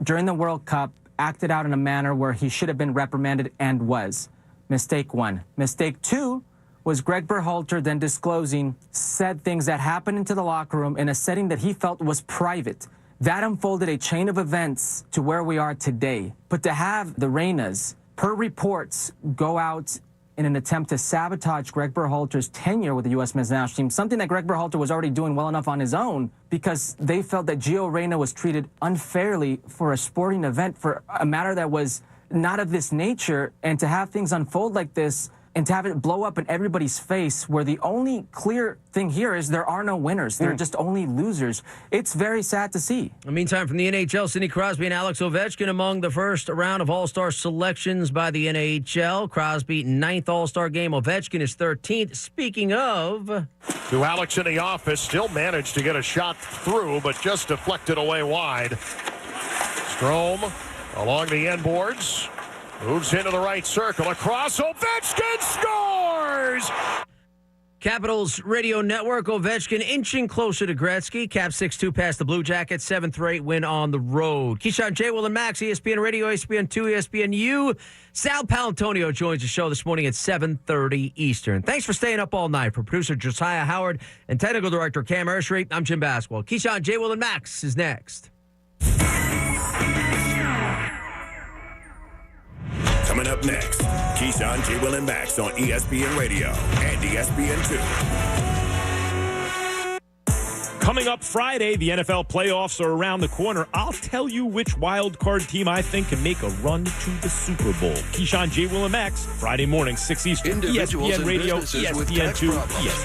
during the World Cup, acted out in a manner where he should have been reprimanded and was. Mistake one. Mistake two was Greg Berhalter then disclosing said things that happened into the locker room in a setting that he felt was private. That unfolded a chain of events to where we are today. But to have the Reinas, per reports, go out in an attempt to sabotage Greg Berhalter's tenure with the U.S. men's national team, something that Greg Berhalter was already doing well enough on his own, because they felt that Gio Reyna was treated unfairly for a sporting event, for a matter that was not of this nature, and to have things unfold like this and to have it blow up in everybody's face, where the only clear thing here is there are no winners. There are just only losers. It's very sad to see. In the meantime, from the NHL, Sidney Crosby and Alex Ovechkin among the first round of All-Star selections by the NHL. Crosby, 9th All-Star game. Ovechkin is 13th. Speaking of... To Alex in the office, still managed to get a shot through, but just deflected away wide. Strome along the end boards. Moves into the right circle. Across. Ovechkin scores! Capitals Radio Network. Ovechkin inching closer to Gretzky. Cap 6-2 past the Blue Jackets. 7-8 win on the road. Keyshawn, J. Will, and Max. ESPN Radio, ESPN 2, ESPNU. Sal Palantonio joins the show this morning at 7:30 Eastern. Thanks for staying up all night. For producer Josiah Howard and technical director Cam Ershry, I'm Jim Baswell. Keyshawn, J. Will, and Max is next. Coming up next, Keyshawn, J. Will, and Max on ESPN Radio and ESPN2. Coming up Friday, the NFL playoffs are around the corner. I'll tell you which wild card team I think can make a run to the Super Bowl. Keyshawn, J. Will, and Max, Friday morning, 6 Eastern, Individuals ESPN Radio, ESPN2,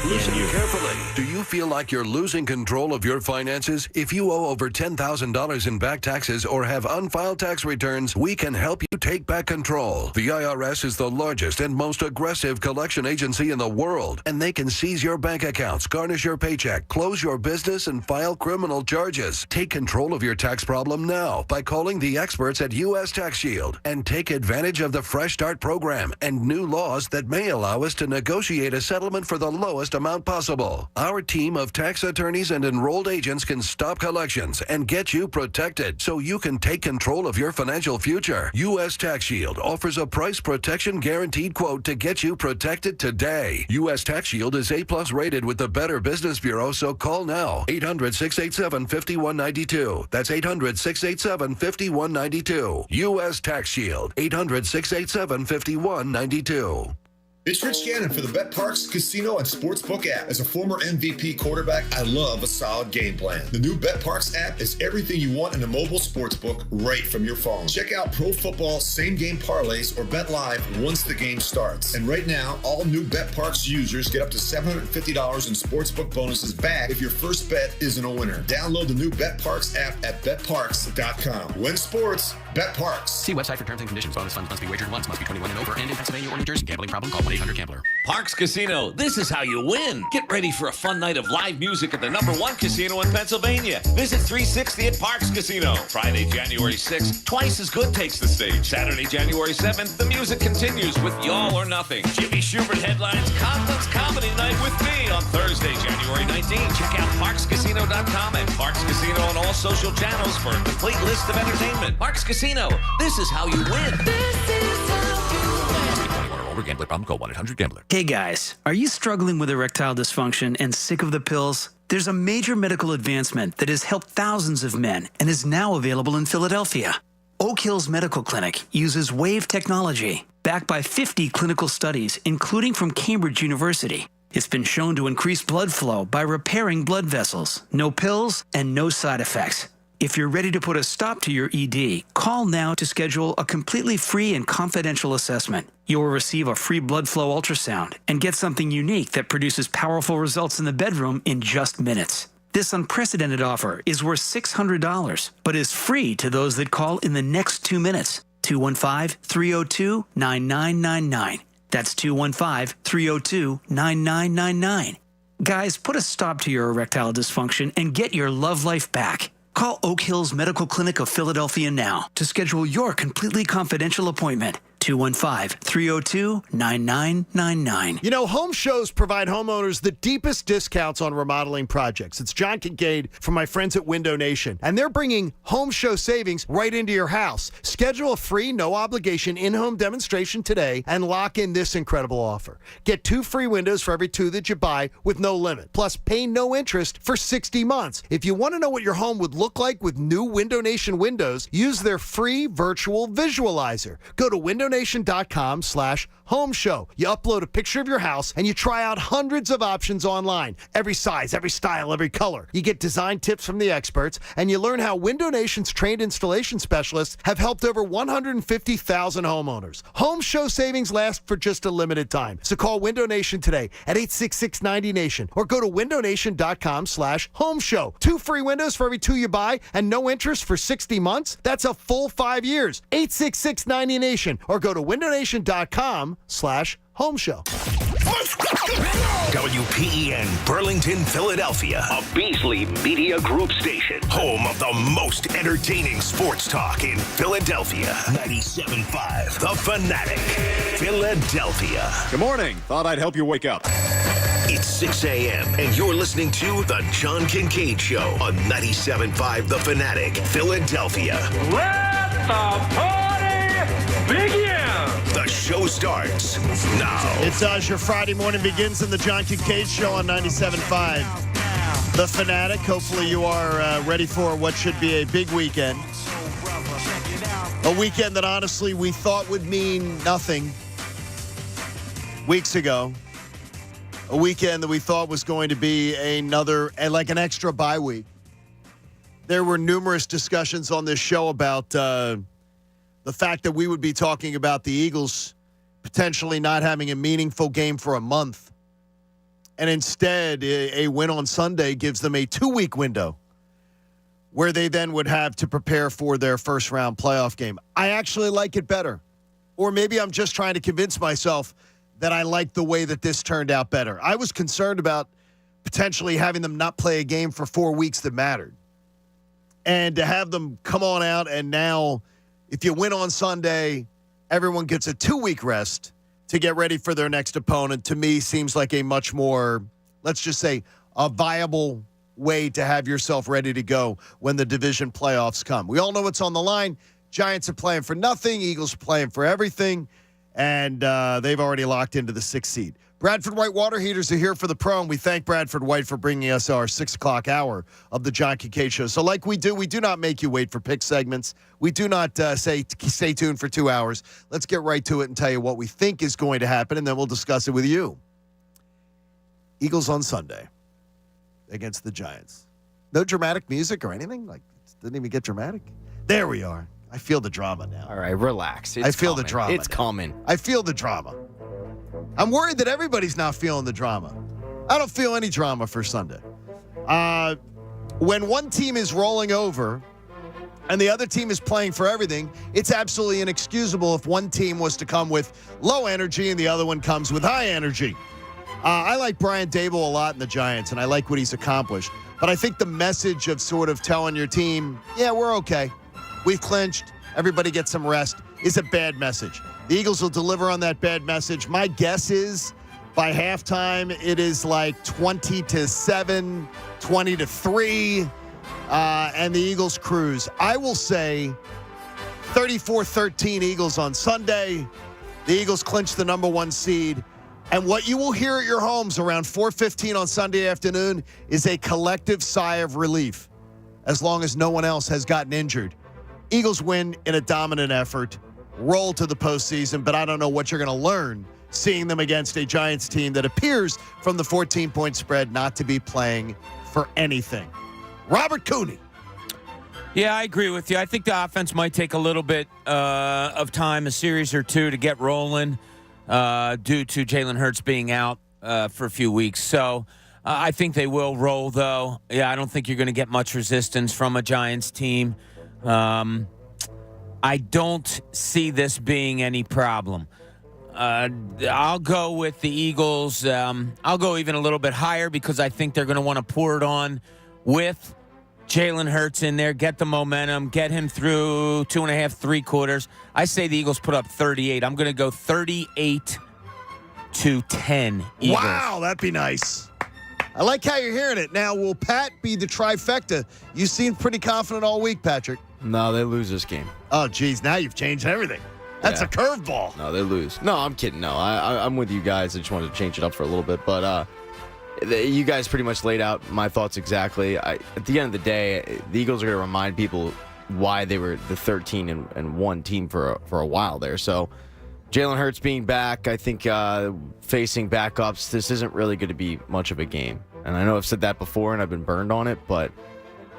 Listen ESPNU. carefully. Do you feel like you're losing control of your finances? If you owe over $10,000 in back taxes or have unfiled tax returns, we can help you take back control. The IRS is the largest and most aggressive collection agency in the world, and they can seize your bank accounts, garnish your paycheck, close your business, and file criminal charges. Take control of your tax problem now by calling the experts at U.S. Tax Shield and take advantage of the Fresh Start program and new laws that may allow us to negotiate a settlement for the lowest amount possible. Our team of tax attorneys and enrolled agents can stop collections and get you protected so you can take control of your financial future. U.S. Tax Shield offers a price protection guaranteed quote to get you protected today. U.S. Tax Shield is A+ rated with the Better Business Bureau, so call now. 800-687-5192. That's 800-687-5192. U.S. Tax Shield. 800-687-5192. It's Rich Gannon for the BetParx Casino and Sportsbook app. As a former MVP quarterback, I love a solid game plan. The new BetParx app is everything you want in a mobile sportsbook right from your phone. Check out pro football same-game parlays or bet live once the game starts. And right now, all new BetParx users get up to $750 in sportsbook bonuses back if your first bet isn't a winner. Download the new BetParx app at betparx.com. Win sports, BetParx. See website for terms and conditions. Bonus funds must be wagered once, must be 21 and over, and in Pennsylvania or New Jersey. Gambling problem? Call 1-800-GAMBLER. Parx Casino, this is how you win. Get ready for a fun night of live music at the #1 casino in Pennsylvania. Visit 360 at Parx Casino. Friday, January 6th, Twice as Good takes the stage. Saturday, January 7th, the music continues with Y'all or Nothing. Jimmy Schubert headlines Compton's Comedy Night with me on Thursday, January 19th. Check out ParxCasino.com and Parx Casino on all social channels for a complete list of entertainment. Parx Casino, this is how you win. This is how you win. Gambling problem? Call 1-800-GAMBLER. Hey guys, are you struggling with erectile dysfunction and sick of the pills? There's a major medical advancement that has helped thousands of men and is now available in Philadelphia. Oak Hills Medical Clinic uses WAVE technology, backed by 50 clinical studies, including from Cambridge University. It's been shown to increase blood flow by repairing blood vessels. No pills and no side effects. If you're ready to put a stop to your ED, call now to schedule a completely free and confidential assessment. You will receive a free blood flow ultrasound and get something unique that produces powerful results in the bedroom in just minutes. This unprecedented offer is worth $600, but is free to those that call in the next 2 minutes. 215-302-9999. That's 215-302-9999. Guys, put a stop to your erectile dysfunction and get your love life back. Call Oak Hills Medical Clinic of Philadelphia now to schedule your completely confidential appointment. 215-302-9999. You know, home shows provide homeowners the deepest discounts on remodeling projects. It's John Kincade from my friends at Window Nation, and they're bringing home show savings right into your house. Schedule a free, no-obligation in-home demonstration today and lock in this incredible offer. Get 2 free windows for every 2 that you buy with no limit, plus pay no interest for 60 months. If you want to know what your home would look like with new Window Nation windows, use their free virtual visualizer. Go to windownation.com/home show. You upload a picture of your house and you try out hundreds of options online. Every size, every style, every color. You get design tips from the experts and you learn how Window Nation's trained installation specialists have helped over 150,000 homeowners. Home show savings last for just a limited time. So call Window Nation today at 866-90-NATION or go to windownation.com/home show. 2 free windows for every 2 you buy and no interest for 60 months. That's a full 5 years. 866-90-NATION or go to windownation.com/home show. WPEN Burlington, Philadelphia. A Beasley Media Group station. Home of the most entertaining sports talk in Philadelphia. 97.5 The Fanatic. Philadelphia. Good morning. Thought I'd help you wake up. It's 6 a.m. and you're listening to The John Kincade Show on 97.5 The Fanatic. Philadelphia. Let the party begin! The show starts now. It's as your Friday morning begins in the John Kincade Show on 97.5 The Fanatic. Hopefully you are ready for what should be a big weekend. A weekend that honestly we thought would mean nothing weeks ago. A weekend that we thought was going to be like an extra bye week. There were numerous discussions on this show about the fact that we would be talking about the Eagles potentially not having a meaningful game for a month. And instead, a win on Sunday gives them a 2-week window where they then would have to prepare for their first-round playoff game. I actually like it better. Or maybe I'm just trying to convince myself that I like the way that this turned out better. I was concerned about potentially having them not play a game for 4 weeks that mattered. And to have them come on out and now, if you win on Sunday, everyone gets a 2-week rest to get ready for their next opponent, to me seems like a much more, let's just say, a viable way to have yourself ready to go when the division playoffs come. We all know what's on the line. Giants are playing for nothing. Eagles are playing for everything. And they've already locked into the 6th seed. Bradford White Water Heaters are here for the Pro, and we thank Bradford White for bringing us our 6 o'clock hour of the John Kincade Show. So like we do not make you wait for pick segments. We do not say stay tuned for 2 hours. Let's get right to it and tell you what we think is going to happen, and then we'll discuss it with you. Eagles on Sunday against the Giants. No dramatic music or anything? Like, it didn't even get dramatic? There we are. I feel the drama now. All right, relax. I feel the drama. It's coming. I feel the drama. I'm worried that everybody's not feeling the drama. I don't feel any drama for Sunday. When one team is rolling over and the other team is playing for everything, it's absolutely inexcusable if one team was to come with low energy and the other one comes with high energy. I like Brian Dable a lot in the Giants, and I like what he's accomplished. But I think the message of sort of telling your team, yeah, we're okay, we've clinched, everybody gets some rest, is a bad message. The Eagles will deliver on that bad message. My guess is by halftime, it is like 20-7, 20-3, and the Eagles cruise. I will say 34-13 Eagles on Sunday. The Eagles clinch the number 1 seed. And what you will hear at your homes around 4:15 on Sunday afternoon is a collective sigh of relief, as long as no one else has gotten injured. Eagles win in a dominant effort, roll to the postseason, but I don't know what you're going to learn seeing them against a Giants team that appears from the 14-point spread not to be playing for anything. Robert Cooney. Yeah, I agree with you. I think the offense might take a little bit of time, a series or two, to get rolling due to Jalen Hurts being out for a few weeks. So I think they will roll, though. Yeah, I don't think you're going to get much resistance from a Giants team. I don't see this being any problem. I'll go with the Eagles. I'll go even a little bit higher because I think they're going to want to pour it on with Jalen Hurts in there, get the momentum, get him through 2.5, 3 quarters. I say the Eagles put up 38. I'm going to go 38-10 Eagles. Wow, that'd be nice. I like how you're hearing it. Now, will Pat be the trifecta? You seem pretty confident all week, Patrick. No, they lose this game. Oh, geez, now you've changed everything. That's a curveball. No, they lose. No, I'm kidding. No, I'm with you guys. I just wanted to change it up for a little bit. But you guys pretty much laid out my thoughts exactly. At the end of the day, the Eagles are going to remind people why they were the 13-1 team for a while there. So Jalen Hurts being back, I think facing backups, this isn't really going to be much of a game. And I know I've said that before and I've been burned on it, but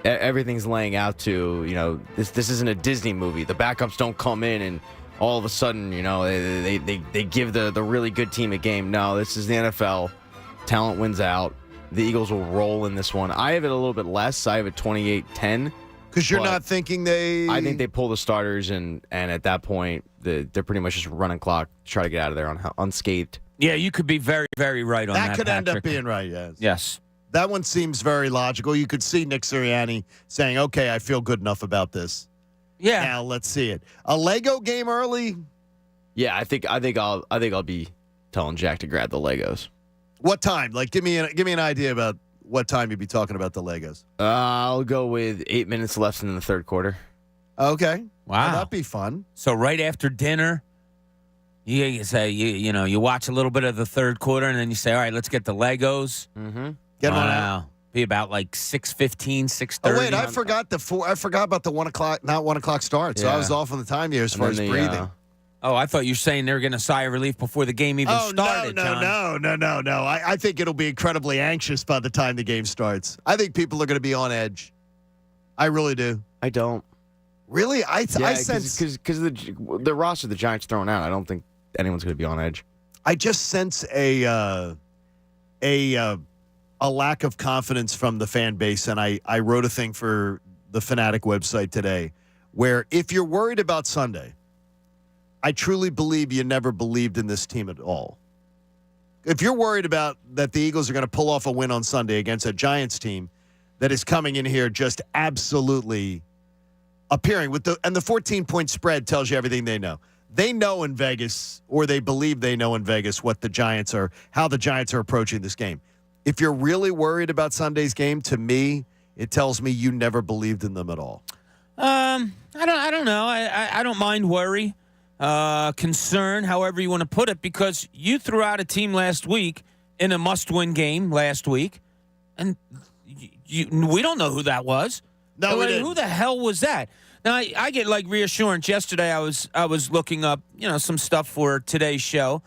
everything's laying out to, this isn't a Disney movie. The backups don't come in and all of a sudden, they give the really good team a game. No, this is the NFL. Talent wins out. The Eagles will roll in this one. I have it a little bit less. I have it 28-10. Because you're not thinking they... I think they pull the starters, and at that point, they're pretty much just running clock to try to get out of there unscathed. Yeah, you could be very, very right on that, That could Patrick. end up being right, yes. Yes. That one seems very logical. You could see Nick Sirianni saying, okay, I feel good enough about this. Yeah. Now let's see it. A Lego game early? Yeah, I think I'll be telling Jack to grab the Legos. What time? Like, give me an idea about what time you'd be talking about the Legos. I'll go with 8 minutes left in the third quarter. Okay. Wow. Well, that'd be fun. So right after dinner, you say you watch a little bit of the third quarter, and then you say, all right, let's get the Legos. Mm-hmm. Get them on out. Be about like 6:15, 6:30. Oh wait, I forgot about the 1 o'clock, not 1 o'clock start. So I was off on the time here as far as breathing. I thought you were saying they were going to sigh of relief before the game even started. No. I think it'll be incredibly anxious by the time the game starts. I think people are going to be on edge. I really do. I don't. Really? I sense because the roster the Giants throwing out, I don't think anyone's going to be on edge. I just sense a lack of confidence from the fan base, and I wrote a thing for the Fanatic website today where if you're worried about Sunday, I truly believe you never believed in this team at all. If you're worried about that the Eagles are going to pull off a win on Sunday against a Giants team that is coming in here just absolutely appearing with the 14-point spread tells you everything they know. They know in Vegas, or they believe they know in Vegas, how the Giants are approaching this game. If you're really worried about Sunday's game, to me, it tells me you never believed in them at all. I don't know. I don't mind worry, concern, however you want to put it, because you threw out a team last week in a must-win game last week, and we don't know who that was. No, we didn't. Who the hell was that? Now I get like reassurance. Yesterday I was looking up some stuff for today's show.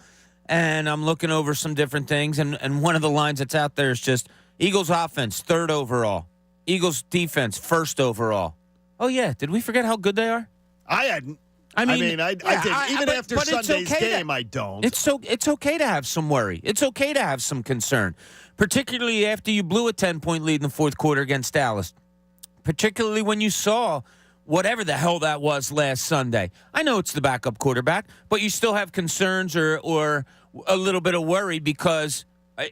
And I'm looking over some different things, and one of the lines that's out there is just Eagles offense, 3rd overall. Eagles defense, 1st overall. Oh, yeah. Did we forget how good they are? I hadn't. I did. Even after Sunday's game, I don't. It's okay to have some worry. It's okay to have some concern, particularly after you blew a 10-point lead in the fourth quarter against Dallas, particularly when you saw whatever the hell that was last Sunday. I know it's the backup quarterback, but you still have concerns or a little bit of worry because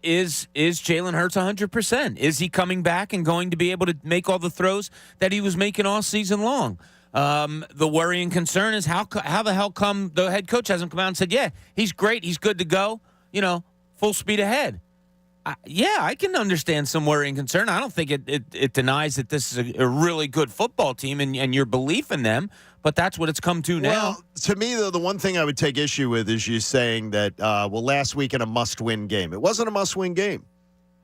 is Jalen Hurts 100%? Is he coming back and going to be able to make all the throws that he was making all season long? The worry and concern is how the hell come the head coach hasn't come out and said, yeah, he's great, he's good to go, full speed ahead. I can understand some worry and concern. I don't think it denies that this is a really good football team and your belief in them, but that's what it's come to now. Well, to me, though, the one thing I would take issue with is you saying that, last week in a must-win game. It wasn't a must-win game.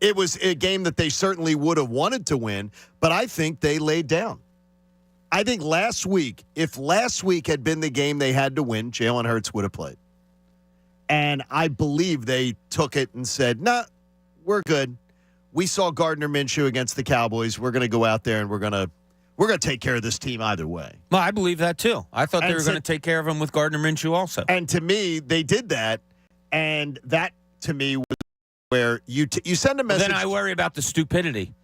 It was a game that they certainly would have wanted to win, but I think they laid down. I think if last week had been the game they had to win, Jalen Hurts would have played. And I believe they took it and said, nah, we're good. We saw Gardner Minshew against the Cowboys. We're going to go out there and we're going to take care of this team either way. Well, I believe that too. I thought they were going to take care of him with Gardner Minshew also. And to me, they did that, and that to me was where you send a message. Then I worry about the stupidity.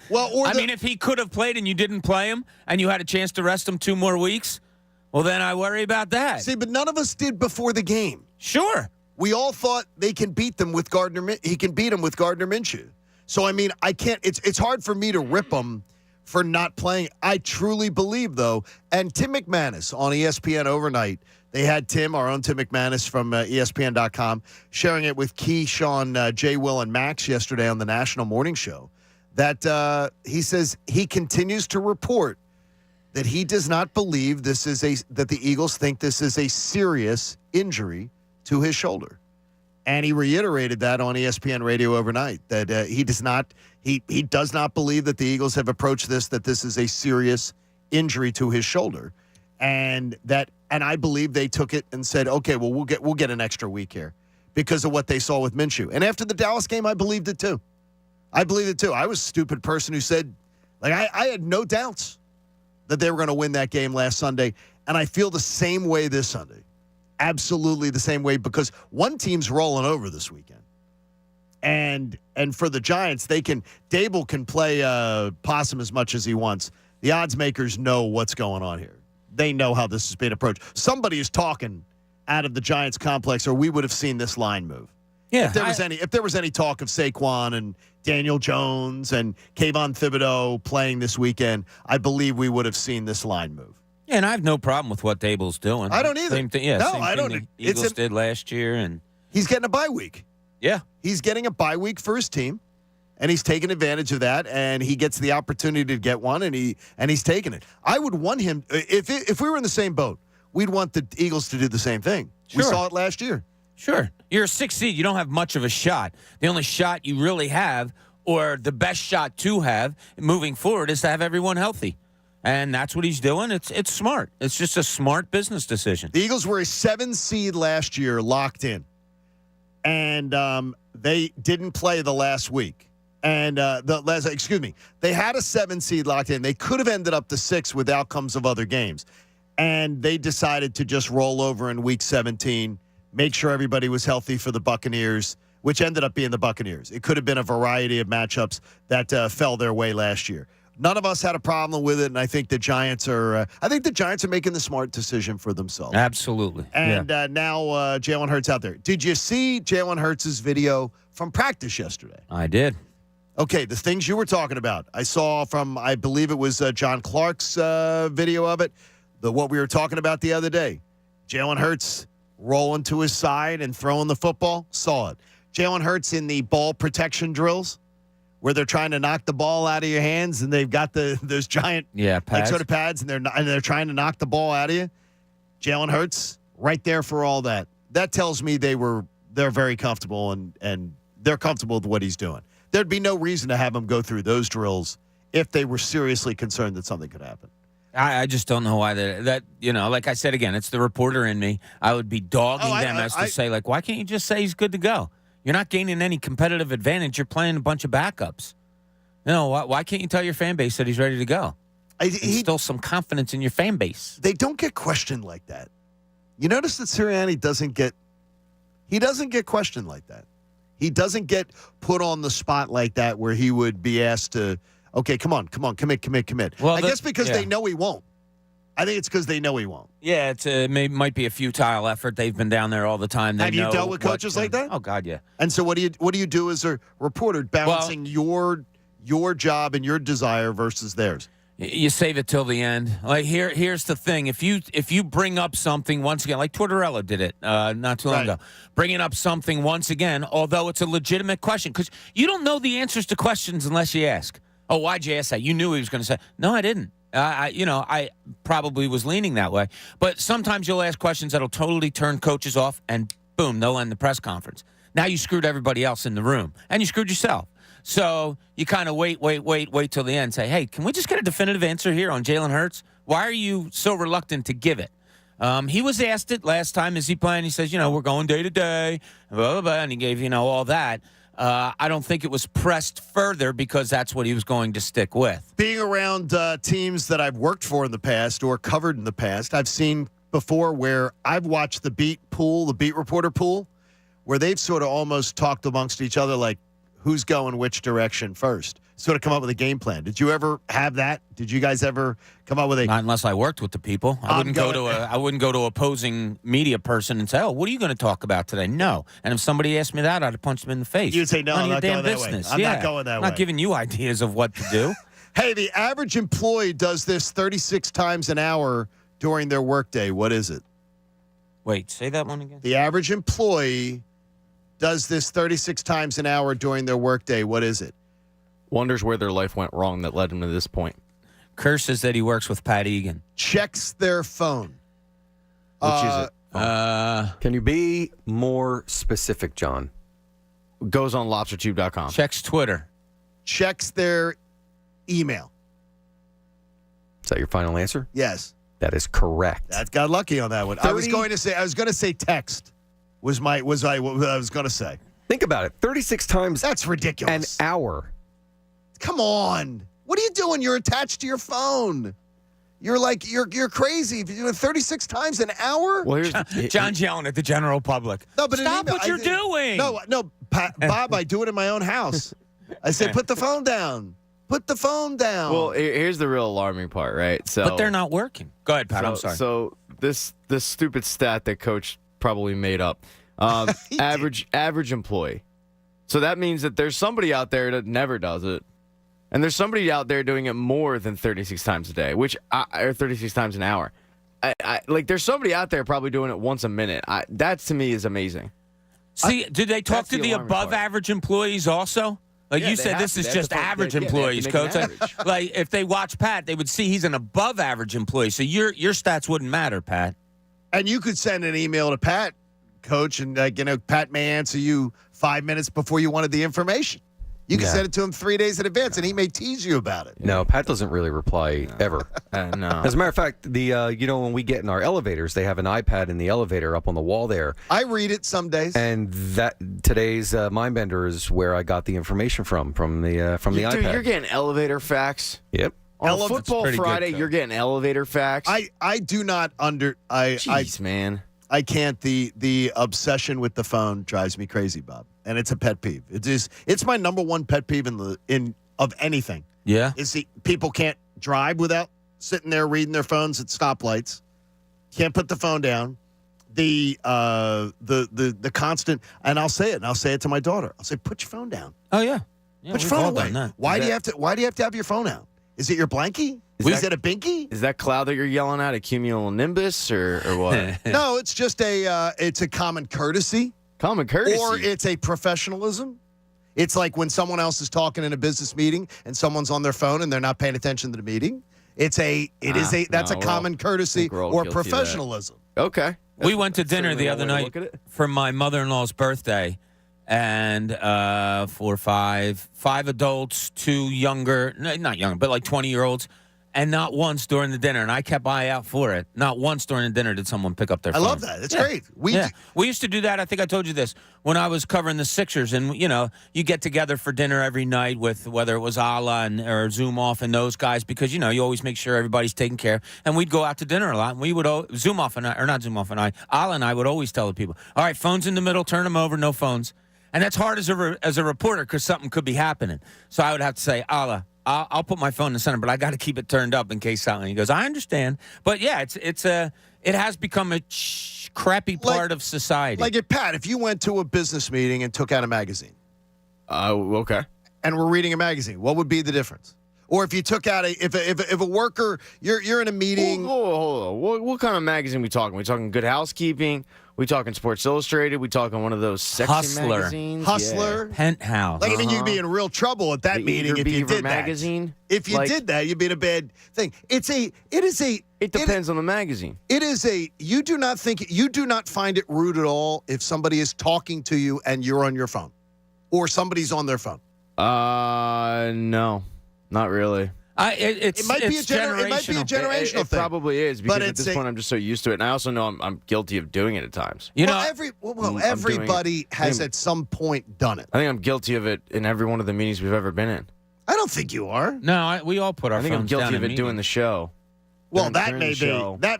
Well, if he could have played and you didn't play him, and you had a chance to rest him 2 more weeks, well, then I worry about that. See, but none of us did before the game. Sure. We all thought they can beat them with He can beat them with Gardner Minshew. So I can't. It's hard for me to rip them for not playing. I truly believe, though, and Tim McManus on ESPN overnight, they had Tim, our own Tim McManus from ESPN.com, sharing it with Keyshawn, J. Will, and Max yesterday on the National Morning Show, that he says he continues to report that he does not believe that the Eagles think this is a serious injury to his shoulder. And he reiterated that on ESPN radio overnight, that he does not believe that the Eagles have approached that this is a serious injury to his shoulder. And I believe they took it and said, okay, well, we'll get an extra week here because of what they saw with Minshew. And after the Dallas game, I believed it too. I was a stupid person who said, like, I had no doubts that they were going to win that game last Sunday. And I feel the same way this Sunday. Absolutely the same way, because one team's rolling over this weekend. And for the Giants, Dable can play possum as much as he wants. The odds makers know what's going on here. They know how this is being approached. Somebody is talking out of the Giants complex, or we would have seen this line move. Yeah. If there was any talk of Saquon and Daniel Jones and Kayvon Thibodeau playing this weekend, I believe we would have seen this line move. Yeah, and I have no problem with what Dable's doing. I don't either. Same thing. Yeah, no, same I thing don't. the Eagles did last year, and he's getting a bye week. Yeah, he's getting a bye week for his team, and he's taking advantage of that, and he gets the opportunity to get one, and he's taking it. I would want him if we were in the same boat. We'd want the Eagles to do the same thing. Sure. We saw it last year. Sure, you're a 6th seed. You don't have much of a shot. The only shot you really have, or the best shot to have moving forward, is to have everyone healthy. And that's what he's doing. It's smart. It's just a smart business decision. The Eagles were a 7 seed last year, locked in. And they didn't play the last week. And they had a 7 seed locked in. They could have ended up the 6 with outcomes of other games. And they decided to just roll over in week 17, make sure everybody was healthy for the Buccaneers, which ended up being the Buccaneers. It could have been a variety of matchups that fell their way last year. None of us had a problem with it, and I think the Giants are. Making the smart decision for themselves. Absolutely. And now Jalen Hurts out there. Did you see Jalen Hurts' video from practice yesterday? I did. Okay, the things you were talking about, I saw from, I believe it was John Clark's video of it. What we were talking about the other day. Jalen Hurts rolling to his side and throwing the football. Saw it. Jalen Hurts in the ball protection drills, where they're trying to knock the ball out of your hands, and they've got those giant pads. Sort of pads, and they're trying to knock the ball out of you. Jalen Hurts right there for all that. That tells me they're very comfortable and they're comfortable with what he's doing. There'd be no reason to have him go through those drills if they were seriously concerned that something could happen. I just don't know why that like I said again, it's the reporter in me. I would be dogging them to say, like, why can't you just say he's good to go? You're not gaining any competitive advantage. You're playing a bunch of backups. Why can't you tell your fan base that he's ready to go? Instill some confidence in your fan base. They don't get questioned like that. You notice that Sirianni doesn't get questioned like that. He doesn't get put on the spot like that where he would be asked to, okay, come on, commit. Well, I guess because they know he won't. I think it's because they know he won't. Yeah, might be a futile effort. They've been down there all the time. Have you dealt with coaches like that? Oh God, yeah. And so what do you do as a reporter, balancing your job and your desire versus theirs? You save it till the end. Like here's the thing: if you bring up something once again, like Tortorella did it not too long ago, bringing up something once again, although it's a legitimate question, because you don't know the answers to questions unless you ask. Oh, why'd you ask that? You knew he was going to say, no, I didn't. I probably was leaning that way. But sometimes you'll ask questions that'll totally turn coaches off, and boom, they'll end the press conference. Now you screwed everybody else in the room, and you screwed yourself. So you kind of wait till the end. Say, hey, can we just get a definitive answer here on Jalen Hurts? Why are you so reluctant to give it? He was asked it last time. Is he playing? He says, we're going day to day, blah, blah, blah, and he gave, all that. I don't think it was pressed further because that's what he was going to stick with. Being around teams that I've worked for in the past or covered in the past, I've seen before where I've watched the beat reporter pool, where they've sort of almost talked amongst each other like who's going which direction first. Sort of come up with a game plan. Did you ever have that? Did you guys ever come up with a? Not unless I worked with the people. I wouldn't go to opposing media person and say, "Oh, what are you going to talk about today?" No. And if somebody asked me that, I'd have punched them in the face. You'd say, "No, I'm not going that way. I'm not going that way. I'm not giving you ideas of what to do." Hey, the average employee does this 36 times an hour during their workday. What is it? Wait, say that one again. The average employee does this 36 times an hour during their workday. What is it? Wonders where their life went wrong that led him to this point. Curses that he works with Pat Egan. Checks their phone. Which is it? Can you be more specific, John? Goes on lobstertube.com. Checks Twitter. Checks their email. Is that your final answer? Yes. That is correct. That got lucky on that one. I was going to say text. Was what I was going to say. Think about it. 36 times. That's ridiculous. An hour. Come on. What are you doing? You're attached to your phone. You're crazy. If you're doing 36 times an hour? Well, John's yelling at the general public. No, but stop what you're doing. No, Bob, I do it in my own house. I say, put the phone down. Put the phone down. Well, here's the real alarming part, right? But they're not working. Go ahead, Pat. I'm sorry. So this stupid stat that Coach probably made up. Average employee. So that means that there's somebody out there that never does it. And there's somebody out there doing it more than 36 times a day, or 36 times an hour. There's somebody out there probably doing it once a minute. That to me is amazing. See, did they talk to the above average employees also? You said this is just average employees, Coach. Like if they watch Pat, they would see he's an above average employee. So your stats wouldn't matter, Pat. And you could send an email to Pat, Coach, and Pat may answer you 5 minutes before you wanted the information. You can send it to him 3 days in advance, and he may tease you about it. No, Pat doesn't really reply ever. No. As a matter of fact, when we get in our elevators, they have an iPad in the elevator up on the wall there. I read it some days. And that today's Mindbender is where I got the information from the iPad. Dude, you're getting elevator facts. Yep. On Football Friday, you're getting elevator facts. I do not Jeez, man. I can't. The obsession with the phone drives me crazy, Bob, and it's a pet peeve. It's my number one pet peeve of anything. Yeah, people can't drive without sitting there reading their phones at stoplights. Can't put the phone down. The constant, and I'll say it to my daughter. I'll say, put your phone down. Oh yeah, put your phone away. Why do you have to have your phone out? Is it your blankie? Is it a binky? Is that cloud that you're yelling at a cumulonimbus or what? No, it's just it's a common courtesy. Common courtesy. Or it's a professionalism. It's like when someone else is talking in a business meeting and someone's on their phone and they're not paying attention to the meeting. That's a common courtesy or professionalism. Okay. We went to dinner the other night for my mother-in-law's birthday, and for five adults, 2 younger, not younger, but like 20-year-olds. And not once during the dinner, and I kept eye out for it, not once during the dinner did someone pick up their phone. I love that. It's great. We used to do that. I think I told you this when I was covering the Sixers. And, you get together for dinner every night with whether it was Ala or Zoom Off and those guys because, you always make sure everybody's taken care of. And we'd go out to dinner a lot. And we would, Zoom Off and I, or not Zoom Off and I, Ala and I would always tell the people, all right, phones in the middle, turn them over, no phones. And that's hard as a reporter because something could be happening. So I would have to say, Ala, I'll put my phone in the center, but I got to keep it turned up in case something. He goes, I understand, but yeah, it has become a crappy part of society. Like Pat, if you went to a business meeting and took out a magazine, okay, and we're reading a magazine, what would be the difference? Or if you took out if a worker, you're in a meeting. Hold on. What kind of magazine we talking? We talking Good Housekeeping? We talking Sports Illustrated? We talking one of those sexy magazines? Hustler, yeah. Penthouse. You'd be in real trouble at that meeting if you did magazine. That. If you did that, you'd be in a bad thing. It depends on the magazine. You do not find it rude at all if somebody is talking to you and you're on your phone, or somebody's on their phone. No, not really. It might be a generational thing. It probably is because at this point I'm just so used to it, and I also know I'm guilty of doing it at times. Everybody has at some point done it. I think I'm guilty of it in every one of the meetings we've ever been in. I don't think you are. No, we all put our phones down. I think I'm guilty of it doing the show. Well, that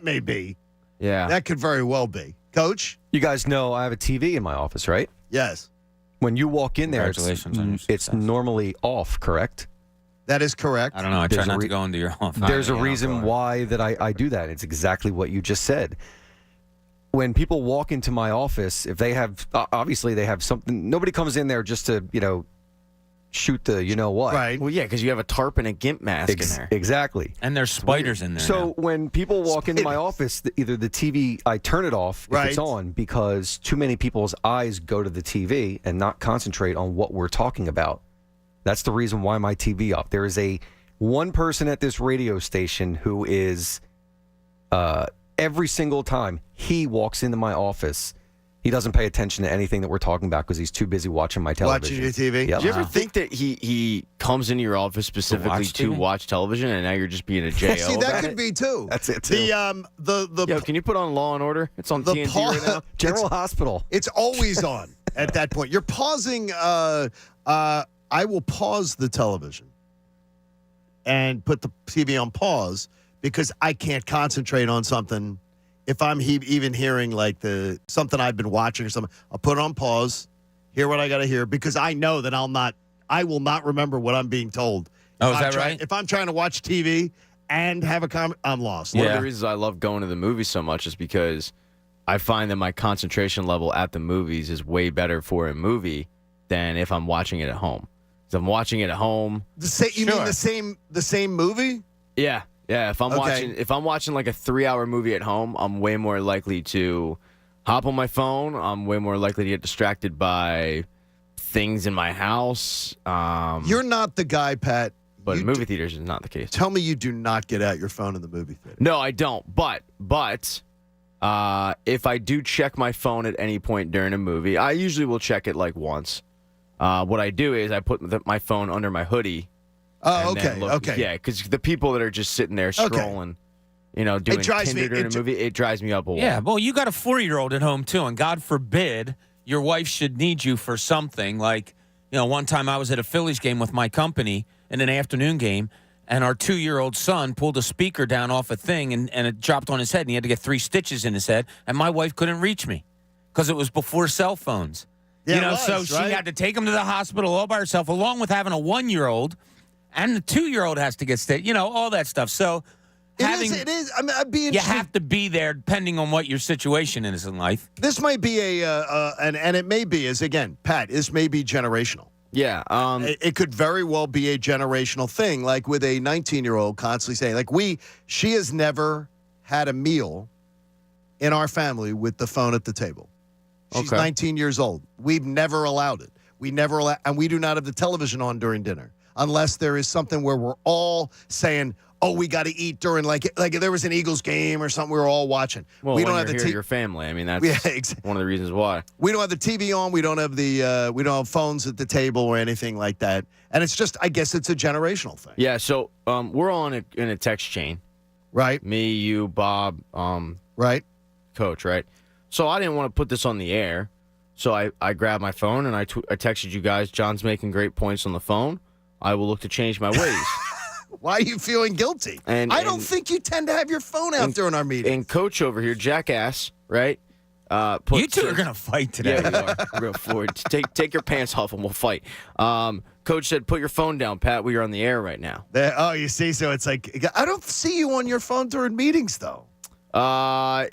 may be. Yeah, that could very well be. Coach, you guys know I have a TV in my office, right? Yes. When you walk in there, it's normally off, correct? That is correct. I don't know. I try not to go into your office. There's a reason why that I do that. It's exactly what you just said. When people walk into my office, if they have, obviously they have something, nobody comes in there just to, shoot the what. Right. Well, yeah, because you have a tarp and a gimp mask in there. Exactly. And there's spiders in there. So when people walk into my office, either the TV, I turn it off if it's on because too many people's eyes go to the TV and not concentrate on what we're talking about. That's the reason why my TV up. There is one person at this radio station who is every single time he walks into my office, he doesn't pay attention to anything that we're talking about because he's too busy watching my television. Watching your TV? Yep. Do you ever think that he comes into your office specifically to watch television, and now you're just being a J.O. See, that could it? be too. That's it too. Yo, can you put on Law and Order? It's on TNT right now. General Hospital. It's always on at that point. You're pausing. I will pause the television and put the TV on pause because I can't concentrate on something. If I'm even hearing like something I've been watching or something, I'll put it on pause, hear what I got to hear, because I know that I will not remember what I'm being told. Oh, is that right? If I'm trying to watch TV and have a comment, I'm lost. One of the reasons I love going to the movies so much is because I find that my concentration level at the movies is way better for a movie than if I'm watching it at home. If I'm watching it at home, you mean the same movie? Yeah. Yeah, if I'm watching like a 3-hour movie at home, I'm way more likely to hop on my phone. I'm way more likely to get distracted by things in my house. You're not the guy, Pat. But in movie theaters is not the case. Tell me you do not get out your phone in the movie theater. No, I don't. But if I do check my phone at any point during a movie, I usually will check it like once. What I do is I put my phone under my hoodie. Oh, okay. Yeah, because the people that are just sitting there scrolling, doing Tinder during a movie, it drives me up a wall. Yeah, well, you got a 4-year-old at home, too, and God forbid your wife should need you for something. Like, one time I was at a Phillies game with my company in an afternoon game, and our 2-year-old son pulled a speaker down off a thing, and it dropped on his head, and he had to get 3 stitches in his head, and my wife couldn't reach me because it was before cell phones. Yeah, so she had to take him to the hospital all by herself, along with having a 1-year-old. And the 2-year-old has to get stitched, all that stuff. So it is. I mean, I'd be you interested. have to be there depending on what your situation is in life. This might be and it may be, Pat, this may be generational. Yeah. It could very well be a generational thing, like with a 19-year-old constantly saying, she has never had a meal in our family with the phone at the table. She's 19 years old. We've never allowed it. And we do not have the television on during dinner. Unless there is something where we're all saying, "Oh, we got to eat during like if there was an Eagles game or something, we were all watching." Well, we when don't have you're your family. I mean, that's one of the reasons why we don't have the TV on. We don't have we don't have phones at the table or anything like that. And it's just, I guess, it's a generational thing. Yeah. So we're all in a text chain, right? Me, you, Bob, right, Coach, right. So I didn't want to put this on the air, so I grabbed my phone and I texted you guys. John's making great points on the phone. I will look to change my ways. Why are you feeling guilty? I don't think you tend to have your phone out during our meetings. And Coach over here, jackass, right? You two are going to fight today. Yeah, we are. Real forward. Take your pants off and we'll fight. Coach said, put your phone down, Pat. We are on the air right now. You see? So it's like, I don't see you on your phone during meetings, though.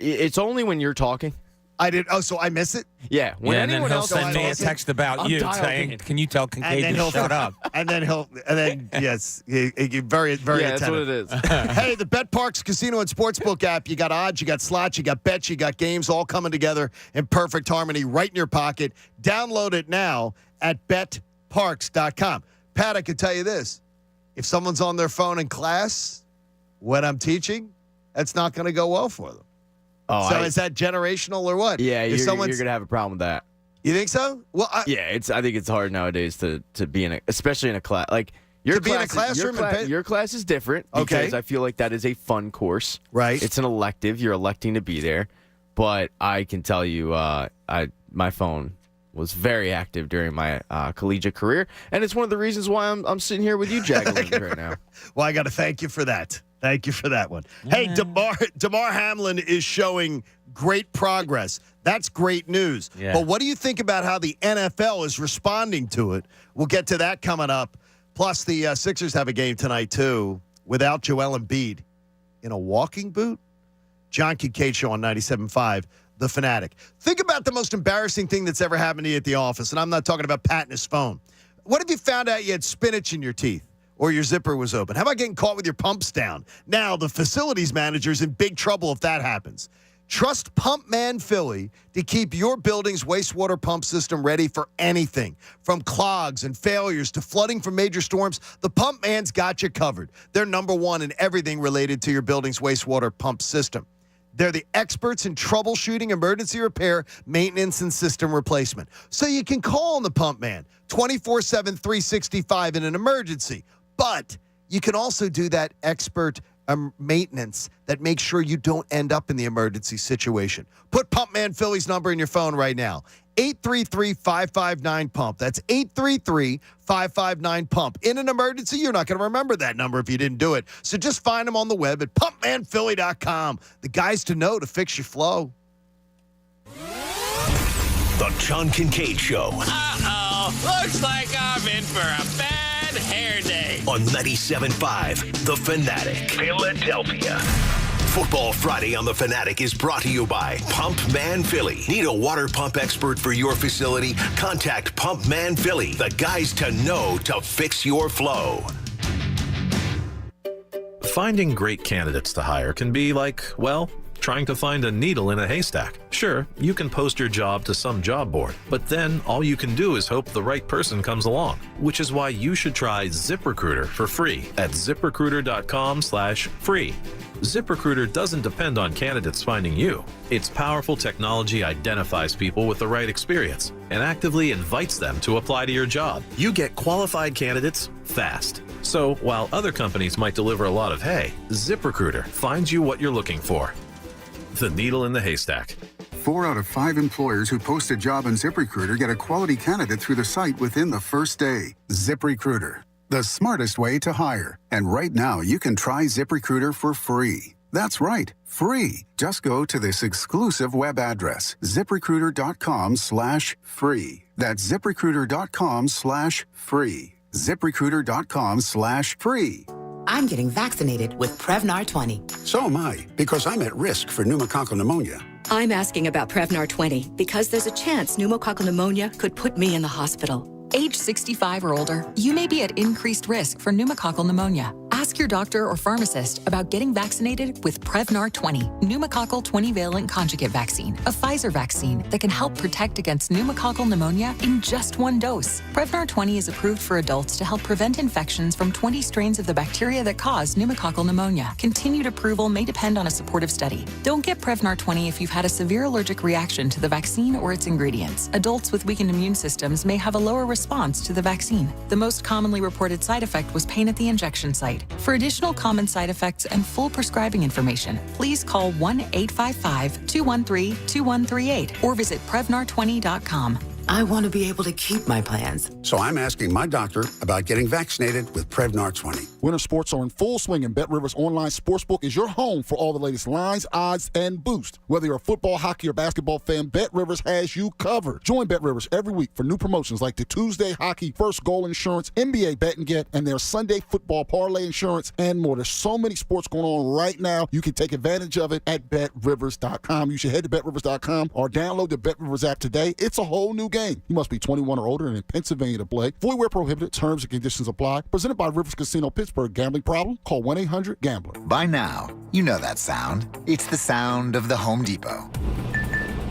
It's only when you're talking. I did. Oh, so I miss it? Yeah. And then he'll send me a text about you saying, "Can you tell Kincade to shut up?" And then yes, he very, very attentive. That's what it is. Hey, the Bet Parks Casino and Sportsbook app. You got odds, you got slots, you got bets, you got games, all coming together in perfect harmony, right in your pocket. Download it now at betparks.com. Pat, I can tell you this: if someone's on their phone in class when I'm teaching, that's not going to go well for them. Oh, so is that generational or what? Yeah, you're going to have a problem with that. You think so? Well, I think it's hard nowadays to be especially in a class. Like be in a classroom. Your class is different because I feel like that is a fun course. Right. It's an elective. You're electing to be there. But I can tell you, my phone was very active during my collegiate career, and it's one of the reasons why I'm sitting here with you, Jaggling, right now. Well, I got to thank you for that. Thank you for that one. Hey, DeMar Hamlin is showing great progress. That's great news. Yeah. But what do you think about how the NFL is responding to it? We'll get to that coming up. Plus, the Sixers have a game tonight, too, without Joel Embiid in a walking boot. John Kincade Show on 97.5 The Fanatic. Think about the most embarrassing thing that's ever happened to you at the office, and I'm not talking about Pat and his phone. What if you found out you had spinach in your teeth or your zipper was open? How about getting caught with your pumps down? Now, the facilities manager's in big trouble if that happens. Trust Pump Man Philly to keep your building's wastewater pump system ready for anything. From clogs and failures to flooding from major storms, the Pump Man's got you covered. They're number one in everything related to your building's wastewater pump system. They're the experts in troubleshooting, emergency repair, maintenance, and system replacement. So you can call on the Pump Man 24/7, 365 in an emergency. But you can also do that expert maintenance that makes sure you don't end up in the emergency situation. Put Pump Man Philly's number in your phone right now. 833-559-PUMP. That's 833-559-PUMP. In an emergency, you're not going to remember that number if you didn't do it. So just find them on the web at pumpmanphilly.com. The guys to know to fix your flow. The John Kincade Show. Uh-oh. Looks like I'm in for a bad hair day. On 97.5 The Fanatic, Philadelphia. Football Friday on The Fanatic is brought to you by Pump Man Philly. Need a water pump expert for your facility? Contact Pump Man Philly, the guys to know to fix your flow. Finding great candidates to hire can be like, well, trying to find a needle in a haystack. Sure, you can post your job to some job board, but then all you can do is hope the right person comes along, which is why you should try ZipRecruiter for free at ZipRecruiter.com/free. ZipRecruiter doesn't depend on candidates finding you. Its powerful technology identifies people with the right experience and actively invites them to apply to your job. You get qualified candidates fast. So while other companies might deliver a lot of hay, ZipRecruiter finds you what you're looking for. The needle in the haystack. 4 out of 5 employers who post a job on ZipRecruiter get a quality candidate through the site within the first day. ZipRecruiter, the smartest way to hire. And right now, you can try ZipRecruiter for free. That's right, free. Just go to this exclusive web address, ZipRecruiter.com/free. That's ZipRecruiter.com/free. ZipRecruiter.com/free. I'm getting vaccinated with Prevnar 20. So am I, because I'm at risk for pneumococcal pneumonia. I'm asking about Prevnar 20 because there's a chance pneumococcal pneumonia could put me in the hospital. Age 65 or older, you may be at increased risk for pneumococcal pneumonia. Ask your doctor or pharmacist about getting vaccinated with Prevnar 20, pneumococcal 20-valent conjugate vaccine, a Pfizer vaccine that can help protect against pneumococcal pneumonia in just one dose. Prevnar 20 is approved for adults to help prevent infections from 20 strains of the bacteria that cause pneumococcal pneumonia. Continued approval may depend on a supportive study. Don't get Prevnar 20 if you've had a severe allergic reaction to the vaccine or its ingredients. Adults with weakened immune systems may have a lower response to the vaccine. The most commonly reported side effect was pain at the injection site. For additional common side effects and full prescribing information, please call 1-855-213-2138 or visit Prevnar20.com. I want to be able to keep my plans. So I'm asking my doctor about getting vaccinated with Prevnar 20. Winter sports are in full swing, and BetRivers Online Sportsbook is your home for all the latest lines, odds, and boosts. Whether you're a football, hockey, or basketball fan, BetRivers has you covered. Join BetRivers every week for new promotions like the Tuesday Hockey First Goal Insurance, NBA Bet and Get, and their Sunday Football Parlay Insurance, and more. There's so many sports going on right now. You can take advantage of it at BetRivers.com. You should head to BetRivers.com or download the BetRivers app today. It's a whole new game. You must be 21 or older and in Pennsylvania to play. Void where prohibited. Terms and conditions apply. Presented by Rivers Casino Pittsburgh. Gambling problem? Call 1-800-GAMBLER. By now, you know that sound. It's the sound of the Home Depot.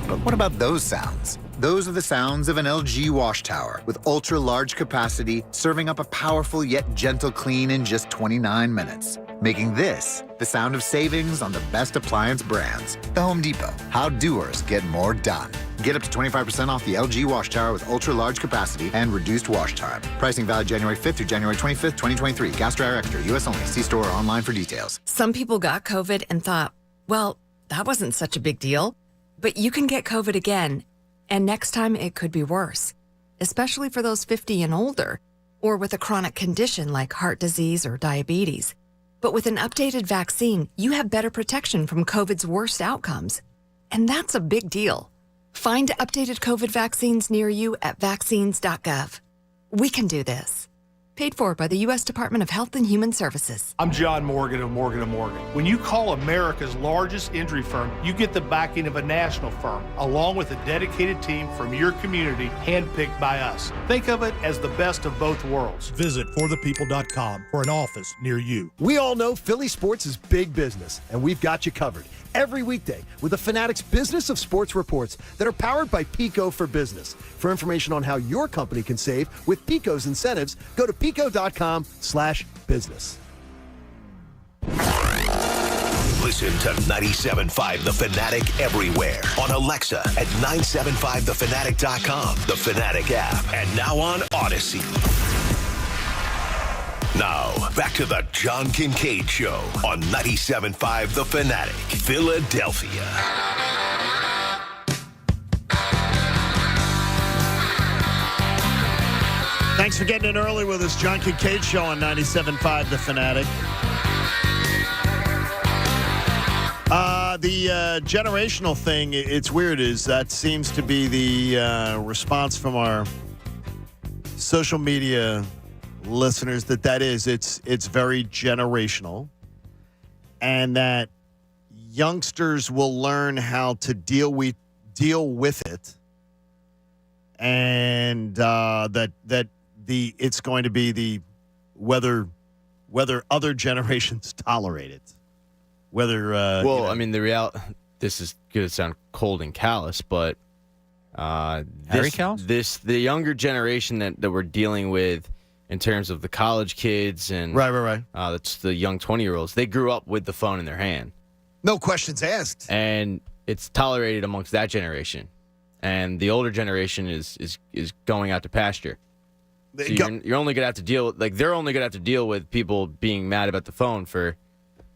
But what about those sounds? Those are the sounds of an LG wash tower with ultra-large capacity, serving up a powerful yet gentle clean in just 29 minutes. Making this the sound of savings on the best appliance brands. The Home Depot. How doers get more done. Get up to 25% off the LG wash tower with ultra-large capacity and reduced wash time. Pricing valid January 5th through January 25th, 2023. Gas dryer extra. U.S. only. See store or online for details. Some people got COVID and thought, well, that wasn't such a big deal. But you can get COVID again, and next time it could be worse, especially for those 50 and older, or with a chronic condition like heart disease or diabetes. But with an updated vaccine, you have better protection from COVID's worst outcomes. And that's a big deal. Find updated COVID vaccines near you at vaccines.gov. We can do this. Paid for by the U.S. Department of Health and Human Services. I'm John Morgan of Morgan & Morgan. When you call America's largest injury firm, you get the backing of a national firm, along with a dedicated team from your community, handpicked by us. Think of it as the best of both worlds. Visit forthepeople.com for an office near you. We all know Philly sports is big business, and we've got you covered every weekday with the Fanatic's Business of Sports reports that are powered by Pico for Business. For information on how your company can save with Pico's incentives, go to pico.com/business. Listen to 97.5 The Fanatic everywhere on Alexa at 975thefanatic.com, the Fanatic app, and now on Odyssey. Now, back to the John Kincade Show on 97.5 The Fanatic, Philadelphia. Thanks for getting in early with us. John Kincade Show on 97.5 The Fanatic. The generational thing, it's weird, is that seems to be the response from our social media listeners that is it's very generational, and that youngsters will learn how to deal with it, and it's going to be the whether other generations tolerate it. Whether I mean, this is going to sound cold and callous, but the younger generation that we're dealing with in terms of the college kids and right. That's the young 20-year-olds. They grew up with the phone in their hand. No questions asked. And it's tolerated amongst that generation. And the older generation is going out to pasture. So you're only going to have to deal with, they're only going to have to deal with people being mad about the phone for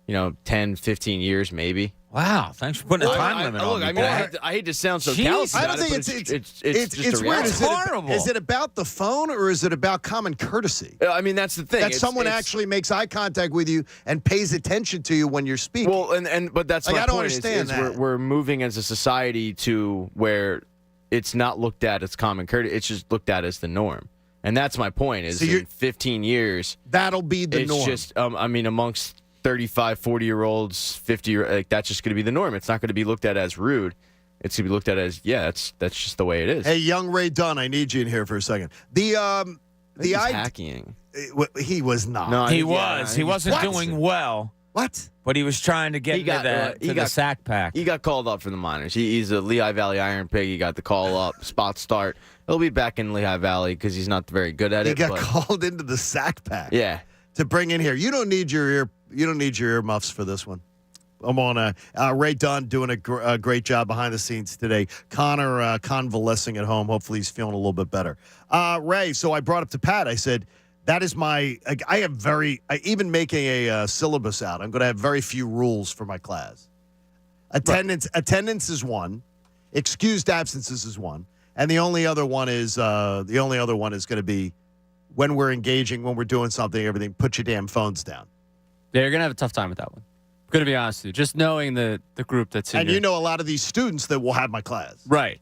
10, 15 years maybe. Wow, thanks for putting a time limit on me. I hate to sound so callous about it, but it's just a weird. reality. Horrible. Is it about the phone, or is it about common courtesy? I mean, that's the thing. That someone actually makes eye contact with you and pays attention to you when you're speaking. Well, but that's my I don't point. understand that. We're moving as a society to where it's not looked at as common courtesy. It's just looked at as the norm. And that's my point, is in 15 years, that'll be the norm. It's just, amongst 35, 40-year-olds, 50, that's just going to be the norm. It's not going to be looked at as rude. It's going to be looked at as, that's just the way it is. Hey, young Ray Dunn, I need you in here for a second. Hacking. He was not. No, he was. He wasn't doing well. What? But he was trying to get the sack pack. He got called up for the minors. He's a Lehigh Valley Iron Pig. He got the call up, spot start. He'll be back in Lehigh Valley because he's not very good at it. He got called into the sack pack. Yeah. To bring in here. You don't need your earmuffs for this one. I'm on Ray Dunn doing a great job behind the scenes today. Connor convalescing at home. Hopefully he's feeling a little bit better. Ray, so I brought up to Pat. I said, that is even making a syllabus out, I'm going to have very few rules for my class. Attendance is one. Excused absences is one. And the only other one is going to be when we're engaging, when we're doing something, everything, put your damn phones down. Yeah, you're going to have a tough time with that one. I'm going to be honest with you. Just knowing the group that's in and you know a lot of these students that will have my class. Right.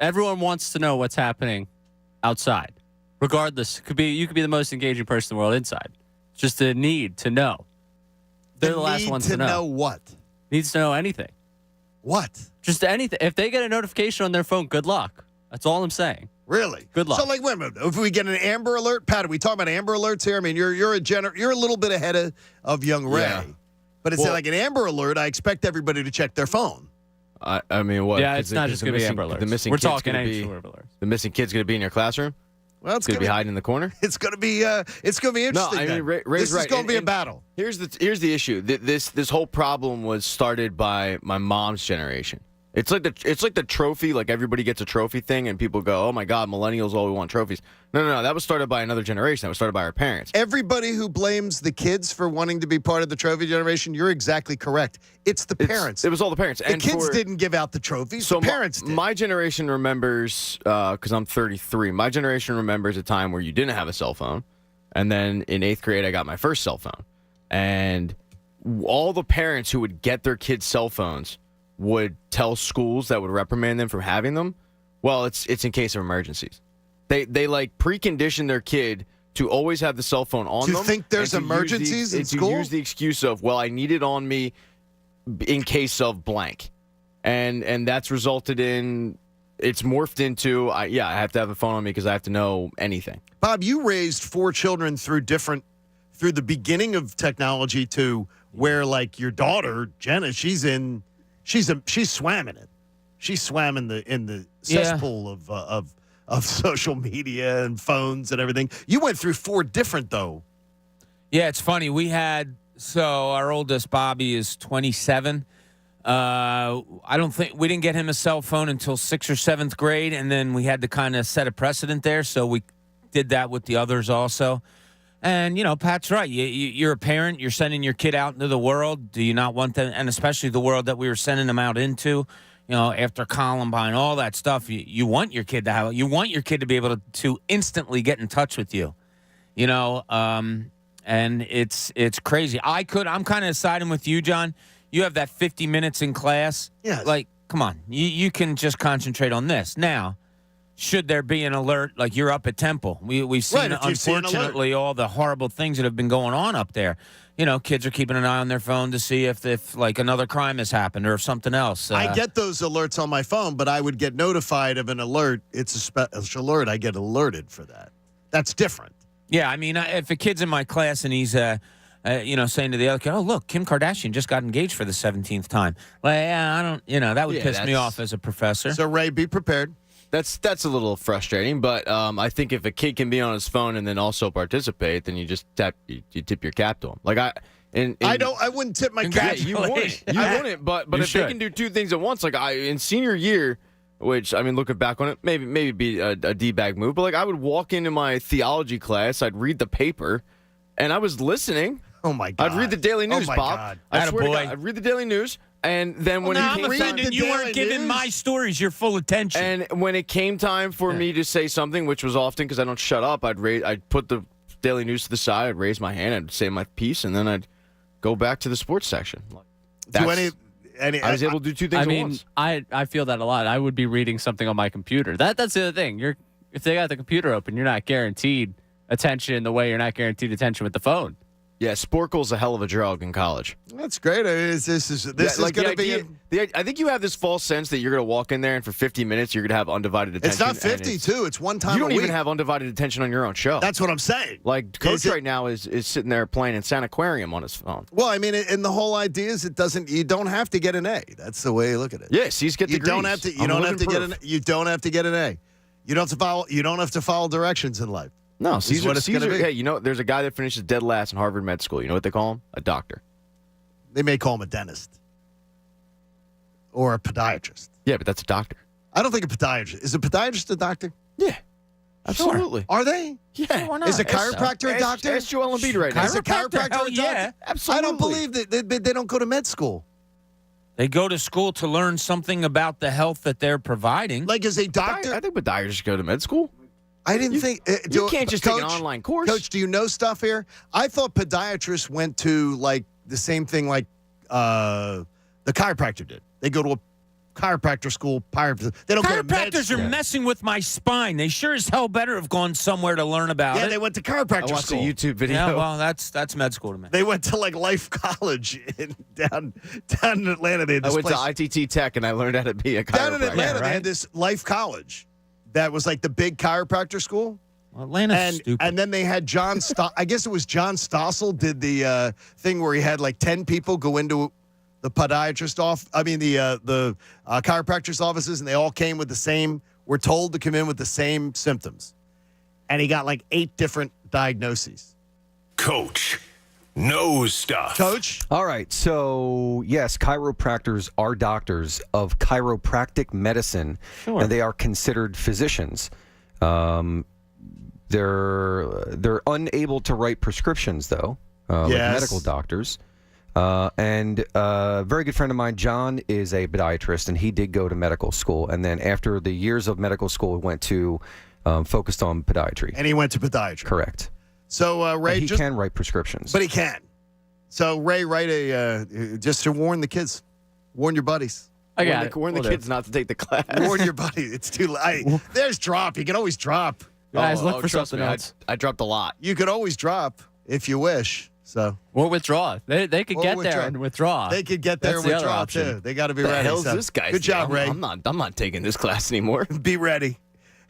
Everyone wants to know what's happening outside. Regardless, you could be the most engaging person in the world inside. Just a need to know. They're the last ones to know. Know what? Needs to know anything. What? Just anything. If they get a notification on their phone, good luck. That's all I'm saying. Really? Good luck. So, wait a minute. If we get an Amber Alert, Pat, are we talking about Amber Alerts here? I mean, you're a little bit ahead of young Ray. Yeah. But it's like an Amber Alert. I expect everybody to check their phone. I mean, what? Yeah, it's not just going to be Amber Alerts. We're talking any sort of alerts. The missing kid's going to be in your classroom? Well, it's going to be hiding in the corner? It's going to be interesting. No, I mean, Ray's this is right. going to be a battle. Here's the issue. This whole problem was started by my mom's generation. It's like the trophy, like everybody gets a trophy thing, and people go, "Oh my God, millennials all we want trophies." No. That was started by another generation. That was started by our parents. Everybody who blames the kids for wanting to be part of the trophy generation, you're exactly correct. It's the parents. It was all the parents. The kids didn't give out the trophies. So the parents did. My generation remembers, because I'm 33. My generation remembers a time where you didn't have a cell phone, and then in 8th grade I got my first cell phone, and all the parents who would get their kids' cell phones would tell schools that would reprimand them for having them, well, it's in case of emergencies. They like precondition their kid to always have the cell phone on them. Do you think there's and to emergencies in school? To use the excuse of, well, I need it on me in case of blank. And that's resulted in, it's morphed into, I have to have the phone on me because I have to know anything. Bob, you raised 4 children through the beginning of technology to where, like, your daughter, Jenna, she's swam in it. She swam in the cesspool of social media and phones and everything. You went through 4 different, though. Yeah, it's funny. Our oldest, Bobby, is 27. We didn't get him a cell phone until 6th or 7th grade, and then we had to kind of set a precedent there, so we did that with the others also. And, Pat's right. You're a parent. You're sending your kid out into the world. Do you not want them, and especially the world that we were sending them out into, after Columbine, all that stuff, you want your kid to be able to instantly get in touch with you, and it's crazy. I'm kind of siding with you, John. You have that 50 minutes in class. Yeah. Like, come on. You can just concentrate on this. Now, should there be an alert, like you're up at Temple? We've seen, unfortunately, all the horrible things that have been going on up there. Kids are keeping an eye on their phone to see if like another crime has happened or if something else. I get those alerts on my phone, but I would get notified of an alert. It's a special alert. I get alerted for that. That's different. Yeah, I mean, if a kid's in my class and he's, saying to the other kid, "Oh, look, Kim Kardashian just got engaged for the 17th time." Like, I don't, that would piss me off as a professor. So, Ray, be prepared. That's a little frustrating, but I think if a kid can be on his phone and then also participate, then you just you tip your cap to him. Like I wouldn't tip my cap. You wouldn't. But if they can do 2 things at once, like in senior year, which I mean, looking back on it, maybe be a D-bag move, but like I would walk into my theology class, I'd read the paper, and I was listening. Oh my God! I'd read the Daily News, Bob. God. I swear to God, I'd read the Daily News. And then when I'm offended you weren't giving my stories your full attention. And when it came time for me to say something, which was often because I don't shut up, I'd put the Daily News to the side, I'd raise my hand, I'd say my piece, and then I'd go back to the sports section. I was able to do 2 things at once. I feel that a lot. I would be reading something on my computer. That's the other thing. If they got the computer open, you're not guaranteed attention the way you're not guaranteed attention with the phone. Yeah, Sporkle's a hell of a drug in college. That's great. This is going to be. I think you have this false sense that you're going to walk in there and for 50 minutes you're going to have undivided attention. It's not 50 too. It's one time. You don't even have undivided attention on your own show. That's what I'm saying. Like Coach right now is sitting there playing Insane Aquarium on his phone. Well, I mean, and the whole idea is you don't have to get an A. That's the way you look at it. Yes, he's get degrees. You don't have to get an A. You don't have to follow directions in life. No, Caesar. Hey, there's a guy that finishes dead last in Harvard Med School. You know what they call him? A doctor. They may call him a dentist or a podiatrist. Yeah, but that's a doctor. I don't think a podiatrist. Is a podiatrist a doctor? Yeah, absolutely. Sure. Are they? Yeah. Why not? Is a chiropractor a doctor? Ask Joel Embiid right now. Is a chiropractor a doctor? Yeah, absolutely. I don't believe that they don't go to med school. They go to school to learn something about the health that they're providing. Like, as a doctor? I think podiatrists go to med school. I didn't think you can't just take an online course. Coach, do you know stuff here? I thought podiatrists went to like the same thing like the chiropractor did. They go to a chiropractor school. They don't go to med Chiropractors school. are messing with my spine. They sure as hell better have gone somewhere to learn about it. Yeah, they went to chiropractor I watched school. a YouTube video. Yeah, well, that's med school to me. They went to like Life College down in Atlanta. They had this I went to ITT Tech and I learned how to be a chiropractor. Down in Atlanta, they had this Life College. That was like the big chiropractor school. Well, Atlanta's stupid. And then they had John I guess it was John Stossel did the thing where he had like 10 people go into the podiatrist the chiropractor's offices, and they all came with were told to come in with the same symptoms. And he got like 8 different diagnoses. Coach knows stuff. Coach? All right. So, yes, chiropractors are doctors of chiropractic medicine, and they are considered physicians. They're unable to write prescriptions, though, like medical doctors. And a very good friend of mine, John, is a podiatrist, and he did go to medical school. And then after the years of medical school, went to focused on podiatry. And he went to podiatry. Correct. So, Ray, he can write prescriptions. But he can. So, Ray, write just to warn the kids. Warn your buddies. I got it. Warn the kids not to take the class. Warn your buddies. It's too late. There's drop. You can always drop. Guys, look for trust something me, else. I dropped a lot. You could always drop if you wish. So or withdraw. They could Or get withdraw. there and withdraw. they could get there That's and the other withdraw option. too. They got to be The ready. hell's So, this guy? Good job, Ray. I'm not taking this class anymore. Be ready.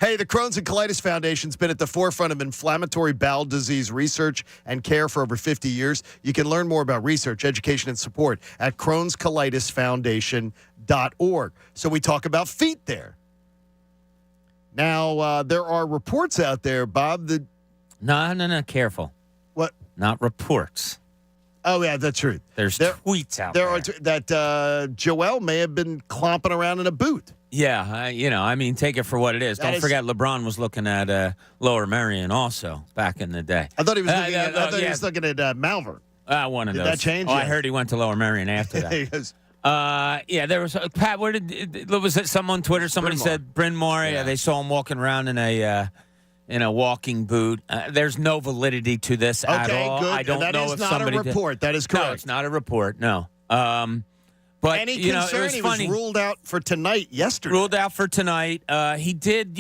Hey, the Crohn's and Colitis Foundation's been at the forefront of inflammatory bowel disease research and care for over 50 years. You can learn more about research, education, and support at Crohn'sColitisFoundation.org. So we talk about feet there. Now, there are reports out there, Bob, that... No, careful. What? Not reports. Oh, yeah, that's true. There's tweets out there. That Joel may have been clomping around in a boot. Yeah, take it for what it is. Don't forget, LeBron was looking at Lower Merion also back in the day. I thought he was looking at Malvern. One of Did those. that change? Oh, I Yeah. heard he went to Lower Merion after that. He goes, There was Pat. Where was it? Some on Twitter. Somebody said Bryn Mawr. Yeah, they saw him walking around in a walking boot. There's no validity to this at all. Good. I don't That know is if not somebody a report. That is correct. No, it's not a report. No. But any it concern? was He funny. was ruled out for tonight. Yesterday, Ruled out for tonight. He did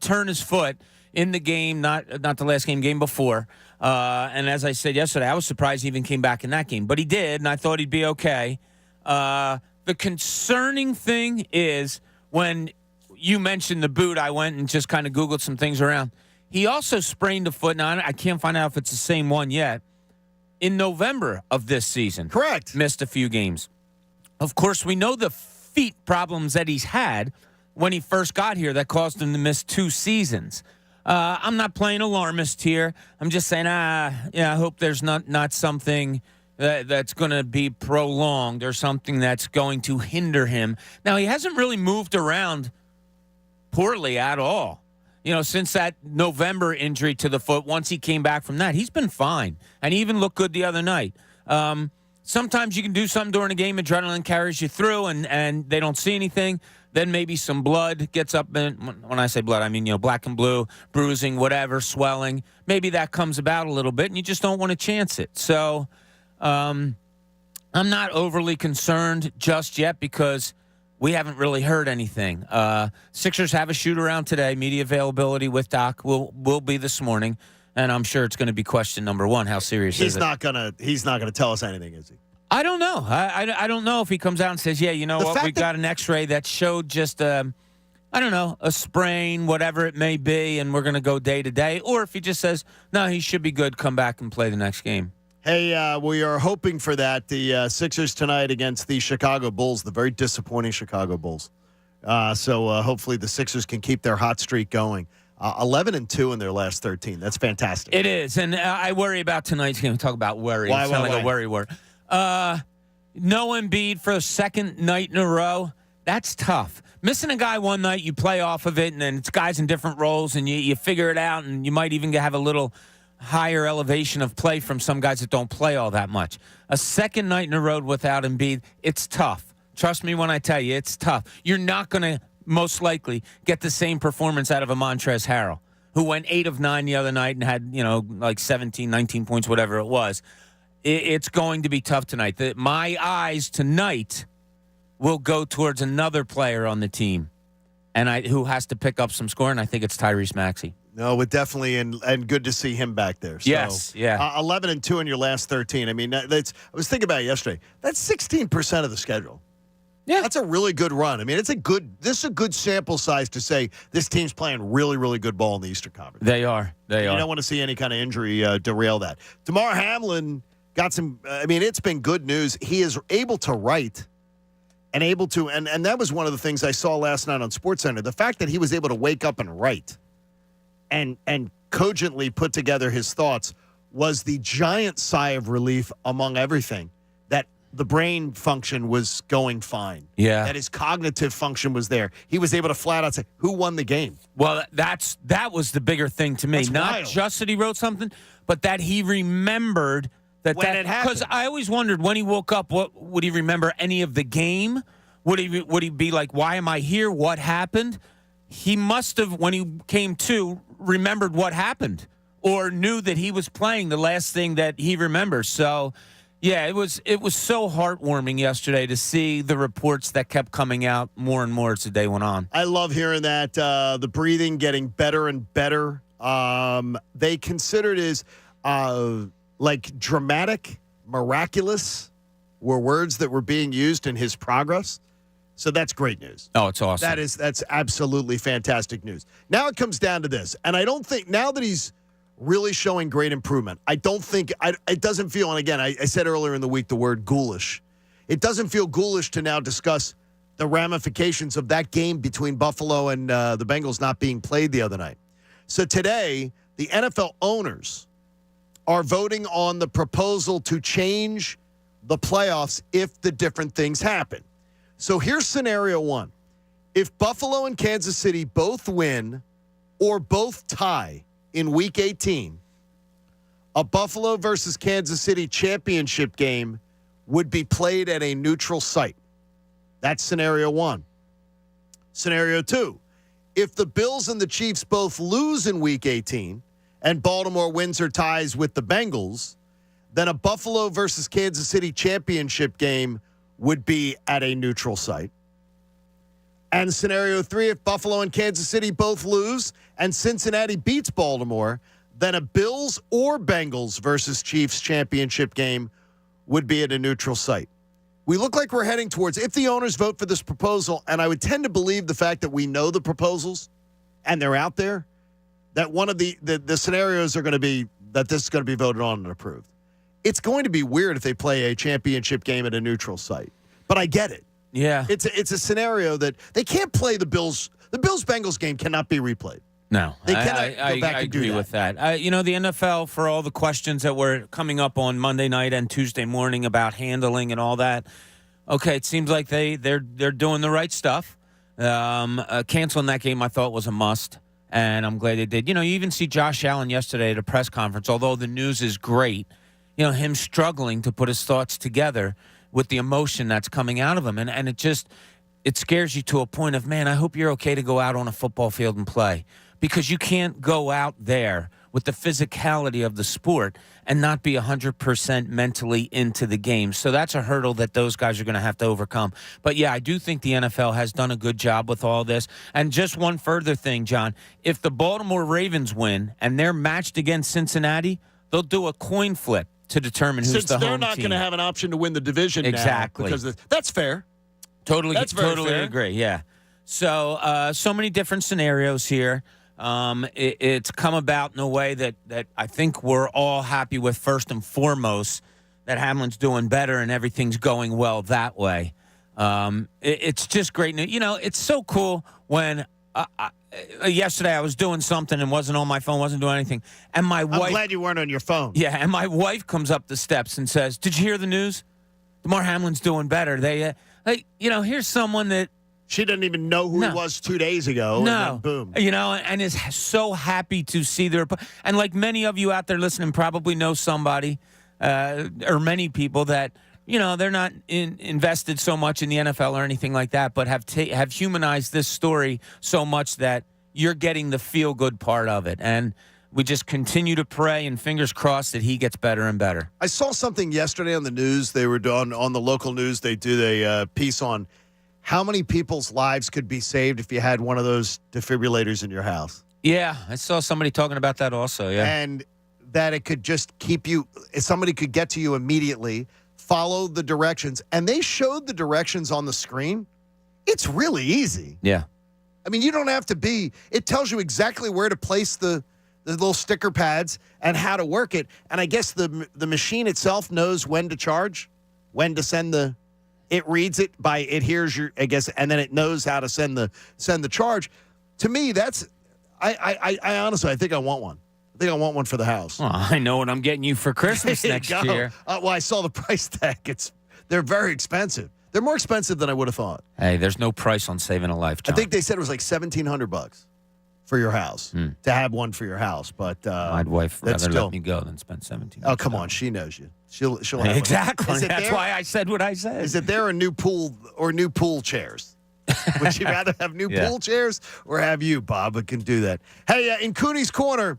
turn his foot in the game, not the last game before. And as I said yesterday, I was surprised he even came back in that game, but he did, and I thought he'd be okay. The concerning thing is when you mentioned the boot, I went and just kind of Googled some things around. He also sprained a foot. Now, I can't find out if it's the same one yet. In November of this season. Correct. Missed a few games. Of course, we know the feet problems that he's had when he first got here that caused him to miss 2 seasons. I'm not playing alarmist here. I'm just saying, I hope there's not something that's going to be prolonged or something that's going to hinder him. Now, he hasn't really moved around poorly at all. Since that November injury to the foot, once he came back from that, he's been fine. And he even looked good the other night. Sometimes you can do something during a game, adrenaline carries you through, and they don't see anything. Then maybe some blood gets up. When I say blood, I mean, black and blue, bruising, whatever, swelling. Maybe that comes about a little bit, and you just don't want to chance it. So I'm not overly concerned just yet because we haven't really heard anything. Sixers have a shoot-around today. Media availability with Doc will be this morning. And I'm sure it's going to be question number one. How serious is it? He's not gonna tell us anything, is he? I don't know. I don't know if he comes out and says, yeah, you know what? We got an X-ray that showed just a sprain, whatever it may be, and we're going to go day to day. Or if he just says, no, he should be good, come back and play the next game. Hey, we are hoping for that. The Sixers tonight against the Chicago Bulls, the very disappointing Chicago Bulls. So hopefully the Sixers can keep their hot streak going. 11-2 in their last 13. That's fantastic. It is, and I worry about tonight's game. Talk about worry. Why? A worry word. No Embiid for a second night in a row. That's tough. Missing a guy one night, you play off of it, and then it's guys in different roles, and you figure it out, and you might even have a little higher elevation of play from some guys that don't play all that much. A second night in a row without Embiid, it's tough. Trust me when I tell you, it's tough. You're not going to most likely get the same performance out of a Montrezl Harrell, who went 8 of 9 the other night and had, like 17, 19 points, whatever it was. It's going to be tough tonight. My eyes tonight will go towards another player on the team and who has to pick up some score, and I think it's Tyrese Maxey. No, it definitely, and good to see him back there. So, yes, yeah. 11-2 in your last 13. I mean, I was thinking about it yesterday. That's 16% of the schedule. Yeah, that's a really good run. I mean, this is a good sample size to say this team's playing really, really good ball in the Eastern Conference. They are. You don't want to see any kind of injury derail that. Damar Hamlin got some. I mean, it's been good news. He is able to write and able to, and that was one of the things I saw last night on SportsCenter. The fact that he was able to wake up and write and cogently put together his thoughts was the giant sigh of relief among everything. That the brain function was going fine. Yeah. That his cognitive function was there. He was able to flat out say, who won the game? Well, that was the bigger thing to me. That's Not wild. just that he wrote something, but that he remembered that when it happened. Because I always wondered when he woke up, what would he remember any of the game? Would he be like, why am I here? What happened? He must have, when he came to, remembered what happened or knew that he was playing the last thing that he remembers. So Yeah, it was so heartwarming yesterday to see the reports that kept coming out more and more as the day went on. I love hearing that. The breathing getting better and better. They considered as like dramatic, miraculous were words that were being used in his progress. So that's great news. Oh, it's awesome. That's absolutely fantastic news. Now it comes down to this, and I don't think now that he's really showing great improvement, I don't think it doesn't feel. And again, I said earlier in the week the word ghoulish. It doesn't feel ghoulish to now discuss the ramifications of that game between Buffalo and the Bengals not being played the other night. So today, the NFL owners are voting on the proposal to change the playoffs if the different things happen. So here's scenario one. If Buffalo and Kansas City both win or both tie in Week 18, a Buffalo versus Kansas City championship game would be played at a neutral site. That's scenario one. Scenario two, if the Bills and the Chiefs both lose in Week 18 and Baltimore wins or ties with the Bengals, then a Buffalo versus Kansas City championship game would be at a neutral site. And scenario three, if Buffalo and Kansas City both lose and Cincinnati beats Baltimore, then a Bills or Bengals versus Chiefs championship game would be at a neutral site. We look like we're heading towards, if the owners vote for this proposal, and I would tend to believe the fact that we know the proposals and they're out there, that one of the scenarios are going to be that this is going to be voted on and approved. It's going to be weird if they play a championship game at a neutral site, but I get it. Yeah. It's a scenario that they can't play the Bills. The Bills-Bengals game cannot be replayed. No. They cannot go back I and do agree that. with that. The NFL, for all the questions that were coming up on Monday night and Tuesday morning about handling and all that, okay, it seems like they're doing the right stuff. Canceling that game I thought was a must, and I'm glad they did. You even see Josh Allen yesterday at a press conference, although the news is great, him struggling to put his thoughts together with the emotion that's coming out of him. And it scares you to a point of, man, I hope you're okay to go out on a football field and play, because you can't go out there with the physicality of the sport and not be 100% mentally into the game. So that's a hurdle that those guys are going to have to overcome. But, yeah, I do think the NFL has done a good job with all this. And just one further thing, John, if the Baltimore Ravens win and they're matched against Cincinnati, they'll do a coin flip to determine who's the home team. Since they're not going to have an option to win the division exactly. now. Because that's fair. Totally fair. agree, yeah. So so many different scenarios here. It's come about in a way that I think we're all happy with, first and foremost, that Hamlin's doing better and everything's going well that way. It's just great news. It's so cool when yesterday I was doing something and wasn't on my phone, wasn't doing anything, and my wife... I'm glad you weren't on your phone. Yeah, and my wife comes up the steps and says, "Did you hear the news? DeMar Hamlin's doing better." They, here's someone that... She didn't even know who he was 2 days ago. No. And then boom. And is so happy to see their... And like many of you out there listening probably know somebody or many people that, they're not invested so much in the NFL or anything like that, but have humanized this story so much that you're getting the feel-good part of it. And we just continue to pray and fingers crossed that he gets better and better. I saw something yesterday on the news. They were on the local news. They did a piece on how many people's lives could be saved if you had one of those defibrillators in your house. Yeah, I saw somebody talking about that also, yeah. And that it could just keep you, somebody could get to you immediately, follow the directions. And they showed the directions on the screen. It's really easy. Yeah. I mean, you don't have to it tells you exactly where to place the little sticker pads and how to work it. And I guess the machine itself knows when to charge, when to send it reads it it hears your, I guess, and then it knows how to send the charge. To me, I honestly, I think I want one. I think I want one for the house. Oh, I know what I'm getting you for Christmas next year. Well, I saw the price tag. They're very expensive. They're more expensive than I would have thought. Hey, there's no price on saving a life, John. I think they said it was like $1,700 for your house to have one for your house. But my wife rather let me go than spend $1,700. Oh, come on, she knows you. She'll have exactly. One. That's why I said what I said. Is it there a new pool or new pool chairs? Would you rather have new pool chairs or have you, Bob, that can do that? Hey, in Cooney's Corner,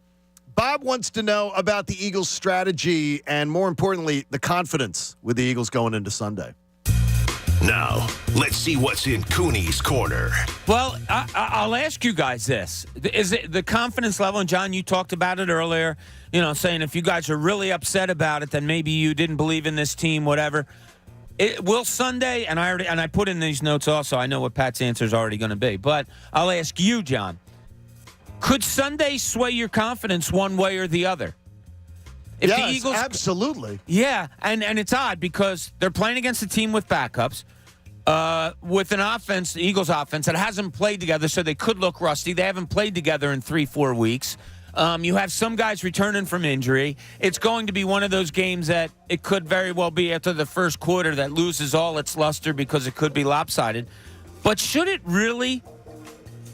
Bob wants to know about the Eagles' strategy and, more importantly, the confidence with the Eagles going into Sunday. Now, let's see what's in Cooney's corner. Well, I'll ask you guys this. Is it the confidence level, and John, you talked about it earlier, saying if you guys are really upset about it, then maybe you didn't believe in this team, whatever. Will Sunday, and I put in these notes also, I know what Pat's answer is already going to be, but I'll ask you, John, could Sunday sway your confidence one way or the other? Yes, the Eagles, absolutely. Yeah, and it's odd because they're playing against a team with backups, with an offense, the Eagles offense, that hasn't played together, so they could look rusty. They haven't played together in 3-4 weeks. You have some guys returning from injury. It's going to be one of those games that it could very well be after the first quarter that loses all its luster because it could be lopsided. But should it really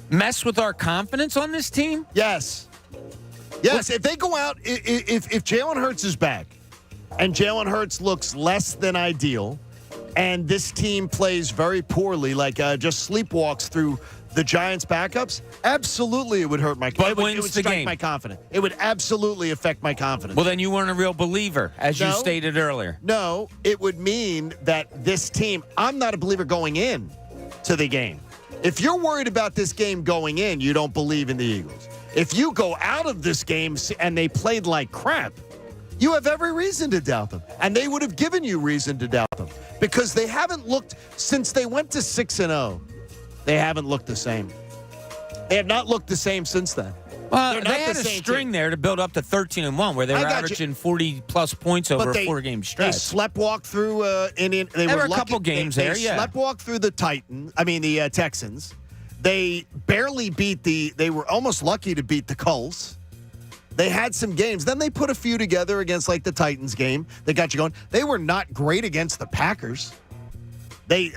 mess with our confidence on this team? Yes. Yes, if they go out, if Jalen Hurts is back and Jalen Hurts looks less than ideal and this team plays very poorly, like just sleepwalks through the Giants' backups, absolutely it would hurt my confidence. It would strike my confidence. It would absolutely affect my confidence. Well, then you weren't a real believer, as you stated earlier. No, it would mean that this team, I'm not a believer going in to the game. If you're worried about this game going in, you don't believe in the Eagles. If you go out of this game and they played like crap, you have every reason to doubt them. And they would have given you reason to doubt them because they haven't looked, since they went to 6-0, they haven't looked the same. They have not looked the same since then. Well, they had a string there to build up to 13-1, where they were averaging 40-plus points over a 4-game stretch. They sleptwalked through Indian. There were a couple games there, yeah. They sleptwalked through the the Texans. They barely beat they were almost lucky to beat the Colts. They had some games. Then they put a few together against like the Titans game. They got you going. They were not great against the Packers. They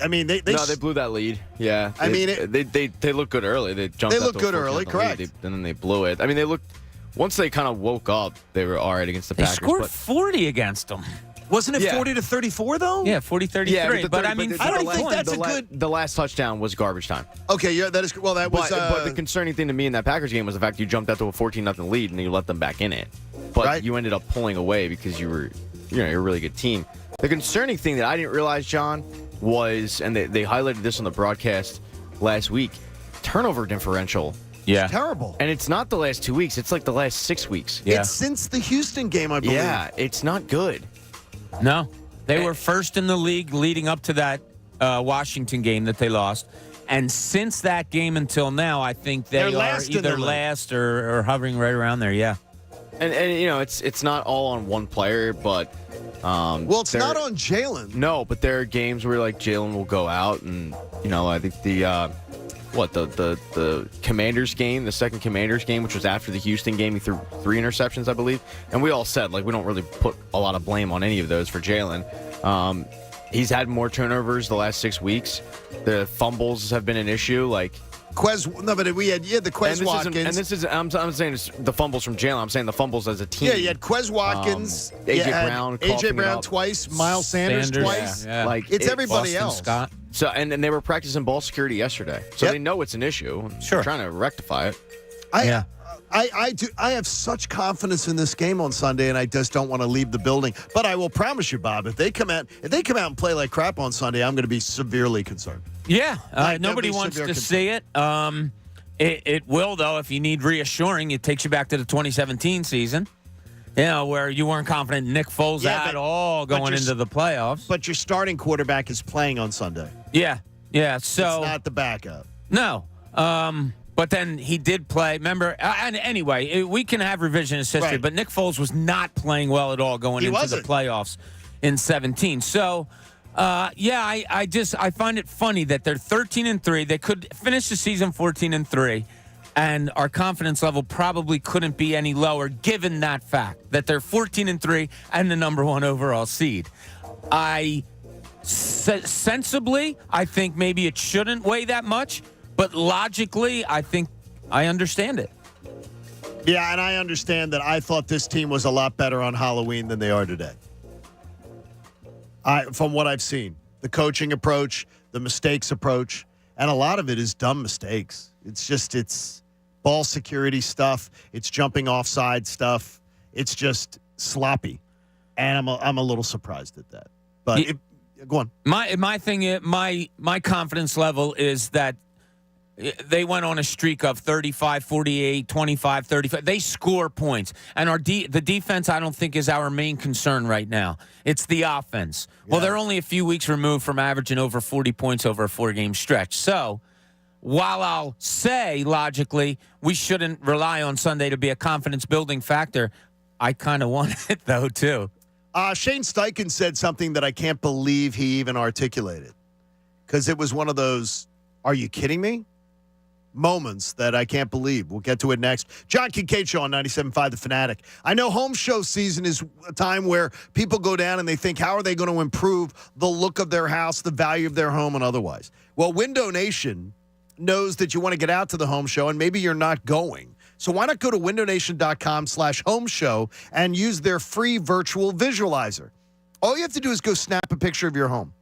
blew that lead. Yeah. They looked good early. They jumped. They looked good early, correct. And then they blew it. I mean, they looked, once they kind of woke up, they were all right against the Packers. They scored 40 against them. Wasn't it 40-34 though? Yeah, 40-33. Yeah, but I mean, I don't think that's a good. The last touchdown was garbage time. Okay, yeah, that is. Well, that was. But the concerning thing to me in that Packers game was the fact you jumped out to a 14-0 lead and you let them back in it. But you ended up pulling away because you're a really good team. The concerning thing that I didn't realize, John, was, and they highlighted this on the broadcast last week, turnover differential. Yeah. It's terrible. And it's not the last 2 weeks. It's like the last 6 weeks. Yeah. It's since the Houston game, I believe. Yeah, it's not good. No. They were first in the league leading up to that Washington game that they lost. And since that game until now, I think they are either last or hovering right around there, yeah. And it's not all on one player, but it's not on Jalen. No, but there are games where like Jalen will go out, and I think the Commanders game, the second Commanders game, which was after the Houston game, he threw 3 interceptions, I believe, and we all said like we don't really put a lot of blame on any of those for Jalen. He's had more turnovers the last 6 weeks. The fumbles have been an issue, like. We had the Quez Watkins. I'm saying it's the fumbles from Jalen. I'm saying the fumbles as a team. Yeah, you had Quez Watkins, AJ Brown twice, Miles Sanders twice. Yeah. Like it's everybody Boston else. Scott. So and they were practicing ball security yesterday, so they know it's an issue. Sure, they're trying to rectify it. I have such confidence in this game on Sunday, and I just don't want to leave the building. But I will promise you, Bob, if they come out and play like crap on Sunday, I'm going to be severely concerned. Yeah, nobody wants to see it. It will, though, if you need reassuring. It takes you back to the 2017 season, where you weren't confident in Nick Foles at all going into the playoffs. But your starting quarterback is playing on Sunday. Yeah, so it's not the backup. No, but then he did play. Remember, and anyway, we can have revisionist history, but Nick Foles was not playing well at all going into the playoffs in 17. So. I find it funny that they're 13-3. They could finish the season 14-3, and our confidence level probably couldn't be any lower given that fact that they're 14-3 and the number 1 overall seed. Sensibly, I think maybe it shouldn't weigh that much, but logically, I think I understand it. Yeah, and I understand that I thought this team was a lot better on Halloween than they are today. From what I've seen, the coaching approach, the mistakes approach, and a lot of it is dumb mistakes. It's ball security stuff. It's jumping offside stuff. It's just sloppy, and I'm a little surprised at that. But go on. My thing, my confidence level is that they went on a streak of 35, 48, 25, 35. They score points. And the defense, I don't think, is our main concern right now. It's the offense. Yeah. Well, they're only a few weeks removed from averaging over 40 points over a 4-game stretch. So while I'll say, logically, we shouldn't rely on Sunday to be a confidence-building factor, I kind of want it, though, too. Shane Steichen said something that I can't believe he even articulated, because it was one of those, are you kidding me? Moments that I can't believe. We'll get to it next. John Kincade Show on 97.5 The Fanatic. I know home show season is a time where people go down and they think, how are they going to improve the look of their house, the value of their home, and otherwise? Well, Window Nation knows that you want to get out to the home show, and maybe you're not going. So why not go to windownation.com/home show and use their free virtual visualizer? All you have to do is go snap a picture of your home,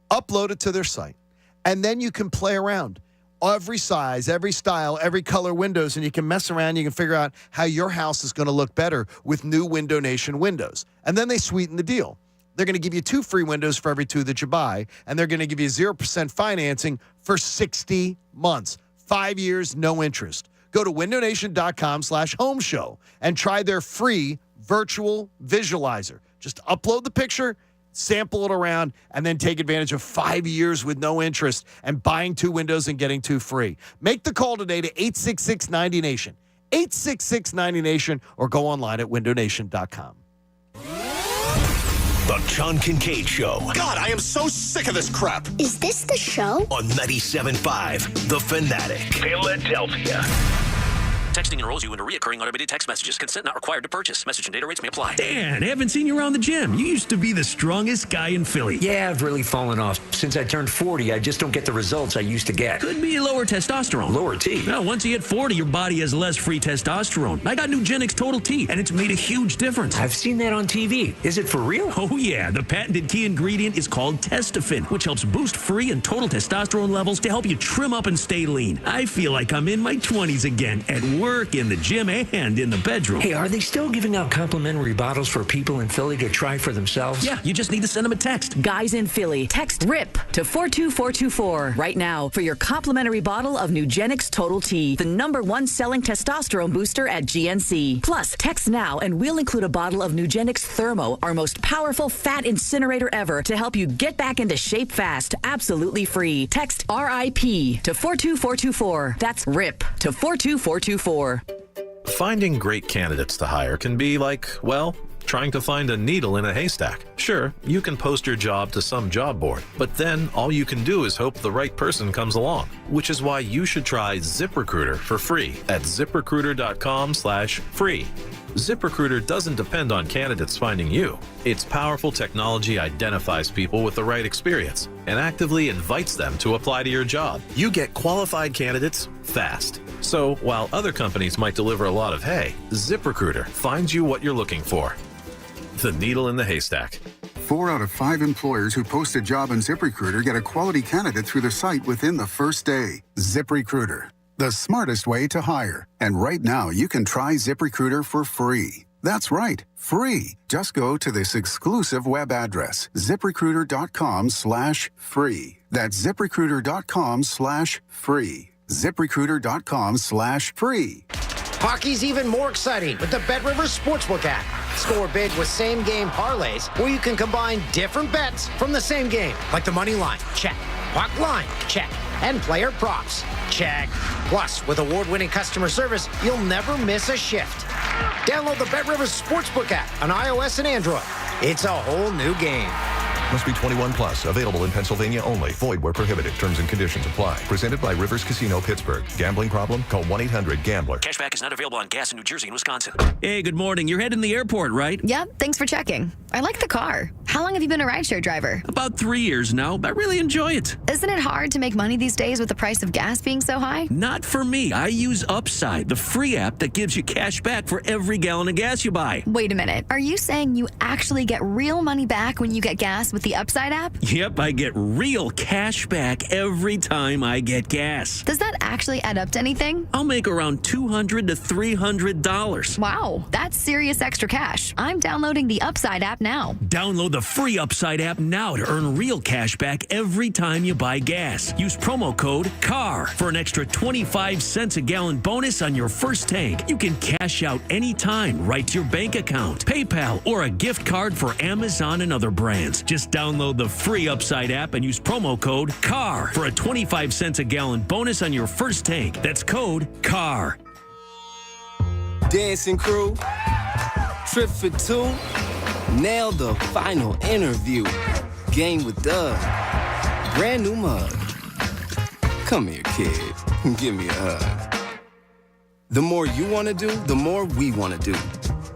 upload it to their site, and then you can play around. Every size, every style, every color windows, and you can mess around. You can figure out how your house is going to look better with new Window Nation windows. And then they sweeten the deal. They're going to give you 2 free windows for every 2 that you buy, and they're going to give you 0% financing for 60 months. 5 years, no interest. Go to windownation.com/home show and try their free virtual visualizer. Just upload the picture, sample it around, and then take advantage of 5 years with no interest and buying 2 windows and getting 2 free. Make the call today to 866-90-NATION, 866-90-NATION, or go online at windownation.com. The John Kincade Show. God, I am so sick of this crap. Is this the show? On 97.5 The Fanatic, Philadelphia. Texting enrolls you into recurring automated text messages. Consent not required to purchase. Message and data rates may apply. Dan, haven't seen you around the gym. You used to be the strongest guy in Philly. Yeah, I've really fallen off. Since I turned 40, I just don't get the results I used to get. Could be lower testosterone. Lower T. Well, once you hit 40, your body has less free testosterone. I got Nugenix Total T, and it's made a huge difference. I've seen that on TV. Is it for real? Oh, yeah. The patented key ingredient is called Testofen, which helps boost free and total testosterone levels to help you trim up and stay lean. I feel like I'm in my 20s again, at work, in the gym, and in the bedroom. Hey, are they still giving out complimentary bottles for people in Philly to try for themselves? Yeah, you just need to send them a text. Guys in Philly, text RIP to 42424 right now for your complimentary bottle of Nugenix Total T, the #1 selling testosterone booster at GNC. Plus, text now and we'll include a bottle of Nugenix Thermo, our most powerful fat incinerator ever, to help you get back into shape fast, absolutely free. Text RIP to 42424. That's RIP to 42424. Finding great candidates to hire can be like, well, trying to find a needle in a haystack. Sure, you can post your job to some job board, but then all you can do is hope the right person comes along, which is why you should try ZipRecruiter for free at ZipRecruiter.com/free. ZipRecruiter doesn't depend on candidates finding you. Its powerful technology identifies people with the right experience and actively invites them to apply to your job. You get qualified candidates fast. So while other companies might deliver a lot of hay, ZipRecruiter finds you what you're looking for. The needle in the haystack. 4 out of 5 employers who post a job on ZipRecruiter get a quality candidate through the site within the first day. ZipRecruiter, the smartest way to hire. And right now, you can try ZipRecruiter for free. That's right, free. Just go to this exclusive web address, ZipRecruiter.com/free. That's ZipRecruiter.com/free. ZipRecruiter.com/free. Hockey's even more exciting with the Bet Rivers Sportsbook app. Score big with same-game parlays where you can combine different bets from the same game, like the money line, check, puck line, check, and player props, check. Plus, with award-winning customer service, you'll never miss a shift. Download the Bet Rivers Sportsbook app on iOS and Android. It's a whole new game. Must be 21 plus. Available in Pennsylvania only. Void where prohibited. Terms and conditions apply. Presented by Rivers Casino Pittsburgh. Gambling problem? Call 1-800-GAMBLER. Cashback is not available on gas in New Jersey and Wisconsin. Hey, good morning. You're heading to the airport, right? Yep, thanks for checking. I like the car. How long have you been a rideshare driver? About 3 years now. I really enjoy it. Isn't it hard to make money these days with the price of gas being so high? Not for me. I use Upside, the free app that gives you cash back for every gallon of gas you buy. Wait a minute. Are you saying you actually get real money back when you get gas with with the Upside app? Yep, I get real cash back every time I get gas. Does that actually add up to anything? I'll make around $200 to $300. Wow, that's serious extra cash. I'm downloading the Upside app now. Download the free Upside app now to earn real cash back every time you buy gas. Use promo code CAR for an extra 25 cents a gallon bonus on your first tank. You can cash out anytime right to your bank account, PayPal, or a gift card for Amazon and other brands. Just download the free Upside app and use promo code CAR for a 25 cents a gallon bonus on your first tank. That's code CAR. Dancing crew, trip for two, nailed the final interview. Game with Doug, brand new mug. Come here, kid, give me a hug. The more you want to do, the more we want to do.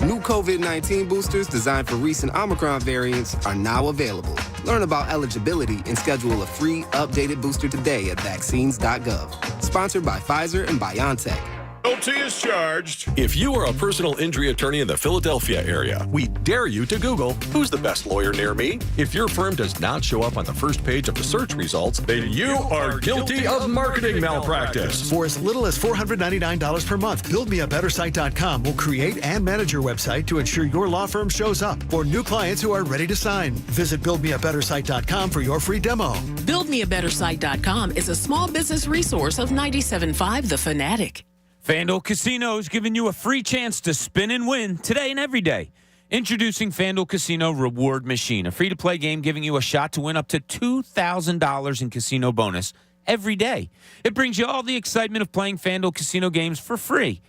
New COVID-19 boosters designed for recent Omicron variants are now available. Learn about eligibility and schedule a free, updated booster today at vaccines.gov. Sponsored by Pfizer and BioNTech. Penalty is charged. If you are a personal injury attorney in the Philadelphia area, we dare you to Google, who's the best lawyer near me? If your firm does not show up on the first page of the search results, then you are guilty of marketing malpractice. For as little as $499 per month, BuildMeABetterSite.com will create and manage your website to ensure your law firm shows up for new clients who are ready to sign. Visit BuildMeABetterSite.com for your free demo. BuildMeABetterSite.com is a small business resource of 97.5 The Fanatic. FanDuel Casino is giving you a free chance to spin and win today and every day. Introducing FanDuel Casino Reward Machine, a free-to-play game giving you a shot to win up to $2,000 in casino bonus every day. It brings you all the excitement of playing FanDuel Casino games for free.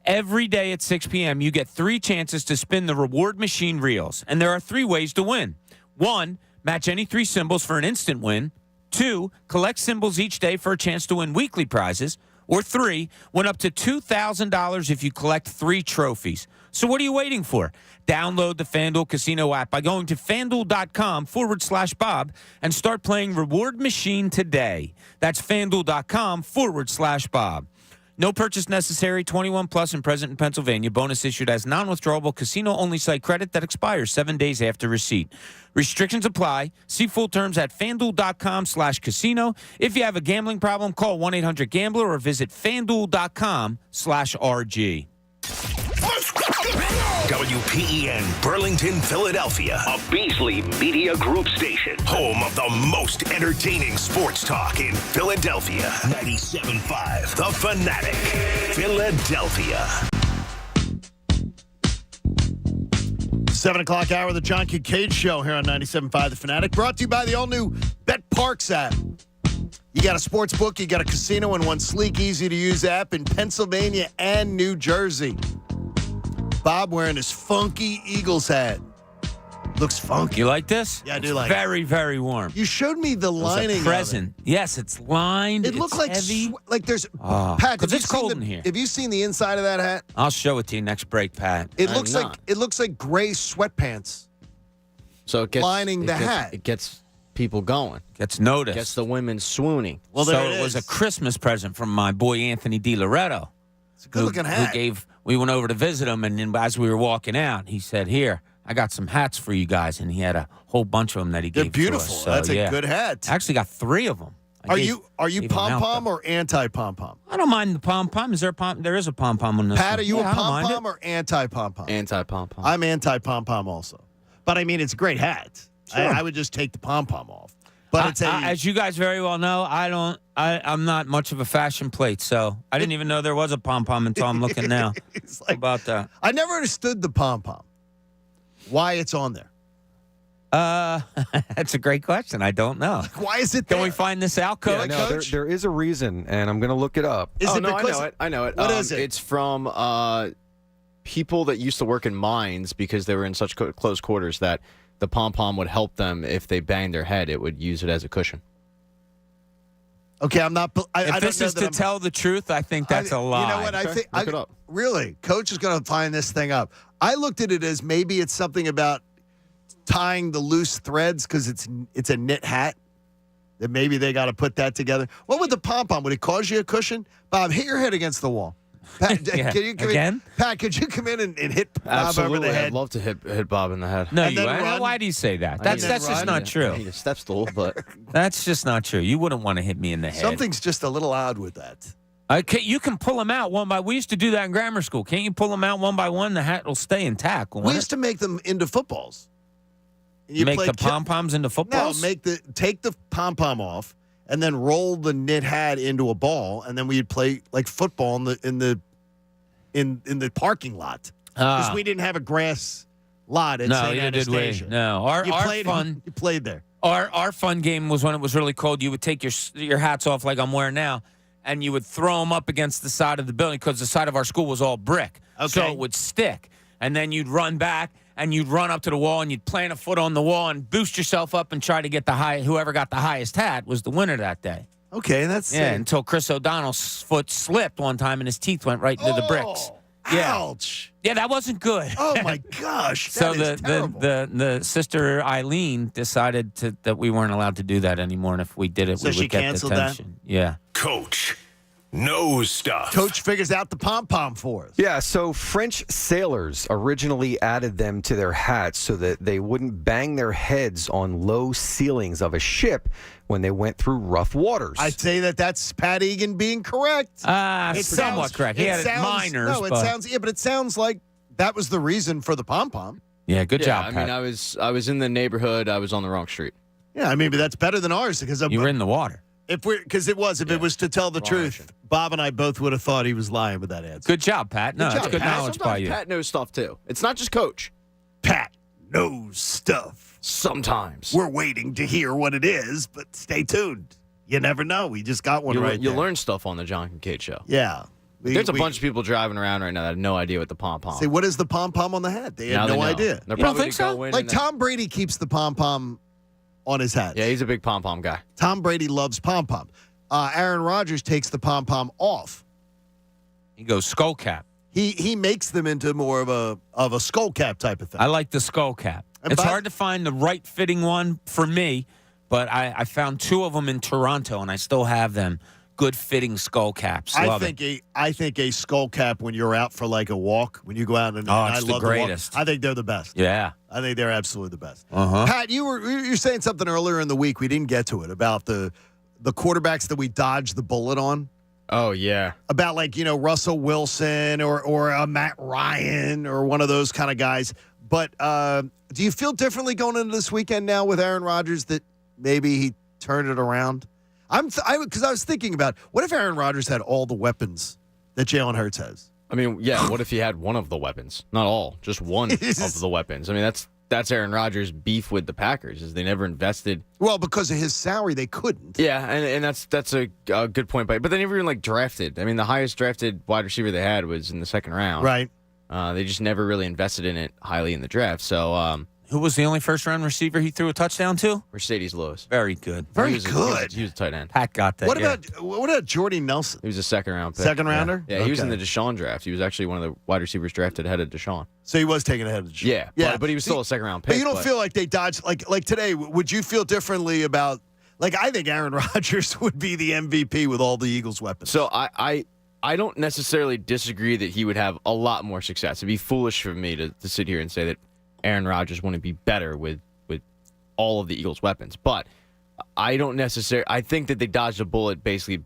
Every day at 6 p.m., you get 3 chances to spin the Reward Machine reels, and there are 3 ways to win. 1, match any 3 symbols for an instant win. 2, collect symbols each day for a chance to win weekly prizes. Or 3, win up to $2,000 if you collect 3 trophies. So what are you waiting for? Download the FanDuel Casino app by going to FanDuel.com/Bob and start playing Reward Machine today. That's FanDuel.com/Bob. No purchase necessary, 21 plus and present in Pennsylvania. Bonus issued as non-withdrawable casino-only site credit that expires 7 days after receipt. Restrictions apply. See full terms at FanDuel.com/casino. If you have a gambling problem, call 1-800-GAMBLER or visit FanDuel.com/RG. WPEN Burlington, Philadelphia, a Beasley Media Group station, home of the most entertaining sports talk in Philadelphia. 97.5 The Fanatic, Philadelphia. 7 o'clock hour of the John Kincade Show here on 97.5 The Fanatic. Brought to you by the all-new Bet Parks app. You got a sports book, you got a casino in one sleek, easy-to-use app in Pennsylvania and New Jersey. Bob wearing his funky Eagles hat. Looks funky. You like this? Yeah, I do like it. Very, very warm. You showed me the lining of present. Yes, it's lined. It looks like heavy. Like there's Pat. Because it's cold in here. Have you seen the inside of that hat? I'll show it to you next break, Pat. It looks like gray sweatpants. So it gets lining the hat. It gets people going. Gets noticed. Gets the women swooning. Well, so it was a Christmas present from my boy Anthony DiLoretto. It's a good-looking hat. We went over to visit him, and then as we were walking out, he said, "Here, I got some hats for you guys," and he had a whole bunch of them that he gave. They're beautiful. To us. So, that's a good hat. I actually got 3 of them. Are you pom pom or anti pom pom? I don't mind the pom pom. Is there a pom? There is a pom pom on this. Pat, one. are you a I don't pom mind pom or anti pom pom? Anti pom pom. I'm anti pom pom also, but I mean it's a great hat. Sure. I would just take the pom pom off. But it's as you guys very well know, I'm not much of a fashion plate, so I didn't even know there was a pom pom until I'm looking now. How about that? I never understood the pom pom. Why it's on there? That's a great question. I don't know. Why is it there? Can we find this out, Coach? Yeah, no, there is a reason, and I'm going to look it up. Is it because I know it. What is it? It's from people that used to work in mines because they were in such close quarters that the pom-pom would help them if they banged their head. It would use it as a cushion. Okay, I'm not. If this is to tell the truth, I think that's a lie. You know what? I think. Look it up. Really, Coach is going to find this thing up. I looked at it as maybe it's something about tying the loose threads because it's a knit hat. That maybe they got to put that together. What would the pom-pom? Would it cause you a cushion? Bob, hit your head against the wall. Pat, Yeah. can you come Again? in? Pat, could you come in and hit Bob Absolutely, over the head? I'd love to hit Bob in the head. No, And you. then run? Why do you say that? I That's need- that's just run? not I true. need a step stool, but That's just not true. You wouldn't want to hit me in the head. Something's just a little odd with that. You can pull them out one by. We used to do that in grammar school. Can't you pull them out one by one? The hat will stay intact. We used to make them into footballs. You make played the pom poms into footballs. No, take the pom pom off and then roll the knit hat into a ball, and then we'd play like football in the parking lot because we didn't have a grass lot at St. Anastasia. No, our fun. You played there. Our fun game was when it was really cold. You would take your hats off like I'm wearing now, and you would throw them up against the side of the building because the side of our school was all brick, so it would stick. And then you'd run back and you'd run up to the wall and you'd plant a foot on the wall and boost yourself up and try to get whoever got the highest hat was the winner that day. Okay, that's until Chris O'Donnell's foot slipped one time and his teeth went right into the bricks. Yeah. Ouch. Yeah, that wasn't good. Oh my gosh. So that is terrible. the sister Eileen decided that we weren't allowed to do that anymore, and if we did it, So we she would get canceled that? detention. Yeah. Coach knows stuff. Coach figures out the pom pom for us. Yeah, so French sailors originally added them to their hats so that they wouldn't bang their heads on low ceilings of a ship when they went through rough waters. I'd say that's Pat Egan being correct. Somewhat correct. He had minors. No, but it sounds like that was the reason for the pom pom. Yeah, good job, I Pat. mean, I was in the neighborhood. I was on the wrong street. Yeah, I mean, but that's better than ours because You were in the water. If it was to tell the truth, Bob and I both would have thought he was lying with that answer. Good job, Pat. No, that's good knowledge by you. Pat knows stuff too. It's not just Coach. Pat knows stuff. Sometimes we're waiting to hear what it is, but stay tuned. You never know. We just got one right You there. learn stuff on the John Kincade show. Yeah. There's a bunch of people driving around right now that have no idea what the pom pom. Say, what is the pom pom on the hat? They have Now no they know. idea. They're probably gonna go in Like and- Tom Brady keeps the pom pom on his hat. Yeah, he's a big pom pom guy. Tom Brady loves pom pom. Aaron Rodgers takes the pom pom off. He goes skull cap. He makes them into more of a skull cap type of thing. I like the skull cap. It's hard to find the right fitting one for me, but I found two of them in Toronto, and I still have them. Good fitting skull caps. I think a skull cap when you're out for like a walk, when you go out and it's I the love to walk, greatest. I think they're the best. Yeah. I think they're absolutely the best. Uh-huh. Pat, you're saying something earlier in the week. We didn't get to it about the quarterbacks that we dodged the bullet on. Oh yeah. About Russell Wilson or a Matt Ryan or one of those kind of guys. But do you feel differently going into this weekend now with Aaron Rodgers that maybe he turned it around? Because I was thinking about what if Aaron Rodgers had all the weapons that Jalen Hurts has? I mean, yeah. What if he had one of the weapons? Not all, just one of the weapons. I mean, that's Aaron Rodgers' beef with the Packers is they never invested. Well, because of his salary, they couldn't. Yeah, and that's a good point. But they never even drafted. I mean, the highest drafted wide receiver they had was in the second round. Right. They just never really invested in it highly in the draft. So, who was the only first-round receiver he threw a touchdown to? Mercedes Lewis. Very good. Very good. He was a tight end. Pat got that. What about Jordy Nelson? He was a second-round pick. Second rounder? Yeah, he was in Okay. the Deshaun draft. He was actually one of the wide receivers drafted ahead of Deshaun. So he was taken ahead of the Yeah, but he was still a second-round pick. But you don't feel like they dodged like today. Would you feel differently about I think Aaron Rodgers would be the MVP with all the Eagles' weapons. So I don't necessarily disagree that he would have a lot more success. It'd be foolish for me to sit here and say that Aaron Rodgers wouldn't be better with all of the Eagles' weapons. But I don't necessarily. I think that they dodged a bullet basically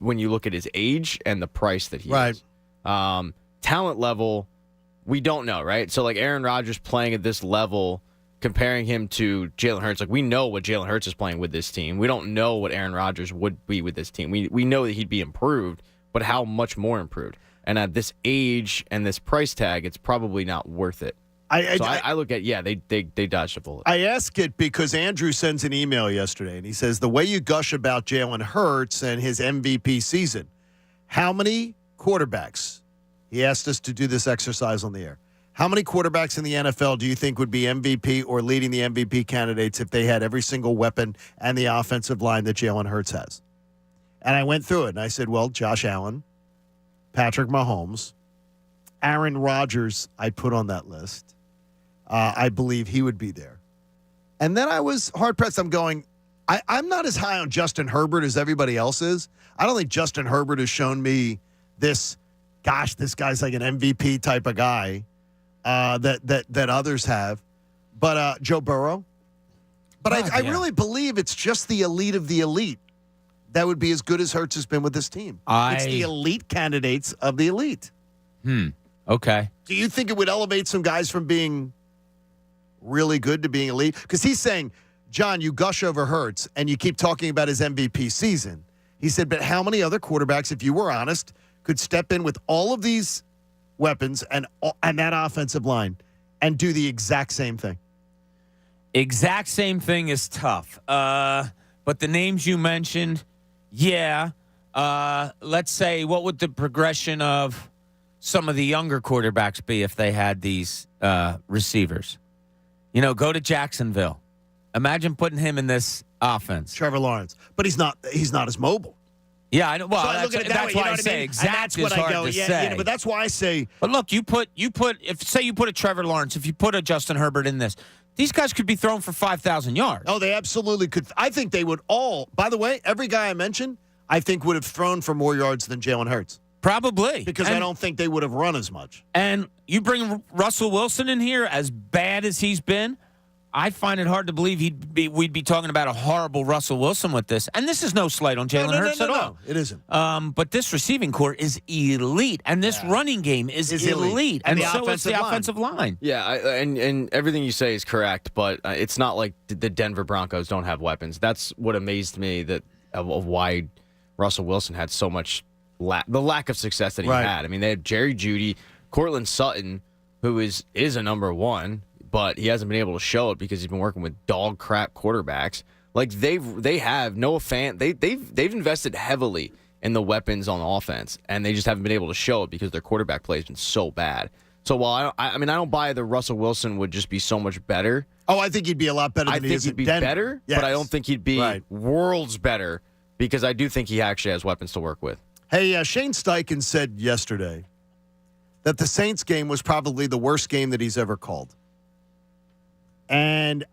when you look at his age and the price that he is. Talent level, we don't know, right? So Aaron Rodgers playing at this level, comparing him to Jalen Hurts, we know what Jalen Hurts is playing with this team. We don't know what Aaron Rodgers would be with this team. We know that he'd be improved, but how much more improved? And at this age and this price tag, it's probably not worth it. I look at, they dodged a bullet. I ask it because Andrew sends an email yesterday, and he says, the way you gush about Jalen Hurts and his MVP season, how many quarterbacks, he asked us to do this exercise on the air, how many quarterbacks in the NFL do you think would be MVP or leading the MVP candidates if they had every single weapon and the offensive line that Jalen Hurts has? And I went through it, and I said, well, Josh Allen, Patrick Mahomes, Aaron Rodgers I put on that list. I believe he would be there. And then I was hard-pressed. I'm going, I'm not as high on Justin Herbert as everybody else is. I don't think Justin Herbert has shown me this gosh, this guy's like an MVP type of guy that others have. But Joe Burrow. But I really believe it's just the elite of the elite that would be as good as Hurts has been with this team. It's the elite candidates of the elite. Okay. Do you think it would elevate some guys from being really good to being elite? Because he's saying, John, you gush over Hurts and you keep talking about his MVP season. He said, but how many other quarterbacks, if you were honest, could step in with all of these weapons and that offensive line and do the exact same thing? Exact same thing is tough. But the names you mentioned, yeah. Let's say, what would the progression of some of the younger quarterbacks be if they had these receivers? Go to Jacksonville. Imagine putting him in this offense. Trevor Lawrence. But he's not as mobile. Yeah, I know. Well, so that's why I say exact is hard to say. But that's why I say. But look, you put if you put a Trevor Lawrence, if you put a Justin Herbert in this, these guys could be thrown for 5,000 yards. Oh, they absolutely could. I think they would all. By the way, every guy I mentioned, I think would have thrown for more yards than Jalen Hurts. Probably. Because I don't think they would have run as much. And you bring Russell Wilson in here, as bad as he's been, I find it hard to believe we'd be talking about a horrible Russell Wilson with this. And this is no slight on Jalen Hurts at all. It isn't. But this receiving core is elite, and this running game is elite. And so is the offensive line. Yeah, and everything you say is correct, but it's not like the Denver Broncos don't have weapons. That's what amazed me of why Russell Wilson had so much the lack of success that he had. I mean, they had Jerry Jeudy, Cortland Sutton, who is a number one, but he hasn't been able to show it because he's been working with dog crap quarterbacks. Like they've invested heavily in the weapons on offense, and they just haven't been able to show it because their quarterback play has been so bad. So while I don't buy that Russell Wilson would just be so much better. Oh, I think he'd be a lot better than he is in Denver. I think he'd be better, yes. But I don't think he'd be worlds better because I do think he actually has weapons to work with. Hey, Shane Steichen said yesterday that the Saints game was probably the worst game that he's ever called. And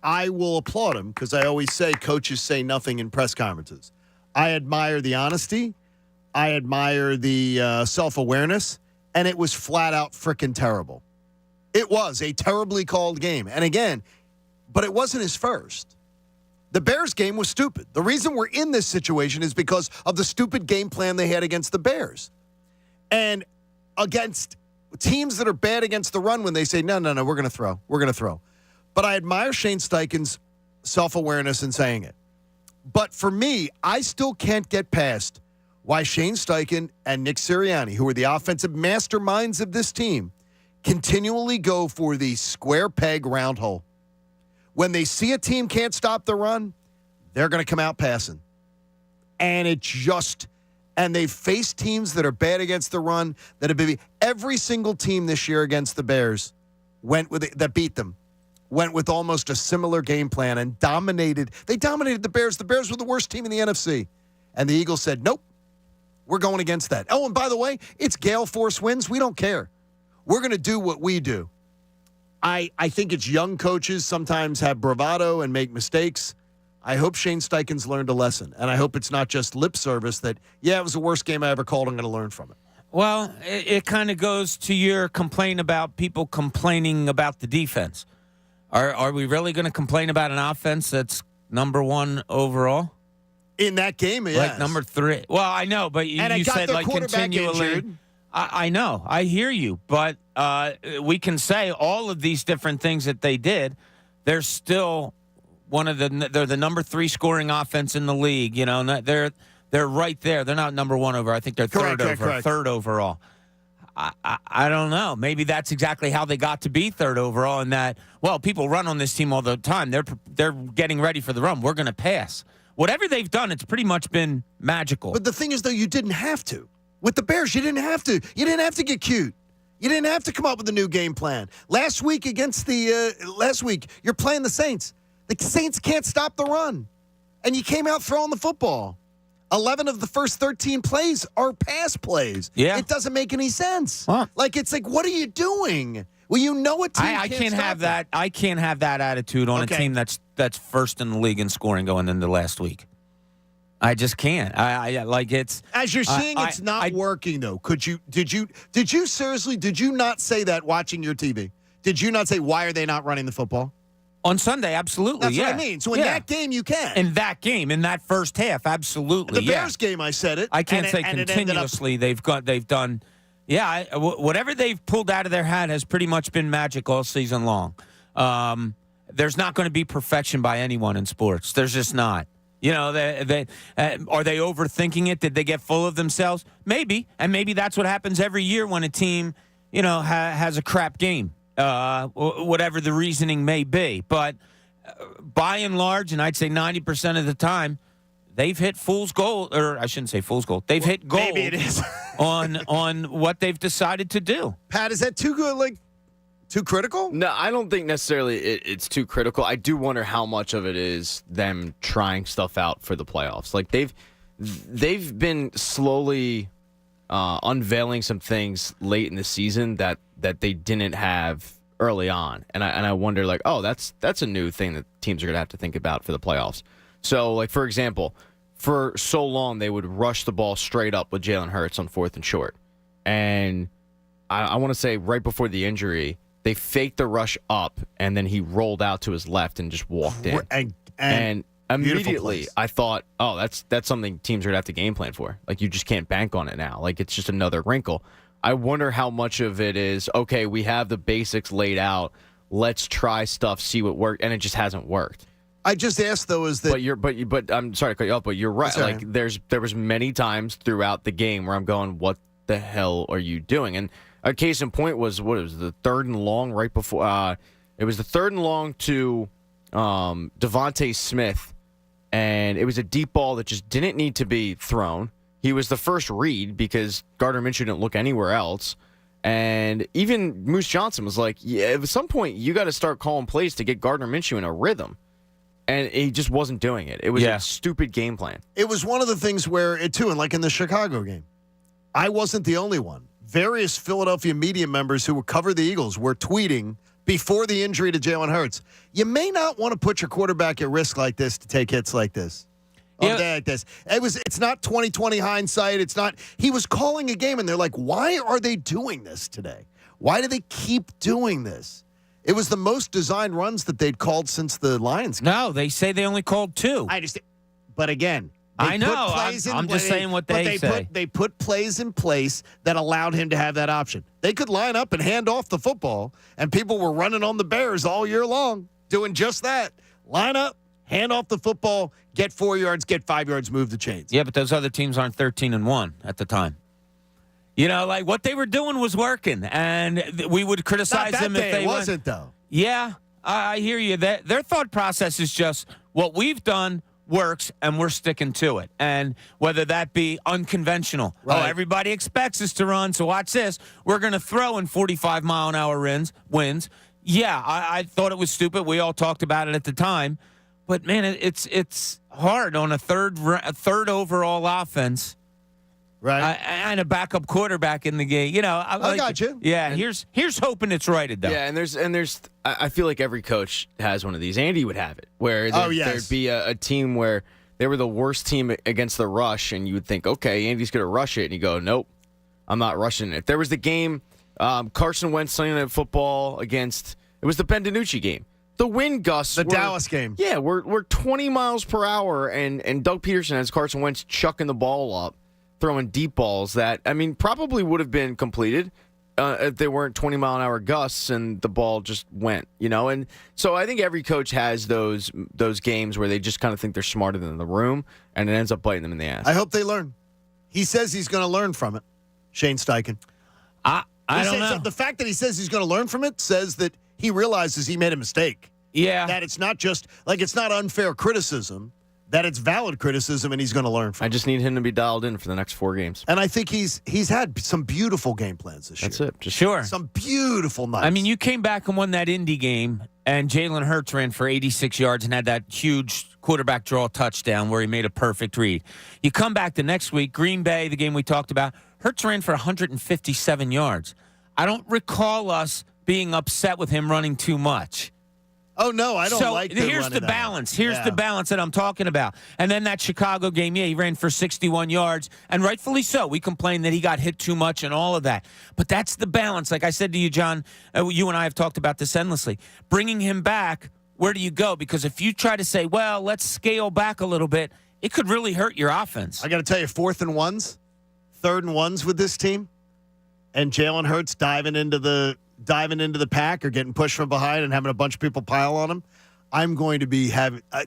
I will applaud him because I always say coaches say nothing in press conferences. I admire the honesty. I admire the self-awareness. And it was flat out freaking terrible. It was a terribly called game. And again, but it wasn't his first. The Bears game was stupid. The reason we're in this situation is because of the stupid game plan they had against the Bears. And against teams that are bad against the run when they say, no, we're going to throw. We're going to throw. But I admire Shane Steichen's self-awareness in saying it. But for me, I still can't get past why Shane Steichen and Nick Sirianni, who are the offensive masterminds of this team, continually go for the square peg round hole. When they see a team can't stop the run, they're going to come out passing. And they've faced teams that are bad against the run, that have been every single team this year against the Bears that beat them. Went with almost a similar game plan and dominated. They dominated the Bears. The Bears were the worst team in the NFC. And the Eagles said, nope, we're going against that. Oh, and by the way, it's gale force winds. We don't care. We're going to do what we do. I think it's young coaches sometimes have bravado and make mistakes. I hope Shane Steichen's learned a lesson. And I hope it's not just lip service that, it was the worst game I ever called. I'm going to learn from it. Well, it kind of goes to your complaint about people complaining about the defense. Are we really going to complain about an offense that's number one overall? In that game, yes. Like number 3. Well, I know, but you said like continually. Injured. I know. I hear you. But we can say all of these different things that they did. They're still they're the number 3 scoring offense in the league. You know, they're right there. They're not number 1 over. I think they're third overall. I don't know. Maybe that's exactly how they got to be third overall in that, people run on this team all the time. They're getting ready for the run. We're going to pass. Whatever they've done, it's pretty much been magical. But the thing is, though, you didn't have to. With the Bears, you didn't have to. You didn't have to get cute. You didn't have to come up with a new game plan. Last week, you're playing the Saints. The Saints can't stop the run. And you came out throwing the football. 11 of the first 13 plays are pass plays. Yeah. It doesn't make any sense. Huh. It's like, what are you doing? Well, you know a team I can't have that. I can't have that attitude on a team that's first in the league in scoring going into last week. I just can't. I like it's as you're seeing it's not working though. Did you seriously not say that watching your TV? Did you not say why are they not running the football? On Sunday, absolutely. That's what I mean. So in that game, you can. In that game, in that first half, absolutely. The Bears game, I said it. I can't say continuously they've done. Yeah, whatever they've pulled out of their hat has pretty much been magic all season long. There's not going to be perfection by anyone in sports. There's just not. You know, are they overthinking it? Did they get full of themselves? Maybe, and maybe that's what happens every year when a team, has a crap game. Whatever the reasoning may be. But by and large, and I'd say 90% of the time, they've hit fool's gold, or I shouldn't say fool's gold. They've hit gold maybe it is. on what they've decided to do. Pat, is that too good, too critical? No, I don't think necessarily it's too critical. I do wonder how much of it is them trying stuff out for the playoffs. Like they've been slowly unveiling some things late in the season that they didn't have early on, and I wonder that's a new thing that teams are going to have to think about for the playoffs. So, for example, for so long they would rush the ball straight up with Jalen Hurts on 4th and short, and I want to say right before the injury they faked the rush up, and then he rolled out to his left and just walked in, and immediately I thought, oh, that's something teams are going to have to game plan for. You just can't bank on it now. It's just another wrinkle. I wonder how much of it is, okay, we have the basics laid out. Let's try stuff, see what worked, and it just hasn't worked. I just asked though, is that but I'm sorry to cut you off, but you're right. Sorry. There was many times throughout the game where I'm going, what the hell are you doing? And a case in point was the 3rd and long right before it was the 3rd and long to Devontae Smith, and it was a deep ball that just didn't need to be thrown. He was the first read because Gardner Minshew didn't look anywhere else. And even Moose Johnson was like, yeah, at some point, you got to start calling plays to get Gardner Minshew in a rhythm. And he just wasn't doing it. It was a stupid game plan. It was one of the things where, and in the Chicago game, I wasn't the only one. Various Philadelphia media members who cover the Eagles were tweeting before the injury to Jalen Hurts, you may not want to put your quarterback at risk like this to take hits like this. Like this. It's not 20/20 hindsight. It's not. He was calling a game, and they're like, why are they doing this today? Why do they keep doing this? It was the most designed runs that they'd called since the Lions game. No, they say they only called 2. But again, I know. I'm just saying what they say. They put plays in place that allowed him to have that option. They could line up and hand off the football, and people were running on the Bears all year long doing just that. Line up, hand off the football, get 4 yards, get 5 yards, move the chains. Yeah, but those other teams aren't 13-1 at the time. What they were doing was working, and we would criticize them if they wasn't, though. Yeah, I hear you. Their thought process is just what we've done works, and we're sticking to it. And whether that be unconventional, everybody expects us to run, so watch this. We're going to throw in 45-mile-an-hour winds. Yeah, I thought it was stupid. We all talked about it at the time. But, man, it's hard on a third overall offense. Right. And a backup quarterback in the game. I got you. Yeah, here's hoping it's righted, though. Yeah, and there's I feel like every coach has one of these. Andy would have it, where there'd be a team where they were the worst team against the rush, and you would think, okay, Andy's going to rush it. And you go, nope, I'm not rushing it. There was the game, Carson Wentz Sunday Night Football it was the Ben DiNucci game. The wind gusts. The Dallas game. Yeah, we're 20 miles per hour, and Doug Peterson has Carson Wentz chucking the ball up, throwing deep balls that, probably would have been completed if they weren't 20-mile-an-hour gusts and the ball just went, And so I think every coach has those games where they just kind of think they're smarter than the room, and it ends up biting them in the ass. I hope they learn. He says he's going to learn from it, Shane Steichen. I don't know. The fact that he says he's going to learn from it says that he realizes he made a mistake. Yeah. That it's not just, it's not unfair criticism, that it's valid criticism, and he's going to learn from it. I just need him to be dialed in for the next 4 games. And I think he's had some beautiful game plans this year. That's it. Sure. Some beautiful nights. You came back and won that Indy game, and Jalen Hurts ran for 86 yards and had that huge quarterback draw touchdown where he made a perfect read. You come back the next week, Green Bay, the game we talked about, Hurts ran for 157 yards. I don't recall us being upset with him running too much. Oh, no, I don't like the here's the balance. Here's the balance that I'm talking about. And then that Chicago game, he ran for 61 yards, and rightfully so. We complained that he got hit too much and all of that. But that's the balance. Like I said to you, John, you and I have talked about this endlessly. Bringing him back, where do you go? Because if you try to say, well, let's scale back a little bit, it could really hurt your offense. I got to tell you, 4th and 1s, 3rd and 1s with this team, and Jalen Hurts diving into the pack or getting pushed from behind and having a bunch of people pile on him, I'm going to be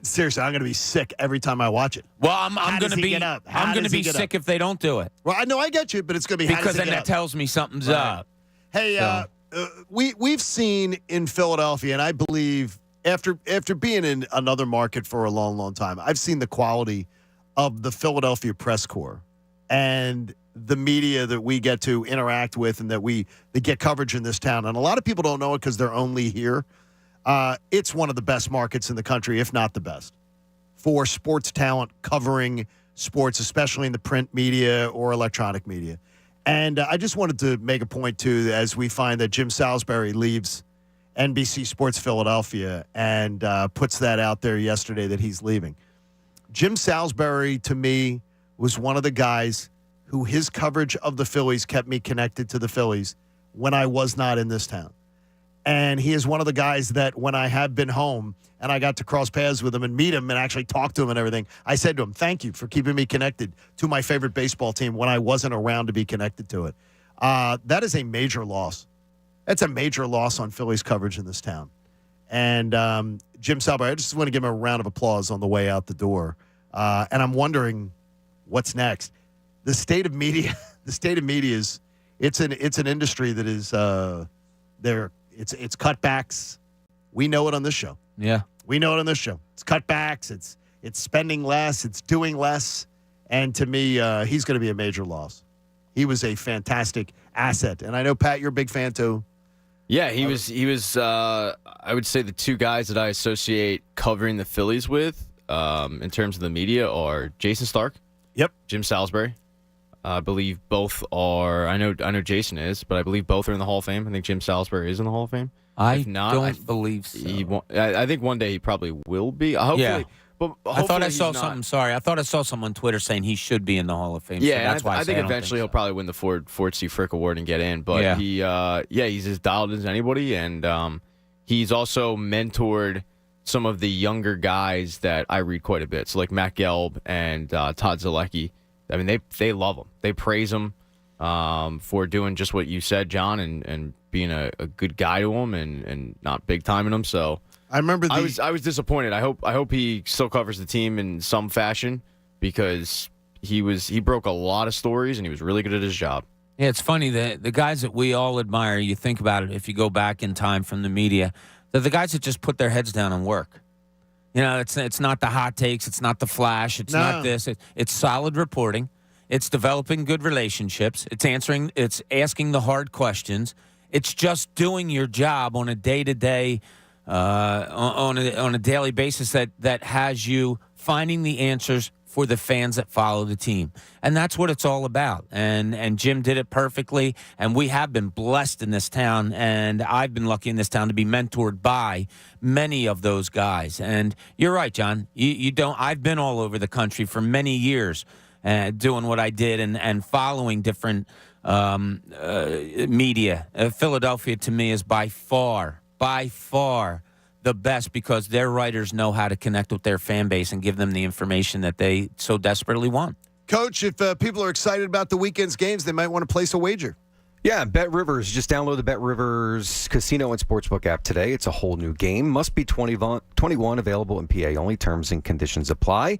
seriously, I'm going to be sick every time I watch it. Well, I'm going to be sick if they don't do it. Well, I know I get you, but it's going to be because then that tells me something's up. Hey, we've seen in Philadelphia, and I believe after being in another market for a long, long time, I've seen the quality of the Philadelphia press corps and the media that we get to interact with and that get coverage in this town. And a lot of people don't know it because they're only here. It's one of the best markets in the country, if not the best, for sports talent covering sports, especially in the print media or electronic media. And I just wanted to make a point, too, as we find that Jim Salisbury leaves NBC Sports Philadelphia and puts that out there yesterday that he's leaving. Jim Salisbury, to me, was one of the guys who his coverage of the Phillies kept me connected to the Phillies when I was not in this town. And he is one of the guys that when I have been home and I got to cross paths with him and meet him and actually talk to him and everything, I said to him, thank you for keeping me connected to my favorite baseball team when I wasn't around to be connected to it. That is a major loss. That's a major loss on Phillies coverage in this town. And Jim Salisbury, I just want to give him a round of applause on the way out the door. And I'm wondering what's next. The state of media is it's an industry that is it's cutbacks. We know it on this show. Yeah. We know it on this show. It's cutbacks, it's spending less, it's doing less. And to me, he's going to be a major loss. He was a fantastic asset. And I know, Pat, you're a big fan too. Yeah, he was I would say the two guys that I associate covering the Phillies with in terms of the media are Jason Stark. Yep. Jim Salisbury. I believe both are. I know Jason is, but I believe both are in the Hall of Fame. I think Jim Salisbury is in the Hall of Fame. I don't believe so. I think one day he probably will be. Hopefully, yeah. But I thought I saw something. Sorry, I thought I saw someone on Twitter saying he should be in the Hall of Fame. Yeah, so that's why I think eventually he'll probably win the Ford C. Frick Award and get in. But he's as dialed as anybody, and he's also mentored some of the younger guys that I read quite a bit. So like Matt Gelb and Todd Zalecki. I mean, they love him. They praise him for doing just what you said, John, and being a good guy to him and not big timing him. So I remember I was disappointed. I hope he still covers the team in some fashion because he broke a lot of stories and he was really good at his job. Yeah, it's funny that the guys that we all admire. You think about it, if you go back in time from the media, they're the guys that just put their heads down and work. You know, it's not the hot takes. It's not the flash. It's not this. It's solid reporting. It's developing good relationships. It's asking the hard questions. It's just doing your job on a day-to-day, on a daily basis that has you finding the answers for the fans that follow the team. And that's what it's all about. And Jim did it perfectly. And we have been blessed in this town. And I've been lucky in this town to be mentored by many of those guys. And you're right, John. I've been all over the country for many years doing what I did and following different media. Philadelphia, to me, is by far the best because their writers know how to connect with their fan base and give them the information that they so desperately want. Coach, if people are excited about the weekend's games, they might want to place a wager. Yeah, Bet Rivers. Just download the Bet Rivers Casino and Sportsbook app today. It's a whole new game. Must be 21, available in PA only. Terms and conditions apply.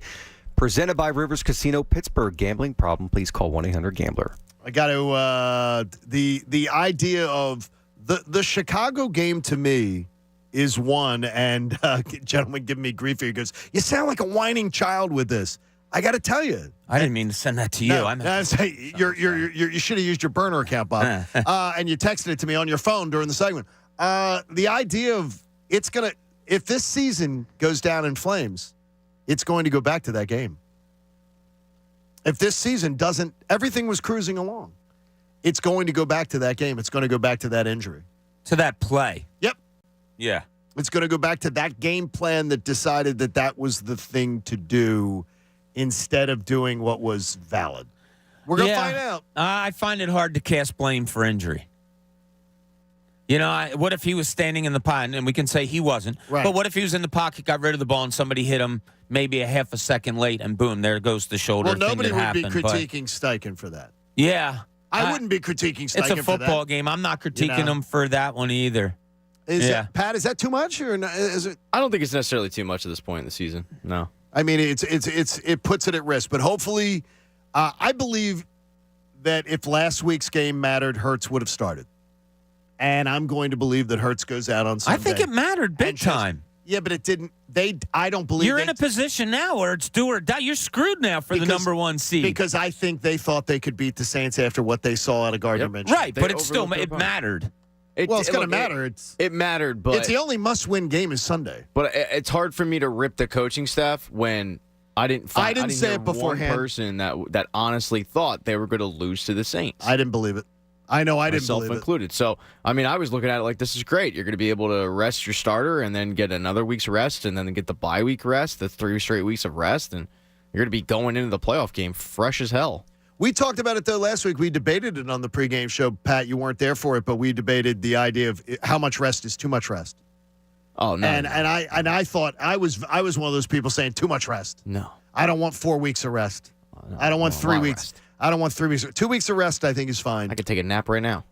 Presented by Rivers Casino, Pittsburgh. Gambling problem? Please call 1-800-GAMBLER. I got to the idea of the Chicago game to me is one, and gentleman giving me grief here. He goes, you sound like a whining child with this. I got to tell you. I didn't mean to send that to you. You should have used your burner account, Bob. And you texted it to me on your phone during the segment. The idea of if this season goes down in flames, it's going to go back to that game. If this season doesn't, everything was cruising along. It's going to go back to that game. It's going to go back to that injury. To that play. Yep. Yeah. It's going to go back to that game plan that decided that that was the thing to do instead of doing what was valid. We're going to find out. I find it hard to cast blame for injury. You know, what if he was standing in the pocket, and we can say he wasn't, right. But what if he was in the pocket, got rid of the ball, and somebody hit him maybe a half a second late, and boom, there goes the shoulder thing that happened. Well, nobody would be critiquing Steichen for that. Yeah. I wouldn't be critiquing Steichen for that. It's a football game. I'm not critiquing him for that one either. Pat, is that too much, or is it? I don't think it's necessarily too much at this point in the season. No. I mean, it puts it at risk, but hopefully, I believe that if last week's game mattered, Hurts would have started, and I'm going to believe that Hurts goes out on Sunday. I think it mattered big time. Yeah, but it didn't. I don't believe you're in a position now where it's do or die. You're screwed now for the number one seed. Because I think they thought they could beat the Saints after what they saw out of Gardner Minshew. Right, but it mattered. It's going to matter. It mattered, but it's the only must-win game is Sunday. But it's hard for me to rip the coaching staff when I didn't say hear it beforehand. One person that honestly thought they were going to lose to the Saints. I didn't believe it. I know I didn't Myself believe it. included. So, I mean, I was looking at it like, this is great. You're going to be able to rest your starter and then get another week's rest and then get the bye week rest, the 3 straight weeks of rest, and you're going to be going into the playoff game fresh as hell. We talked about it, though, last week. We debated it on the pregame show. Pat, you weren't there for it, but we debated the idea of how much rest is too much rest. Oh, no. And I thought I was one of those people saying too much rest. No. I don't want 4 weeks of rest. No, I don't want 3 weeks. Rest. I don't want 3 weeks. 2 weeks of rest, I think, is fine. I could take a nap right now.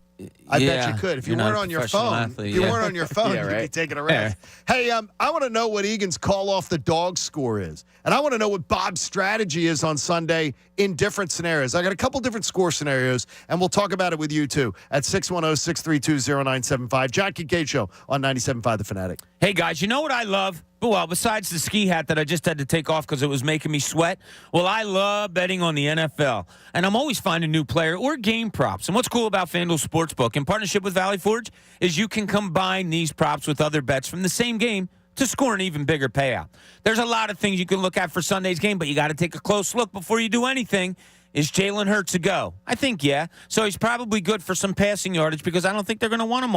I bet you could. If you weren't on your phone, you'd be taking a rest. Hey, I want to know what Egan's call off the dog score is. And I want to know what Bob's strategy is on Sunday in different scenarios. I got a couple different score scenarios, and we'll talk about it with you, too, at 610-632-0975. John Kincade Show on 97.5 The Fanatic. Hey, guys, you know what I love? Well, besides the ski hat that I just had to take off because it was making me sweat, well, I love betting on the NFL. And I'm always finding new player or game props. And what's cool about FanDuel Sportsbook in partnership with Valley Forge is you can combine these props with other bets from the same game to score an even bigger payout. There's a lot of things you can look at for Sunday's game, but you got to take a close look before you do anything. Is Jalen Hurts a go? I think, yeah. So he's probably good for some passing yardage because I don't think they're going to run him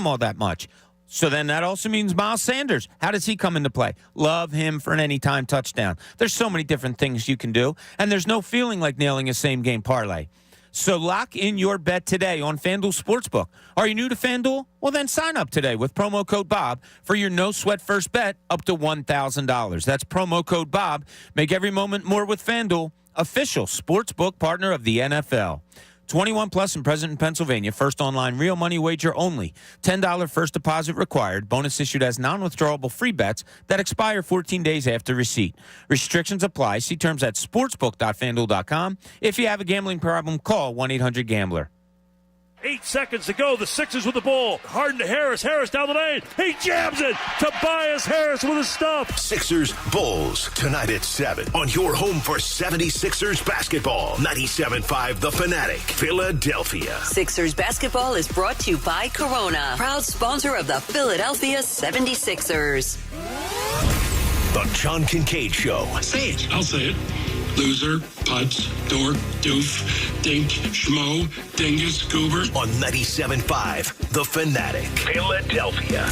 all that much. So then that also means Miles Sanders. How does he come into play? Love him for an anytime touchdown. There's so many different things you can do, and there's no feeling like nailing a same-game parlay. So lock in your bet today on FanDuel Sportsbook. Are you new to FanDuel? Well, then sign up today with promo code Bob for your no-sweat first bet up to $1,000. That's promo code Bob. Make every moment more with FanDuel, official sportsbook partner of the NFL. 21 plus and present in Pennsylvania. First online real money wager only. $10 first deposit required. Bonus issued as non-withdrawable free bets that expire 14 days after receipt. Restrictions apply. See terms at sportsbook.fanduel.com. If you have a gambling problem, call 1-800-GAMBLER. 8 seconds to go. The Sixers with the ball. Harden to Harris. Harris down the lane. He jams it. Tobias Harris with his stuff. Sixers Bulls tonight at 7 on your home for 76ers basketball. 97.5 The Fanatic, Philadelphia. Sixers basketball is brought to you by Corona, proud sponsor of the Philadelphia 76ers. The John Kincade Show. Say it. I'll say it. Loser, putz, dork, doof, dink, schmo, dingus, goober. On 97.5 The Fanatic, Philadelphia.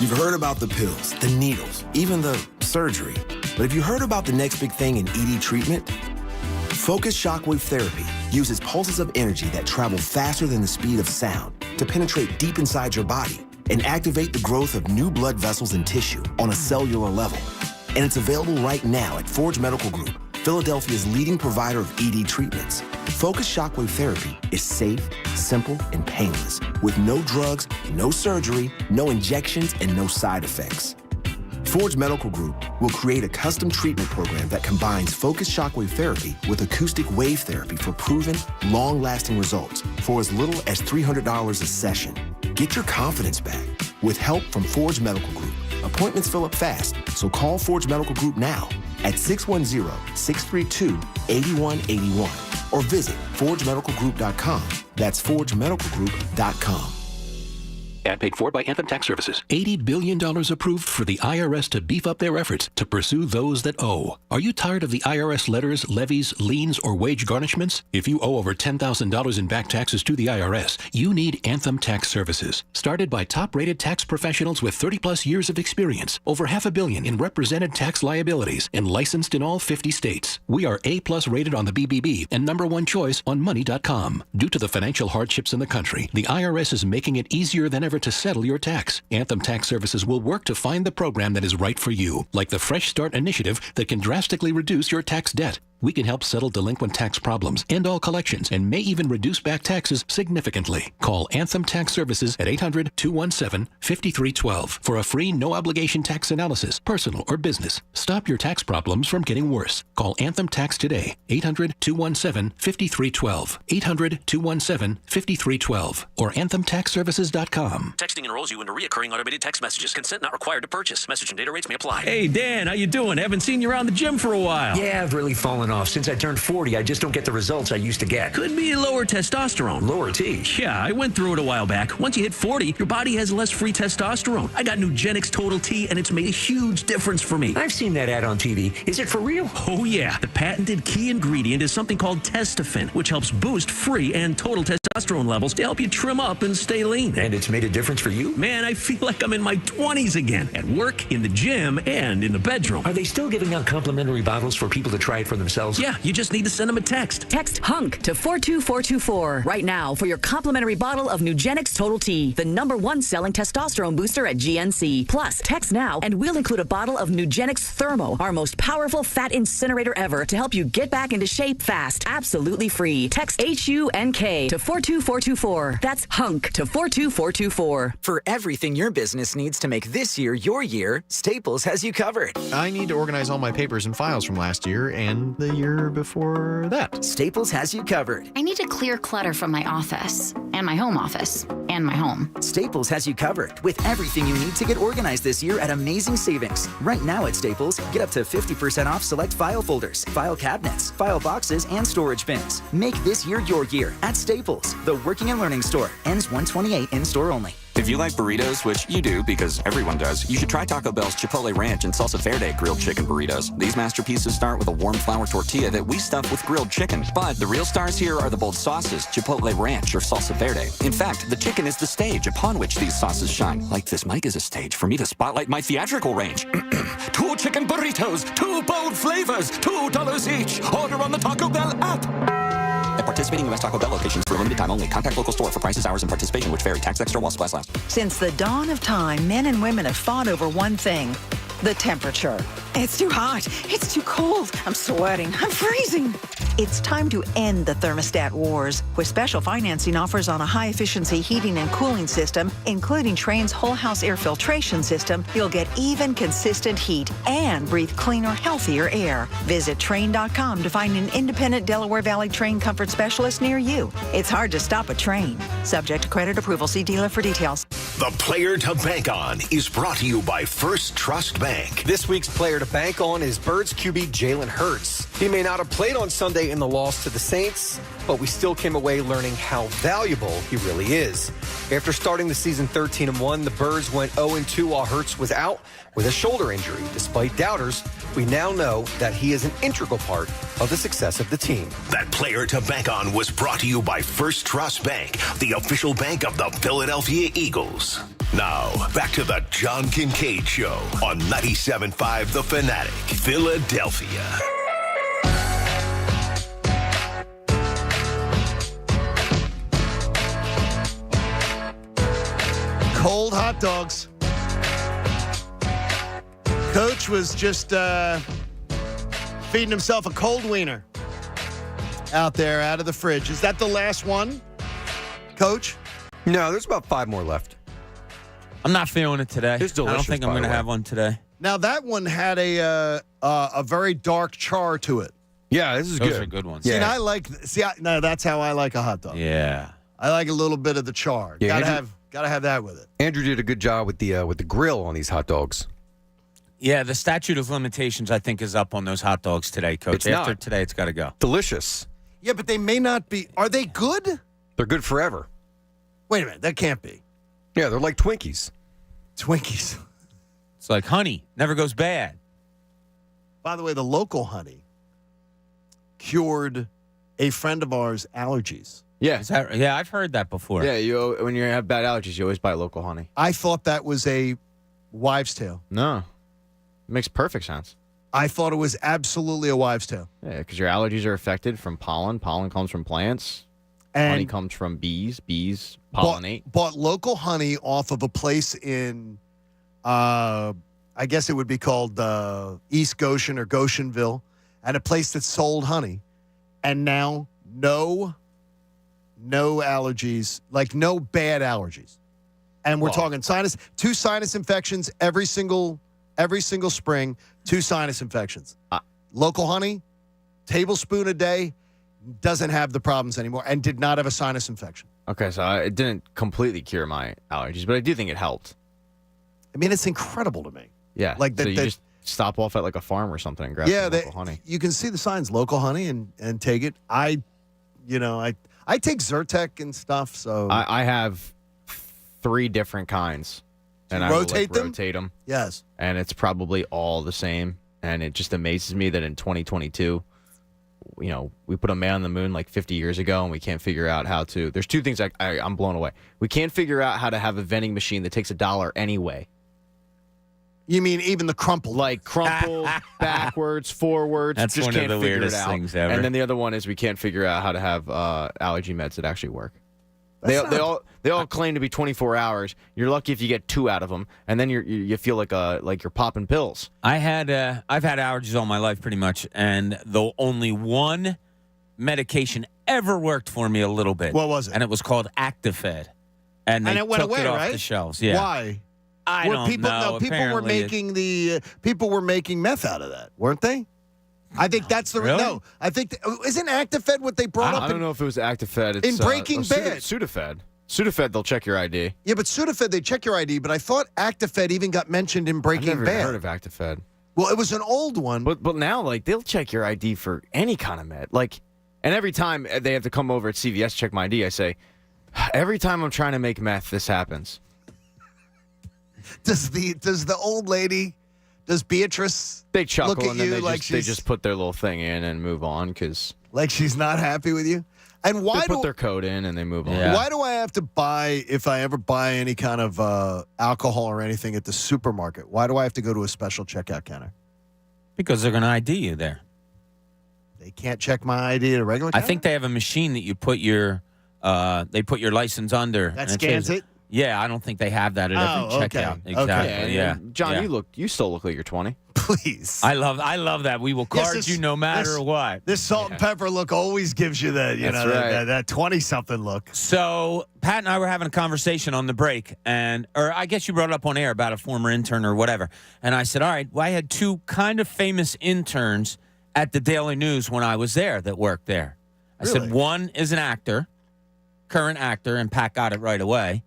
You've heard about the pills, the needles, even the surgery. But have you heard about the next big thing in ED treatment? Focused Shockwave Therapy uses pulses of energy that travel faster than the speed of sound to penetrate deep inside your body and activate the growth of new blood vessels and tissue on a cellular level. And it's available right now at Forge Medical Group, Philadelphia's leading provider of ED treatments. Focused Shockwave Therapy is safe, simple, and painless, with no drugs, no surgery, no injections, and no side effects. Forge Medical Group will create a custom treatment program that combines focused shockwave therapy with acoustic wave therapy for proven, long-lasting results for as little as $300 a session. Get your confidence back with help from Forge Medical Group. Appointments fill up fast, so call Forge Medical Group now at 610-632-8181 or visit forgemedicalgroup.com. That's forgemedicalgroup.com. Ad paid for by Anthem Tax Services. $80 billion approved for the IRS to beef up their efforts to pursue those that owe. Are you tired of the IRS letters, levies, liens, or wage garnishments? If you owe over $10,000 in back taxes to the IRS, you need Anthem Tax Services. Started by top-rated tax professionals with 30-plus years of experience, over $500 million in represented tax liabilities, and licensed in all 50 states. We are A-plus rated on the BBB and #1 choice on Money.com. Due to the financial hardships in the country, the IRS is making it easier than ever to settle your tax. Anthem Tax Services will work to find the program that is right for you, like the Fresh Start initiative that can drastically reduce your tax debt. We can help settle delinquent tax problems, end all collections, and may even reduce back taxes significantly. Call Anthem Tax Services at 800-217-5312 for a free no-obligation tax analysis, personal or business. Stop your tax problems from getting worse. Call Anthem Tax today, 800-217-5312, 800-217-5312, or anthemtaxservices.com. Texting enrolls you into recurring automated text messages. Consent not required to purchase. Message and data rates may apply. Hey, Dan, how you doing? Haven't seen you around the gym for a while. Yeah, I've really fallen off. Since I turned 40, I just don't get the results I used to get. Could be lower testosterone. Lower T. Yeah, I went through it a while back. Once you hit 40, your body has less free testosterone. I got Nugenix Total T, and it's made a huge difference for me. I've seen that ad on TV. Is it for real? Oh, yeah. The patented key ingredient is something called Testofen, which helps boost free and total testosterone levels to help you trim up and stay lean. And it's made a difference for you? Man, I feel like I'm in my 20s again. At work, in the gym, and in the bedroom. Are they still giving out complimentary bottles for people to try it for themselves? Yeah, you just need to send them a text. Text HUNK to 42424 right now for your complimentary bottle of Nugenix Total T, the #1 selling testosterone booster at GNC. Plus, text now and we'll include a bottle of Nugenix Thermo, our most powerful fat incinerator ever, to help you get back into shape fast. Absolutely free. Text HUNK to 42424. That's HUNK to 42424. For everything your business needs to make this year your year, Staples has you covered. I need to organize all my papers and files from last year and the year before that. Staples has you covered. I need to clear clutter from my office, and my home office, and my home. Staples has you covered with everything you need to get organized this year at amazing savings. Right now at Staples, get up to 50% off select file folders, file cabinets, file boxes, and storage bins. Make this year your year at Staples, the working and learning store. Ends 1/28 in store only. If you like burritos, which you do because everyone does, you should try Taco Bell's Chipotle Ranch and Salsa Verde grilled chicken burritos. These masterpieces start with a warm flour tortilla that we stuff with grilled chicken. But the real stars here are the bold sauces, Chipotle Ranch or Salsa Verde. In fact, the chicken is the stage upon which these sauces shine. Like this mic is a stage for me to spotlight my theatrical range. 2 chicken burritos, 2 bold flavors, $2 each. Order on the Taco Bell app. At participating U.S. Taco Bell locations for a limited time only. Contact local store for prices, hours, and participation which vary. Tax extra while supplies last. Since the dawn of time, men and women have fought over one thing: the temperature. It's too hot. It's too cold. I'm sweating. I'm freezing. It's time to end the thermostat wars. With special financing offers on a high-efficiency heating and cooling system, including Trane's whole house air filtration system, you'll get even, consistent heat and breathe cleaner, healthier air. Visit Trane.com to find an independent Delaware Valley Trane comfort specialist near you. It's hard to stop a Trane. Subject to credit approval. See dealer for details. The Player to Bank On is brought to you by First Trust Bank. This week's player to bank on is Birds QB Jalen Hurts. He may not have played on Sunday in the loss to the Saints, but we still came away learning how valuable he really is. After starting the season 13-1, the Birds went 0-2 while Hurts was out with a shoulder injury. Despite doubters, we now know that he is an integral part of the success of the team. That Player to Bank On was brought to you by First Trust Bank, the official bank of the Philadelphia Eagles. Now, back to the John Kincade Show on 97.5 The Fanatic, Philadelphia. Cold hot dogs. Coach was just feeding himself a cold wiener out there, out of the fridge. Is that the last one, Coach? No, there's about 5 more left. I'm not feeling it today. It's delicious, I don't think I'm going to have one today. Now, that one had a very dark char to it. Yeah, this is Those good. are good ones. Yeah. See, no, that's how I like a hot dog. Yeah. I like a little bit of the char. Yeah, Gotta have that with it. Andrew did a good job with the grill on these hot dogs. Yeah, the statute of limitations, I think, is up on those hot dogs today, Coach. After today, it's got to go. Delicious. Yeah, but they may not be. Are they good? They're good forever. Wait a minute. That can't be. Yeah, they're like Twinkies. Twinkies. It's like honey, never goes bad. By the way, the local honey cured a friend of ours' allergies. Yeah. I've heard that before. Yeah, when you have bad allergies, you always buy local honey. I thought that was a wives' tale. No. It makes perfect sense. I thought it was absolutely a wives' tale. Yeah, because your allergies are affected from pollen. Pollen comes from plants. And honey comes from bees. Bees pollinate. Bought local honey off of a place in, I guess it would be called East Goshen or Goshenville, and a place that sold honey. And now no allergies, like no bad allergies. And we're talking two sinus infections every single spring, 2 sinus infections. Local honey, tablespoon a day, doesn't have the problems anymore and did not have a sinus infection. Okay, so it didn't completely cure my allergies, but I do think it helped. I mean, it's incredible to me. Yeah, like so you just stop off at like a farm or something and grab some local honey. You can see the signs, local honey, and take it. I take Zyrtec and stuff. So I have 3 different kinds, and I rotate them. Yes, and it's probably all the same. And it just amazes me that in 2022, we put a man on the moon like 50 years ago, and we can't figure out how to. There's 2 things I'm blown away. We can't figure out how to have a vending machine that takes $1 anyway. You mean even the crumple? Like crumple, backwards, forwards. That's just one can't of the figure weirdest it out. things ever. And then the other one is we can't figure out how to have allergy meds that actually work. They all claim to be 24 hours. You're lucky if you get 2 out of them, and then you feel like you're popping pills. I've had allergies all my life pretty much, and the only one medication ever worked for me a little bit. What was it? And it was called Actifed, and they it went took away, it off right? the shelves. Yeah. Why? I don't know. No, people were Apparently people were making meth out of that, weren't they? I think that's the really? no. I think isn't Actifed what they brought up? I don't know if it was Actifed. It's, in Breaking Bad. Sudafed. Sudafed, they'll check your ID. Yeah, but Sudafed, they check your ID. But I thought Actifed even got mentioned in Breaking I've never Bad. heard of Actifed. Well, it was an old one. But now, like, they'll check your ID for any kind of med. Like, and every time they have to come over at CVS check my ID, I say, every time I'm trying to make meth, this happens. Does the old lady, does Beatrice they chuckle look at and then you they just put their little thing in and move on because like she's not happy with you? And why they put their code in and they move on? Yeah. Why do I have to buy, if I ever buy any kind of alcohol or anything at the supermarket, why do I have to go to a special checkout counter? Because they're going to ID you there. They can't check my ID at a regular I counter? think they have a machine that you put your license under. That and scans it? Yeah, I don't think they have that at every checkout. Okay. Exactly. Yeah. John, Yeah. you still look like you're 20. Please. I love that. We will card you no matter what. This salt and pepper look always gives you that, That's right. that 20-something look. So Pat and I were having a conversation on the break, or I guess you brought it up on air about a former intern or whatever. And I said, all right, well, I had 2 kind of famous interns at the Daily News when I was there that worked there. I said, one is an actor, current actor, and Pat got it right away.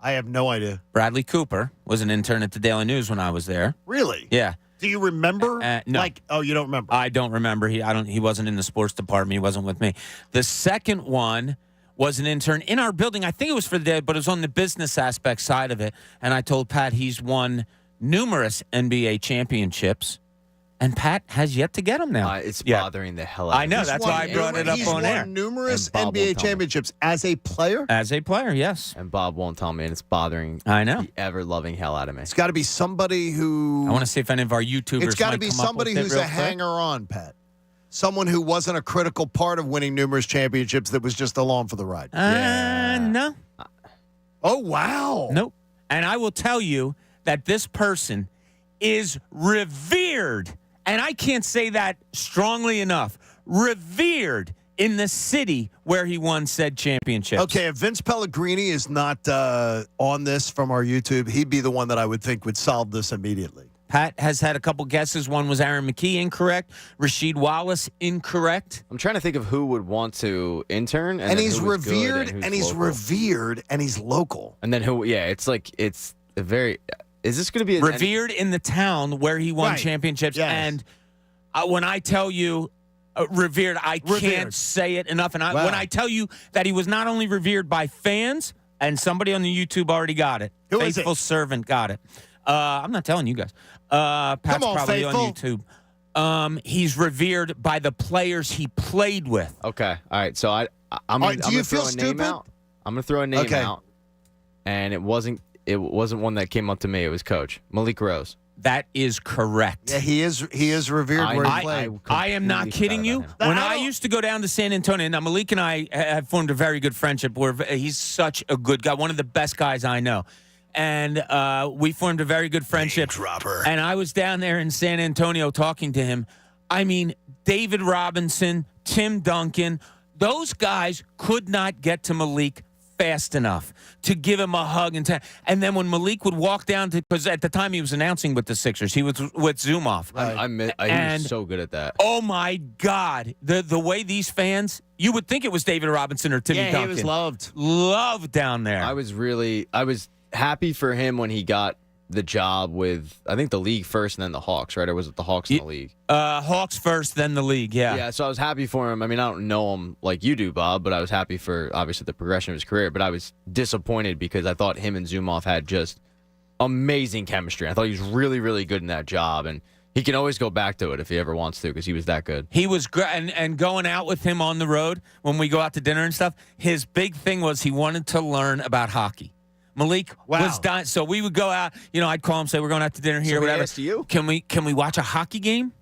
I have no idea. Bradley Cooper was an intern at the Daily News when I was there. Really? Yeah. Do you remember? No. You don't remember? I don't remember. He wasn't in the sports department. He wasn't with me. The second one was an intern in our building. I think it was for the day, but it was on the business aspect side of it. And I told Pat he's won numerous NBA championships. And Pat has yet to get them now. It's bothering the hell out of me. I know. That's why I brought it up on air. He's won numerous NBA championships as a player? As a player, yes. And Bob won't tell me, and it's bothering the ever-loving hell out of me. It's got to be somebody who... I want to see if any of our YouTubers It's got to might be come up somebody with it who's real a quick. hanger-on, Pat. Someone who wasn't a critical part of winning numerous championships that was just along for the ride. No. Oh, wow. Nope. And I will tell you that this person is revered, and I can't say that strongly enough, revered in the city where he won said championships. Okay, if Vince Pellegrini is not on this from our YouTube, he'd be the one that I would think would solve this immediately. Pat has had a couple guesses. One was Aaron McKee, incorrect. Rasheed Wallace, incorrect. I'm trying to think of who would want to intern. And he's who was good revered, who's and he's local. revered, and he's local. And then who, it's a very, is this going to be revered in the town where he won Right. championships? Yes. And when I tell you revered, I can't say it enough. And when I tell you that he was not only revered by fans, And somebody on the YouTube already got it. Who is Faithful it? servant got it. I'm not telling you guys. Pat's Come on, probably Faithful. on YouTube. He's revered by the players he played with. Okay. All right. So I'm right, do you gonna throw feel a name stupid? out. I'm gonna throw a name out, and it wasn't one that came up to me. It was Coach Malik Rose. That is correct. Yeah, he is revered where he played. I am not kidding you. When I used to go down to San Antonio, now Malik and I have formed a very good friendship. He's such a good guy, one of the best guys I know. And we formed a very good friendship. Dropper. And I was down there in San Antonio talking to him. I mean, David Robinson, Tim Duncan, those guys could not get to Malik fast enough to give him a hug. And then when Malik would walk down to, because at the time he was announcing with the Sixers, he was with Zumoff. He was so good at that. Oh my God, the way these fans, you would think it was David Robinson or Timmy Duncan. Yeah, he was loved down there. I was happy for him when he got the job with, I think, the league first and then the Hawks, right? Or was it the Hawks and the league? Hawks first, then the league, yeah. Yeah, so I was happy for him. I mean, I don't know him like you do, Bob, but I was happy for, obviously, the progression of his career. But I was disappointed because I thought him and Zumoff had just amazing chemistry. I thought he was really, really good in that job. And he can always go back to it if he ever wants to because he was that good. He was great. And going out with him on the road, when we go out to dinner and stuff, his big thing was he wanted to learn about hockey. Malik was done, so we would go out. You know, I'd call him, say we're going out to dinner here, So whatever. he asked you? Can we watch a hockey game?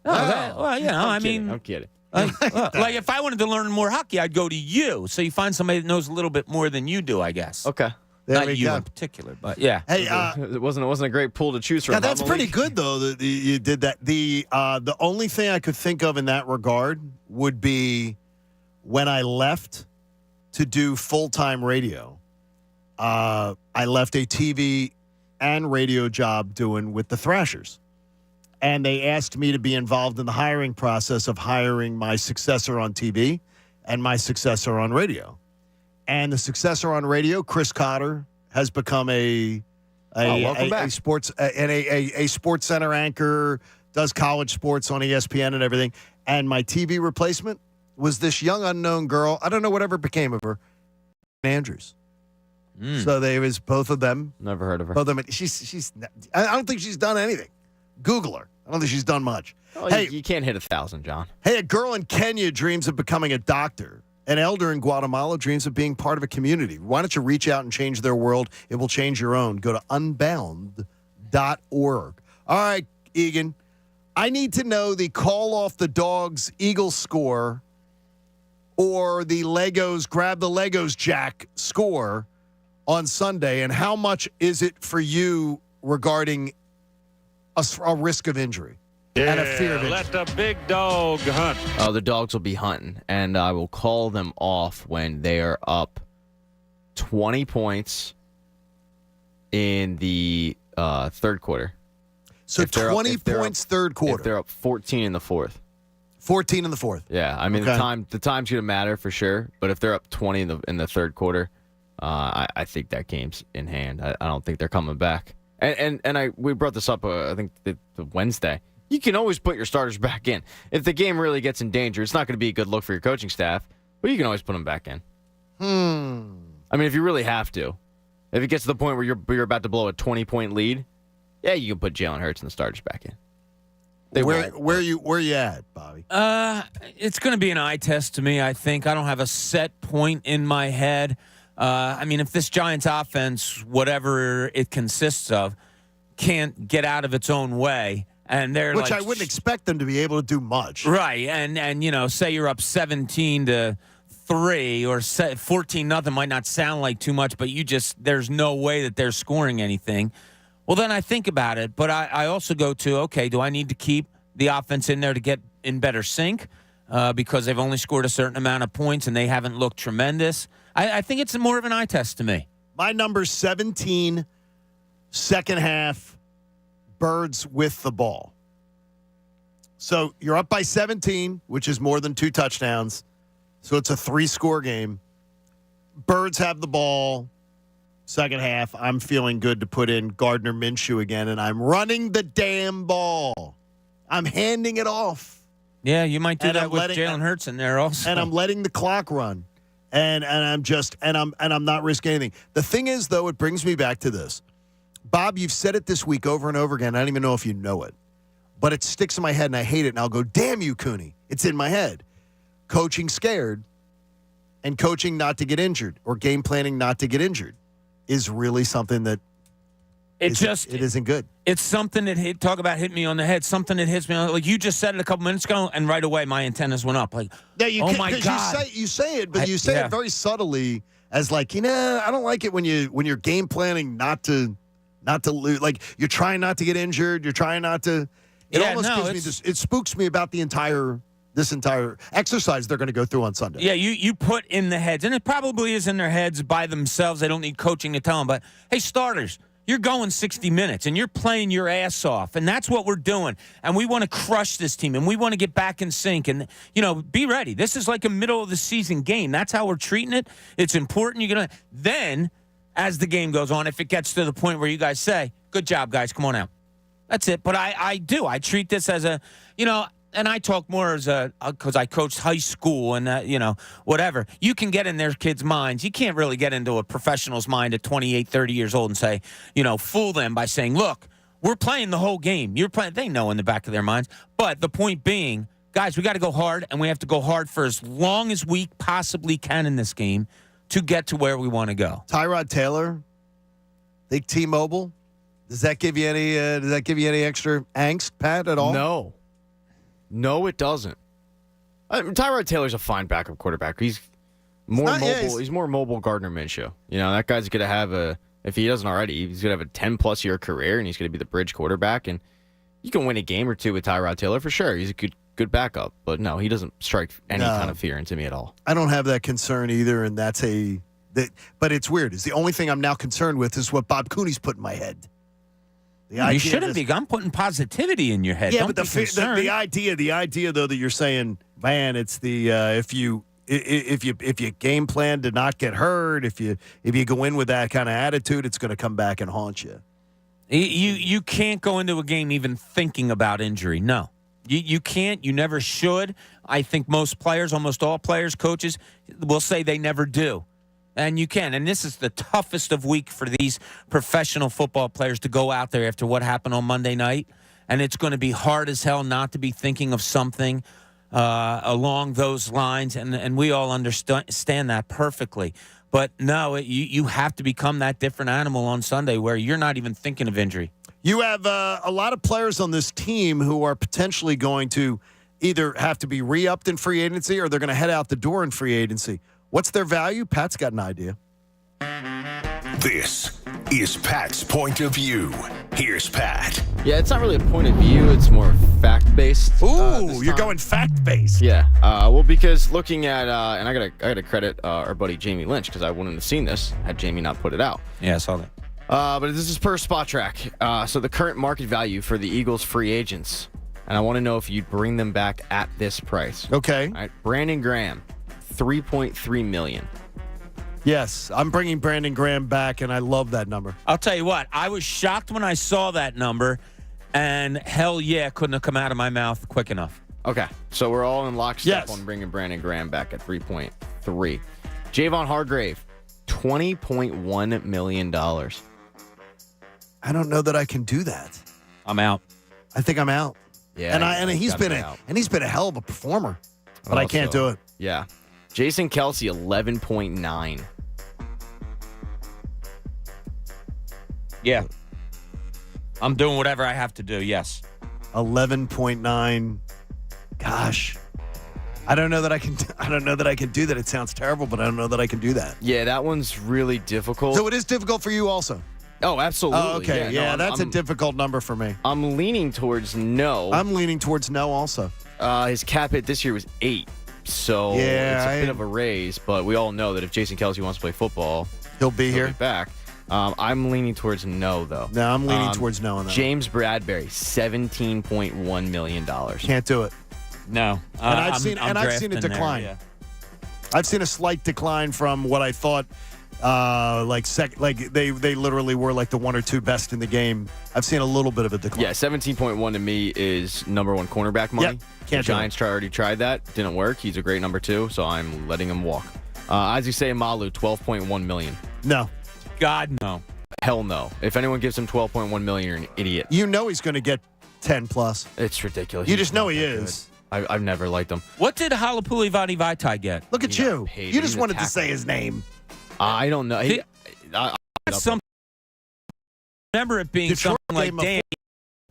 Well, you know, I'm kidding. like if I wanted to learn more hockey, I'd go to you. So you find somebody that knows a little bit more than you do, I guess. Okay. Not you in particular, but yeah. Hey, it wasn't a great pool to choose from. Yeah, that's pretty good though that you did that. The only thing I could think of in that regard would be when I left to do full-time radio. I left a TV and radio job doing with the Thrashers. And they asked me to be involved in the hiring process of hiring my successor on TV and my successor on radio. And the successor on radio, Chris Cotter, has become a sports a Sports Center anchor, does college sports on ESPN and everything. And my TV replacement was this young unknown girl. I don't know whatever became of her. Andrews. So they was both of them. Never heard of her. Both of them. She's. I don't think she's done anything. Google her. I don't think she's done much. Oh, hey, you can't hit 1,000, John. Hey, a girl in Kenya dreams of becoming a doctor. An elder in Guatemala dreams of being part of a community. Why don't you reach out and change their world? It will change your own. Go to unbound.org. All right, Egan. I need to know the call off the dogs Eagles score or the Legos, grab the Legos Jack score on Sunday, and how much is it for you regarding a risk of injury and a fear of injury? Let the big dog hunt. Oh, the dogs will be hunting, and I will call them off when they are up 20 points in the third quarter. So 20 points third quarter. If they're up 14 in the fourth. 14 in the fourth. Yeah, I mean Okay. the time's going to matter for sure, but if they're up 20 in the third quarter, I think that game's in hand. I don't think they're coming back. And we brought this up, I think, the Wednesday. You can always put your starters back in. If the game really gets in danger, it's not going to be a good look for your coaching staff, but you can always put them back in. I mean, if you really have to. If it gets to the point where you're about to blow a 20-point lead, yeah, you can put Jalen Hurts and the starters back in. Where you at, Bobby? It's going to be an eye test to me, I think. I don't have a set point in my head. I mean, if this Giants offense, whatever it consists of, can't get out of its own way, and they're Which like, I wouldn't expect them to be able to do much. right? And you know, say you're up 17-3 or 14-0 might not sound like too much, but there's no way that they're scoring anything. Well, then I think about it, but I also go to, okay, do I need to keep the offense in there to get in better sync because they've only scored a certain amount of points and they haven't looked tremendous? I think it's more of an eye test to me. My number's 17, second half, Birds with the ball. So you're up by 17, which is more than 2 touchdowns. So it's a 3-score game. Birds have the ball. Second half, I'm feeling good to put in Gardner Minshew again, and I'm running the damn ball. I'm handing it off. Yeah, you might do And that I'm with letting- Jalen Hurts in there also. And I'm letting the clock run. And I'm not risking anything. The thing is, though, it brings me back to this. Bob, you've said it this week over and over again. I don't even know if you know it. But it sticks in my head, and I hate it. And I'll go, damn you, Cooney. It's in my head. Coaching scared and coaching not to get injured or game planning not to get injured is really something that it isn't good. It's something that talk about hit me on the head. Something that hits me on, like you just said it a couple minutes ago, and right away my antennas went up. Like, oh my God! You say it, but you say it very subtly, as like, I don't like it when you're game planning not to lose. Like you're trying not to get injured. You're trying not to. It spooks me about this entire exercise they're going to go through on Sunday. Yeah, you put in the heads, and it probably is in their heads by themselves. They don't need coaching to tell them. But hey, starters. You're going 60 minutes, and you're playing your ass off, and that's what we're doing. And we want to crush this team, and we want to get back in sync. And, be ready. This is like a middle-of-the-season game. That's how we're treating it. It's important. Then, as the game goes on, if it gets to the point where you guys say, good job, guys, come on out. That's it. But I do. I treat this as a, and I talk more as because I coached high school and, whatever. You can get in their kids' minds. You can't really get into a professional's mind at 28, 30 years old and say, fool them by saying, look, we're playing the whole game. You're playing. They know in the back of their minds. But the point being, guys, we got to go hard, and we have to go hard for as long as we possibly can in this game to get to where we want to go. Tyrod Taylor, think T-Mobile. Does that give you any extra angst, Pat, at all? No, it doesn't. Tyrod Taylor's a fine backup quarterback. He's more mobile. He's more mobile Gardner Minshew. That guy's going to have if he doesn't already, he's going to have a 10-plus year career, and he's going to be the bridge quarterback. And you can win a game or two with Tyrod Taylor for sure. He's a good backup. But no, he doesn't strike any kind of fear into me at all. I don't have that concern either, and but it's weird. It's the only thing I'm now concerned with is what Bob Cooney's put in my head. You shouldn't be. I'm putting positivity in your head. Yeah, Don't but the idea though that you're saying, man, it's the if you game plan to not get hurt, if you go in with that kind of attitude, it's going to come back and haunt you. You can't go into a game even thinking about injury. No, you can't. You never should. I think most players, almost all players, coaches, will say they never do. And you can. And this is the toughest of week for these professional football players to go out there after what happened on Monday night. And it's going to be hard as hell not to be thinking of something along those lines. And we all understand that perfectly. But no, you have to become that different animal on Sunday where you're not even thinking of injury. You have a lot of players on this team who are potentially going to either have to be re-upped in free agency or they're going to head out the door in free agency. What's their value? Pat's got an idea. This is Pat's point of view. Here's Pat. Yeah, it's not really a point of view. It's more fact-based. Ooh, you're going fact-based. Yeah. Well, because looking at, and I gotta credit our buddy Jamie Lynch because I wouldn't have seen this had Jamie not put it out. Yeah, I saw that. But this is per Spot Track. So the current market value for the Eagles free agents, and I want to know if you'd bring them back at this price. Okay. All right, Brandon Graham. $3.3 million. Yes, I'm bringing Brandon Graham back, and I love that number. I'll tell you what, I was shocked when I saw that number, and hell yeah, couldn't have come out of my mouth quick enough. Okay, so we're all in lockstep on bringing Brandon Graham back at 3.3. Javon Hargrave, $20.1 million. I don't know that I can do that. I'm out. I think I'm out. Yeah, and he's been a hell of a performer, but I can't do it. Yeah. Jason Kelce, 11.9. Yeah. I'm doing whatever I have to do, yes. 11.9. Gosh. I don't know that I can do that. It sounds terrible, but I don't know that I can do that. Yeah, that one's really difficult. So it is difficult for you also? Oh, absolutely. Oh, okay. Yeah, that's a difficult number for me. I'm leaning towards no. I'm leaning towards no also. His cap hit this year was 8. So it's a bit of a raise, but we all know that if Jason Kelce wants to play football, he'll be here. Back. I'm leaning towards no, though. No, I'm leaning towards no on that. James Bradbury, $17.1 million. Can't do it. No. And I've seen a decline. There, yeah. I've seen a slight decline from what I thought they literally were like the one or two best in the game. I've seen a little bit of a decline. Yeah, 17.1 to me is number one cornerback money. Yep. Can't the Giants already tried that. Didn't work. He's a great number 2, so I'm letting him walk. As you say, Malu, $12.1 million. No. God, no. Hell no. If anyone gives him $12.1 million, you're an idiot. You know he's going to get 10 plus. It's ridiculous. You just know he is. I've never liked him. What did Halapuli Vaitai get? Look at you. You just wanted to say his name. I don't know. Remember it being Detroit something like damn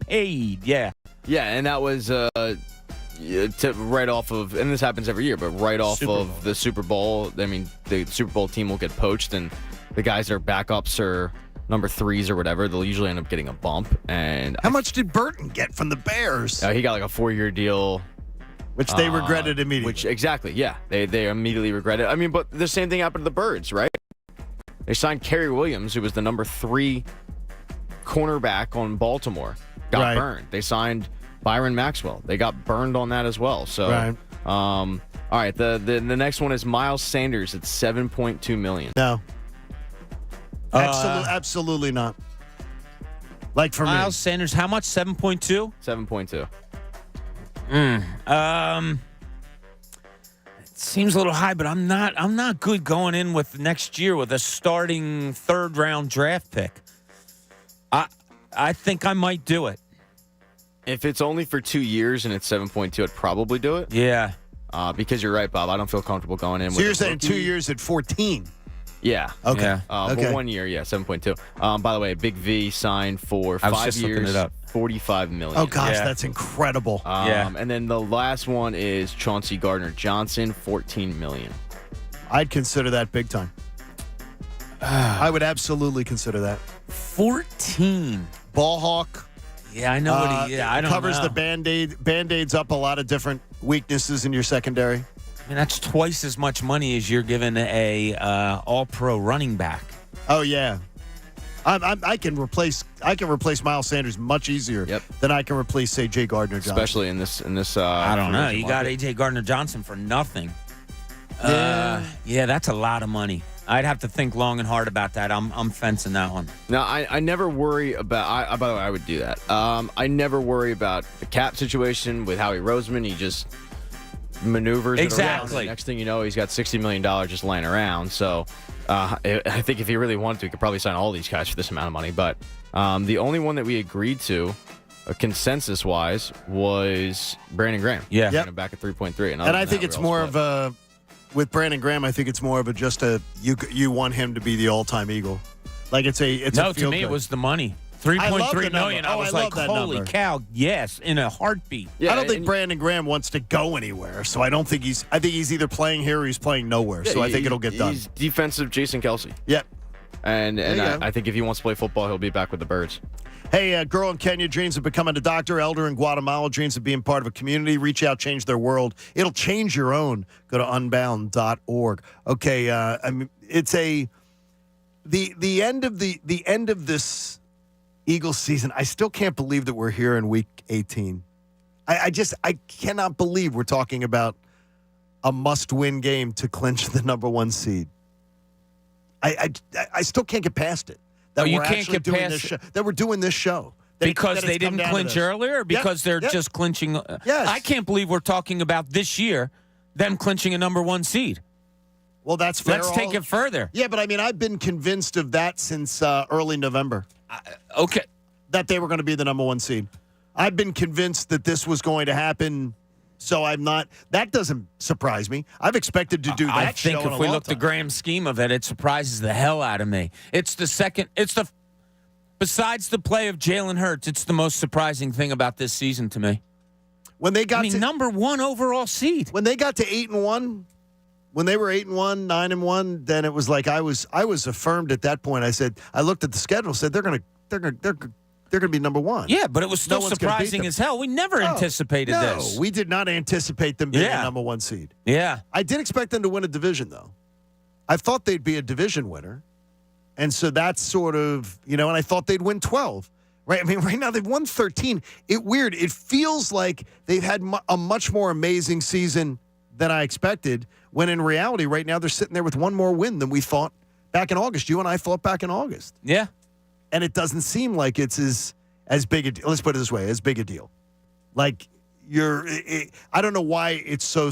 paid. Yeah. Yeah, and that was right off of, and this happens every year, but right off of the Super Bowl. I mean, the Super Bowl team will get poached, and the guys that are backups or number 3s or whatever, they'll usually end up getting a bump. And how much did Burton get from the Bears? He got like a 4-year deal. Which they regretted immediately. Exactly, yeah. They immediately regretted. I mean, but the same thing happened to the Birds, right? They signed Kerry Williams, who was the number 3 cornerback on Baltimore. Got burned. They signed Byron Maxwell. They got burned on that as well. So, all right, the next one is Miles Sanders at $7.2 million. No. Absolutely not. Like for Miles Sanders, how much? 7.2? 7.2. It seems a little high, but I'm not good going in with next year with a starting 3rd round draft pick. I think I might do it. If it's only for 2 years and it's 7.2, I'd probably do it. Yeah. Because you're right, Bob. I don't feel comfortable going in with. So you're saying 2 years at 14? Yeah. Okay. Yeah. Okay. But 1 year, yeah, 7.2. By the way, Big V signed for 5 years, $45 million. Oh gosh, that's incredible. And then the last one is Chauncey Gardner-Johnson, $14 million. I'd consider that big time. I would absolutely consider that. 14. Ball hawk. Yeah, I know what he. Yeah, I don't covers know. the band-aids up a lot of different weaknesses in your secondary. I mean, that's twice as much money as you're giving a all-pro running back. Oh yeah, I can replace Miles Sanders much easier than I can replace, say, Jay Gardner-Johnson. Especially in this. I don't know. You got A.J. Gardner-Johnson for nothing. Yeah, that's a lot of money. I'd have to think long and hard about that. I'm fencing that one. No, I never worry about. By the way, I would do that. I never worry about the cap situation with Howie Roseman. He just maneuvers exactly. It around. The next thing you know, he's got $60 million just laying around. So I think if he really wanted to, he could probably sign all these guys for this amount of money. But the only one that we agreed to, consensus-wise, was Brandon Graham. Yeah. Yep. Back at 3.3. And I think it's more of a, with Brandon Graham, I think it's more of a just a, you want him to be the all-time Eagle. Like it's a no, to me, it was the money. $3.3 million. I was like, holy cow, yes, in a heartbeat. Yeah, I don't think Brandon Graham wants to go anywhere, so I think he's either playing here or he's playing nowhere. So I think it'll get done. He's defensive Jason Kelsey. Yep. And I think if he wants to play football, he'll be back with the Birds. Hey, a girl in Kenya dreams of becoming a doctor. Elder in Guatemala dreams of being part of a community. Reach out, change their world. It'll change your own. Go to unbound.org. Okay, I mean, it's the end of this Eagles season. I still can't believe that we're here in week 18. I cannot believe we're talking about a must-win game to clinch the number 1 seed. I still can't get past it. That you we're can't actually get doing past this show. That we're doing this show. Because they didn't clinch earlier, or because they're just clinching. Yes. I can't believe we're talking about this year, them clinching a number 1 seed. Well, that's fair. Let's take it further. Yeah, but I mean, I've been convinced of that since early November. Okay. That they were going to be the number 1 seed. I've been convinced that this was going to happen, so I'm not. That doesn't surprise me. I've expected to do that. I think if we look at the grand scheme of it, it surprises the hell out of me. Besides the play of Jalen Hurts, it's the most surprising thing about this season to me. When they got to number 1 overall seed. When they got to 8-1, when they were 8-1, 9-1, then it was like I was affirmed at that point. I looked at the schedule, said they're going to be number 1. Yeah, but it was still surprising as hell. We never anticipated this. No, we did not anticipate them being a number 1 seed. Yeah. I did expect them to win a division, though. I thought they'd be a division winner. And so that's sort of, and I thought they'd win 12. Right? I mean, right now they've won 13. It feels like they've had a much more amazing season than I expected, when in reality, right now they're sitting there with one more win than we thought back in August. You and I thought back in August. Yeah. And it doesn't seem like it's as big a deal. Let's put it this way, as big a deal. Like, I don't know why it's so,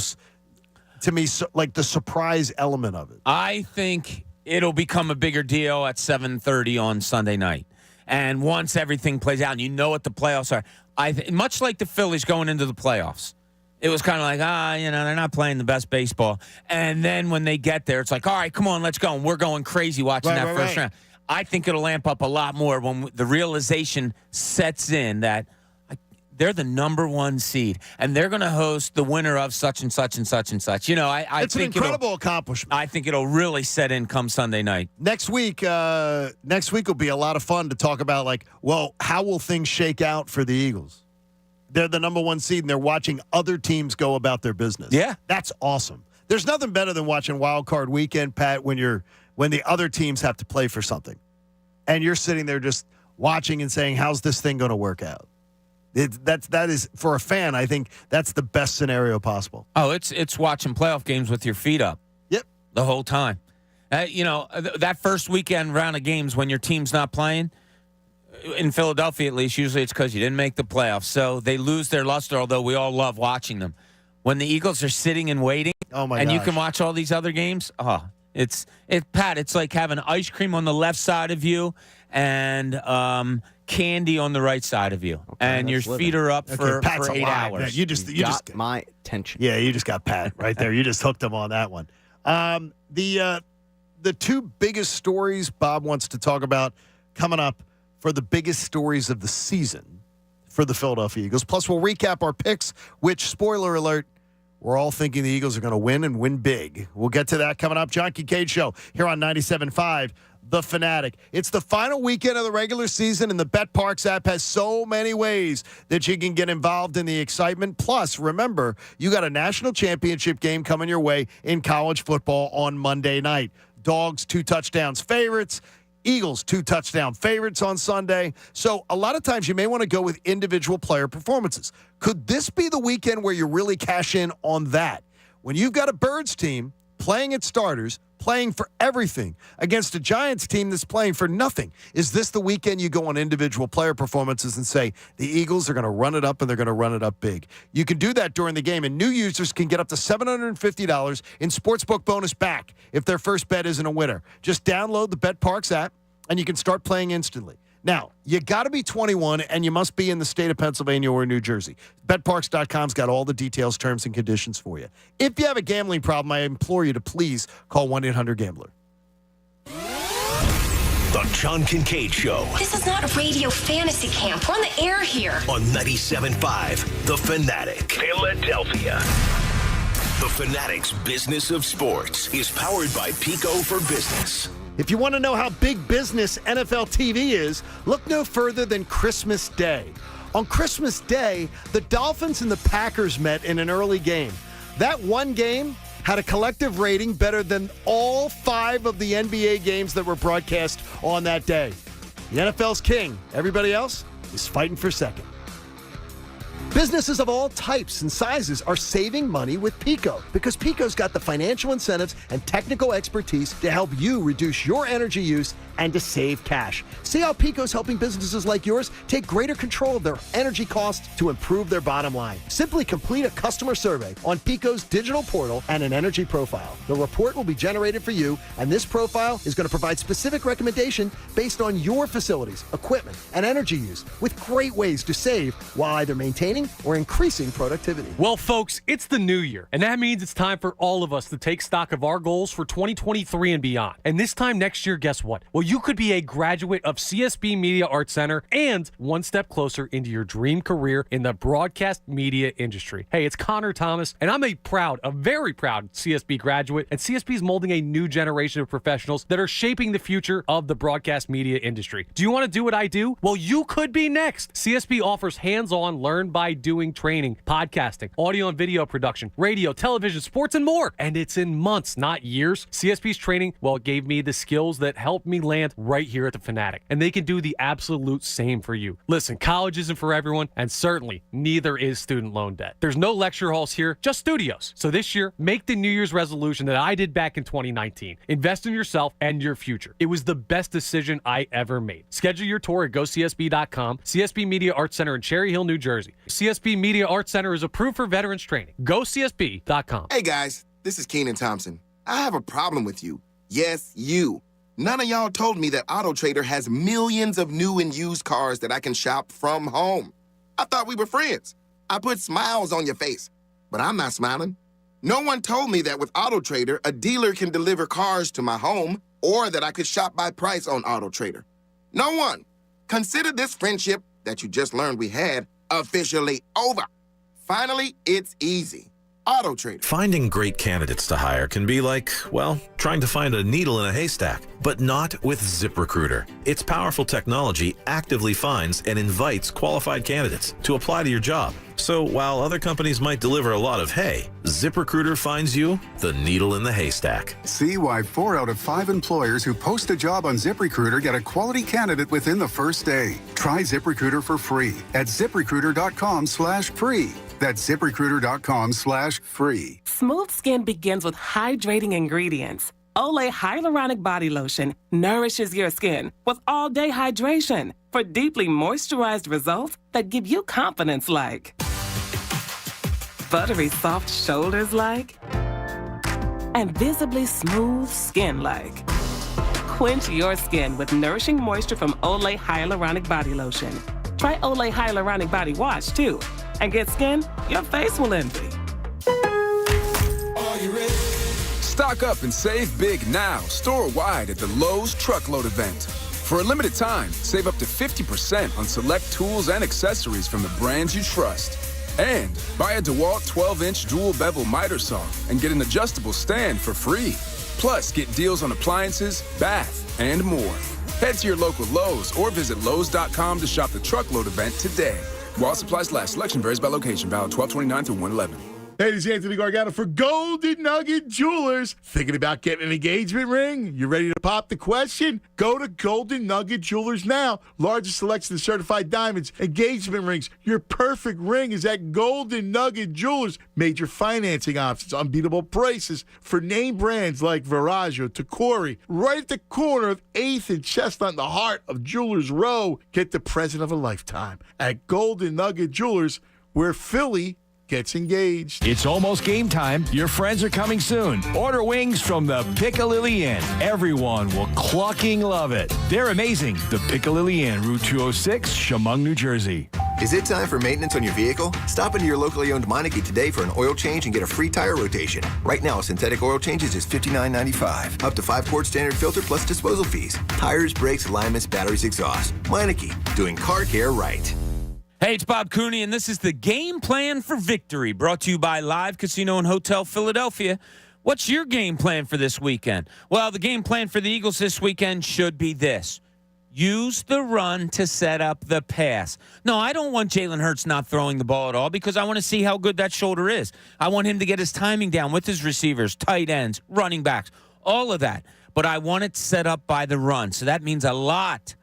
to me, like the surprise element of it. I think it'll become a bigger deal at 7:30 on Sunday night. And once everything plays out and you know what the playoffs are, much like the Phillies going into the playoffs, it was kind of like, they're not playing the best baseball. And then when they get there, it's like, all right, come on, let's go. And we're going crazy watching that first round. I think it'll amp up a lot more when the realization sets in that they're the number one seed, and they're going to host the winner of such and such and such and such. I it's think an incredible accomplishment. I think it'll really set in come Sunday night. Next week will be a lot of fun to talk about, how will things shake out for the Eagles? They're the number one seed, and they're watching other teams go about their business. Yeah. That's awesome. There's nothing better than watching Wild Card Weekend, Pat, when the other teams have to play for something, and you're sitting there just watching and saying, how's this thing going to work out? That is for a fan. I think that's the best scenario possible. Oh, it's watching playoff games with your feet up. Yep, the whole time. That first weekend round of games when your team's not playing, in Philadelphia at least, usually it's because you didn't make the playoffs, so they lose their luster. Although we all love watching them, when the Eagles are sitting and waiting, you can watch all these other games. Pat, it's like having ice cream on the left side of you and candy on the right side of you, and your feet are up for 8 hours. Man, you just got my attention. Yeah, you just got Pat right there. You just hooked him on that one. The two biggest stories Bob wants to talk about coming up for the biggest stories of the season for the Philadelphia Eagles. Plus, we'll recap our picks, which, spoiler alert, we're all thinking the Eagles are going to win and win big. We'll get to that coming up. John Kincade Show here on 97.5 The Fanatic. It's the final weekend of the regular season, and the BetParx app has so many ways that you can get involved in the excitement. Plus, remember, you got a national championship game coming your way in college football on Monday night. Dogs, 2 touchdowns favorites. Eagles, 2 touchdown favorites on Sunday. So a lot of times you may want to go with individual player performances. Could this be the weekend where you really cash in on that? When you've got a Birds team playing its starters, playing for everything against a Giants team that's playing for nothing, is this the weekend you go on individual player performances and say the Eagles are going to run it up and they're going to run it up big? You can do that during the game, and new users can get up to $750 in sportsbook bonus back if their first bet isn't a winner. Just download the BetParx app, and you can start playing instantly. Now, you got to be 21, and you must be in the state of Pennsylvania or New Jersey. BetParx.com's got all the details, terms, and conditions for you. If you have a gambling problem, I implore you to please call 1-800-GAMBLER. The John Kincade Show. This is not a radio fantasy camp. We're on the air here. On 97.5 The Fanatic, Philadelphia. The Fanatic's Business of Sports is powered by Pico for Business. If you want to know how big business NFL TV is, look no further than Christmas Day. On Christmas Day, the Dolphins and the Packers met in an early game. That one game had a collective rating better than all 5 of the NBA games that were broadcast on that day. The NFL's king. Everybody else is fighting for second. Businesses of all types and sizes are saving money with Pico because Pico's got the financial incentives and technical expertise to help you reduce your energy use and to save cash. See how Pico's helping businesses like yours take greater control of their energy costs to improve their bottom line. Simply complete a customer survey on Pico's digital portal and an energy profile. The report will be generated for you, and this profile is going to provide specific recommendation based on your facilities, equipment, and energy use with great ways to save while either maintaining or increasing productivity. Well, folks, it's the new year, and that means it's time for all of us to take stock of our goals for 2023 and beyond. And this time next year, guess what? Well, you could be a graduate of CSB Media Arts Center and one step closer into your dream career in the broadcast media industry. Hey, it's Connor Thomas, and I'm a very proud CSB graduate, and CSB is molding a new generation of professionals that are shaping the future of the broadcast media industry. Do you want to do what I do? Well, you could be next. CSB offers hands-on, learn-by doing training, podcasting, audio and video production, radio, television, sports, and more. And it's in months, not years. CSB's training, well, it gave me the skills that helped me land right here at the Fanatic. And they can do the absolute same for you. Listen, college isn't for everyone, and certainly neither is student loan debt. There's no lecture halls here, just studios. So this year, make the New Year's resolution that I did back in 2019. Invest in yourself and your future. It was the best decision I ever made. Schedule your tour at GoCSB.com, CSB Media Arts Center in Cherry Hill, New Jersey. CSB Media Arts Center is approved for veterans training. GoCSB.com. Hey guys, this is Keenan Thompson. I have a problem with you. Yes, you. None of y'all told me that AutoTrader has millions of new and used cars that I can shop from home. I thought we were friends. I put smiles on your face, but I'm not smiling. No one told me that with AutoTrader, a dealer can deliver cars to my home or that I could shop by price on AutoTrader. No one. Consider this friendship that you just learned we had officially over. Finally, it's easy. AutoTrader. Finding great candidates to hire can be like, well, trying to find a needle in a haystack, but not with ZipRecruiter. Its powerful technology actively finds and invites qualified candidates to apply to your job. So while other companies might deliver a lot of hay, ZipRecruiter finds you the needle in the haystack. See why 4 out of 5 employers who post a job on ZipRecruiter get a quality candidate within the first day. Try ZipRecruiter for free at ZipRecruiter.com/free. That's ZipRecruiter.com/free. Smooth skin begins with hydrating ingredients. Olay Hyaluronic Body Lotion nourishes your skin with all-day hydration for deeply moisturized results that give you confidence like buttery soft shoulders like and visibly smooth skin like. Quench your skin with nourishing moisture from Olay Hyaluronic Body Lotion. Try Olay Hyaluronic Body Wash too and get skin your face will envy. Are you ready? Stock up and save big now, store-wide at the Lowe's Truckload event. For a limited time, save up to 50% on select tools and accessories from the brands you trust. And buy a DeWalt 12-inch dual bevel miter saw and get an adjustable stand for free. Plus, get deals on appliances, bath, and more. Head to your local Lowe's or visit Lowe's.com to shop the Truckload event today. While supplies last, selection varies by location. Valid 12/29 through 1/11. Hey, this is Anthony Gargano for Golden Nugget Jewelers. Thinking about getting an engagement ring? You ready to pop the question? Go to Golden Nugget Jewelers now. Largest selection of certified diamonds, engagement rings. Your perfect ring is at Golden Nugget Jewelers. Major financing options, unbeatable prices for name brands like Viraggio, Tacori. Right at the corner of 8th and Chestnut in the heart of Jewelers Row. Get the present of a lifetime at Golden Nugget Jewelers, where Philly gets engaged. It's almost game time. Your friends are coming soon. Order wings from the Piccalilli Inn. Everyone will clucking love it. They're amazing. The Piccalilli Inn, Route 206, Chemung, New Jersey. Is it time for maintenance on your vehicle? Stop into your locally owned Meineke today for an oil change and get a free tire rotation. Right now, synthetic oil change is just $59.95. Up to 5-quart standard filter plus disposal fees. Tires, brakes, alignments, batteries, exhaust. Meineke, doing car care right. Hey, it's Bob Cooney, and this is the Game Plan for Victory, brought to you by Live Casino and Hotel Philadelphia. What's your game plan for this weekend? Well, the game plan for the Eagles this weekend should be this. Use the run to set up the pass. No, I don't want Jalen Hurts not throwing the ball at all because I want to see how good that shoulder is. I want him to get his timing down with his receivers, tight ends, running backs, all of that. But I want it set up by the run. So that means a lot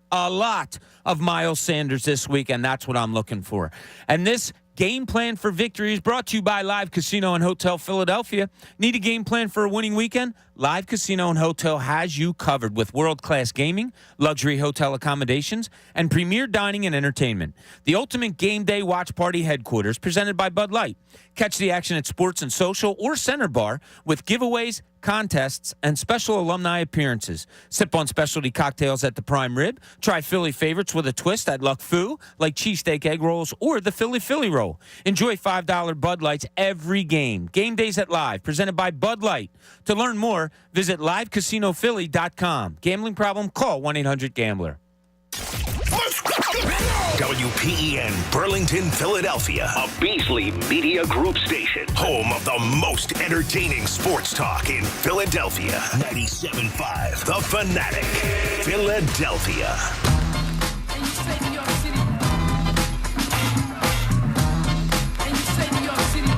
of Miles Sanders this week, and that's what I'm looking for. And this Game Plan for Victory is brought to you by Live Casino and Hotel Philadelphia. Need a game plan for a winning weekend? Live Casino and Hotel has you covered with world-class gaming, luxury hotel accommodations, and premier dining and entertainment. The ultimate game day watch party headquarters presented by Bud Light. Catch the action at Sports and Social or Center Bar with giveaways, contests, and special alumni appearances. Sip on specialty cocktails at the Prime Rib. Try Philly favorites with a twist at Luck Fu, like cheesesteak egg rolls or the Philly roll. Enjoy $5 Bud Lights every game. Game days at Live, presented by Bud Light. To learn more, visit livecasinophilly.com. Gambling problem? Call 1-800-GAMBLER. WPEN Burlington, Philadelphia, a Beasley Media Group station, home of the most entertaining sports talk in Philadelphia. 97.5 The Fanatic, Philadelphia.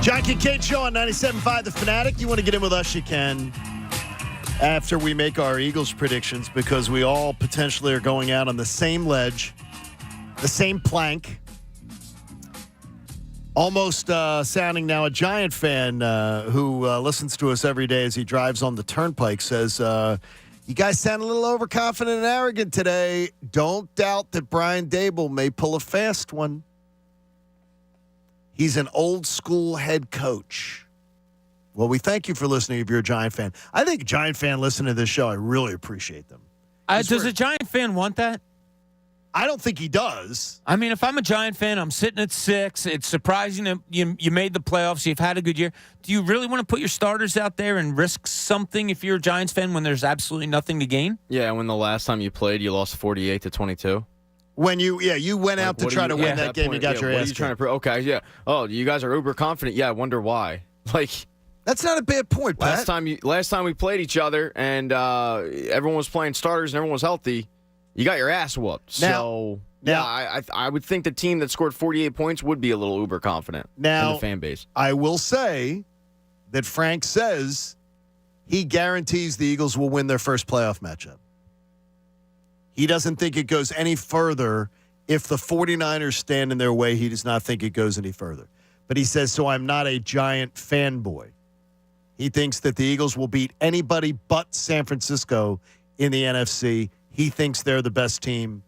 John Kincade Show on 97.5 The Fanatic. You want to get in with us, you can. After we make our Eagles predictions, because we all potentially are going out on the same ledge, the same plank. Almost sounding now a Giant fan who listens to us every day as he drives on the turnpike says, you guys sound a little overconfident and arrogant today. Don't doubt that Brian Daboll may pull a fast one. He's an old school head coach. Well, we thank you for listening if you're a Giant fan. I think a Giant fan listening to this show, I really appreciate them. Does a Giant fan want that? I don't think he does. I mean, if I'm a Giant fan, I'm sitting at 6. It's surprising that you made the playoffs. You've had a good year. Do you really want to put your starters out there and risk something if you're a Giants fan when there's absolutely nothing to gain? Yeah, when the last time you played, you lost 48-22. When you went out to try to win that game, you got your ass. What are you trying to prove? Okay, yeah. Oh, you guys are uber confident. Yeah, I wonder why. That's not a bad point, Pat. Last time we played each other and everyone was playing starters and everyone was healthy, you got your ass whooped. I would think the team that scored 48 points would be a little uber confident in the fan base. I will say that Frank says he guarantees the Eagles will win their first playoff matchup. He doesn't think it goes any further. If the 49ers stand in their way, he does not think it goes any further. But he says, so I'm not a Giant fanboy. He thinks that the Eagles will beat anybody but San Francisco in the NFC. He thinks they're the best team,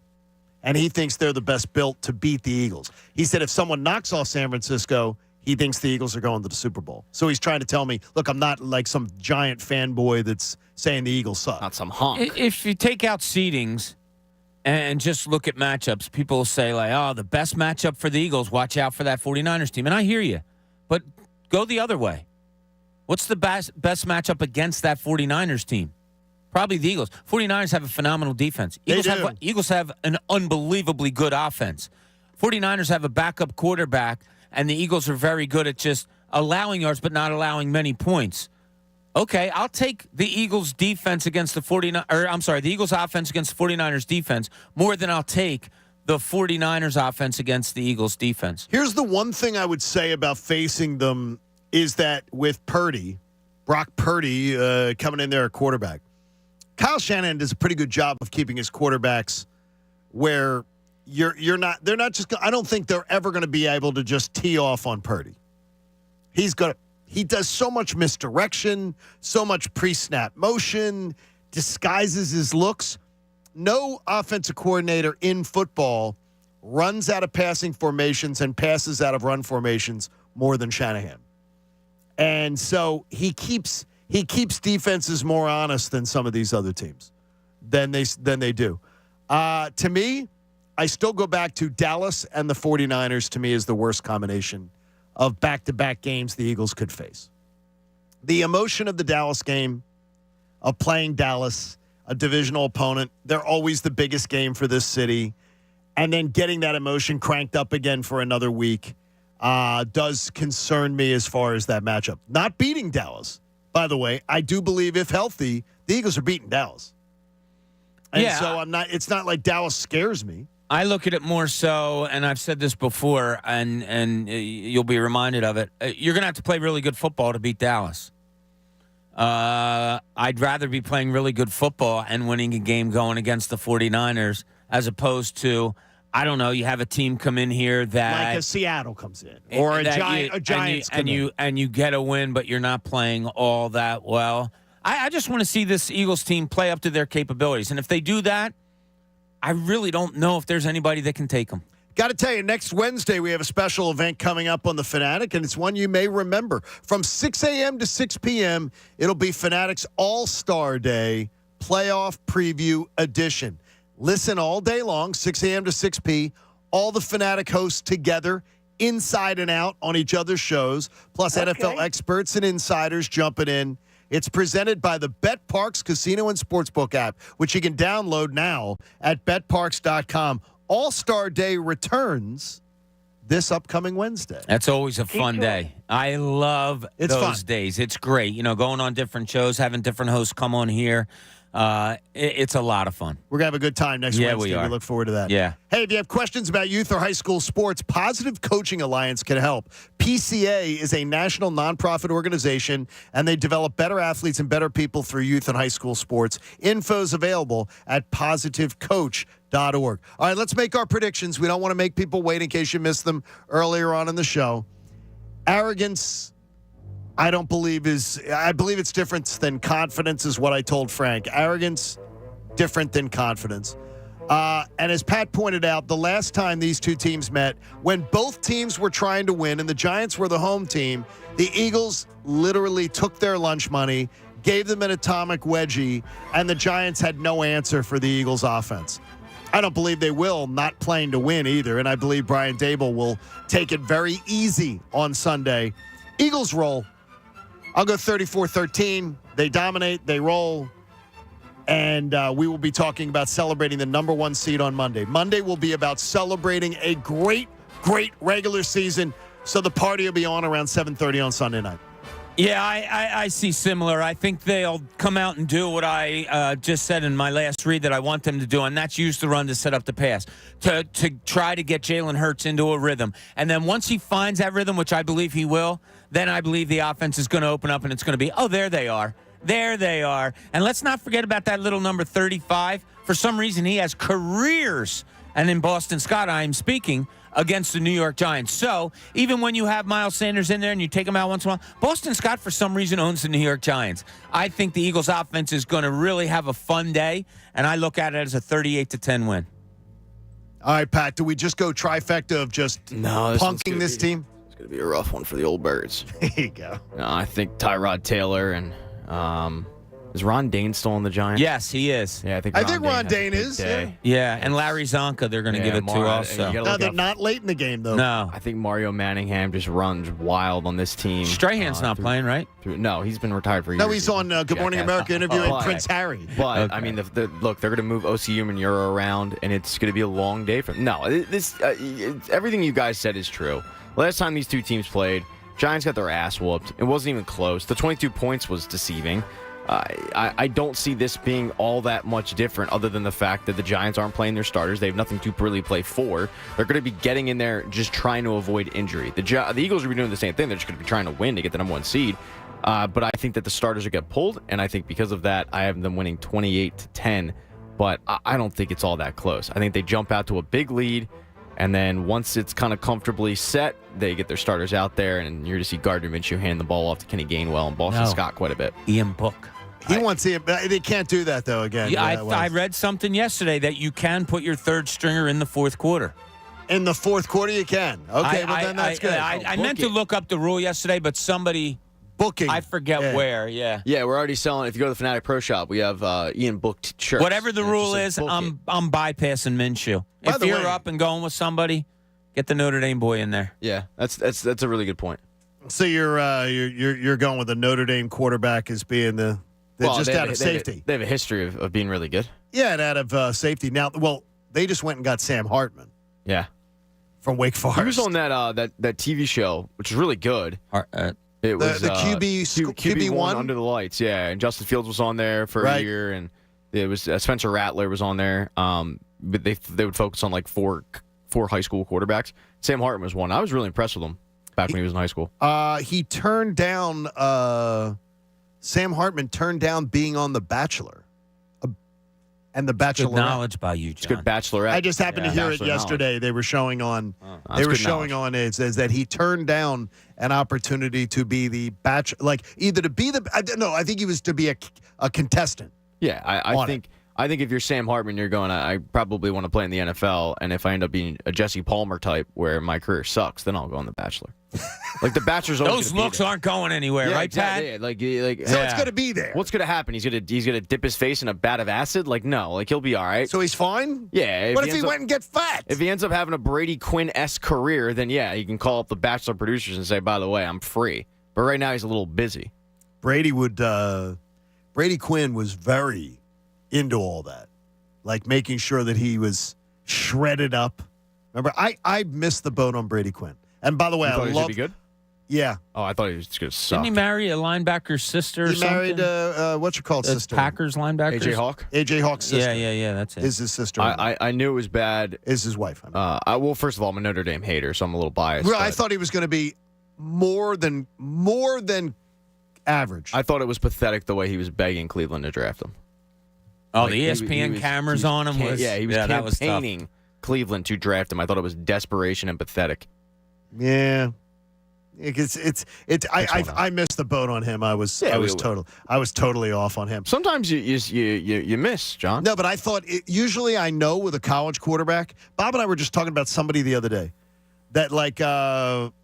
and he thinks they're the best built to beat the Eagles. He said if someone knocks off San Francisco, he thinks the Eagles are going to the Super Bowl. So he's trying to tell me, look, I'm not like some Giant fanboy that's saying the Eagles suck. Not some honk. If you take out seedings and just look at matchups, people will say, the best matchup for the Eagles, watch out for that 49ers team. And I hear you, but go the other way. What's the best matchup against that 49ers team? Probably the Eagles. 49ers have a phenomenal defense. Eagles have an unbelievably good offense. 49ers have a backup quarterback, and the Eagles are very good at just allowing yards but not allowing many points. Okay, I'll take the Eagles defense against the 49ers, the Eagles offense against the 49ers defense more than I'll take the 49ers offense against the Eagles defense. Here's the one thing I would say about facing them is that with Brock Purdy coming in there at quarterback, Kyle Shanahan does a pretty good job of keeping his quarterbacks where they're not just, I don't think they're ever going to be able to just tee off on Purdy. He does so much misdirection, so much pre-snap motion, disguises his looks. No offensive coordinator in football runs out of passing formations and passes out of run formations more than Shanahan. And so he keeps defenses more honest than some of these other teams than they do. To me, I still go back to Dallas and the 49ers to me is the worst combination of back-to-back games the Eagles could face. The emotion of the Dallas game, of playing Dallas, a divisional opponent, they're always the biggest game for this city, and then getting that emotion cranked up again for another week does concern me as far as that matchup. Not beating Dallas, by the way. I do believe if healthy, the Eagles are beating Dallas. And so it's not like Dallas scares me. I look at it more so, and I've said this before, and you'll be reminded of it. You're going to have to play really good football to beat Dallas. I'd rather be playing really good football and winning a game going against the 49ers as opposed to, I don't know, you have a team come in here that... Like a Seattle comes in, or a Giants come in. And you get a win, but you're not playing all that well. I just want to see this Eagles team play up to their capabilities, and if they do that, I really don't know if there's anybody that can take them. Got to tell you, next Wednesday we have a special event coming up on The Fanatic, and it's one you may remember. From 6 a.m. to 6 p.m., it'll be Fanatic's All-Star Day Playoff Preview Edition. Listen all day long, 6 a.m. to 6 p.m., all the Fanatic hosts together, inside and out on each other's shows, plus NFL experts and insiders jumping in. It's presented by the BetParks Casino and Sportsbook app, which you can download now at betparks.com. All-Star Day returns this upcoming Wednesday. That's always a fun day. I love those days. It's great. Going on different shows, having different hosts come on here. It's a lot of fun. We're going to have a good time next Wednesday. We look forward to that. Yeah. Hey, if you have questions about youth or high school sports, Positive Coaching Alliance can help. PCA is a national nonprofit organization, and they develop better athletes and better people through youth and high school sports. Info's available at positivecoach.org. All right, let's make our predictions. We don't want to make people wait in case you missed them earlier on in the show. Arrogance, I believe it's different than confidence is what I told Frank. Arrogance, different than confidence. And as Pat pointed out, the last time these two teams met, when both teams were trying to win and the Giants were the home team, the Eagles literally took their lunch money, gave them an atomic wedgie, and the Giants had no answer for the Eagles offense. I don't believe they will, not playing to win either, and I believe Brian Dable will take it very easy on Sunday. Eagles roll. I'll go 34-13. They dominate, they roll, and we will be talking about celebrating the number 1 seed on Monday. Monday will be about celebrating a great, great regular season, so the party will be on around 7:30 on Sunday night. Yeah, I see similar. I think they'll come out and do what I just said in my last read that I want them to do, and that's use the run to set up the pass, to try to get Jalen Hurts into a rhythm. And then once he finds that rhythm, which I believe he will, then I believe the offense is going to open up and it's going to be, oh, there they are. There they are. And let's not forget about that little number 35. For some reason, he has careers, and in Boston Scott, I am speaking, against the New York Giants. So even when you have Miles Sanders in there and you take him out once in a while, Boston Scott, for some reason, owns the New York Giants. I think the Eagles offense is going to really have a fun day, and I look at it as a 38-10 win. All right, Pat, do we just go trifecta of just punking this team? It's going to be a rough one for the old birds. There you go. No, I think Tyrod Taylor and is Ron Dane still on the Giants? Yes, he is. Yeah, I think Ron Dane is. Yeah, and Larry Zonka they're going to give it to also. No, they're not late in the game, though. No. I think Mario Manningham just runs wild on this team. Strahan's not playing, right? No, he's been retired for years. No, he's on Good Morning America interviewing Prince Harry. But, I mean, look, they're going to move O.C. Umenyiora around, and it's going to be a long day for them. No, everything you guys said is true. Last time these two teams played, Giants got their ass whooped. It wasn't even close. The 22 points was deceiving. I don't see this being all that much different other than the fact that the Giants aren't playing their starters. They have nothing to really play for. They're going to be getting in there just trying to avoid injury. The Eagles will be doing the same thing. They're just going to be trying to win to get the number 1 seed. But I think that the starters will get pulled, and I think because of that, I have them winning 28-10. But I don't think it's all that close. I think they jump out to a big lead, and then once it's kind of comfortably set, they get their starters out there, and you're to see Gardner Minshew hand the ball off to Kenny Gainwell and Boston Scott quite a bit. Ian Book. He wants him. They can't do that, though, again. Yeah, I read something yesterday that you can put your third stringer in the fourth quarter. In the fourth quarter, you can. Okay, then that's good. I meant to look up the rule yesterday, but somebody... Booking. I forget where, yeah. Yeah, we're already selling. If you go to the Fanatic Pro Shop, we have Ian booked shirts. Whatever the rule is, I'm bypassing Minshew. If you're up and going with somebody, get the Notre Dame boy in there. Yeah, that's a really good point. So you're going with the Notre Dame quarterback as being out of safety. They have a history of being really good. Yeah, and out of safety. Now, they just went and got Sam Hartman. Yeah, from Wake Forest. He was on that TV show, which is really good. It was the QB1 Under the Lights, yeah. And Justin Fields was on there for a year, and it was Spencer Rattler was on there. But they would focus on like four high school quarterbacks. Sam Hartman was one. I was really impressed with him back when he was in high school. He turned down. Sam Hartman turned down being on The Bachelor. And The Bachelorette. Good knowledge by you, John. It's good Bachelorette. I just happened to hear it yesterday. Knowledge. They were showing on. It says that he turned down an opportunity to be the bachelor, like either to be I think he was to be a contestant. Yeah, I think if you're Sam Hartman, you're going, I probably want to play in the NFL, and if I end up being a Jesse Palmer type where my career sucks, then I'll go on The Bachelor. Like The Bachelor's always those looks aren't going anywhere, right, exactly. Pat? So it's going to be there. What's going to happen? He's going to dip his face in a vat of acid? Like no, like he'll be all right. So he's fine. Yeah. What if he went and get fat? If he ends up having a Brady Quinn-esque career, then yeah, he can call up the Bachelor producers and say, by the way, I'm free. But right now he's a little busy. Brady Quinn was very into all that, like making sure that he was shredded up. Remember, I missed the boat on Brady Quinn. And by the way, I love. He be good? Yeah. Oh, I thought he was just going to suck. Didn't he marry a linebacker's sister? He married what's her called sister? Packers linebacker. AJ Hawk. AJ Hawk's sister. Yeah. That's it. Is his sister? I knew it was bad. Is his wife? Well, first of all, I'm a Notre Dame hater, so I'm a little biased. Well, I thought he was going to be more than average. I thought it was pathetic the way he was begging Cleveland to draft him. Oh, the ESPN cameras on him was. Yeah, he was campaigning Cleveland to draft him. I thought it was desperation and pathetic. Yeah. I missed the boat on him. I was totally off on him. Sometimes you miss, John. No, but I thought usually I know with a college quarterback. Bob and I were just talking about somebody the other day that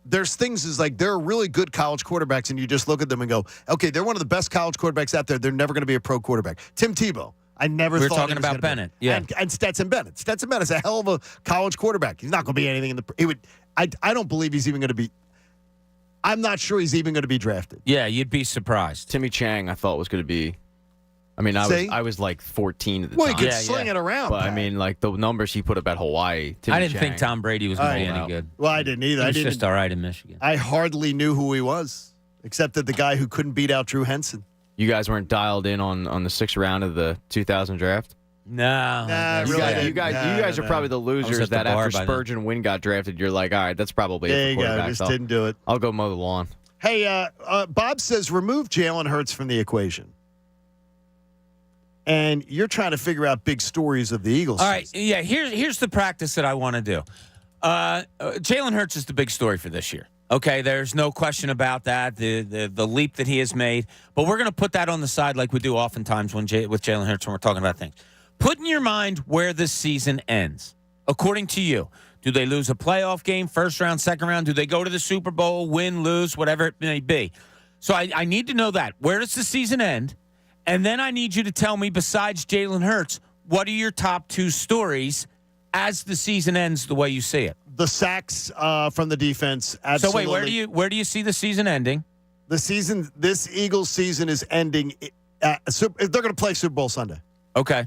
there's things is like there are really good college quarterbacks, and you just look at them and go, okay, they're one of the best college quarterbacks out there. They're never going to be a pro quarterback. Tim Tebow. I never thought we were talking about Bennett. Yeah. And Stetson Bennett. Stetson Bennett's a hell of a college quarterback. He's not going to be anything in the I don't believe he's even going to be. I'm not sure he's even going to be drafted. Yeah, you'd be surprised. Timmy Chang, I thought was going to be. I mean, I was like 14 at the time. time. Well, he could sling it around. But I mean, like the numbers he put up at Hawaii. I didn't think Tom Brady was going to be any good. Well, I didn't either. He was just all right in Michigan. I hardly knew who he was, except that the guy who couldn't beat out Drew Henson. You guys weren't dialed in on the 6th round of the 2000 draft? No. You guys are probably the losers that after Spurgeon Wynn got drafted, you're like, all right, that's probably there it for you go. quarterbacks. Just didn't do it. I'll go mow the lawn. Hey, Bob says remove Jalen Hurts from the equation. And you're trying to figure out big stories of the Eagles. All right, yeah, here's the practice that I want to do. Jalen Hurts is the big story for this year. Okay, there's no question about that, the leap that he has made. But we're going to put that on the side like we do oftentimes with Jalen Hurts when we're talking about things. Put in your mind where this season ends, according to you. Do they lose a playoff game, first round, second round? Do they go to the Super Bowl, win, lose, whatever it may be? So I need to know that. Where does the season end? And then I need you to tell me, besides Jalen Hurts, what are your top two stories as the season ends the way you see it? The sacks from the defense, absolutely. So wait, where do you see the season ending? This Eagles season is ending. They're going to play Super Bowl Sunday. Okay.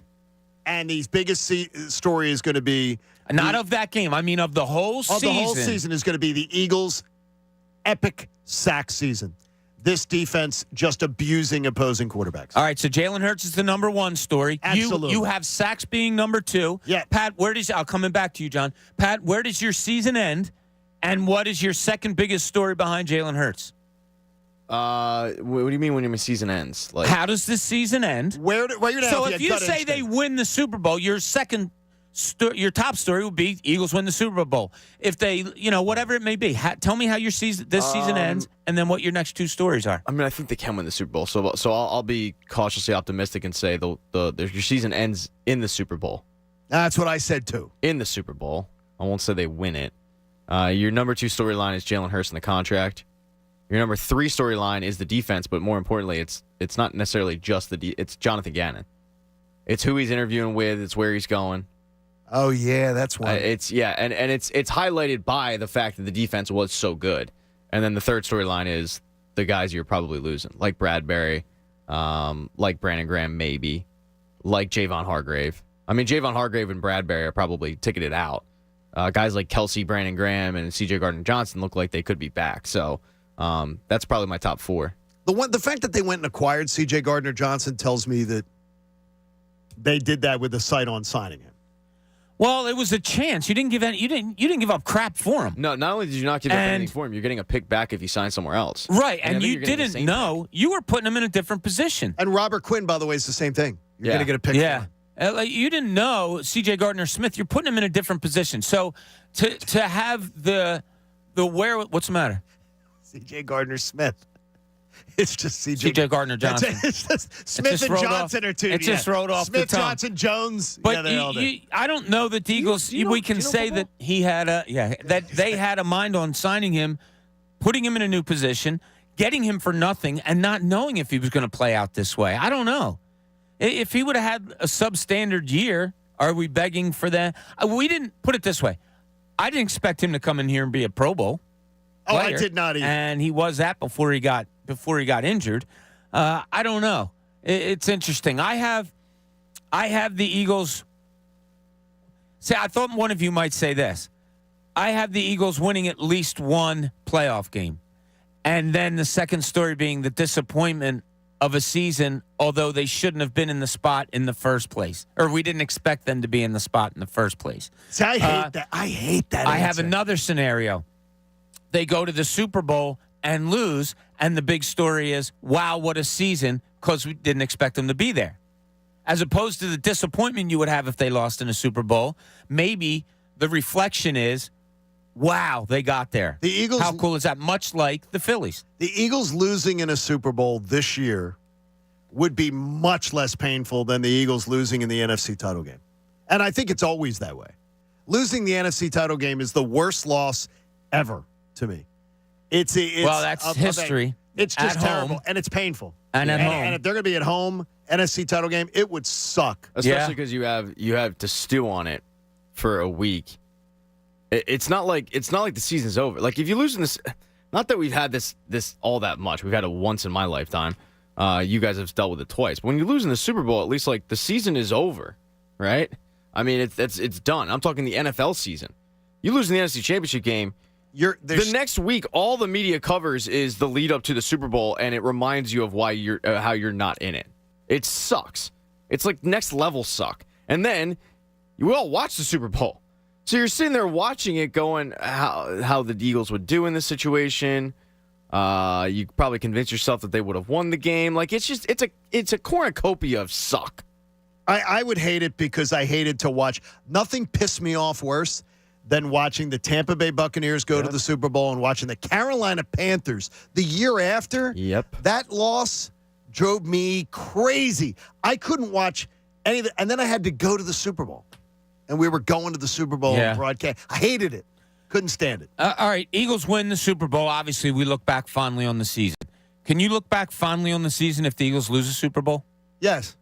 And the biggest story is going to be not of that game. I mean of the whole season. The whole season is going to be the Eagles' epic sack season. This defense just abusing opposing quarterbacks. All right, so Jalen Hurts is the number one story. Absolutely. You have sacks being number two. Yeah. Pat, I'll come back to you, John. Pat, where does your season end, and what is your second biggest story behind Jalen Hurts? What do you mean when your season ends? Like, how does this season end? So if you say they win the Super Bowl, your top story would be Eagles win the Super Bowl. If they, whatever it may be, tell me how your season ends, and then what your next two stories are. I mean, I think they can win the Super Bowl, so I'll be cautiously optimistic and say your season ends in the Super Bowl. That's what I said too. In the Super Bowl, I won't say they win it. Your number two storyline is Jalen Hurts and the contract. Your number three storyline is the defense, but more importantly, it's not necessarily just it's Jonathan Gannon. It's who he's interviewing with. It's where he's going. Oh yeah, that's one. And it's highlighted by the fact that the defense was so good. And then the third storyline is the guys you're probably losing, like Bradbury, like Brandon Graham, maybe, like Javon Hargrave. I mean, Javon Hargrave and Bradbury are probably ticketed out. Guys like Kelsey, Brandon Graham, and C.J. Gardner-Johnson look like they could be back. So that's probably my top four. The fact that they went and acquired C.J. Gardner-Johnson tells me that they did that with a sight on signing him. Well, it was a chance. You didn't give up crap for him. No, not only did you not give up anything for him, you're getting a pick back if he signs somewhere else. Right, and you didn't know. You were putting him in a different position. And Robert Quinn, by the way, is the same thing. You're going to get a pick for him. You didn't know C.J. Gardner-Smith. You're putting him in a different position. So to have the what's the matter? C.J. Gardner-Smith. It's just C.J. Gardner-Johnson. It's just Smith and Johnson are two. It just rolled off Smith, the tongue. Johnson, Jones. But I don't know that the Eagles. We can say that he had that they had a mind on signing him, putting him in a new position, getting him for nothing, and not knowing if he was going to play out this way. I don't know. If he would have had a substandard year, are we begging for that? We didn't put it this way. I didn't expect him to come in here and be a Pro Bowl player. Oh, I did not either. And he was that before he got injured. I don't know. It's interesting. I have the Eagles. See, I thought one of you might say this. I have the Eagles winning at least one playoff game. And then the second story being the disappointment of a season, although they shouldn't have been in the spot in the first place. Or we didn't expect them to be in the spot in the first place. See, I hate that. I hate that I answer. have another scenario. They go to the Super Bowl and lose, and the big story is, wow, what a season, because we didn't expect them to be there. As opposed to the disappointment you would have if they lost in a Super Bowl, maybe the reflection is, wow, they got there. The Eagles. How cool is that? Much like the Phillies. The Eagles losing in a Super Bowl this year would be much less painful than the Eagles losing in the NFC title game. And I think it's always that way. Losing the NFC title game is the worst loss ever to me. It's well, that's history. It's just at terrible, home. and it's painful. And at home. And if they're going to be at home, NFC title game, it would suck. Especially because you have to stew on it for a week. It's not like the season's over. Like if you lose in this, not that we've had this all that much. We've had it once in my lifetime. You guys have dealt with it twice. But when you lose in the Super Bowl, at least like the season is over, right? I mean, it's done. I'm talking the NFL season. You lose in the NFC Championship game. The next week, all the media covers is the lead up to the Super Bowl, and it reminds you of why how you're not in it. It sucks. It's like next level suck. And then you all watch the Super Bowl, so you're sitting there watching it, going how the Eagles would do in this situation. You probably convince yourself that they would have won the game. Like it's a cornucopia of suck. I would hate it because I hated to watch. Nothing pissed me off worse than watching the Tampa Bay Buccaneers go to the Super Bowl and watching the Carolina Panthers the year after. Yep. That loss drove me crazy. I couldn't watch any of it. And then I had to go to the Super Bowl. And we were going to the Super Bowl broadcast. I hated it. Couldn't stand it. All right, Eagles win the Super Bowl. Obviously, we look back fondly on the season. Can you look back fondly on the season if the Eagles lose a Super Bowl? Yes,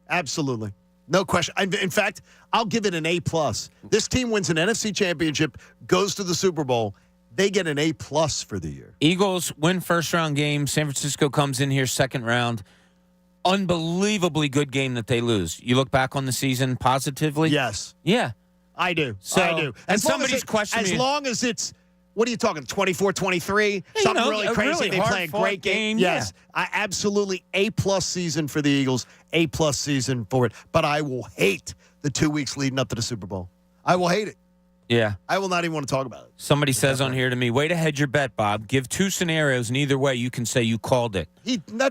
absolutely. No question. In fact, I'll give it an A+. This team wins an NFC championship, goes to the Super Bowl. They get an A+ for the year. Eagles win first-round game. San Francisco comes in here second round. Unbelievably good game that they lose. You look back on the season positively? Yes. Yeah. I do. So, I do. And somebody's questioning. As long as it's, what are you talking, 24-23? Something really crazy. Really they play a great game. Yes. I absolutely A+ season for the Eagles, A+ season for it. But I will hate the 2 weeks leading up to the Super Bowl. I will hate it. Yeah. I will not even want to talk about it. Somebody says on here to me, way to hedge your bet, Bob. Give two scenarios, and either way you can say you called it.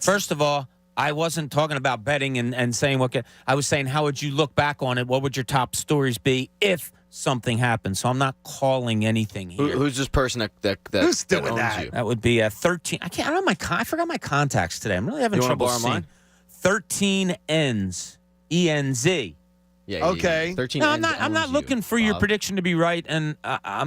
First of all, I wasn't talking about betting and saying I was saying how would you look back on it? What would your top stories be if something happened? So I'm not calling anything here. Who's this person that Who's doing owns that? you? That would be a 13. I forgot my contacts today. I'm really having You wanna trouble borrow seeing. mine? 13 Ends. ENZ. Yeah. Okay. 13. No, I'm not looking for your prediction to be right, and I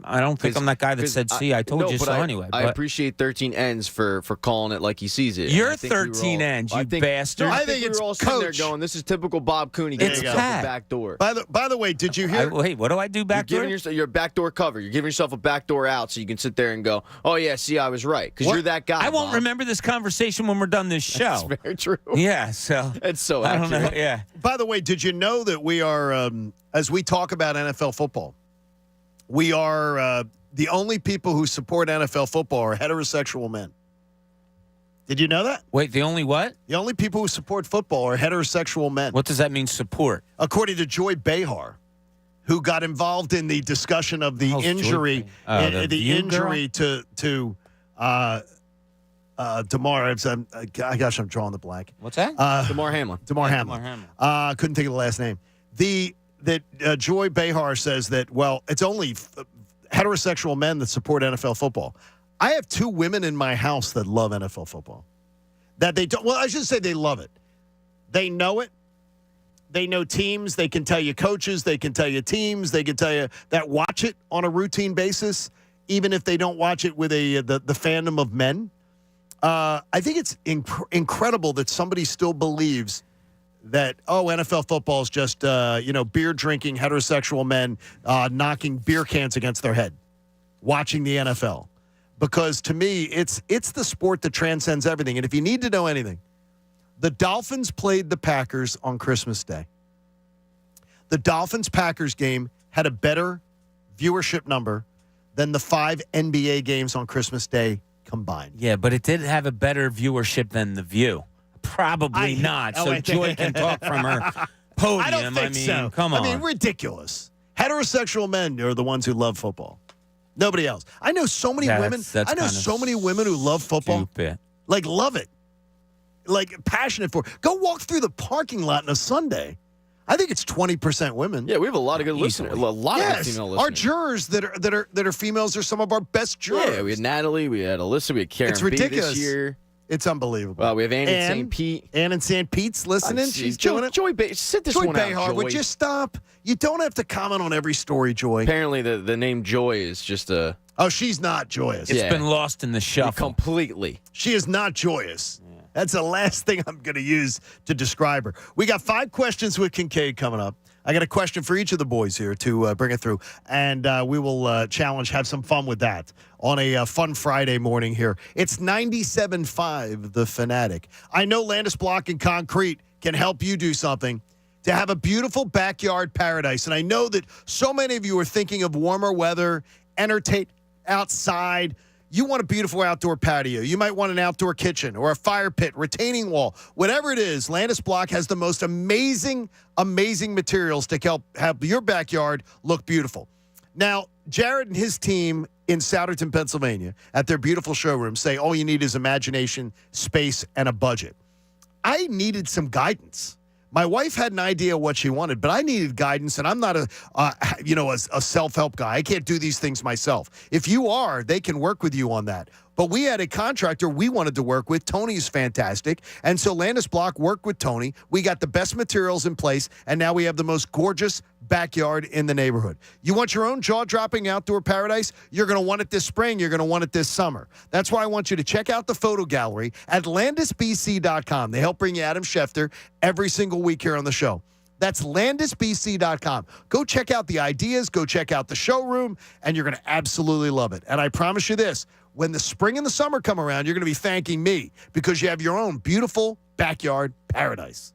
don't think I'm that guy that said C. I told you so anyway. I But appreciate 13 Ends for calling it like he sees it. You're I think we were 13 all- Ends, you I think- bastard. I I think think we it's were all sitting there Coach. going, "This is typical Bob Cooney getting It's himself a Cat. back door." By the way, did you hear? Wait, what do I do back You're there? giving yourself your backdoor cover. You're giving yourself a backdoor out so you can sit there and go, "Oh yeah, see, I was right," because you're that guy. I won't Bob. remember this conversation when we're done this show. That's very true. Yeah, so It's so I don't know. accurate. Yeah. By the way, did you know that we are, as we talk about NFL football, we are the only people who support NFL football are heterosexual men. Did you know that? Wait, the only what? The only people who support football are heterosexual men. What does that mean, support? According to Joy Behar, who got involved in the discussion of the injury, the View injury to DeMar. Gosh, I'm drawing the blank. What's that? DeMar Hamlin. DeMar Hamlin. Couldn't think of the last name. Joy Behar says that, well, it's only heterosexual men that support NFL football. I have two women in my house that love NFL football. That they don't. Well, I should say they love it. They know it. They know teams. They can tell you coaches. They can tell you teams. They can tell you that watch it on a routine basis, even if they don't watch it with the fandom of men. I think it's incredible that somebody still believes that, NFL football is just, beer-drinking heterosexual men knocking beer cans against their head, watching the NFL. Because to me, it's the sport that transcends everything. And if you need to know anything, the Dolphins played the Packers on Christmas Day. The Dolphins-Packers game had a better viewership number than the 5 NBA games on Christmas Day combined. Yeah, but it did have a better viewership than The View. Probably not. So Joy can talk from her podium. I don't think so. Come on. I mean, ridiculous. Heterosexual men are the ones who love football. Nobody else. I know so many women. I know so many women who love football. Stupid. Like, love it. Like, passionate for it. Go walk through the parking lot on a Sunday. I think it's 20% women. Yeah, we have a lot of good listeners. A lot of good female listeners. Our jurors that are females are some of our best jurors. Yeah, we had Natalie, we had Alyssa, we had Karen It's B ridiculous. this year. It's unbelievable. Well, we have Ann in St. Pete. Ann in St. Pete's listening. She's doing it. Joy, sit this Joy one Behar, out, would Joy. you stop? You don't have to comment on every story, Joy. Apparently, the name Joy is just a... Oh, she's not joyous. It's been lost in the shuffle. Completely. She is not joyous. Yeah. That's the last thing I'm going to use to describe her. We got 5 questions with Kincade coming up. I got a question for each of the boys here to bring it through, and we will have some fun with that on a fun Friday morning here. It's 97.5 The Fanatic. I know Landis Block and Concrete can help you do something to have a beautiful backyard paradise, and I know that so many of you are thinking of warmer weather, entertain outside. You want a beautiful outdoor patio. You might want an outdoor kitchen or a fire pit, retaining wall. Whatever it is, Landis Block has the most amazing materials to help have your backyard look beautiful. Now, Jared and his team in Souderton, Pennsylvania, at their beautiful showroom say all you need is imagination, space, and a budget. I needed some guidance. My wife had an idea of what she wanted, but I needed guidance, and I'm not a self-help guy. I can't do these things myself. If you are, they can work with you on that. But we had a contractor we wanted to work with. Tony's fantastic. And so Landis Block worked with Tony. We got the best materials in place, and now we have the most gorgeous backyard in the neighborhood. You want your own jaw-dropping outdoor paradise? You're going to want it this spring. You're going to want it this summer. That's why I want you to check out the photo gallery at landisbc.com. They help bring you Adam Schefter every single week here on the show. That's landisbc.com. Go check out the ideas. Go check out the showroom, and you're going to absolutely love it. And I promise you this, when the spring and the summer come around, you're going to be thanking me because you have your own beautiful backyard paradise.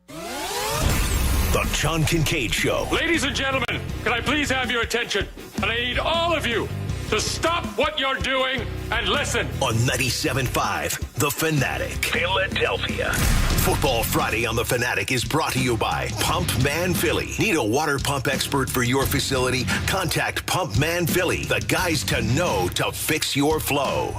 The John Kincade Show. Ladies and gentlemen, can I please have your attention? And I need all of you to stop what you're doing and listen. On 97.5 The Fanatic. Philadelphia. Football Friday on The Fanatic is brought to you by Pump Man Philly. Need a water pump expert for your facility? Contact Pump Man Philly, the guys to know to fix your flow.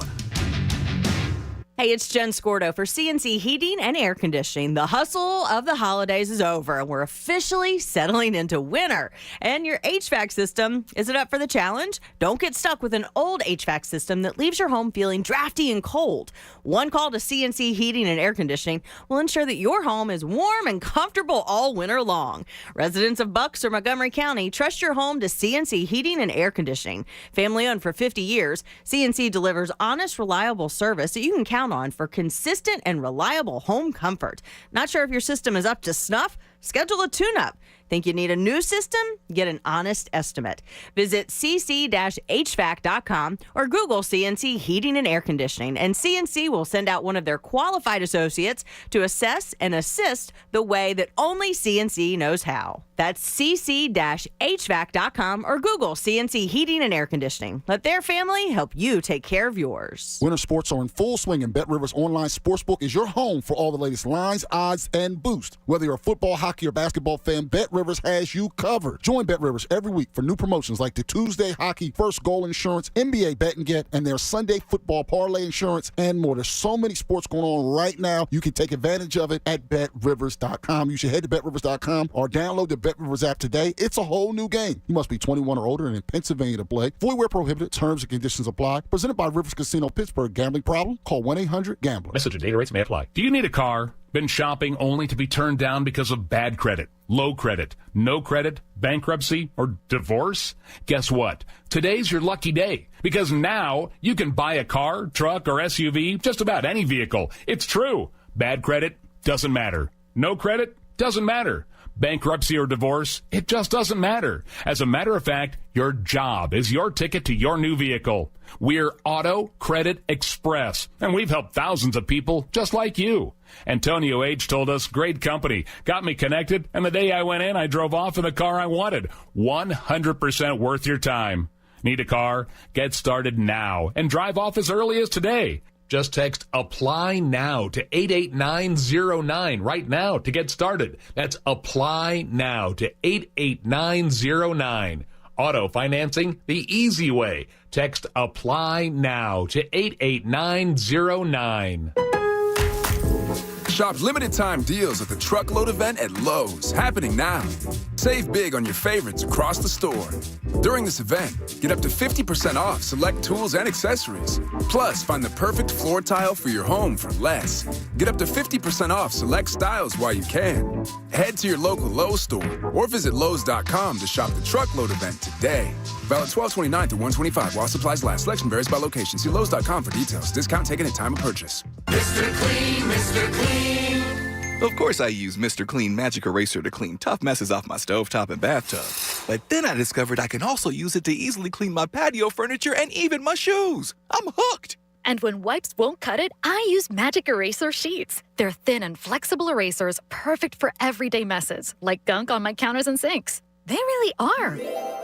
Hey, it's Jen Scordo for CNC Heating and Air Conditioning. The hustle of the holidays is over, and we're officially settling into winter. And your HVAC system, is it up for the challenge? Don't get stuck with an old HVAC system that leaves your home feeling drafty and cold. One call to CNC Heating and Air Conditioning will ensure that your home is warm and comfortable all winter long. Residents of Bucks or Montgomery County, trust your home to CNC Heating and Air Conditioning. Family owned for 50 years, CNC delivers honest, reliable service that you can count on for consistent and reliable home comfort. Not sure if your system is up to snuff? Schedule a tune-up. Think you need a new system? Get an honest estimate. Visit cc-hvac.com or Google CNC Heating and Air Conditioning, and CNC will send out one of their qualified associates to assess and assist the way that only CNC knows how. That's cc-hvac.com or Google CNC Heating and Air Conditioning. Let their family help you take care of yours. Winter sports are in full swing, and Bet Rivers Online Sportsbook is your home for all the latest lines, odds, and boosts. Whether you're a football, hockey, or basketball fan, Bet Rivers has you covered. Join Bet Rivers every week for new promotions like the Tuesday Hockey First Goal Insurance, NBA Bet and Get, and their Sunday Football Parlay Insurance, and more. There's so many sports going on right now. You can take advantage of it at BetRivers.com. You should head to BetRivers.com or download the Bet Rivers app today. It's a whole new game. You must be 21 or older and in Pennsylvania to play. Void where prohibited. Terms and conditions apply. Presented by Rivers Casino Pittsburgh. Gambling problem? Call 1-800-GAMBLER. Message and data rates may apply. Do you need a car? Been shopping only to be turned down because of bad credit, low credit, no credit, bankruptcy, or divorce? Guess what? Today's your lucky day, because now you can buy a car, truck, or SUV, just about any vehicle. It's true. Bad credit doesn't matter. No credit doesn't matter. Bankruptcy or divorce, it just doesn't matter. As a matter of fact, your job is your ticket to your new vehicle. We're Auto Credit Express, and we've helped thousands of people just like you. Antonio H. told us, great company, got me connected, and the day I went in, I drove off in the car I wanted. 100% worth your time. Need a car? Get started now and drive off as early as today. Just text APPLY NOW to 88909 right now to get started. That's APPLY NOW to 88909. Auto financing the easy way. Text APPLY NOW to 88909. Shop limited time deals at the Truckload event at Lowe's, happening now. Save big on your favorites across the store. During this event, get up to 50% off select tools and accessories. Plus, find the perfect floor tile for your home for less. Get up to 50% off select styles while you can. Head to your local Lowe's store or visit Lowes.com to shop the Truckload event today. Valid 12/29 through 1/25 while supplies last. Selection varies by location. See Lowes.com for details. Discount taken at time of purchase. Mr. Clean, Mr. Clean. Of course I use Mr. Clean Magic Eraser to clean tough messes off my stovetop and bathtub. But then I discovered I can also use it to easily clean my patio furniture and even my shoes. I'm hooked. And when wipes won't cut it, I use Magic Eraser Sheets. They're thin and flexible erasers, perfect for everyday messes, like gunk on my counters and sinks. They really are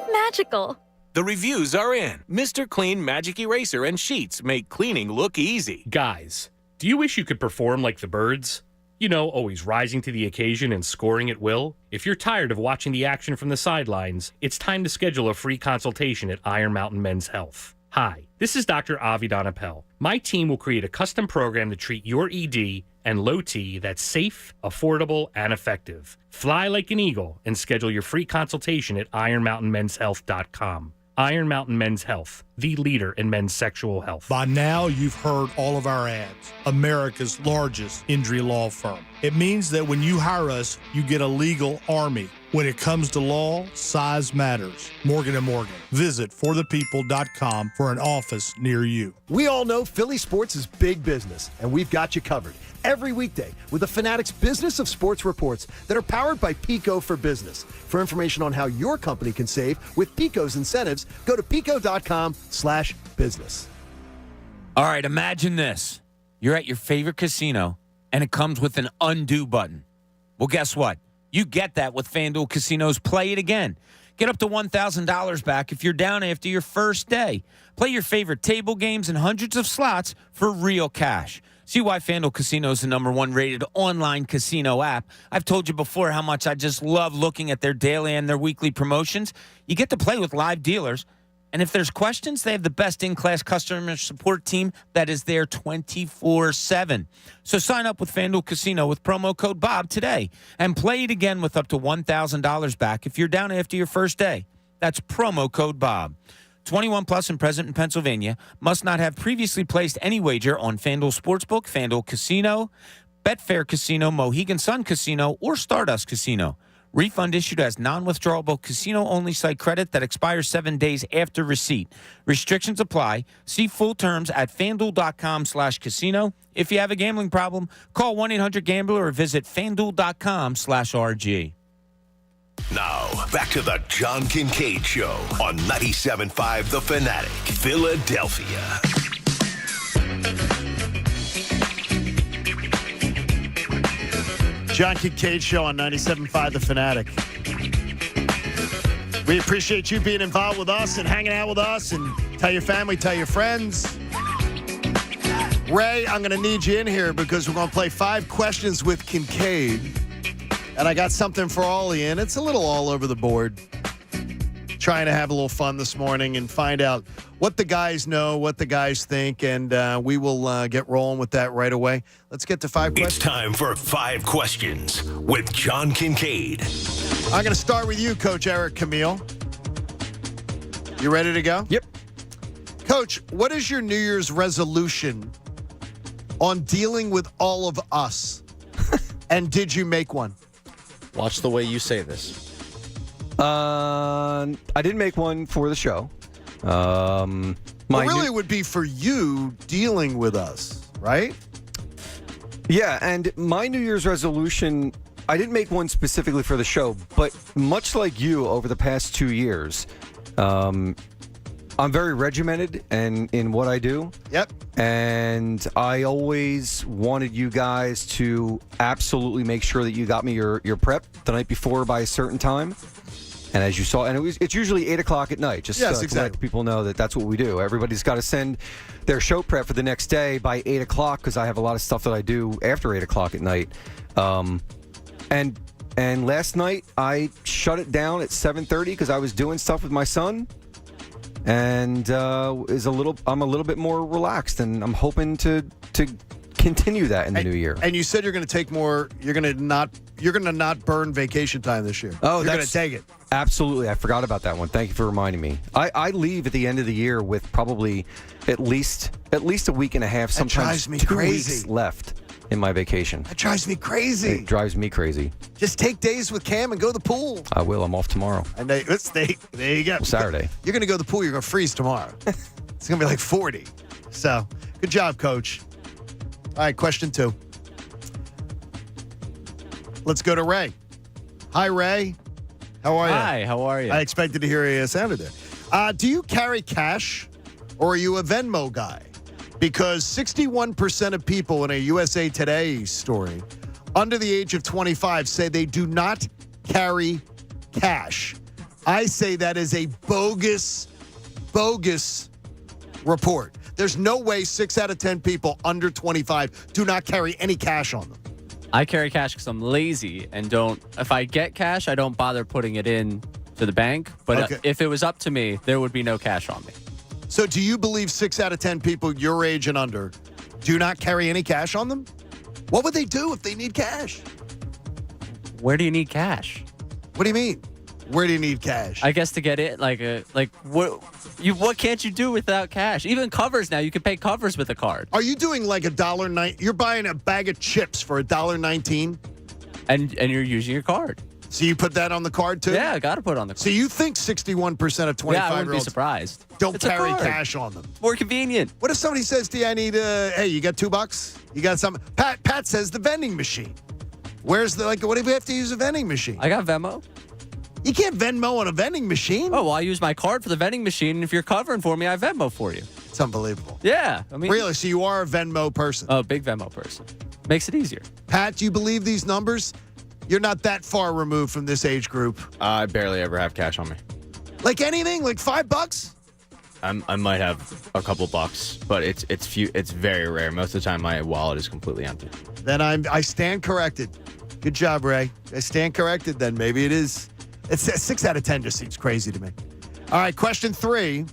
magical. The reviews are in. Mr. Clean Magic Eraser and Sheets make cleaning look easy. Guys, do you wish you could perform like the birds? You know, always rising to the occasion and scoring at will? If you're tired of watching the action from the sidelines, it's time to schedule a free consultation at Iron Mountain Men's Health. Hi, this is Dr. Avi Donapel. My team will create a custom program to treat your ED and low T that's safe, affordable, and effective. Fly like an eagle and schedule your free consultation at ironmountainmenshealth.com. Iron Mountain Men's Health, the leader in men's sexual health. By now, you've heard all of our ads. America's largest injury law firm. It means that when you hire us, you get a legal army. When it comes to law, size matters. Morgan & Morgan. Visit forthepeople.com for an office near you. We all know Philly sports is big business, and we've got you covered every weekday with the Fanatic's Business of Sports reports that are powered by Pico for Business. For information on how your company can save with Pico's incentives, go to pico.com/business. All right, imagine this. You're at your favorite casino, and it comes with an undo button. Well, guess what? You get that with FanDuel Casino's Play It Again. Get up to $1,000 back if you're down after your first day. Play your favorite table games and hundreds of slots for real cash. See why FanDuel Casino is the #1 rated online casino app. I've told you before how much I just love looking at their daily and their weekly promotions. You get to play with live dealers. And if there's questions, they have the best in-class customer support team that is there 24/7. So sign up with FanDuel Casino with promo code Bob today and play it again with up to $1,000 back if you're down after your first day. That's promo code Bob. 21 plus and present in Pennsylvania. Must not have previously placed any wager on FanDuel Sportsbook, FanDuel Casino, Betfair Casino, Mohegan Sun Casino, or Stardust Casino. Refund issued as non-withdrawable casino-only site credit that expires 7 days after receipt. Restrictions apply. See full terms at FanDuel.com/casino. If you have a gambling problem, call 1-800-GAMBLER or visit FanDuel.com/RG. Now, back to the John Kincade Show on 97.5 The Fanatic, Philadelphia. John Kincade Show on 97.5 The Fanatic. We appreciate you being involved with us and hanging out with us, and tell your family, tell your friends. Ray, I'm going to need you in here because we're going to play 5 questions with Kincade. And I got something for all of you, and it's a little all over the board. Trying to have a little fun this morning and find out what the guys know, what the guys think, and we will get rolling with that right away. Let's get to 5 questions. It's time for 5 questions with John Kincade. I'm going to start with you, Coach Eric Camille. You ready to go? Yep. Coach, what is your New Year's resolution on dealing with all of us? And did you make one? Watch the way you say this. I didn't make one for the show. Really, it would be for you dealing with us, right? Yeah, and my New Year's resolution, I didn't make one specifically for the show, but much like you over the past 2 years, I'm very regimented in what I do. Yep. And I always wanted you guys to absolutely make sure that you got me your prep the night before by a certain time. And as you saw, and it's usually 8 o'clock at night, just to let people know that that's what we do. Everybody's got to send their show prep for the next day by 8 o'clock because I have a lot of stuff that I do after 8 o'clock at night. And last night I shut it down at 7:30 because I was doing stuff with my son, and I'm a little bit more relaxed, and I'm hoping to continue that in the new year. And you said you're going to take more. You're going to not burn vacation time this year. Oh, you're going to take it. Absolutely. I forgot about that one. Thank you for reminding me. I leave at the end of the year with probably at least a week and a half, sometimes 2 weeks left in my vacation. That drives me crazy. It drives me crazy. Just take days with Cam and go to the pool. I will. I'm off tomorrow. And there you go. Saturday. You're going to go to the pool. You're going to freeze tomorrow. It's going to be like 40. So, good job, Coach. All right, question 2. Let's go to Ray. Hi, Ray. How are you? Hi, how are you? I expected to hear you sounded there. Do you carry cash or are you a Venmo guy? Because 61% of people in a USA Today story under the age of 25 say they do not carry cash. I say that is a bogus report. There's no way 6 out of 10 people under 25 do not carry any cash on them. I carry cash because I'm lazy and if I get cash, I don't bother putting it in to the bank. But if it was up to me, there would be no cash on me. So do you believe 6 out of 10 people your age and under do not carry any cash on them? What would they do if they need cash? Where do you need cash? What do you mean? Where do you need cash? I guess to get it, what can't you do without cash? Even covers now, you can pay covers with a card. Are you doing like $1.09? You're buying a bag of chips for $1.19? And you're using your card. So you put that on the card too? Yeah, I got to put it on the card. So you think 61% of 25-year-olds I wouldn't be surprised. Don't carry cash on them? More convenient. What if somebody says to you, I need hey, you got $2? You got something? Pat says the vending machine. Where's what if we have to use a vending machine? I got Venmo. You can't Venmo on a vending machine. Oh, well, I use my card for the vending machine, and if you're covering for me, I Venmo for you. It's unbelievable. Yeah. I mean, really? So you are a Venmo person? Oh, big Venmo person. Makes it easier. Pat, do you believe these numbers? You're not that far removed from this age group. I barely ever have cash on me. Like anything? Like $5? I might have a couple bucks, but it's very rare. Most of the time, my wallet is completely empty. Then I stand corrected. Good job, Ray. I stand corrected. Then maybe it is. It's 6 out of 10 just seems crazy to me. All right, question 3.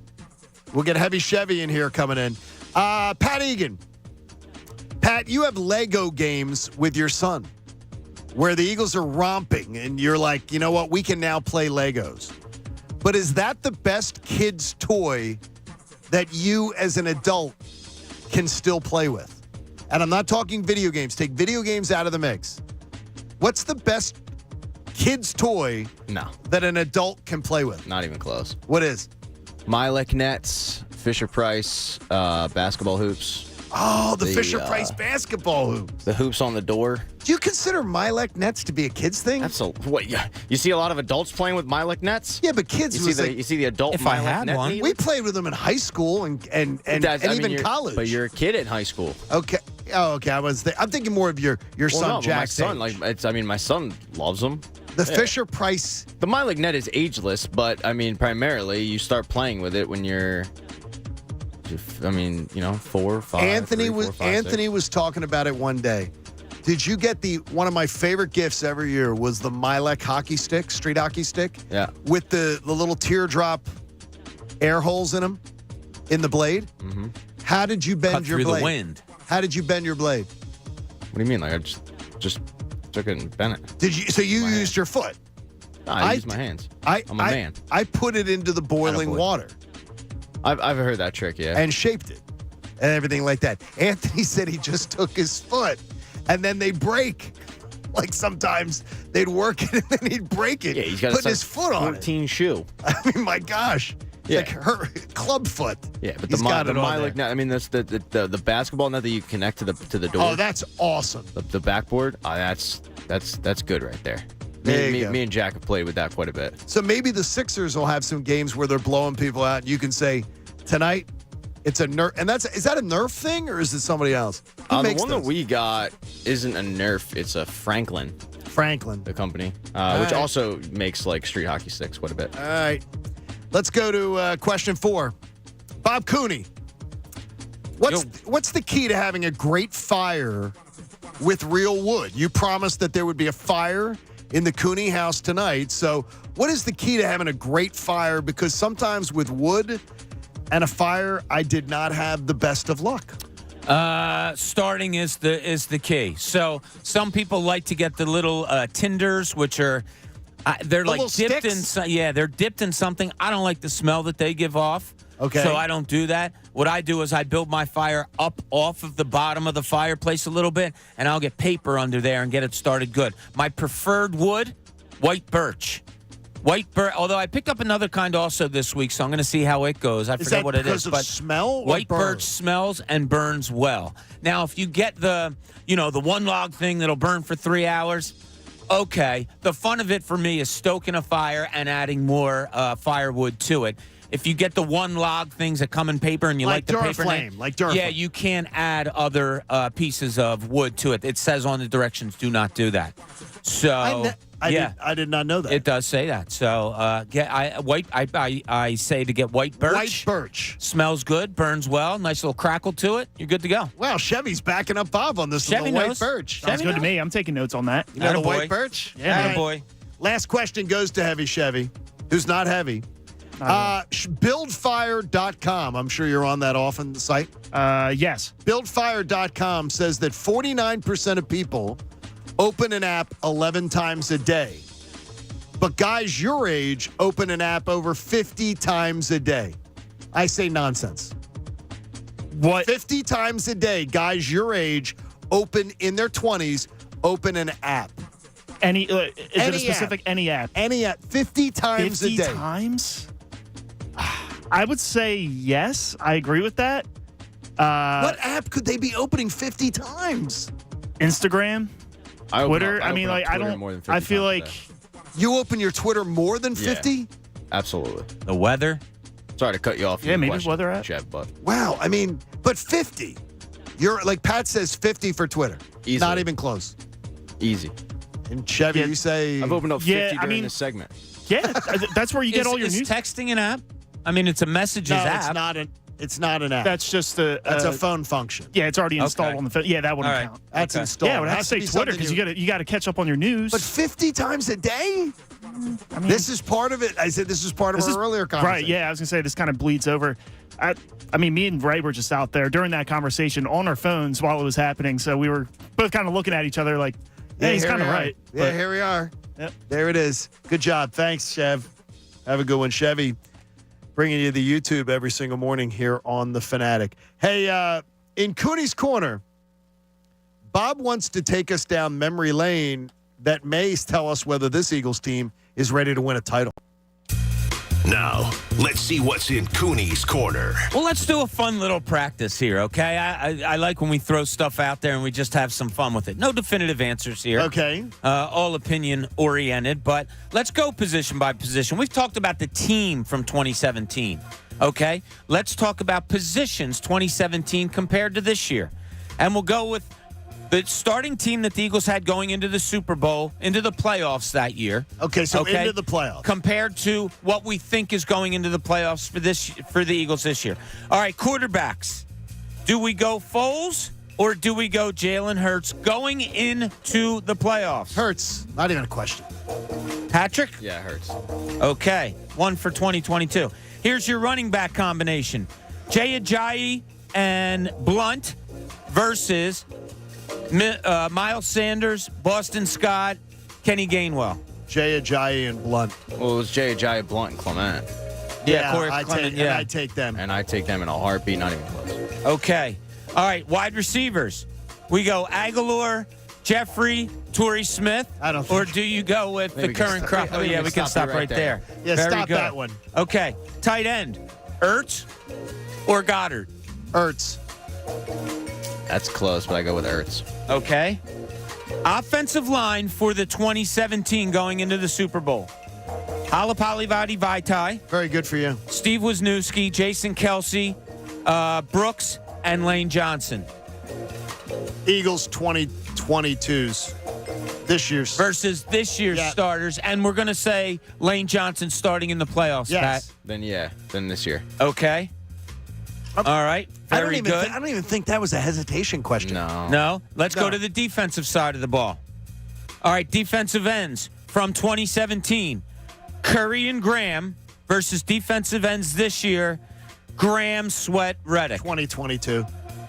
We'll get Heavy Chevy in here coming in. Pat Egan. Pat, you have Lego games with your son where the Eagles are romping and you're like, you know what, we can now play Legos. But is that the best kid's toy that you as an adult can still play with? And I'm not talking video games. Take video games out of the mix. What's the best kid's toy that an adult can play with? Not even close. What is? Mylec nets, Fisher-Price, basketball hoops. Oh, the Fisher-Price basketball hoops. The hoops on the door. Do you consider Mylec nets to be a kid's thing? Absolutely. What? You see a lot of adults playing with Mylec nets? Yeah, but kids. You see the adult. If I Mylec had net one, needles? we played with them in high school and even college. But you're a kid in high school. Okay. Oh, okay. I'm thinking more of your son, no, Jack. My son, my son loves them. The Fisher-Price. The Mylec net is ageless, but primarily you start playing with it when you're. 4, 5. Anthony 3, 4, 5, Anthony 6. was talking about it one day. Did you get one of my favorite gifts every year was the Mylec hockey stick, street hockey stick? Yeah. With the little teardrop air holes in them, in the blade. Mm-hmm. How did you bend Cut your through blade? the wind. How did you bend your blade? What do you mean? Like I just took it and bent it. Did you? So you used your foot? No, I used my hands. I'm a man. I put it into the boiling water. I've heard that trick, yeah. And shaped it and everything like that. Anthony said he just took his foot and then they'd break. Like sometimes they'd work it and then he'd break it. Yeah, he's got putting his foot on 14 shoe. I mean, my gosh. Yeah. Like her club foot. Yeah, but He's got the it on Mylec there. net, that's the basketball net that you connect to the door. Oh, that's awesome. The backboard. That's good right there. Me and Jack have played with that quite a bit. So maybe the Sixers will have some games where they're blowing people out. And you can say, tonight, it's a Nerf. And is that a Nerf thing or is it somebody else? Who The makes one those? that we got isn't a Nerf. It's a Franklin. The company, which right. also makes like street hockey sticks quite a bit. All right. Let's go to question 4. Bob Cooney. What's the key to having a great fire with real wood? You promised that there would be a fire in the Cooney house tonight. So what is the key to having a great fire? Because sometimes with wood and a fire, I did not have the best of luck. Starting is the key. So some people like to get the little tinders, which are they're The like little dipped sticks? they're dipped in something. I don't like the smell that they give off. Okay. So I don't do that. What I do is I build my fire up off of the bottom of the fireplace a little bit, and I'll get paper under there and get it started good. My preferred wood, white birch. White birch, although I picked up another kind also this week, so I'm going to see how it goes. I forget what it is. Is that because of smell or white burn? birch smells and burns well. Now, if you get the one log thing that'll burn for 3 hours, okay. The fun of it for me is stoking a fire and adding more firewood to it. If you get the one log things that come in paper and you like the paper Duraflame, like Duraflame. yeah, you can add other pieces of wood to it. It says on the directions, do not do that. So I did not know that. It does say that. So I say to get white birch. White birch. Smells good, burns well, nice little crackle to it. You're good to go. Wow, Chevy's backing up Bob on this. Chevy white knows. birch. Sounds good to me. I'm taking notes on that. You know the Attaboy. white birch? Yeah, All right. boy. Last question goes to Heavy Chevy, who's not heavy. Buildfire.com. I'm sure you're on that often, the site. Yes. Buildfire.com says that 49% of people open an app 11 times a day. But guys your age open an app over 50 times a day. I say nonsense. What? 50 times a day, guys your age open in their 20s, open an app. Any? Is it a Any specific app. any app? Any app. 50 times 50 a day. times? I would say yes. I agree with that. What app could they be opening 50 times? Instagram, Twitter. I mean, like I don't. More than 50 I feel times a like day. You open your Twitter more than 50? Absolutely. The weather. Sorry to cut you off. Yeah, your maybe question, weather app. Jeff, but Wow. I mean, but 50. You're like Pat says 50 for Twitter. Easily. Not even close. easy. And Chevy, Yeah. you say I've opened up 50 Yeah, I during mean- this segment. yeah, that's where you get all your is news. texting an app? I mean, it's a messages no, app. it's not an app. That's just a. That's a phone function. Yeah, it's already installed Okay. on the phone. Yeah, that wouldn't All right. count. That's Okay. installed. Yeah, I would It have to has say be Twitter something because you got to catch up on your news. But 50 times a day? I mean, This is part of it. I said this is part of our earlier conversation. right. Yeah, I was gonna say this kind of bleeds over. I mean, me and Ray were just out there during that conversation on our phones while it was happening, so we were both kind of looking at each other like, "Hey, he's here kind of we are. right." Yeah, But- here we are. Yep. There it is. Good job. Thanks, Chev. Have a good one, Chevy. Bringing you the YouTube every single morning here on The Fanatic. Hey, in Cooney's Corner, Bob wants to take us down memory lane that may tell us whether this Eagles team is ready to win a title. Now, let's see what's in Cooney's Corner. Well, let's do a fun little practice here, okay? I like when we throw stuff out there and we just have some fun with it. No definitive answers here. Okay. All opinion oriented, but let's go position by position. We've talked about the team from 2017, okay? Let's talk about positions 2017 compared to this year. And we'll go with the starting team that the Eagles had going into the Super Bowl, into the playoffs that year. Okay, so into the playoffs. Compared to what we think is going into the playoffs for the Eagles this year. All right, quarterbacks. Do we go Foles or do we go Jalen Hurts going into the playoffs? Hurts. Not even a question. Patrick? Yeah, it hurts. Okay, one for 2022. Here's your running back combination. Jay Ajayi and Blunt versus Miles Sanders, Boston Scott, Kenny Gainwell. Jay Ajayi and Blunt. Well, it was Jay Ajayi, Blunt, and Clement. Yeah, Corey I Clement, take, yeah. and I take them. And I take them in a heartbeat, not even close. Okay. All right, wide receivers. We go Aguilar, Jeffrey, Torrey Smith. I don't Or think- do you go with Maybe the we can current stop- crop? I Oh, think yeah, we we can can stop stop you right right there. Yeah, Very stop good. that one. Okay, tight end. Ertz or Goddard? Ertz. That's close, but I go with Ertz. Okay. Offensive line for the 2017 going into the Super Bowl. Halapalivati Vaitai, Very good for you. Steve Wisniewski, Jason Kelsey, Brooks, and Lane Johnson. Eagles 2022s. This year's. Versus this year's Yeah. starters. And we're going to say Lane Johnson starting in the playoffs, Yes. Then this year. Pat. Okay. All right. Very good. I don't even think that was a hesitation question. No. Let's go to the defensive side of the ball. All right, defensive ends from 2017. Curry and Graham versus defensive ends this year. Graham, Sweat, Reddick. 2022.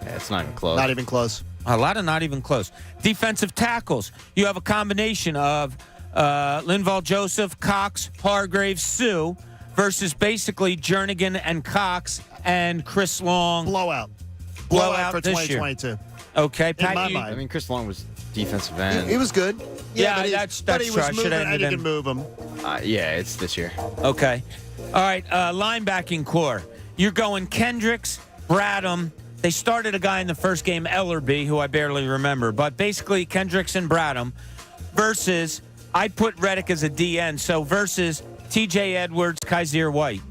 Yeah, it's not even close. Not even close. A lot of not even close. Defensive tackles. You have a combination of Linval Joseph, Cox, Hargraves, Sue versus basically Jernigan and Cox and Chris Long. Blowout for this year. 2022. Okay, In my Pat, mind. I mean, Chris Long was defensive end. He was good. Yeah, that's but he true. was I moving, should have and ended he him. can move him. Yeah, it's this year. Okay. All right, linebacking core. You're going Kendricks, Bradham. They started a guy in the first game, Ellerby, who I barely remember. But basically, Kendricks and Bradham versus, I put Reddick as a DN, so versus TJ Edwards, Kaiser White.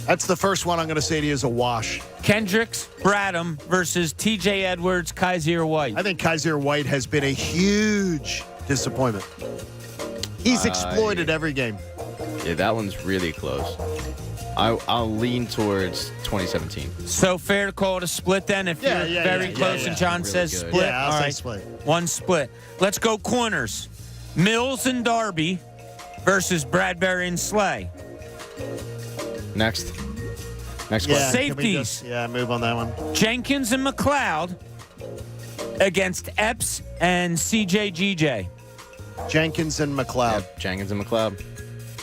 That's the first one I'm going to say to you is a wash. Kendricks, Bradham versus TJ Edwards, Kaiser White. I think Kaiser White has been a huge disappointment. He's exploited every game. Yeah, that one's really close. I'll lean towards 2017. So fair to call it a split then if you're very close and John Really says good. split? Yeah, I'll All say right. split. One split. Let's go corners. Mills and Darby versus Bradbury and Slay. Next Yeah, question. can we Safeties. just, move on that one. Jenkins and McLeod against Epps and CJGJ. Jenkins and McLeod. Yep, Jenkins and McLeod.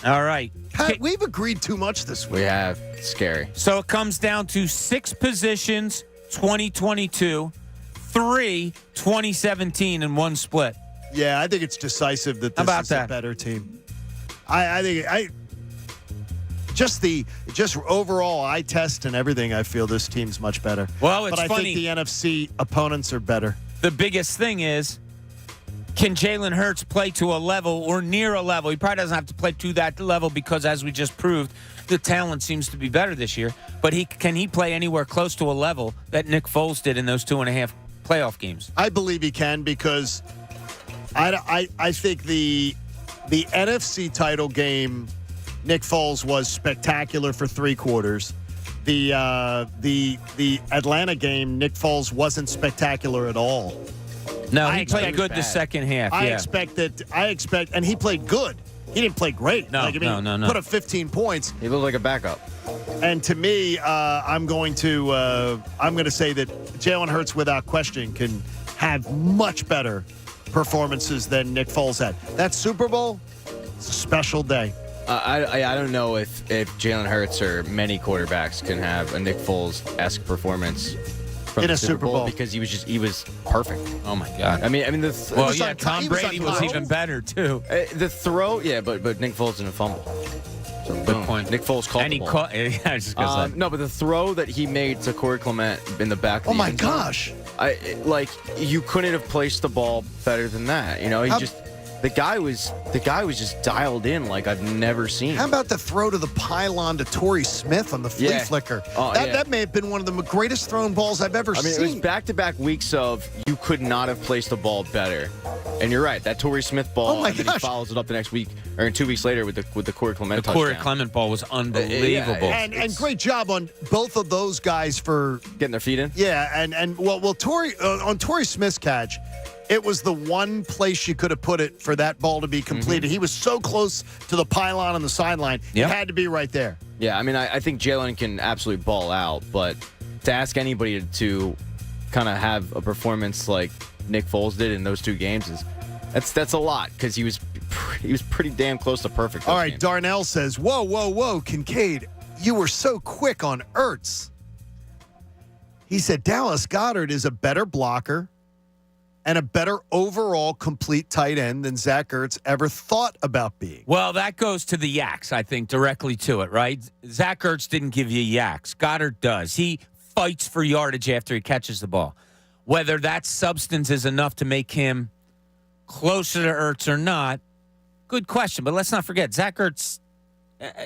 All right. Pat, we've agreed too much this week. We have. It's scary. So it comes down to 6 positions, 2022, 3, 2017, and 1 split. Yeah, I think it's decisive that How this about is that? a better team. I think just overall eye test and everything, I feel this team's much better. Well, it's but I funny. think the NFC opponents are better. The biggest thing is, can Jalen Hurts play to a level or near a level? He probably doesn't have to play to that level because, as we just proved, the talent seems to be better this year. But can he play anywhere close to a level that Nick Foles did in those 2.5 playoff games? I believe he can because I think the NFC title game, Nick Foles was spectacular for 3 quarters. The Atlanta game, Nick Foles wasn't spectacular at all. No, he played good the second half. I Yeah. expect, and he played good. He didn't play great. No, no. Put up 15 points. He looked like a backup. And to me, I'm going to say that Jalen Hurts, without question, can have much better performances than Nick Foles had. That Super Bowl, it's a special day. I don't know if Jalen Hurts or many quarterbacks can have a Nick Foles-esque performance from in the a Super Bowl because he was perfect. Oh my God! I mean, Tom Brady was even better too. The throw, but Nick Foles didn't fumble. So Good point. Nick Foles caught and the he ball. caught. Yeah, I was just gonna say. No, but the throw that he made to Corey Clement in the back. Of Oh the my end zone, gosh! You couldn't have placed the ball better than that. You know, the guy was just dialed in like I've never seen. How about the throw to the pylon to Torrey Smith on the flea flicker? That may have been one of the greatest thrown balls I've ever seen. It was back-to-back weeks of you could not have placed the ball better. And you're right, that Torrey Smith ball. Oh my and then gosh. he follows it up the next week or 2 weeks later with the Corey Clement touchdown. Corey Clement ball was unbelievable. And great job on both of those guys for getting their feet in. Yeah, and Torrey on Torrey Smith's catch, it was the one place you could have put it for that ball to be completed. He was so close to the pylon on the sideline. Yep. It had to be right there. Yeah, I mean, I think Jalen can absolutely ball out, but to ask anybody to kind of have a performance like Nick Foles did in those 2 games that's a lot because he was pretty damn close to perfect. All right, Darnell says, whoa, Kincade, you were so quick on Ertz. He said Dallas Goedert is a better blocker and a better overall complete tight end than Zach Ertz ever thought about being. Well, that goes to the yaks, I think, directly to it, right? Zach Ertz didn't give you yaks. Goddard does. He fights for yardage after he catches the ball. Whether that substance is enough to make him closer to Ertz or not, good question. But let's not forget, Zach Ertz,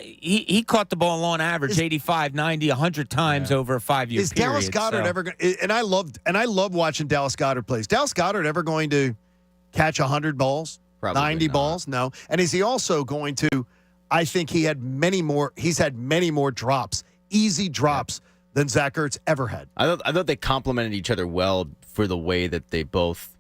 he caught the ball on average 85, 90, 100 times over a 5-year period. Is Dallas Goedert ever going to, and I love watching Dallas Goedert plays. Dallas Goedert ever going to catch 100 balls? Probably 90 not. balls? No. And is he also going to, I think he's had many more drops, easy drops than Zach Ertz ever had. I thought they complemented each other well for the way that they both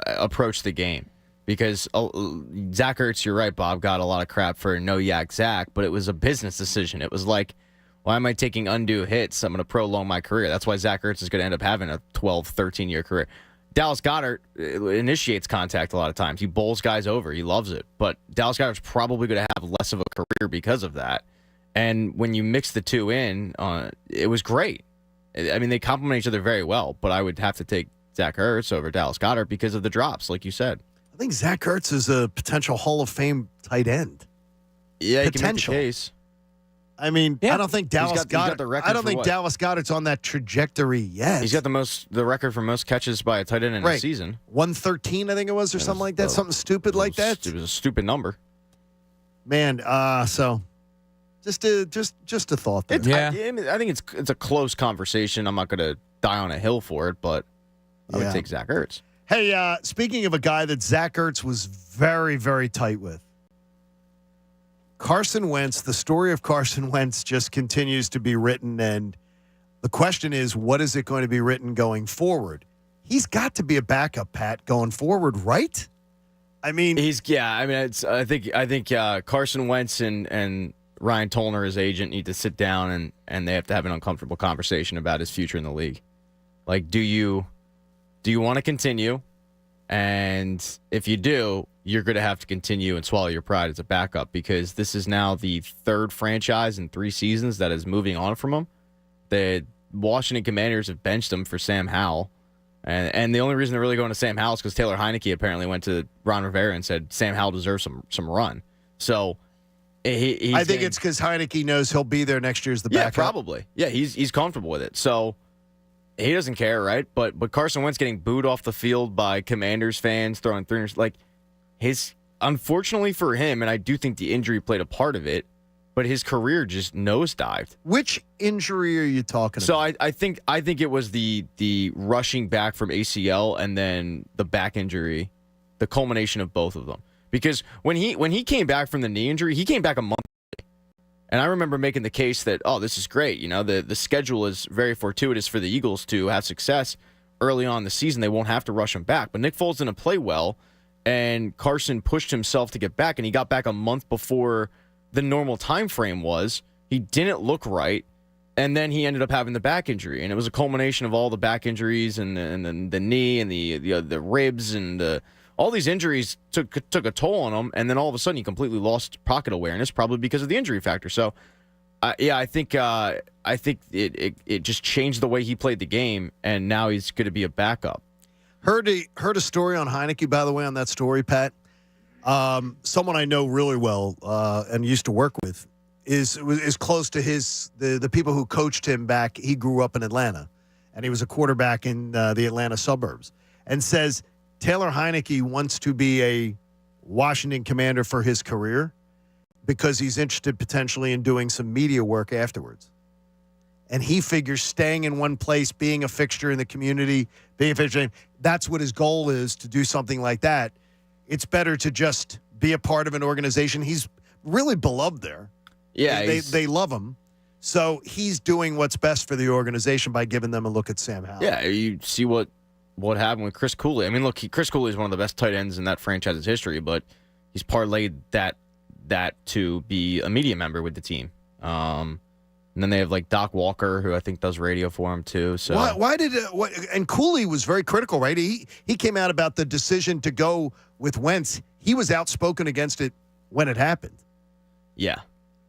approached the game. Because Zach Ertz, you're right, Bob, got a lot of crap for no yak Zach, but it was a business decision. It was like, Why am I taking undue hits? I'm going to prolong my career. That's why Zach Ertz is going to end up having a 12, 13-year career. Dallas Goedert initiates contact a lot of times. He bowls guys over. He loves it. But Dallas Goedert's probably going to have less of a career because of that. And when you mix the two in, it was great. I mean, they complement each other very well, but I would have to take Zach Ertz over Dallas Goedert because of the drops, like you said. I think Zach Ertz is a potential Hall of Fame tight end. Yeah, you can make the case. I mean, I don't think Dallas Goedert. I don't think Dallas Goedert's on that trajectory yet. He's got the record for most catches by a tight end in a season. 113, I think it was, or something like that. Something stupid like that. It was a stupid number. Man, so just a thought there. I think it's a close conversation. I'm not going to die on a hill for it, but I would take Zach Ertz. Hey, speaking of a guy that Zach Ertz was very, very tight with, Carson Wentz, the story of Carson Wentz just continues to be written, and the question is, what is it going to be written going forward? He's got to be a backup, Pat, going forward, right? I mean, I think Carson Wentz and Ryan Tollner, his agent, need to sit down and they have to have an uncomfortable conversation about his future in the league. Like, do you want to continue? And if you do, you're going to have to continue and swallow your pride as a backup, because this is now the third franchise in 3 seasons that is moving on from him. The Washington Commanders have benched him for Sam Howell. And the only reason they're really going to Sam Howell is because Taylor Heineke apparently went to Ron Rivera and said Sam Howell deserves some run. So I think it's because Heineke knows he'll be there next year as the backup. Yeah, probably. Yeah, he's comfortable with it. So he doesn't care, right? But Carson Wentz getting booed off the field by Commanders fans, throwing 300, like unfortunately for him, and I do think the injury played a part of it, but his career just nosedived. Which injury are you talking about? So I think it was the rushing back from ACL and then the back injury, the culmination of both of them. Because when he came back from the knee injury, he came back a month early. And I remember making the case that, this is great. You know, the schedule is very fortuitous for the Eagles to have success early on in the season. They won't have to rush him back. But Nick Foles didn't play well, and Carson pushed himself to get back, and he got back a month before the normal time frame was. He didn't look right, and then he ended up having the back injury. And it was a culmination of all the back injuries and the knee and the ribs and all these injuries took a toll on him, and then all of a sudden he completely lost pocket awareness, probably because of the injury factor. So, I think it just changed the way he played the game, and now he's going to be a backup. Heard a story on Heineke, by the way, on that story, Pat. Someone I know really well and used to work with is close to the people who coached him back. He grew up in Atlanta, and he was a quarterback in the Atlanta suburbs, and says Taylor Heineke wants to be a Washington Commander for his career because he's interested potentially in doing some media work afterwards. And he figures staying in one place, being a fixture in the community, being a fixture, that's what his goal is, to do something like that. It's better to just be a part of an organization. He's really beloved there. Yeah, they love him. So he's doing what's best for the organization by giving them a look at Sam Howell. Yeah, you see what happened with Chris Cooley. I mean, look, Chris Cooley is one of the best tight ends in that franchise's history, but he's parlayed that to be a media member with the team. And then they have like Doc Walker, who I think does radio for him too. So why did and Cooley was very critical, right? He came out about the decision to go with Wentz. He was outspoken against it when it happened. Yeah.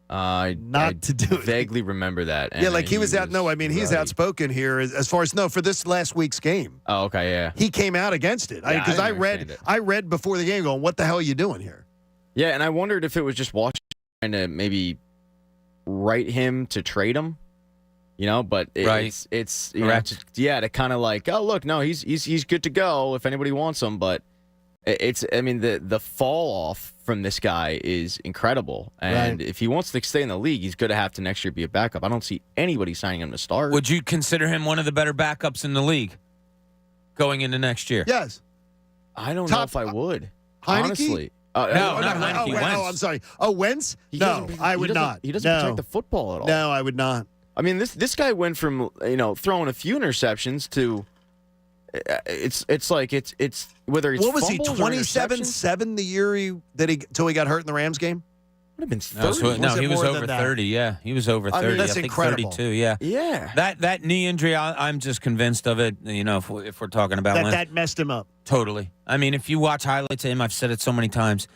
To do it. Vaguely remember that. Yeah, like he was out. No, I mean, he's outspoken here as far as for this last week's game. Oh, okay, yeah. He came out against it because I read before the game going, what the hell are you doing here? Yeah, and I wondered if it was just Washington trying to maybe write him to trade him, but it's to kind of like, oh look, no, he's good to go if anybody wants him, but the fall off from this guy is incredible, and if he wants to stay in the league, he's going to have to next year be a backup. I don't see anybody signing him to start. Would you consider him one of the better backups in the league going into next year? Yes. I don't know if I would. Heineke? Honestly. No, not Heineke. Wentz. I'm sorry. Oh, Wentz? No, I would not. He doesn't protect the football at all. No, I would not. I mean, this guy went from throwing a few interceptions to it's like whether it's what was he, fumbles or 27-7 the year till he got hurt in the Rams game? Would have been 30. No, he was over 30. Yeah, he was over 30. that's I think incredible. 32. Yeah. Yeah. That knee injury, I'm just convinced of it. You know, if we're talking about that messed him up. Totally. I mean, if you watch highlights of him, I've said it so many times.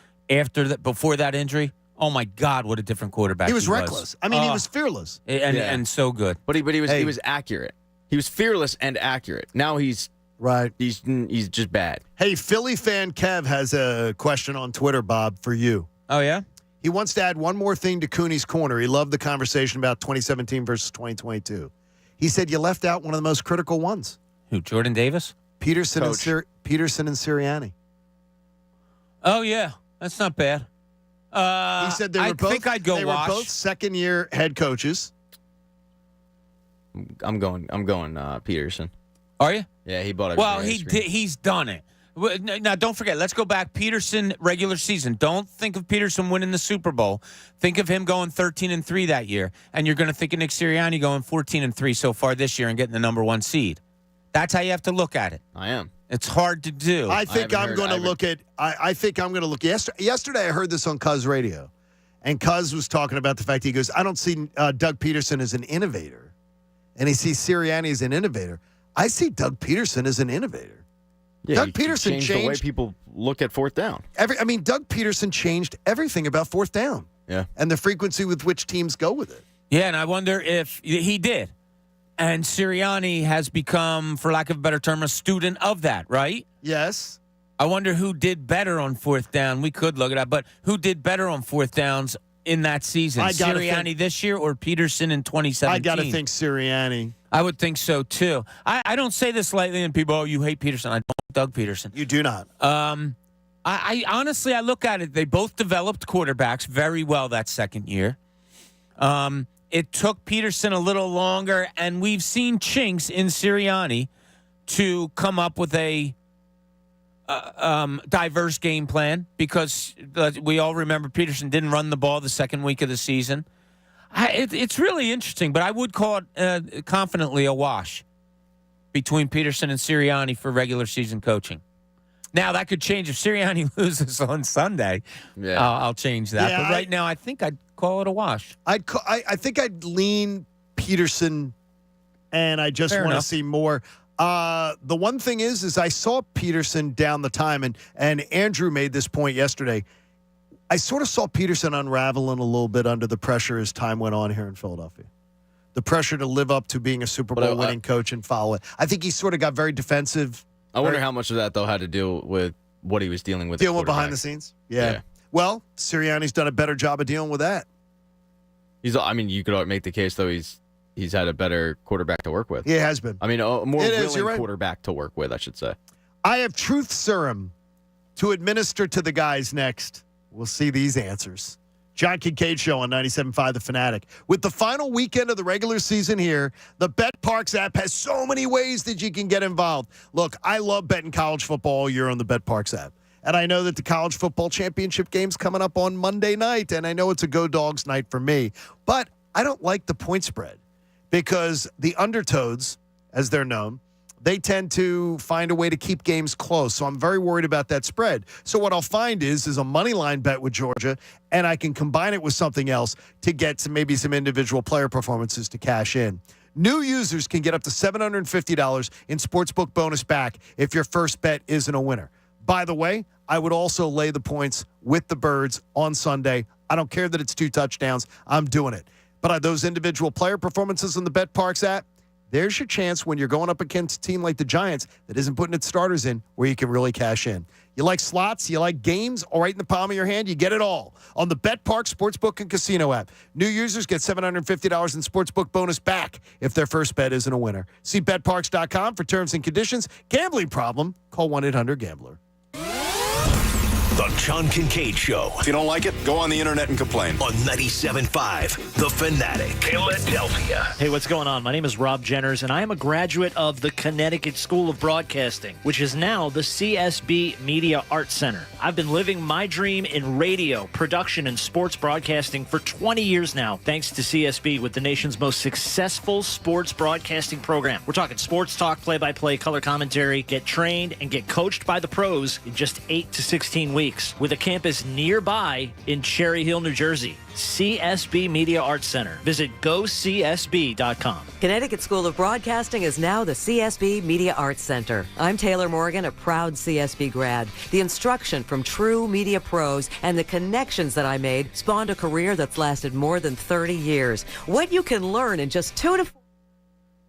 Before that injury, oh my God, what a different quarterback He was reckless. I mean, he was fearless. And so good. But he was accurate. He was fearless and accurate. Now he's just bad. Hey, Philly fan Kev has a question on Twitter, Bob, for you. Oh yeah. He wants to add one more thing to Cooney's Corner. He loved the conversation about 2017 versus 2022. He said you left out one of the most critical ones. Who, Jordan Davis? Peterson and Sirianni. Oh, yeah. That's not bad. He said they were think I'd go they Wash. were both second-year head coaches. I'm going Peterson. Are you? Yeah, he bought it. Well, he's done it. Now, don't forget, let's go back. Peterson, regular season. Don't think of Peterson winning the Super Bowl. Think of him going 13-3 that year. And you're going to think of Nick Sirianni going 14-3 so far this year and getting the number 1 seed. That's how you have to look at it. I am. It's hard to do. I think I'm going to look at – I think I'm going to look – yesterday I heard this on Cuz Radio. And Cuz was talking about the fact he goes, I don't see Doug Peterson as an innovator. And he sees Sirianni as an innovator. I see Doug Peterson as an innovator. Yeah, Doug Peterson changed changed the way people look at fourth down. Doug Peterson changed everything about fourth down. Yeah. And the frequency with which teams go with it. Yeah, and I wonder if he did. And Sirianni has become, for lack of a better term, a student of that, right? Yes. I wonder who did better on fourth down. We could look it up, but who did better on fourth downs in that season? Sirianni this year or Peterson in 2017? I got to think Sirianni. I would think so, too. I don't say this lightly, and people, you hate Peterson. I don't like Doug Peterson. You do not. I honestly, I look at it. They both developed quarterbacks very well that second year. It took Peterson a little longer, and we've seen chinks in Sirianni to come up with a diverse game plan because we all remember Peterson didn't run the ball the second week of the season. It's really interesting, but I would call it confidently a wash between Peterson and Sirianni for regular season coaching. Now, that could change if Sirianni loses on Sunday. Yeah. I'll change that. Yeah, but right now, I think I'd call it a wash. I think I'd lean Peterson, and I just want to see more. The one thing is I saw Peterson down the time, and Andrew made this point yesterday. I sort of saw Peterson unraveling a little bit under the pressure as time went on here in Philadelphia. The pressure to live up to being a Super Bowl winning coach and follow it. I think he sort of got very defensive. I wonder how much of that, though, had to do with what he was dealing with. Dealing with behind the scenes? Yeah. Well, Sirianni's done a better job of dealing with that. You could make the case, though, he's had a better quarterback to work with. He has been. I mean, a more willing quarterback to work with, I should say. I have truth serum to administer to the guys next. We'll see these answers. John Kincade Show on 97.5 The Fanatic. With the final weekend of the regular season here, the BetParx app has so many ways that you can get involved. Look, I love betting college football all year on the BetParx app. And I know that the college football championship game's coming up on Monday night, and I know it's a Go Dogs night for me. But I don't like the point spread because the Undertoads, as they're known, they tend to find a way to keep games close. So I'm very worried about that spread. So what I'll find is a money line bet with Georgia, and I can combine it with something else to get maybe some individual player performances to cash in. New users can get up to $750 in Sportsbook bonus back if your first bet isn't a winner. By the way, I would also lay the points with the Birds on Sunday. I don't care that it's 2 touchdowns. I'm doing it. But are those individual player performances in the BetParx app? There's your chance when you're going up against a team like the Giants that isn't putting its starters in where you can really cash in. You like slots? You like games? All right in the palm of your hand? You get it all on the BetParx Sportsbook and Casino app. New users get $750 in Sportsbook bonus back if their first bet isn't a winner. See BetParx.com for terms and conditions. Gambling problem? Call 1-800-GAMBLER. The John Kincade Show. If you don't like it, go on the internet and complain. On 97.5 The Fanatic, Philadelphia. Hey, what's going on? My name is Rob Jenners, and I am a graduate of the Connecticut School of Broadcasting, which is now the CSB Media Arts Center. I've been living my dream in radio, production, and sports broadcasting for 20 years now, thanks to CSB with the nation's most successful sports broadcasting program. We're talking sports talk, play-by-play, color commentary, get trained and get coached by the pros in just 8 to 16 weeks. weeks with a campus nearby in Cherry Hill, New Jersey. CSB Media Arts Center. Visit gocsb.com. Connecticut School of Broadcasting is now the CSB Media Arts Center. I'm Taylor Morgan, a proud CSB grad. The instruction from true media pros and the connections that I made spawned a career that's lasted more than 30 years. What you can learn in just 2 to 4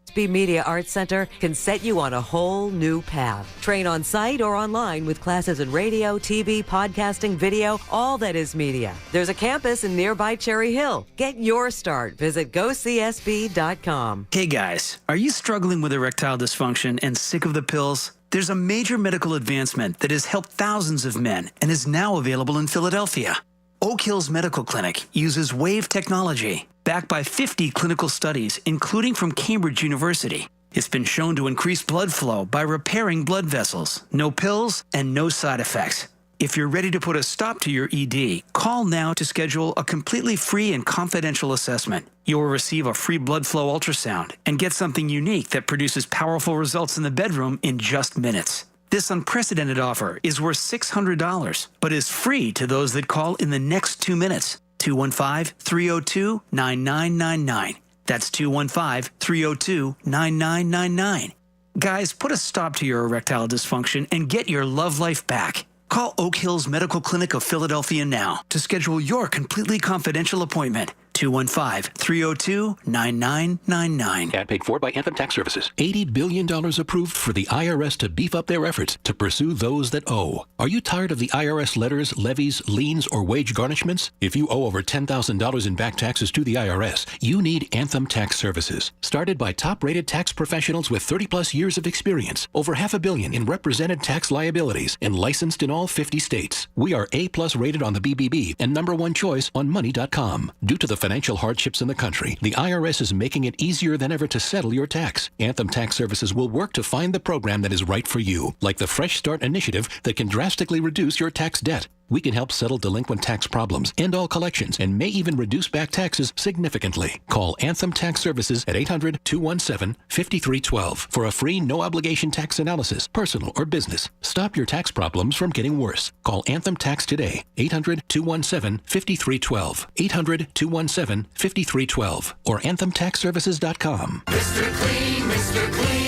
CSB Media Arts Center can set you on a whole new path. Train on site or online with classes in radio, TV, podcasting, video, all that is media. There's a campus in nearby Cherry Hill. Get your start. Visit gocsb.com. Hey guys, are you struggling with erectile dysfunction and sick of the pills? There's a major medical advancement that has helped thousands of men and is now available in Philadelphia. Oak Hills Medical Clinic uses WAVE technology, backed by 50 clinical studies, including from Cambridge University. It's been shown to increase blood flow by repairing blood vessels. No pills and no side effects. If you're ready to put a stop to your ED, call now to schedule a completely free and confidential assessment. You will receive a free blood flow ultrasound and get something unique that produces powerful results in the bedroom in just minutes. This unprecedented offer is worth $600, but is free to those that call in the next 2 minutes. 215-302-9999. That's 215-302-9999. Guys, put a stop to your erectile dysfunction and get your love life back. Call Oak Hills Medical Clinic of Philadelphia now to schedule your completely confidential appointment. 215-302-9999. Ad paid for by Anthem Tax Services. $80 billion approved for the IRS to beef up their efforts to pursue those that owe. Are you tired of the IRS letters, levies, liens, or wage garnishments? If you owe over $10,000 in back taxes to the IRS, you need Anthem Tax Services. Started by top-rated tax professionals with 30-plus years of experience, over $500 million in represented tax liabilities, and licensed in all 50 states. We are A-plus rated on the BBB and #1 choice on Money.com. Due to the financial hardships in the country, the IRS is making it easier than ever to settle your tax. Anthem Tax Services will work to find the program that is right for you, like the Fresh Start initiative that can drastically reduce your tax debt. We can help settle delinquent tax problems, end all collections, and may even reduce back taxes significantly. Call Anthem Tax Services at 800-217-5312 for a free no-obligation tax analysis, personal or business. Stop your tax problems from getting worse. Call Anthem Tax today, 800-217-5312, 800-217-5312, or anthemtaxservices.com. Mr. Clean, Mr. Clean.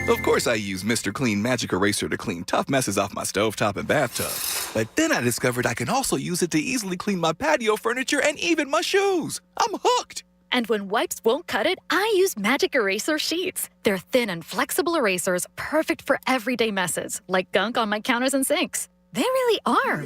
Of course I use Mr. Clean Magic Eraser to clean tough messes off my stovetop and bathtub. But then I discovered I can also use it to easily clean my patio furniture and even my shoes. I'm hooked. And when wipes won't cut it, I use Magic Eraser Sheets. They're thin and flexible erasers, perfect for everyday messes, like gunk on my counters and sinks. They really are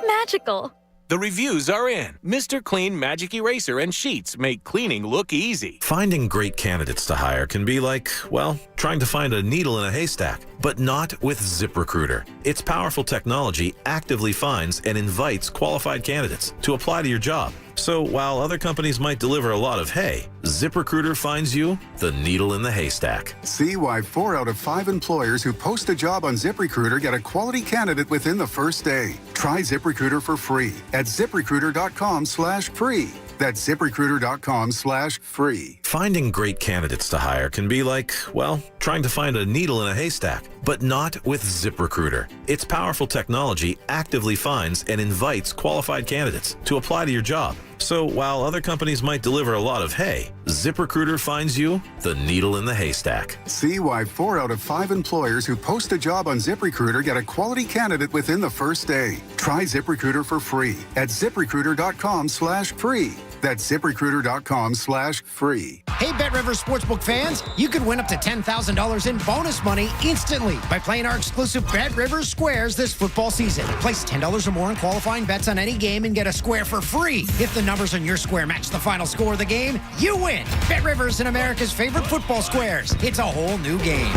magical. The reviews are in. Mr. Clean Magic Eraser and Sheets make cleaning look easy. Finding great candidates to hire can be like, well, trying to find a needle in a haystack, but not with ZipRecruiter. Its powerful technology actively finds and invites qualified candidates to apply to your job. So while other companies might deliver a lot of hay, ZipRecruiter finds you the needle in the haystack. See why 4 out of 5 employers who post a job on ZipRecruiter get a quality candidate within the first day. Try ZipRecruiter for free at ZipRecruiter.com/free. That's ZipRecruiter.com/free. Finding great candidates to hire can be like, well, trying to find a needle in a haystack, but not with ZipRecruiter. Its powerful technology actively finds and invites qualified candidates to apply to your job. So while other companies might deliver a lot of hay, ZipRecruiter finds you the needle in the haystack. See why 4 out of 5 employers who post a job on ZipRecruiter get a quality candidate within the first day. Try ZipRecruiter for free at ZipRecruiter.com/free. That's ZipRecruiter.com/free. Hey, BetRivers Sportsbook fans, you could win up to $10,000 in bonus money instantly by playing our exclusive BetRivers Squares this football season. Place $10 or more in qualifying bets on any game and get a square for free. If the numbers on your square match the final score of the game, you win. BetRivers and America's favorite football squares. It's a whole new game.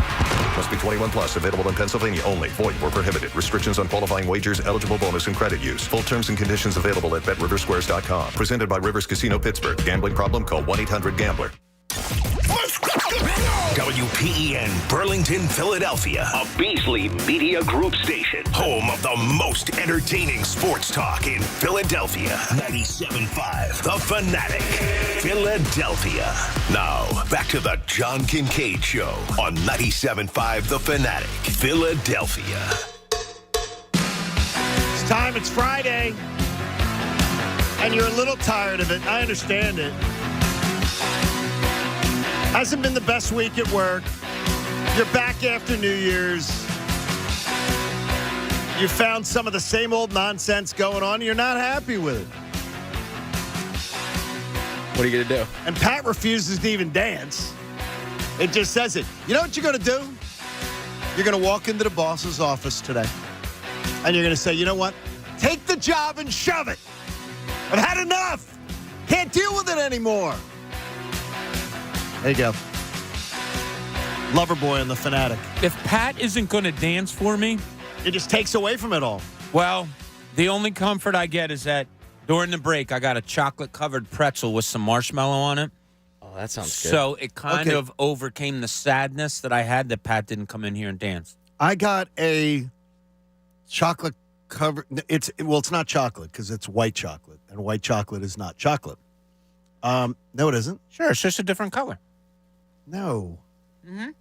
Must be 21 plus. Available in Pennsylvania only. Void where prohibited. Restrictions on qualifying wagers, eligible bonus, and credit use. Full terms and conditions available at BetRiversSquares.com. Presented by Rivers Casino Pittsburgh. Gambling problem? Call 1-800-GAMBLER. WPEN Burlington, Philadelphia, a Beasley Media Group station, home of the most entertaining sports talk in Philadelphia. 97.5 The Fanatic, Philadelphia. Now, back to the John Kincade Show on 97.5 The Fanatic, Philadelphia. time. It's Friday. And you're a little tired of it. I understand it. Hasn't been the best week at work. You're back after New Year's. You found some of the same old nonsense going on. You're not happy with it. What are you going to do? And Pat refuses to even dance. It just says it. You know what you're going to do? You're going to walk into the boss's office today. And you're going to say, you know what? Take the job and shove it. I've had enough. Can't deal with it anymore. There you go. Loverboy on The Fanatic. If Pat isn't going to dance for me, it just takes away from it all. Well, the only comfort I get is that during the break, I got a chocolate-covered pretzel with some marshmallow on it. Oh, that sounds good. So it kind of overcame the sadness that I had that Pat didn't come in here and dance. I got a chocolate covered. It's not chocolate because it's white chocolate, and white chocolate is not chocolate. No, it isn't. Sure, it's just a different color. No,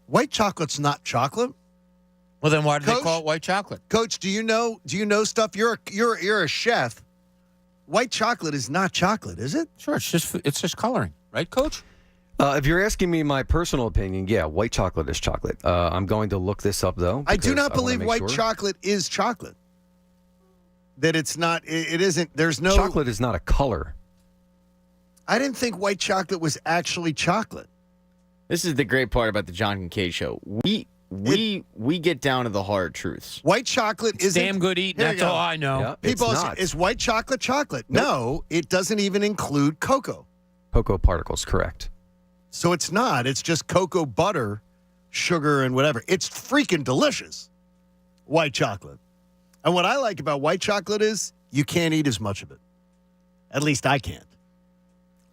white chocolate's not chocolate. Well, then why do they call it white chocolate? Coach, do you know stuff? You're a chef. White chocolate is not chocolate, is it? Sure, it's just coloring, right, Coach? If you're asking me my personal opinion, yeah, white chocolate is chocolate. I'm going to look this up, though. I do not believe white chocolate is chocolate. That it's not, it isn't, there's no... Chocolate is not a color. I didn't think white chocolate was actually chocolate. This is the great part about the John Kincade show. We get down to the hard truths. White chocolate is damn good eating. That's all I know. Yeah, People ask, is white chocolate chocolate? Nope. No, it doesn't even include cocoa. Cocoa particles, correct. So it's not. It's just cocoa butter, sugar, and whatever. It's freaking delicious. White chocolate. And what I like about white chocolate is you can't eat as much of it. At least I can't.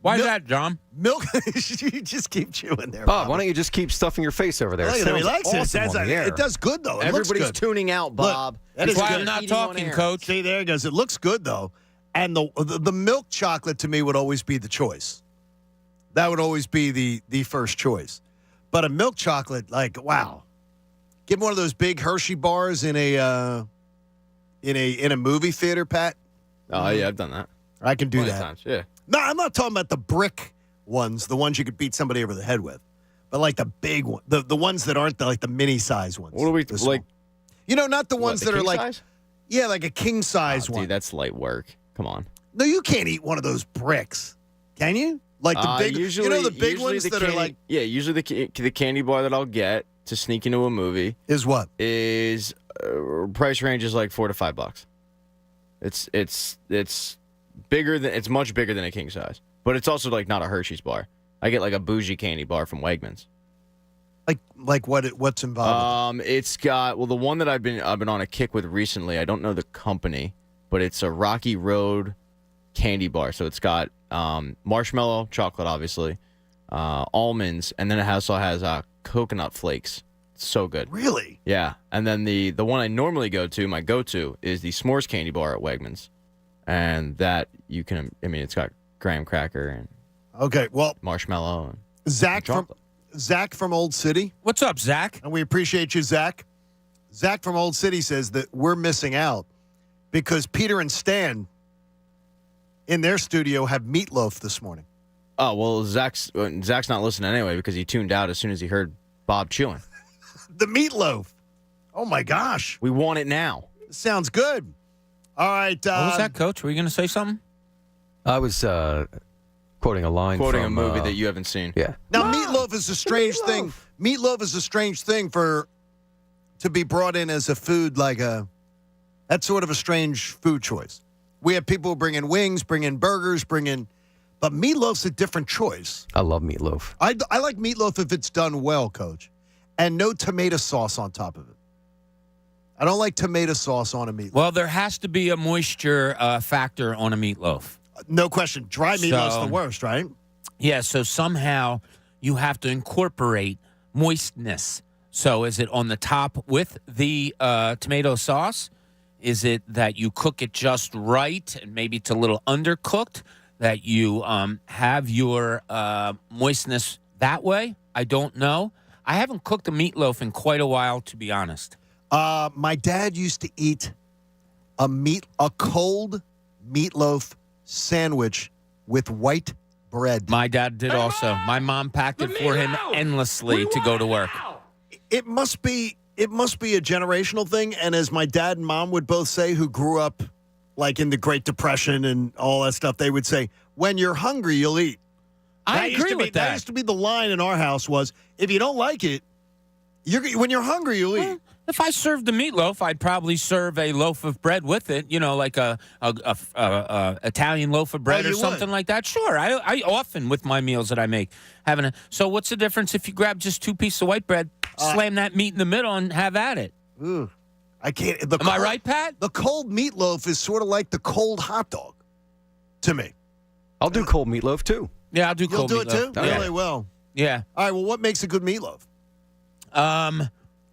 Why is that, John? Milk, you just keep chewing there. Bob, why don't you just keep stuffing your face over there? He likes awesome it. It does good, though. It looks Everybody's good. tuning out, Bob. Look, that That's is why good. I'm not talking, Coach. See, there it goes. It looks good, though. And the milk chocolate, to me, would always be the choice. That would always be the first choice. But a milk chocolate, like, wow. Get one of those big Hershey bars in a movie theater, Pat. Oh, yeah, I've done that. I can do Plenty of that. times, yeah. No, I'm not talking about the brick ones, the ones you could beat somebody over the head with, but like the big one, the ones that aren't like the mini size ones. What are we like? You know, not the ones that are like, size? Yeah, like a king size one. Dude, that's light work. Come on. No, you can't eat one of those bricks, can you? Like the big, usually, you know, the big ones that are like. Yeah, usually the candy bar that I'll get to sneak into a movie is what is price range is like $4 to $5. It's bigger than it's much bigger than a king size. But it's also like not a Hershey's bar. I get like a bougie candy bar from Wegmans. Like what's involved? It's got the one that I've been on a kick with recently. I don't know the company, but it's a Rocky Road candy bar. So it's got marshmallow, chocolate, obviously, almonds, and then it also has coconut flakes. It's so good. Really? Yeah. And then the one I normally my go-to is the s'mores candy bar at Wegmans, and that it's got graham cracker and marshmallow and Zach from Old City. What's up, Zach? And we appreciate you, Zach. Zach from Old City says that we're missing out because Peter and Stan in their studio have meatloaf this morning. Oh, well, Zach's not listening anyway because he tuned out as soon as he heard Bob chewing. The meatloaf. Oh my gosh. We want it now. Sounds good. All right. What was that, Coach? Were you going to say something? I was quoting a line quoting from a movie that you haven't seen. Yeah. Now, meatloaf is a strange thing. Meatloaf is a strange thing to be brought in as a food, that's sort of a strange food choice. We have people who bring in wings, bring in burgers, but meatloaf's a different choice. I love meatloaf. I like meatloaf if it's done well, Coach, and no tomato sauce on top of it. I don't like tomato sauce on a meatloaf. Well, there has to be a moisture factor on a meatloaf. No question. Dry meatloaf's the worst, right? Yeah, so somehow you have to incorporate moistness. So is it on the top with the tomato sauce? Is it that you cook it just right and maybe it's a little undercooked, that you have your moistness that way? I don't know. I haven't cooked a meatloaf in quite a while, to be honest. My dad used to eat a cold meatloaf sandwich with white bread. My dad did also. My mom packed it for him endlessly to go to work. It must be a generational thing, and as my dad and mom would both say, who grew up like in the Great Depression and all that stuff, they would say, when you're hungry, you'll eat. I agree with that. That used to be the line in our house was, if you don't like it, when you're hungry, you'll eat. If I served the meatloaf, I'd probably serve a loaf of bread with it. Like a Italian loaf of bread or something like that. Sure, I often with my meals that I make So what's the difference if you grab just 2 pieces of white bread, slam that meat in the middle, and have at it? Ooh, I can't. Am I right, Pat? The cold meatloaf is sort of like the cold hot dog to me. I'll do cold meatloaf too. Yeah, I'll do cold meatloaf. You'll do it too? Yeah. Really well. Yeah. All right. Well, what makes a good meatloaf?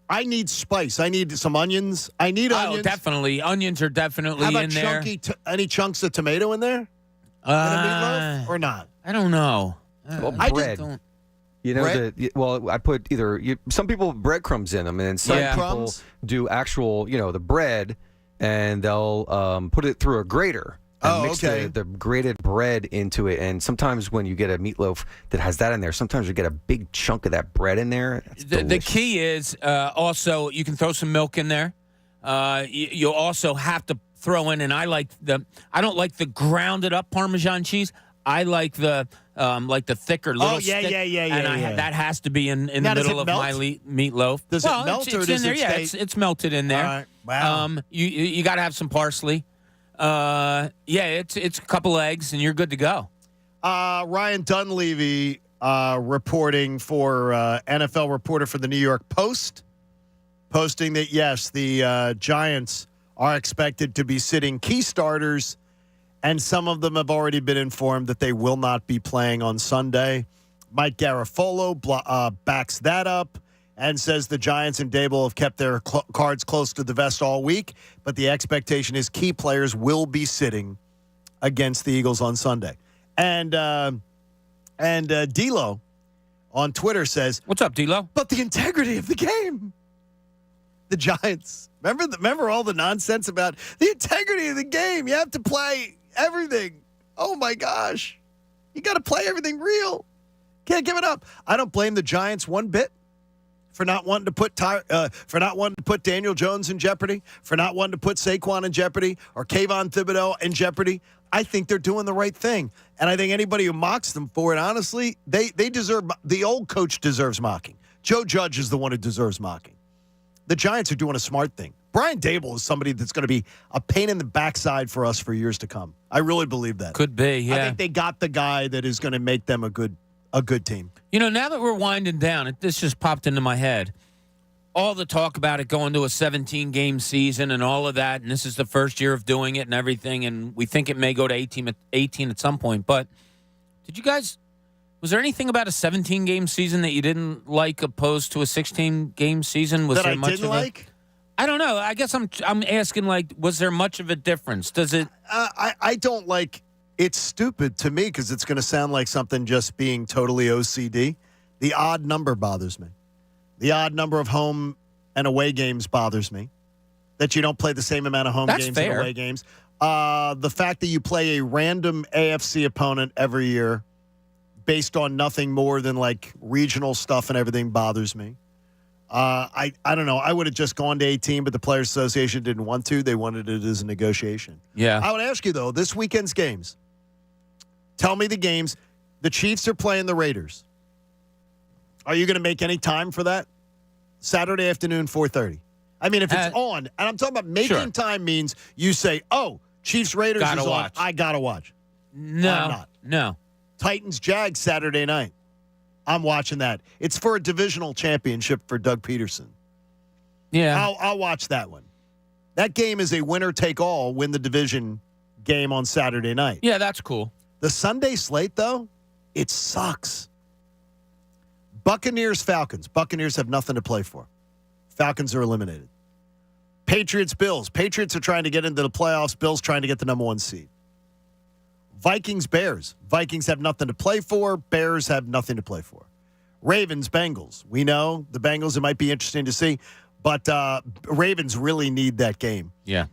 I need spice. I need some onions. I need onions. Oh, definitely. Onions are definitely in there. Any chunks of tomato in there? In a meatloaf or not? I don't know. Well, bread. I put some people put breadcrumbs in them, and some people do actual, the bread, and they'll put it through a grater. And mix the grated bread into it. And sometimes when you get a meatloaf that has that in there, sometimes you get a big chunk of that bread in there. The key is also you can throw some milk in there. You'll also have to throw in, and I don't like the grounded up Parmesan cheese. I like the thicker little stick. And that has to be in the middle of my meatloaf. Does it melt or does it stay? It's melted in there. All right. Wow. You got to have some parsley. It's a couple eggs, and you're good to go. Ryan Dunleavy reporting for NFL reporter for the New York Post, posting that, yes, the Giants are expected to be sitting key starters, and some of them have already been informed that they will not be playing on Sunday. Mike Garafolo backs that up and says the Giants and Dable have kept their cards close to the vest all week, but the expectation is key players will be sitting against the Eagles on Sunday. And D'Lo on Twitter says, "What's up, D'Lo?" But the integrity of the game. The Giants. Remember all the nonsense about the integrity of the game. You have to play everything. Oh my gosh, you got to play everything real. Can't give it up. I don't blame the Giants one bit for not wanting to put Daniel Jones in jeopardy, for not wanting to put Saquon in jeopardy or Kayvon Thibodeau in jeopardy. I think they're doing the right thing. And I think anybody who mocks them for it, honestly, they deserve – the old coach deserves mocking. Joe Judge is the one who deserves mocking. The Giants are doing a smart thing. Brian Dable is somebody that's going to be a pain in the backside for us for years to come. I really believe that. Could be, yeah. I think they got the guy that is going to make them a good team. Now that we're winding down, this just popped into my head. All the talk about it going to a 17-game season and all of that, and this is the first year of doing it and everything, and we think it may go to 18 at some point. But was there anything about a 17-game season that you didn't like opposed to a 16-game season? Was that there I much didn't of like? I don't know. I guess I'm asking, was there much of a difference? Does it? I don't like. It's stupid to me because it's going to sound like something just being totally OCD. The odd number bothers me. The odd number of home and away games bothers me. That you don't play the same amount of home games and away games. The fact that you play a random AFC opponent every year based on nothing more than like regional stuff and everything bothers me. I don't know. I would have just gone to 18, but the Players Association didn't want to. They wanted it as a negotiation. Yeah. I would ask you, though, this weekend's games. Tell me the games. The Chiefs are playing the Raiders. Are you going to make any time for that? Saturday afternoon, 4:30. I mean, if it's on, and I'm talking about making time means you say, oh, Chiefs-Raiders is on. I got to watch. No. I'm not. No. Titans-Jags Saturday night. I'm watching that. It's for a divisional championship for Doug Peterson. Yeah. I'll watch that one. That game is a winner-take-all, win the division game on Saturday night. Yeah, that's cool. The Sunday slate, though, it sucks. Buccaneers-Falcons. Buccaneers have nothing to play for. Falcons are eliminated. Patriots-Bills. Patriots are trying to get into the playoffs. Bills trying to get the number 1 seed. Vikings-Bears. Vikings have nothing to play for. Bears have nothing to play for. Ravens-Bengals. We know the Bengals, it might be interesting to see, but Ravens really need that game. Yeah.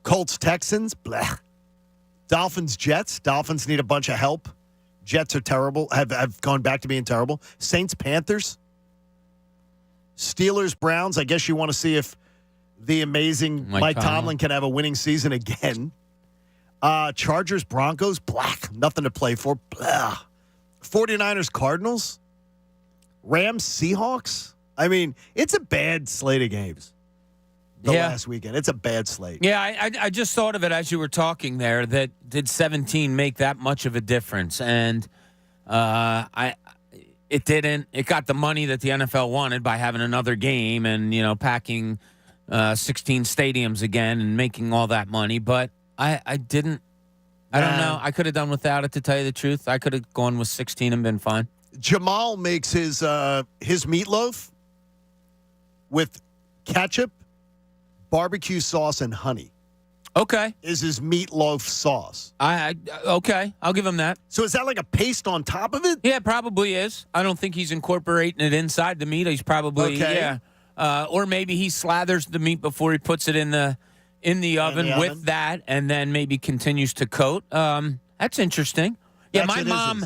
Colts, Texans, blah. Dolphins, Jets. Dolphins need a bunch of help. Jets are terrible, have gone back to being terrible. Saints, Panthers. Steelers, Browns. I guess you want to see if the amazing Mike Tomlin can have a winning season again. Chargers, Broncos, black. Nothing to play for. Blah. 49ers, Cardinals. Rams, Seahawks. I mean, it's a bad slate of games. Last weekend. It's a bad slate. Yeah, I just thought of it as you were talking there, that did 17 make that much of a difference? And it didn't. It got the money that the NFL wanted by having another game and, packing 16 stadiums again and making all that money. But I didn't. I don't know. I could have done without it, to tell you the truth. I could have gone with 16 and been fine. Jamal makes his meatloaf with ketchup, barbecue sauce, and honey. Okay. Is his meatloaf sauce. Okay. I'll give him that. So is that like a paste on top of it? Yeah, it probably is. I don't think he's incorporating it inside the meat. He's probably, yeah. Or maybe he slathers the meat before he puts it in the oven with that, and then maybe continues to coat. That's interesting. Yeah, my mom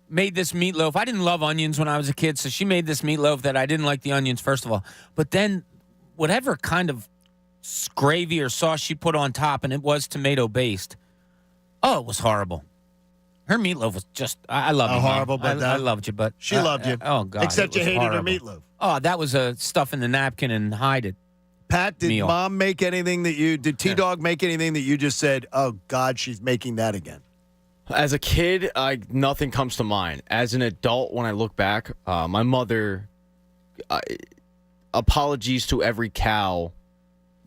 made this meatloaf. I didn't love onions when I was a kid, so she made this meatloaf that I didn't like the onions, first of all. But then whatever kind of gravy or sauce she put on top, and it was tomato-based. Oh, it was horrible. Her meatloaf was just, I love you, horrible, Mom. but I loved you, but she loved you. Oh, God. Except you hated horrible. her meatloaf. Oh, that was a stuff in the napkin and hide it. Pat, did meal. Mom make anything did T-Dog make anything that you just said, oh, God, she's making that again? As a kid, nothing comes to mind. As an adult, when I look back, my mother, apologies to every cow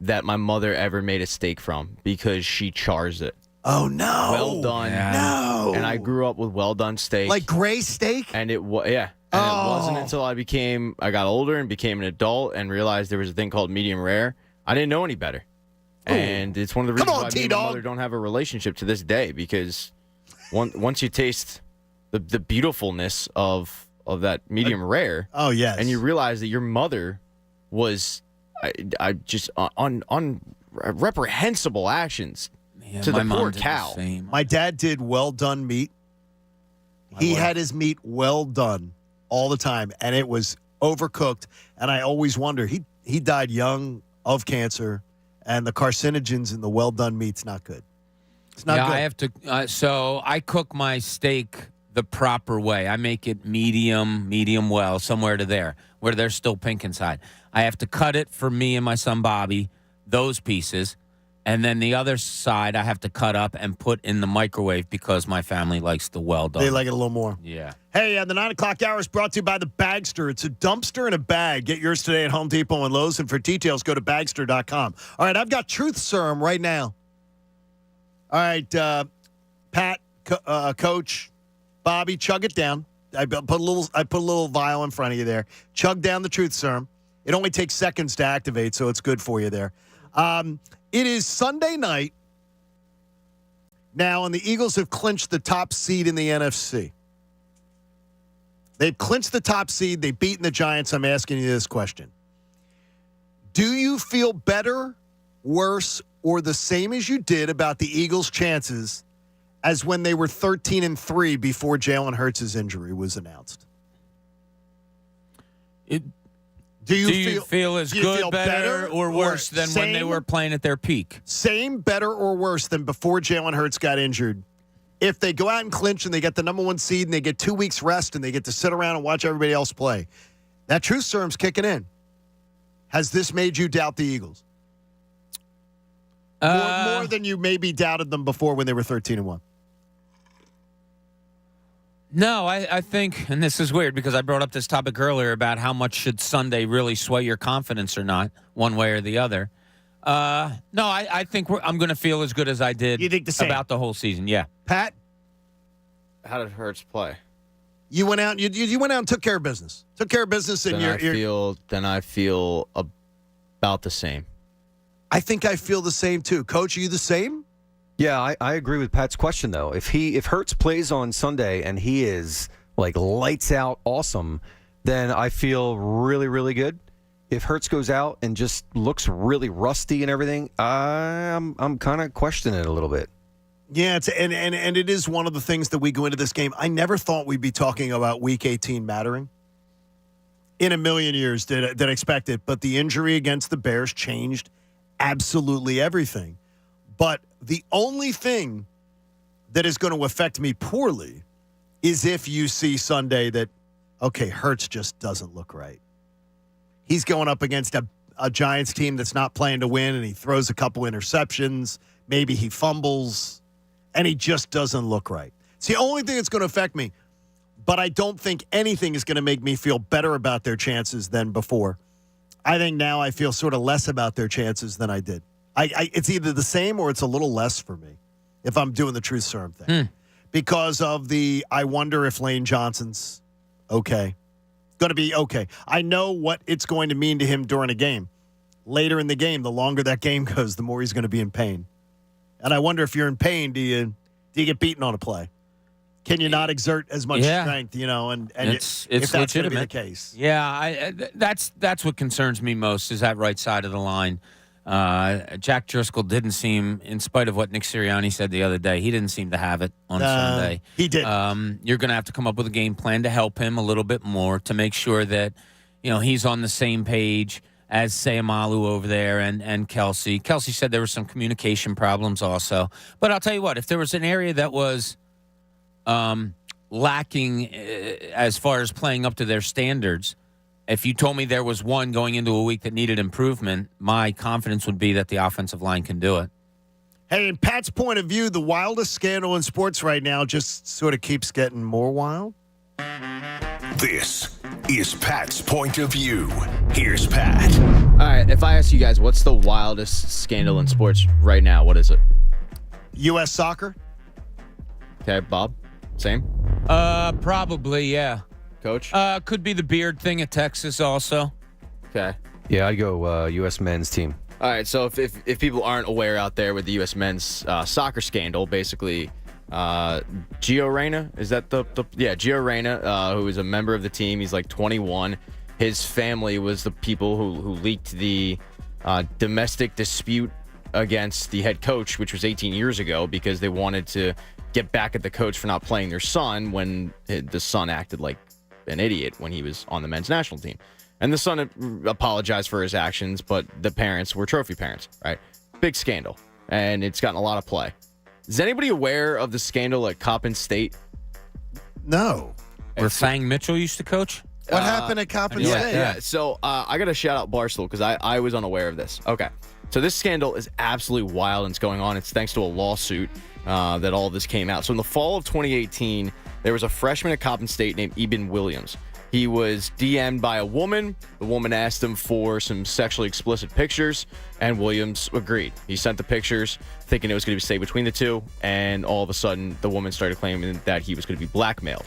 that my mother ever made a steak from, because she chars it. Oh, no. Well done. Yeah. No. And I grew up with well done steak. Like gray steak? And it was, And it wasn't until I got older and became an adult and realized there was a thing called medium rare. I didn't know any better. Ooh. And it's one of the reasons why me and my mother don't have a relationship to this day, because once you taste the beautifulness of that medium rare. Oh, yes. And you realize that your mother was I just on reprehensible actions to the poor cow. My dad did well done meat. He had his meat well done all the time, and it was overcooked. And I always wonder, he died young of cancer, and the carcinogens in the well done meat's not good. It's not good. I have to. So I cook my steak the proper way. I make it medium well, somewhere to there, where they're still pink inside. I have to cut it for me and my son Bobby, those pieces. And then the other side I have to cut up and put in the microwave because my family likes the well done. They like it a little more. Yeah. Hey, the 9 o'clock hour is brought to you by the Bagster. It's a dumpster in a bag. Get yours today at Home Depot and Lowe's. And for details, go to Bagster.com. All right, I've got Truth Serum right now. All right, Pat, Coach, Bobby, chug it down. I put a little vial in front of you there. Chug down the Truth Serum. It only takes seconds to activate, so it's good for you there. It is Sunday night now, and the Eagles have clinched the top seed in the NFC. They've clinched the top seed. They've beaten the Giants. I'm asking you this question. Do you feel better, worse, or the same as you did about the Eagles' chances as when they were 13-3 before Jalen Hurts' injury was announced? Do you feel as good, better, or worse than when they were playing at their peak? Same, better, or worse than before Jalen Hurts got injured? If they go out and clinch and they get the number 1 seed and they get 2 weeks rest and they get to sit around and watch everybody else play, that Truth Serum's kicking in. Has this made you doubt the Eagles? More than you maybe doubted them before when they were 13-1. No, I think, and this is weird because I brought up this topic earlier about how much should Sunday really sway your confidence or not, one way or the other. No, I think I'm going to feel as good as I did about the whole season, yeah. Pat? How did Hurts play? You went out. You went out and took care of business. Took care of business, and Then I feel about the same. I think I feel the same too. Coach, are you the same? Yeah, I agree with Pat's question though. If Hurts plays on Sunday and he is like lights out awesome, then I feel really, really good. if Hurts goes out and just looks really rusty and everything, I'm kind of questioning it a little bit. Yeah, and it is one of the things that we go into this game. I never thought we'd be talking about Week 18 mattering. In a million years did I expect it, but the injury against the Bears changed absolutely everything. But the only thing that is going to affect me poorly is if you see Sunday that, okay, Hurts just doesn't look right. He's going up against a Giants team that's not playing to win, and he throws a couple interceptions. Maybe he fumbles, and he just doesn't look right. It's the only thing that's going to affect me. But I don't think anything is going to make me feel better about their chances than before. I think now I feel sort of less about their chances than I did. It's either the same or it's a little less for me if I'm doing the truth serum thing. Because of I wonder if Lane Johnson's okay. Going to be okay. I know what it's going to mean to him during a game. Later in the game, the longer that game goes, the more he's going to be in pain. And I wonder if you're in pain, do you get beaten on a play? Can you not exert as much strength, and it's if that's legitimate. going to be the case? Yeah, that's what concerns me most is that right side of the line. Jack Driscoll didn't seem, in spite of what Nick Sirianni said the other day, he didn't seem to have it on Sunday. He did. You're going to have to come up with a game plan to help him a little bit more to make sure that he's on the same page as Sayamalu over there and Kelsey. Kelsey said there were some communication problems also. But I'll tell you what, if there was an area that was lacking as far as playing up to their standards, if you told me there was one going into a week that needed improvement, my confidence would be that the offensive line can do it. Hey, in Pat's point of view, the wildest scandal in sports right now just sort of keeps getting more wild. This is Pat's point of view. Here's Pat. All right, if I ask you guys, what's the wildest scandal in sports right now? What is it? U.S. soccer. Okay, Bob? Same? Probably, yeah. Coach? Could be the beard thing at Texas also. Okay. Yeah, I'd go U.S. men's team. All right, so if people aren't aware out there with the U.S. men's soccer scandal, basically, Gio Reyna, is that Gio Reyna, who is a member of the team. He's like 21. His family was the people who leaked the domestic dispute against the head coach, which was 18 years ago, because they wanted to get back at the coach for not playing their son when the son acted like an idiot when he was on the men's national team. And the son apologized for his actions, but the parents were trophy parents, right? Big scandal, and it's gotten a lot of play. Is anybody aware of the scandal at Coppin State? No. Where Fang Mitchell used to coach? What happened at Coppin State? Yeah. So I got to shout out Barstool because I was unaware of this. Okay. So this scandal is absolutely wild and it's going on. It's thanks to a lawsuit that all of this came out. So in the fall of 2018, there was a freshman at Coppin State named Eben Williams. He was DM'd by a woman. The woman asked him for some sexually explicit pictures, and Williams agreed. He sent the pictures, thinking it was going to stay between the two, and all of a sudden, the woman started claiming that he was going to be blackmailed.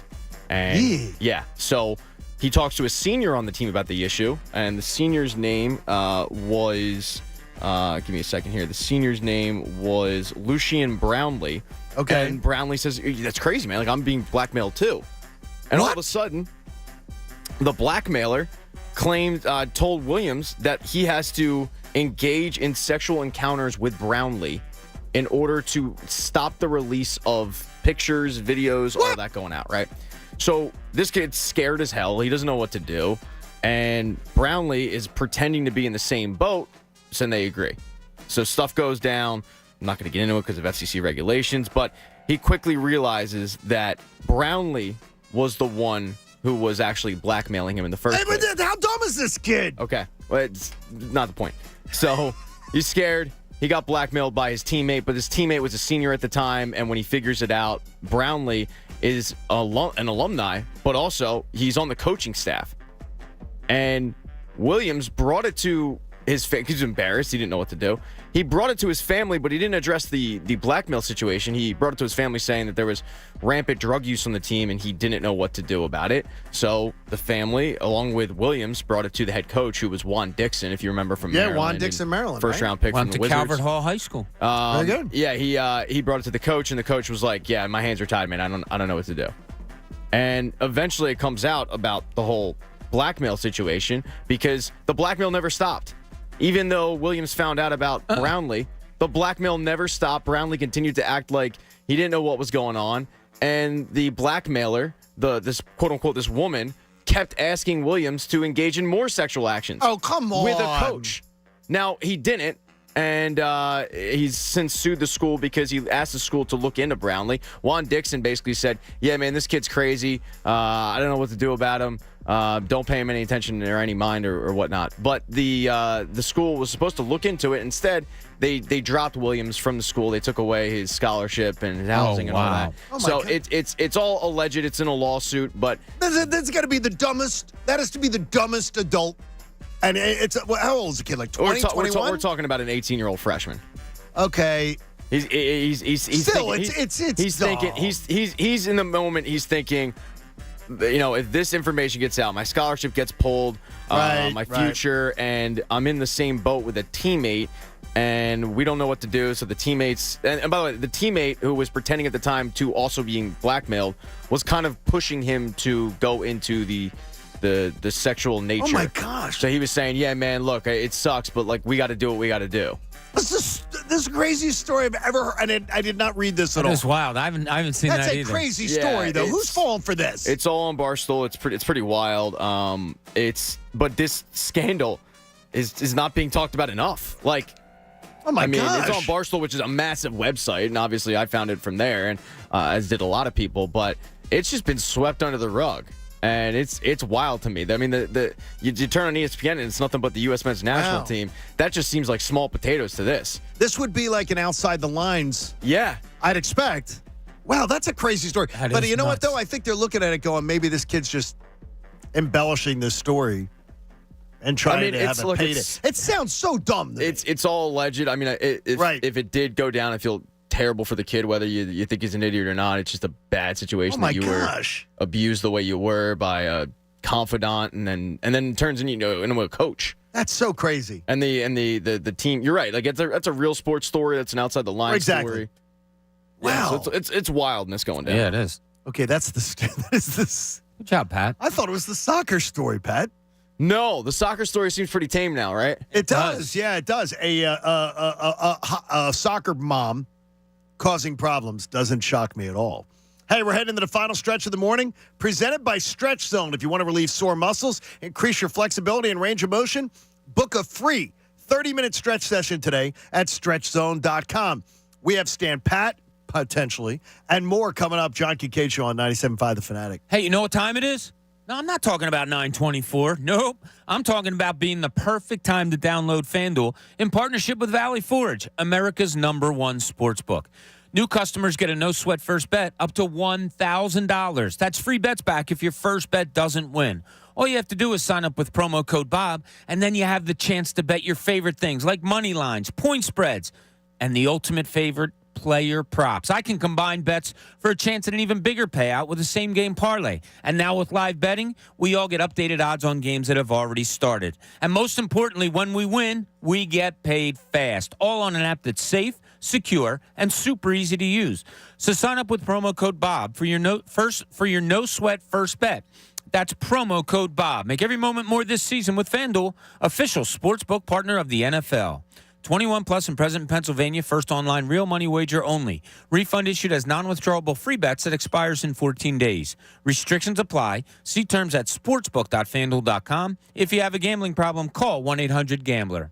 And so he talks to a senior on the team about the issue, and the senior's name was, give me a second here. The senior's name was Lucian Brownlee. Okay. And Brownlee says, that's crazy, man. Like, I'm being blackmailed too. And all of a sudden, the blackmailer told Williams that he has to engage in sexual encounters with Brownlee in order to stop the release of pictures, videos, all that going out, right? So this kid's scared as hell. He doesn't know what to do. And Brownlee is pretending to be in the same boat, so they agree. So stuff goes down. I'm not going to get into it because of FCC regulations, but he quickly realizes that Brownlee was the one who was actually blackmailing him in the first place. But how dumb is this kid? Okay, well, it's not the point. So he's scared. He got blackmailed by his teammate, but his teammate was a senior at the time, and when he figures it out, Brownlee is an alumni, but also he's on the coaching staff. And Williams brought it to his family. He was embarrassed. He didn't know what to do. He brought it to his family, but he didn't address the blackmail situation. He brought it to his family saying that there was rampant drug use on the team and he didn't know what to do about it. So the family, along with Williams, brought it to the head coach, who was Juan Dixon, if you remember from Maryland. Juan Dixon, Maryland. First round pick from the Wizards. Calvert Hall High School. Very good. Yeah, he brought it to the coach, and the coach was like, "Yeah, my hands are tied, man. I don't know what to do." And eventually, it comes out about the whole blackmail situation because the blackmail never stopped. Even though Williams found out about Brownlee, the blackmail never stopped. Brownlee continued to act like he didn't know what was going on. And the blackmailer, this quote-unquote, this woman, kept asking Williams to engage in more sexual actions. Oh, come on. With a coach. Now, he didn't. And he's since sued the school because he asked the school to look into Brownlee. Juan Dixon basically said, yeah, man, this kid's crazy. I don't know what to do about him. Don't pay him any attention or any mind or whatnot. But the school was supposed to look into it. Instead, they dropped Williams from the school. They took away his scholarship and his housing and all that. Oh, so it's all alleged. It's in a lawsuit. But that's got to be the dumbest. That has to be the dumbest adult. And it's how old is the kid? Like 20, 21? We're talking about an 18-year-old freshman. Okay. He's still thinking, it's he's thinking he's in the moment. He's thinking, if this information gets out, my scholarship gets pulled, my future, and I'm in the same boat with a teammate, and we don't know what to do. So the teammates, and by the way, the teammate who was pretending at the time to also being blackmailed was kind of pushing him to go into the sexual nature. Oh my gosh! So he was saying, "Yeah, man, look, it sucks, but like we got to do what we got to do." This is the craziest story I've ever heard, and I did not read this at all. It's wild. I haven't seen that either. That's a crazy story, though. Who's falling for this? It's all on Barstool. It's pretty wild. But this scandal is not being talked about enough. Like, oh my gosh. It's on Barstool, which is a massive website, and obviously I found it from there, and as did a lot of people. But it's just been swept under the rug. And it's wild to me. I mean, you turn on ESPN and it's nothing but the U.S. men's national team. That just seems like small potatoes to this. This would be like an outside the lines. Yeah. I'd expect. Wow, that's a crazy story. But you know what, though? I think they're looking at it going, maybe this kid's just embellishing this story and trying to have it paid. It sounds so dumb. It's all alleged. I mean, if it did go down, I feel terrible for the kid, whether you think he's an idiot or not. It's just a bad situation that you were abused the way you were by a confidant, and then it turns into a coach. That's so crazy. And the team, you're right. Like that's a real sports story. That's an outside the line story. Wow, yeah, so it's wildness going down. Yeah, it is. Okay, that is this. Good job, Pat. I thought it was the soccer story, Pat. No, the soccer story seems pretty tame now, right? It does. Yeah, it does. A soccer mom causing problems doesn't shock me at all. Hey, we're heading into the final stretch of the morning, presented by Stretch Zone. If you want to relieve sore muscles, increase your flexibility and range of motion, book a free 30-minute stretch session today at StretchZone.com. We have Stan Pat, potentially, and more coming up. John Kincade Show on 97.5 The Fanatic. Hey, you know what time it is? No, I'm not talking about 9:24. Nope. I'm talking about being the perfect time to download FanDuel in partnership with Valley Forge, America's #1 sports book. New customers get a no-sweat first bet up to $1,000. That's free bets back if your first bet doesn't win. All you have to do is sign up with promo code Bob, and then you have the chance to bet your favorite things like money lines, point spreads, and the ultimate favorite, player props. I can combine bets for a chance at an even bigger payout with a same-game parlay. And now with live betting, we all get updated odds on games that have already started. And most importantly, when we win, we get paid fast. All on an app that's safe, secure, and super easy to use. So sign up with promo code Bob for your no-sweat first bet. That's promo code Bob. Make every moment more this season with FanDuel, official sportsbook partner of the NFL. 21 plus and present in Pennsylvania. First online real money wager only. Refund issued as non-withdrawable free bets that expires in 14 days. Restrictions apply. See terms at sportsbook.fanduel.com. If you have a gambling problem, call 1-800-GAMBLER.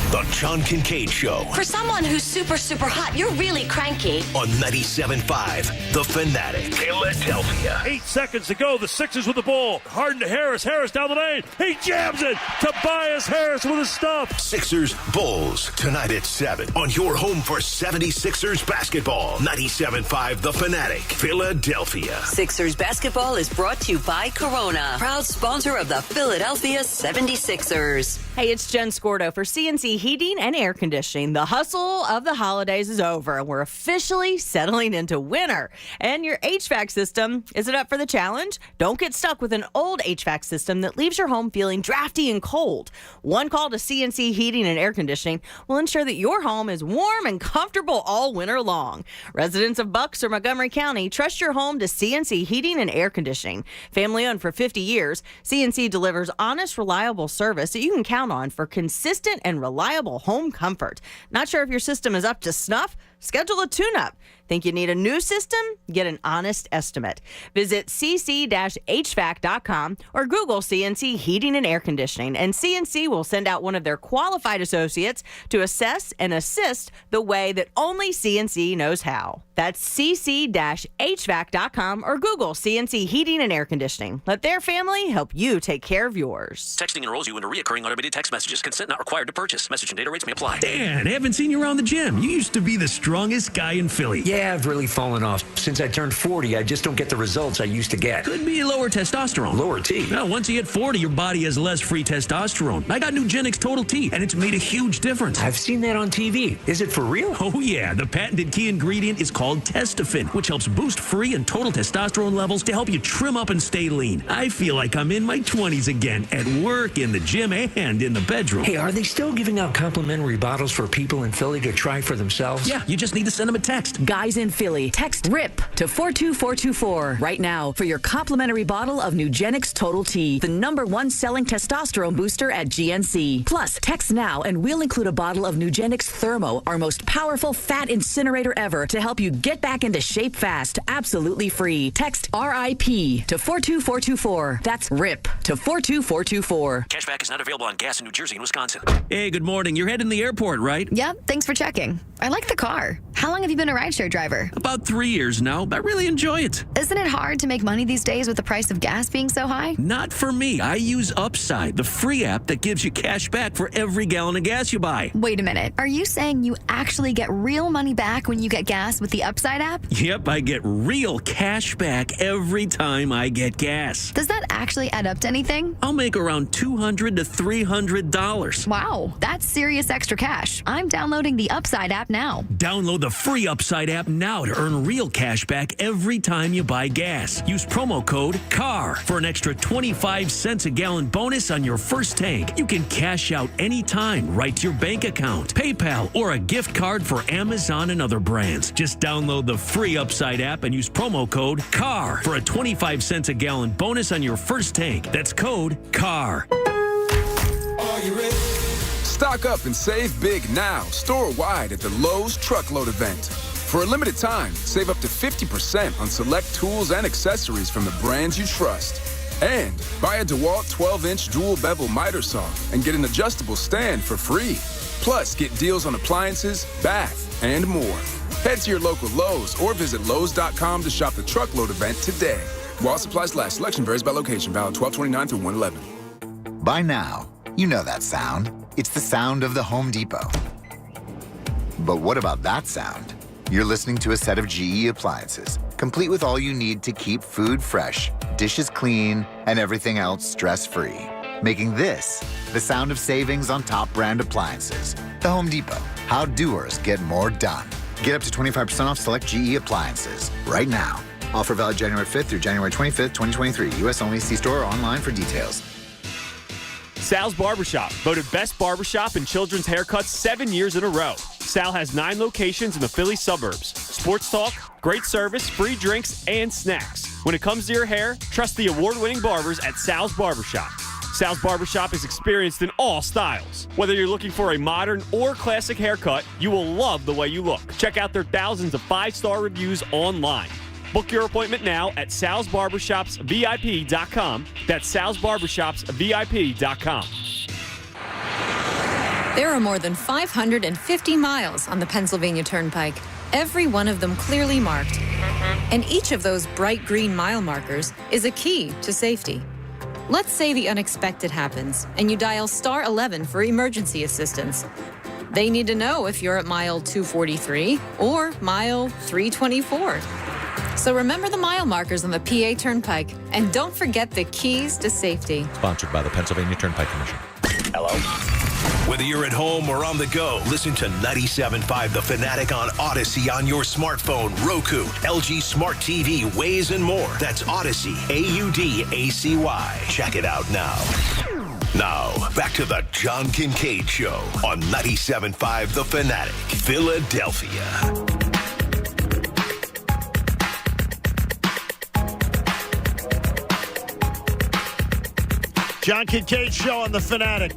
The John Kincade Show. For someone who's super, super hot, you're really cranky. On 97.5 The Fanatic. Philadelphia. 8 seconds to go. The Sixers with the ball. Harden to Harris. Harris down the lane. He jams it. Tobias Harris with his stuff. Sixers Bulls tonight at 7 on your home for 76ers basketball. 97.5 The Fanatic. Philadelphia. Sixers basketball is brought to you by Corona, proud sponsor of the Philadelphia 76ers. Hey, it's Jen Scordo for CNC Heating and Air Conditioning. The hustle of the holidays is over, and we're officially settling into winter. And your HVAC system, is it up for the challenge? Don't get stuck with an old HVAC system that leaves your home feeling drafty and cold. One call to CNC Heating and Air Conditioning will ensure that your home is warm and comfortable all winter long. Residents of Bucks or Montgomery County, trust your home to CNC Heating and Air Conditioning. Family owned for 50 years, CNC delivers honest, reliable service that you can count on for consistent and reliable home comfort. Not sure if your system is up to snuff? Schedule a tune-up. Think you need a new system? Get an honest estimate. Visit cc-hvac.com or Google CNC Heating and Air Conditioning, and CNC will send out one of their qualified associates to assess and assist the way that only CNC knows how. That's cc-hvac.com or Google CNC Heating and Air Conditioning. Let their family help you take care of yours. Texting enrolls you into recurring automated text messages. Consent not required to purchase. Message and data rates may apply. Dan, haven't seen you around the gym. You used to be the strongest guy in Philly. Yeah, I've really fallen off. Since I turned 40, I just don't get the results I used to get. Could be lower testosterone. Lower T. Now, once you hit 40, your body has less free testosterone. I got Nugenix Total T, and it's made a huge difference. I've seen that on TV. Is it for real? Oh, yeah. The patented key ingredient is called Testafin, which helps boost free and total testosterone levels to help you trim up and stay lean. I feel like I'm in my 20s again, at work, in the gym, and in the bedroom. Hey, are they still giving out complimentary bottles for people in Philly to try for themselves? Yeah, you just need to send them a text. Guys in Philly, text RIP to 42424 right now for your complimentary bottle of Nugenix Total T, the #1 selling testosterone booster at GNC. Plus, text now and we'll include a bottle of Nugenix Thermo, our most powerful fat incinerator ever, to help you get back into shape fast, absolutely free. Text RIP to 42424. That's RIP to 42424. Cashback is not available on gas in New Jersey and Wisconsin. Hey, good morning. You're heading to the airport, right? Yep, thanks for checking. I like the car. How long have you been a rideshare driver? About 3 years now. I really enjoy it. Isn't it hard to make money these days with the price of gas being so high? Not for me. I use Upside, the free app that gives you cash back for every gallon of gas you buy. Wait a minute. Are you saying you actually get real money back when you get gas with the Upside app? Yep, I get real cash back every time I get gas. Does that actually add up to anything? I'll make around $200 to $300. Wow, that's serious extra cash. I'm downloading the Upside app now. Download the free Upside app now to earn real cash back every time you buy gas. Use promo code CAR for an extra 25 cents a gallon bonus on your first tank. You can cash out anytime right to your bank account, PayPal, or a gift card for Amazon and other brands. Just download the free Upside app and use promo code CAR for a 25 cents a gallon bonus on your first tank. That's code CAR. Are you ready? Stock up and save big now, store-wide at the Lowe's Truckload Event. For a limited time, save up to 50% on select tools and accessories from the brands you trust. And buy a DeWalt 12-inch dual bevel miter saw and get an adjustable stand for free. Plus, get deals on appliances, bath, and more. Head to your local Lowe's or visit Lowe's.com to shop the Truckload Event today. While supplies last, selection varies by location. Valid 12/29 through 1/11. By now, you know that sound. It's the sound of the Home Depot. But what about that sound? You're listening to a set of GE appliances, complete with all you need to keep food fresh, dishes clean, and everything else stress-free. Making this the sound of savings on top brand appliances. The Home Depot. How doers get more done. Get up to 25% off select GE appliances right now. Offer valid January 5th through January 25th, 2023. U.S. only. See store or online for details. Sal's Barbershop, voted best barbershop in children's haircuts 7 years in a row. Sal has 9 locations in the Philly suburbs. Sports talk, great service, free drinks, and snacks. When it comes to your hair, trust the award-winning barbers at Sal's Barbershop. Sal's Barbershop is experienced in all styles. Whether you're looking for a modern or classic haircut, you will love the way you look. Check out their thousands of 5-star reviews online. Book your appointment now at salsbarbershopsvip.com. That's salsbarbershopsvip.com. There are more than 550 miles on the Pennsylvania Turnpike, every one of them clearly marked. And each of those bright green mile markers is a key to safety. Let's say the unexpected happens and you dial star 11 for emergency assistance. They need to know if you're at mile 243 or mile 324. So remember the mile markers on the PA Turnpike and don't forget the keys to safety. Sponsored by the Pennsylvania Turnpike Commission. Hello? Whether you're at home or on the go, listen to 97.5 The Fanatic on Odyssey on your smartphone, Roku, LG Smart TV, Waze, and more. That's Odyssey, AUDACY. Check it out now. Now, back to the John Kincade Show on 97.5 The Fanatic, Philadelphia. John Kincade Show on The Fanatic.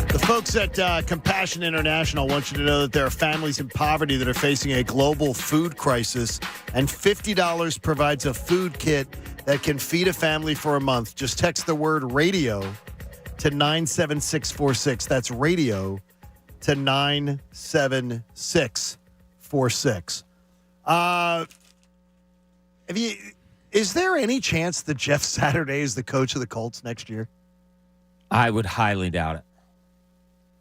The folks at Compassion International want you to know that there are families in poverty that are facing a global food crisis, and $50 provides a food kit that can feed a family for a month. Just text the word radio to 97646. That's radio to 97646. Is there any chance that Jeff Saturday is the coach of the Colts next year? I would highly doubt it.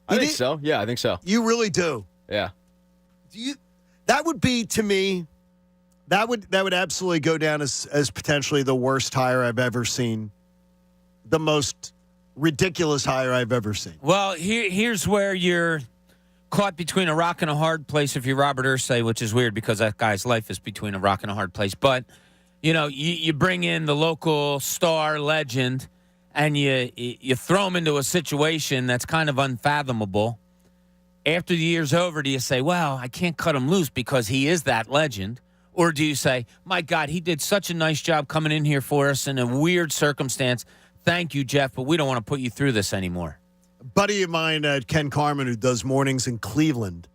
I think so. Yeah, I think so. You really do? Yeah. That would be, to me, that would absolutely go down as potentially the worst hire I've ever seen. The most ridiculous hire I've ever seen. Well, here's where you're caught between a rock and a hard place if you're Robert Irsay, which is weird because that guy's life is between a rock and a hard place. But, you bring in the local star legend and you throw him into a situation that's kind of unfathomable. After the year's over, do you say, well, I can't cut him loose because he is that legend? Or do you say, my God, he did such a nice job coming in here for us in a weird circumstance. Thank you, Jeff, but we don't want to put you through this anymore. A buddy of mine, Ken Carmen, who does mornings in Cleveland,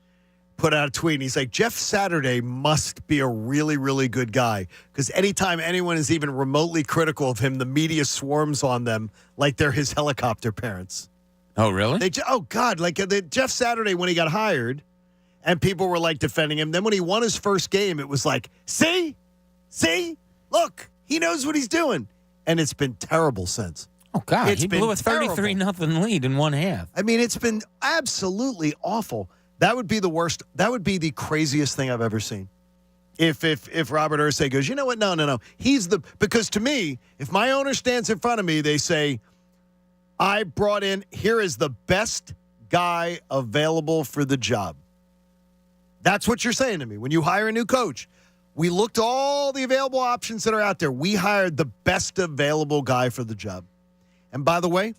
put out a tweet, and he's like, Jeff Saturday must be a really, really good guy, because anytime anyone is even remotely critical of him, the media swarms on them like they're his helicopter parents. Oh, really? God, Jeff Saturday, when he got hired, and people were, defending him, then when he won his first game, it was like, see, look, he knows what he's doing. And it's been terrible since. Oh, God, he blew a 33-0 lead in one half. I mean, it's been absolutely awful. That would be the worst. That would be the craziest thing I've ever seen. If Robert Irsay goes, you know what? No. Because to me, if my owner stands in front of me, they say, I brought in, here is the best guy available for the job. That's what you're saying to me. When you hire a new coach, we looked at all the available options that are out there. We hired the best available guy for the job. And by the way,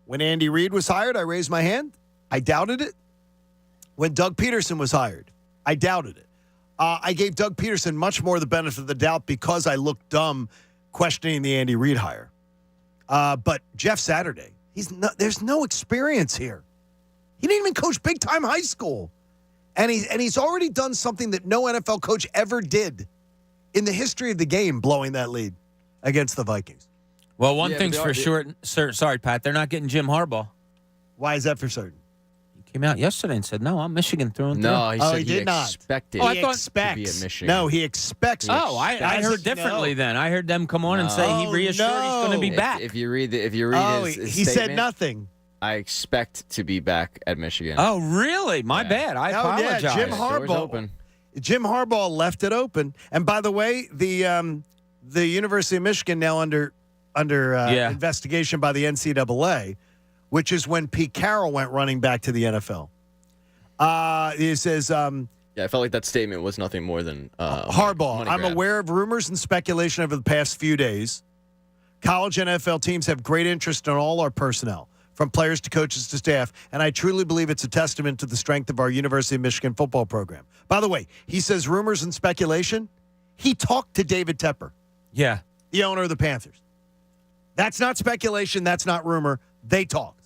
when Andy Reid was hired, I raised my hand. I doubted it. When Doug Peterson was hired, I doubted it. I gave Doug Peterson much more the benefit of the doubt because I looked dumb questioning the Andy Reid hire. But Jeff Saturday, there's no experience here. He didn't even coach big-time high school. And he's already done something that no NFL coach ever did in the history of the game, blowing that lead against the Vikings. Well, one thing's for sure. Sorry, Pat, they're not getting Jim Harbaugh. Why is that for certain? Came out yesterday and said, no, I'm Michigan through and through. No, he said he expected to be at Michigan. No, he expects. I heard differently then. I heard them come on and say he reassured he's going to be back. If you read his he said nothing. I expect to be back at Michigan. Oh, really? My bad. I apologize. Yeah, Jim Harbaugh left it open. And by the way, the University of Michigan now under investigation by the NCAA, which is when Pete Carroll went running back to the NFL. He says, I felt like that statement was nothing more than Harbaugh. I'm aware of rumors and speculation over the past few days. College NFL teams have great interest in all our personnel, from players to coaches to staff, and I truly believe it's a testament to the strength of our University of Michigan football program. By the way, he says rumors and speculation. He talked to David Tepper. Yeah. The owner of the Panthers. That's not speculation. That's not rumor. They talked.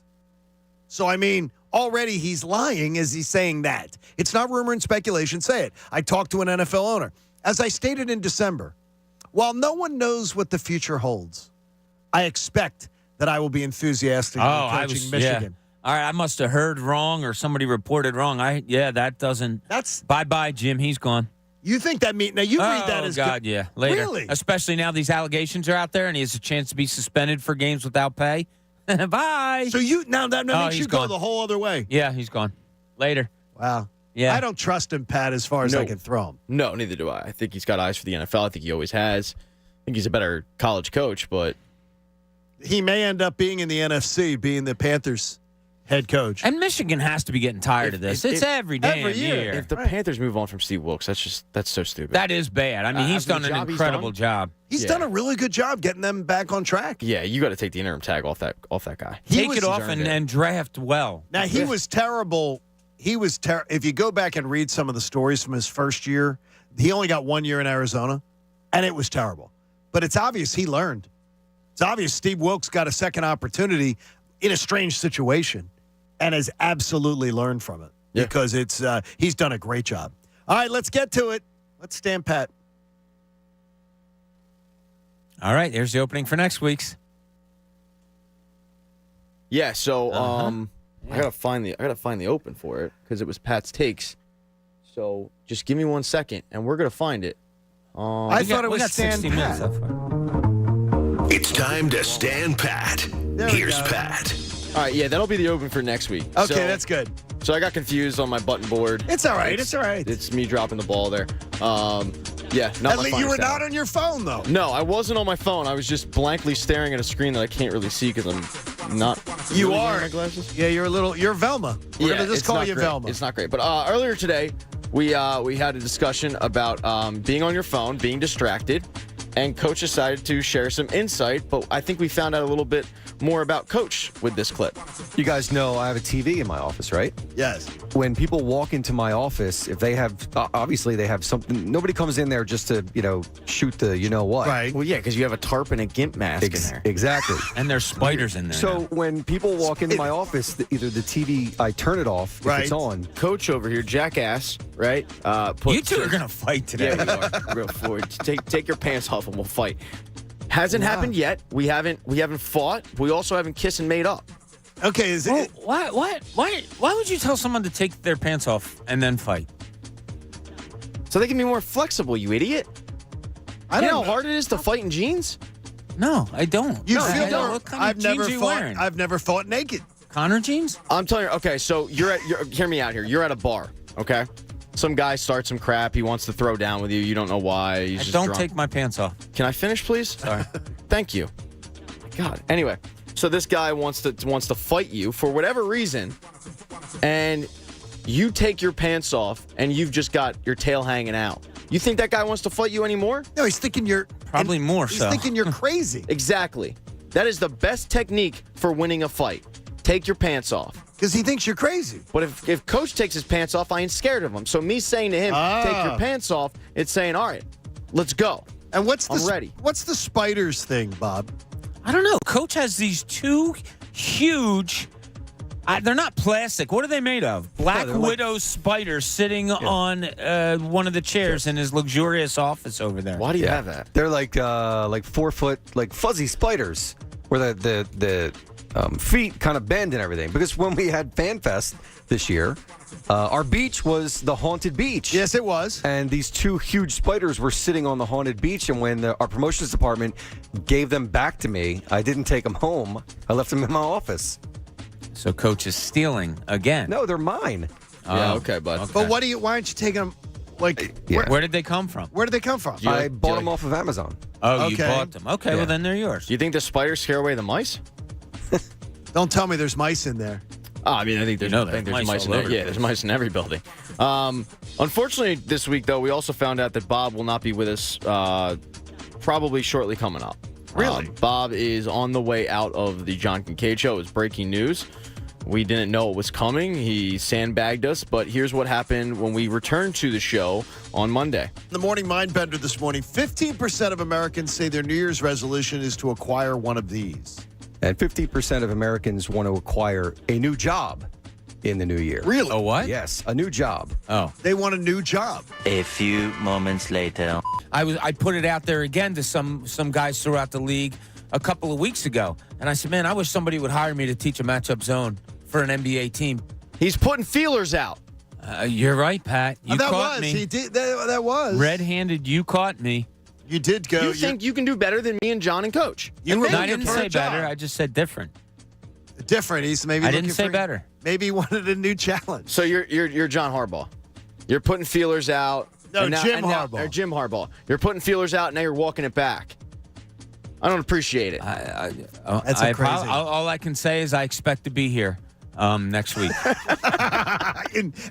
So, I mean, already he's lying as he's saying that. It's not rumor and speculation. Say it. I talked to an NFL owner. As I stated in December, while no one knows what the future holds, I expect that I will be enthusiastic about coaching Michigan. Yeah. All right, I must have heard wrong or somebody reported wrong. That's bye-bye, Jim. He's gone. You think that now you read that as God, yeah. Later. Really? Especially now these allegations are out there and he has a chance to be suspended for games without pay. Bye. So that makes you go the whole other way. Yeah, he's gone. Later. Wow. Yeah. I don't trust him, Pat, as far as I can throw him. No, neither do I. I think he's got eyes for the NFL. I think he always has. I think he's a better college coach, but He may end up being in the NFC, being the Panthers head coach. And Michigan has to be getting tired of this. It's every damn year. If the Panthers move on from Steve Wilkes, that's so stupid. That is bad. I mean, he's done an incredible job. He's done a really good job getting them back on track. Yeah, you got to take the interim tag off that guy. Take it off and draft well. Now, he was terrible. If you go back and read some of the stories from his first year, he only got 1 year in Arizona, and it was terrible. But it's obvious he learned. It's obvious Steve Wilkes got a second opportunity in a strange situation and has absolutely learned from it because he's done a great job. All right, let's get to it. Let's stand pat. All right, here's the opening for next week's. Yeah, so I gotta find the open for it because it was Pat's takes. So just give me 1 second, and we're gonna find it. I thought it was stand pat. It's time to stand pat. Here's Pat. All right, yeah, that'll be the open for next week. Okay, that's good. So I got confused on my button board. It's all right. It's all right. It's me dropping the ball there. Yeah, you were not on your phone, though. No, I wasn't on my phone. I was just blankly staring at a screen that I can't really see because I'm not. You really are. wearing my glasses. Yeah, you're Velma. We're gonna just call you great. Velma. It's not great. But earlier today, we had a discussion about being on your phone, being distracted, and Coach decided to share some insight. But I think we found out a little bit more about Coach with this clip. You guys know I have a TV in my office, right? Yes. When people walk into my office, if they have, obviously they have something, nobody comes in there just to, shoot the you-know-what. Right. Well, yeah, because you have a tarp and a GIMP mask in there. Exactly. And there's spiders in there. So when people walk into my office, either the TV, I turn it off if it's on. Coach over here, jackass, right? You two are going to fight today. Yeah, we are. We're going forward. Take your pants off and we'll fight. Hasn't happened yet. We haven't fought. We also haven't kissed and made up. Okay, Why would you tell someone to take their pants off and then fight? So they can be more flexible, you idiot. I know don't how hard it is to fight in jeans? No, I don't. You No, feel I don't. What kind I've of never jeans are you fought. wearing? I've never fought naked. Connor jeans? I'm telling you. Okay, so hear me out here. You're at a bar, okay? Some guy starts some crap. He wants to throw down with you. You don't know why. He's just Don't drunk. take my pants off. Can I finish, please? Sorry. Thank you. God. Anyway, so this guy wants to fight you for whatever reason, and you take your pants off, and you've just got your tail hanging out. You think that guy wants to fight you anymore? No, he's thinking you're probably more. He's thinking you're crazy. Exactly. That is the best technique for winning a fight. Take your pants off. Because he thinks you're crazy. But if Coach takes his pants off, I ain't scared of him. So me saying to him, take your pants off, it's saying, all right, let's go. And I'm ready. What's the spiders thing, Bob? I don't know. Coach has these two huge. They're not plastic. What are they made of? Black Widow spiders sitting on one of the chairs in his luxurious office over there. Why do you have that? They're like 4 foot, like fuzzy spiders, where the feet kind of bend and everything. Because when we had Fan Fest this year, our beach was the haunted beach. Yes, it was. And these two huge spiders were sitting on the haunted beach. And when our promotions department gave them back to me, I didn't take them home. I left them in my office. So Coach is stealing again. No, they're mine. Yeah, okay, bud. Okay. But why aren't you taking them? Where did they come from? Where did they come from? I bought them off of Amazon. Oh, you bought them. Okay, well then they're yours. Do you think the spiders scare away the mice? Don't tell me there's mice in there. Oh, I mean, I think there's mice in there. Yeah, there's mice in every building. Unfortunately, this week, though, we also found out that Bob will not be with us probably shortly coming up. Really? Bob is on the way out of the John Kincade show. It's breaking news. We didn't know it was coming. He sandbagged us, but here's what happened when we returned to the show on Monday. The Morning Mindbender this morning, 15% of Americans say their New Year's resolution is to acquire one of these. And 50% of Americans want to acquire a new job in the new year. Really? Oh, what? Yes, a new job. Oh. They want a new job. A few moments later. I put it out there again to some guys throughout the league a couple of weeks ago. And I said, man, I wish somebody would hire me to teach a matchup zone for an NBA team. He's putting feelers out. You're right, Pat. You caught me. He did. That was. Red-handed, you caught me. You did go. You think you can do better than me and John and Coach? I didn't say better. I just said different. Different. He's maybe. I didn't say better. Maybe he wanted a new challenge. So you're John Harbaugh. You're putting feelers out. No, Jim Harbaugh. Or Jim Harbaugh. You're putting feelers out, and now you're walking it back. I don't appreciate it. That's crazy. All I can say is I expect to be here next week.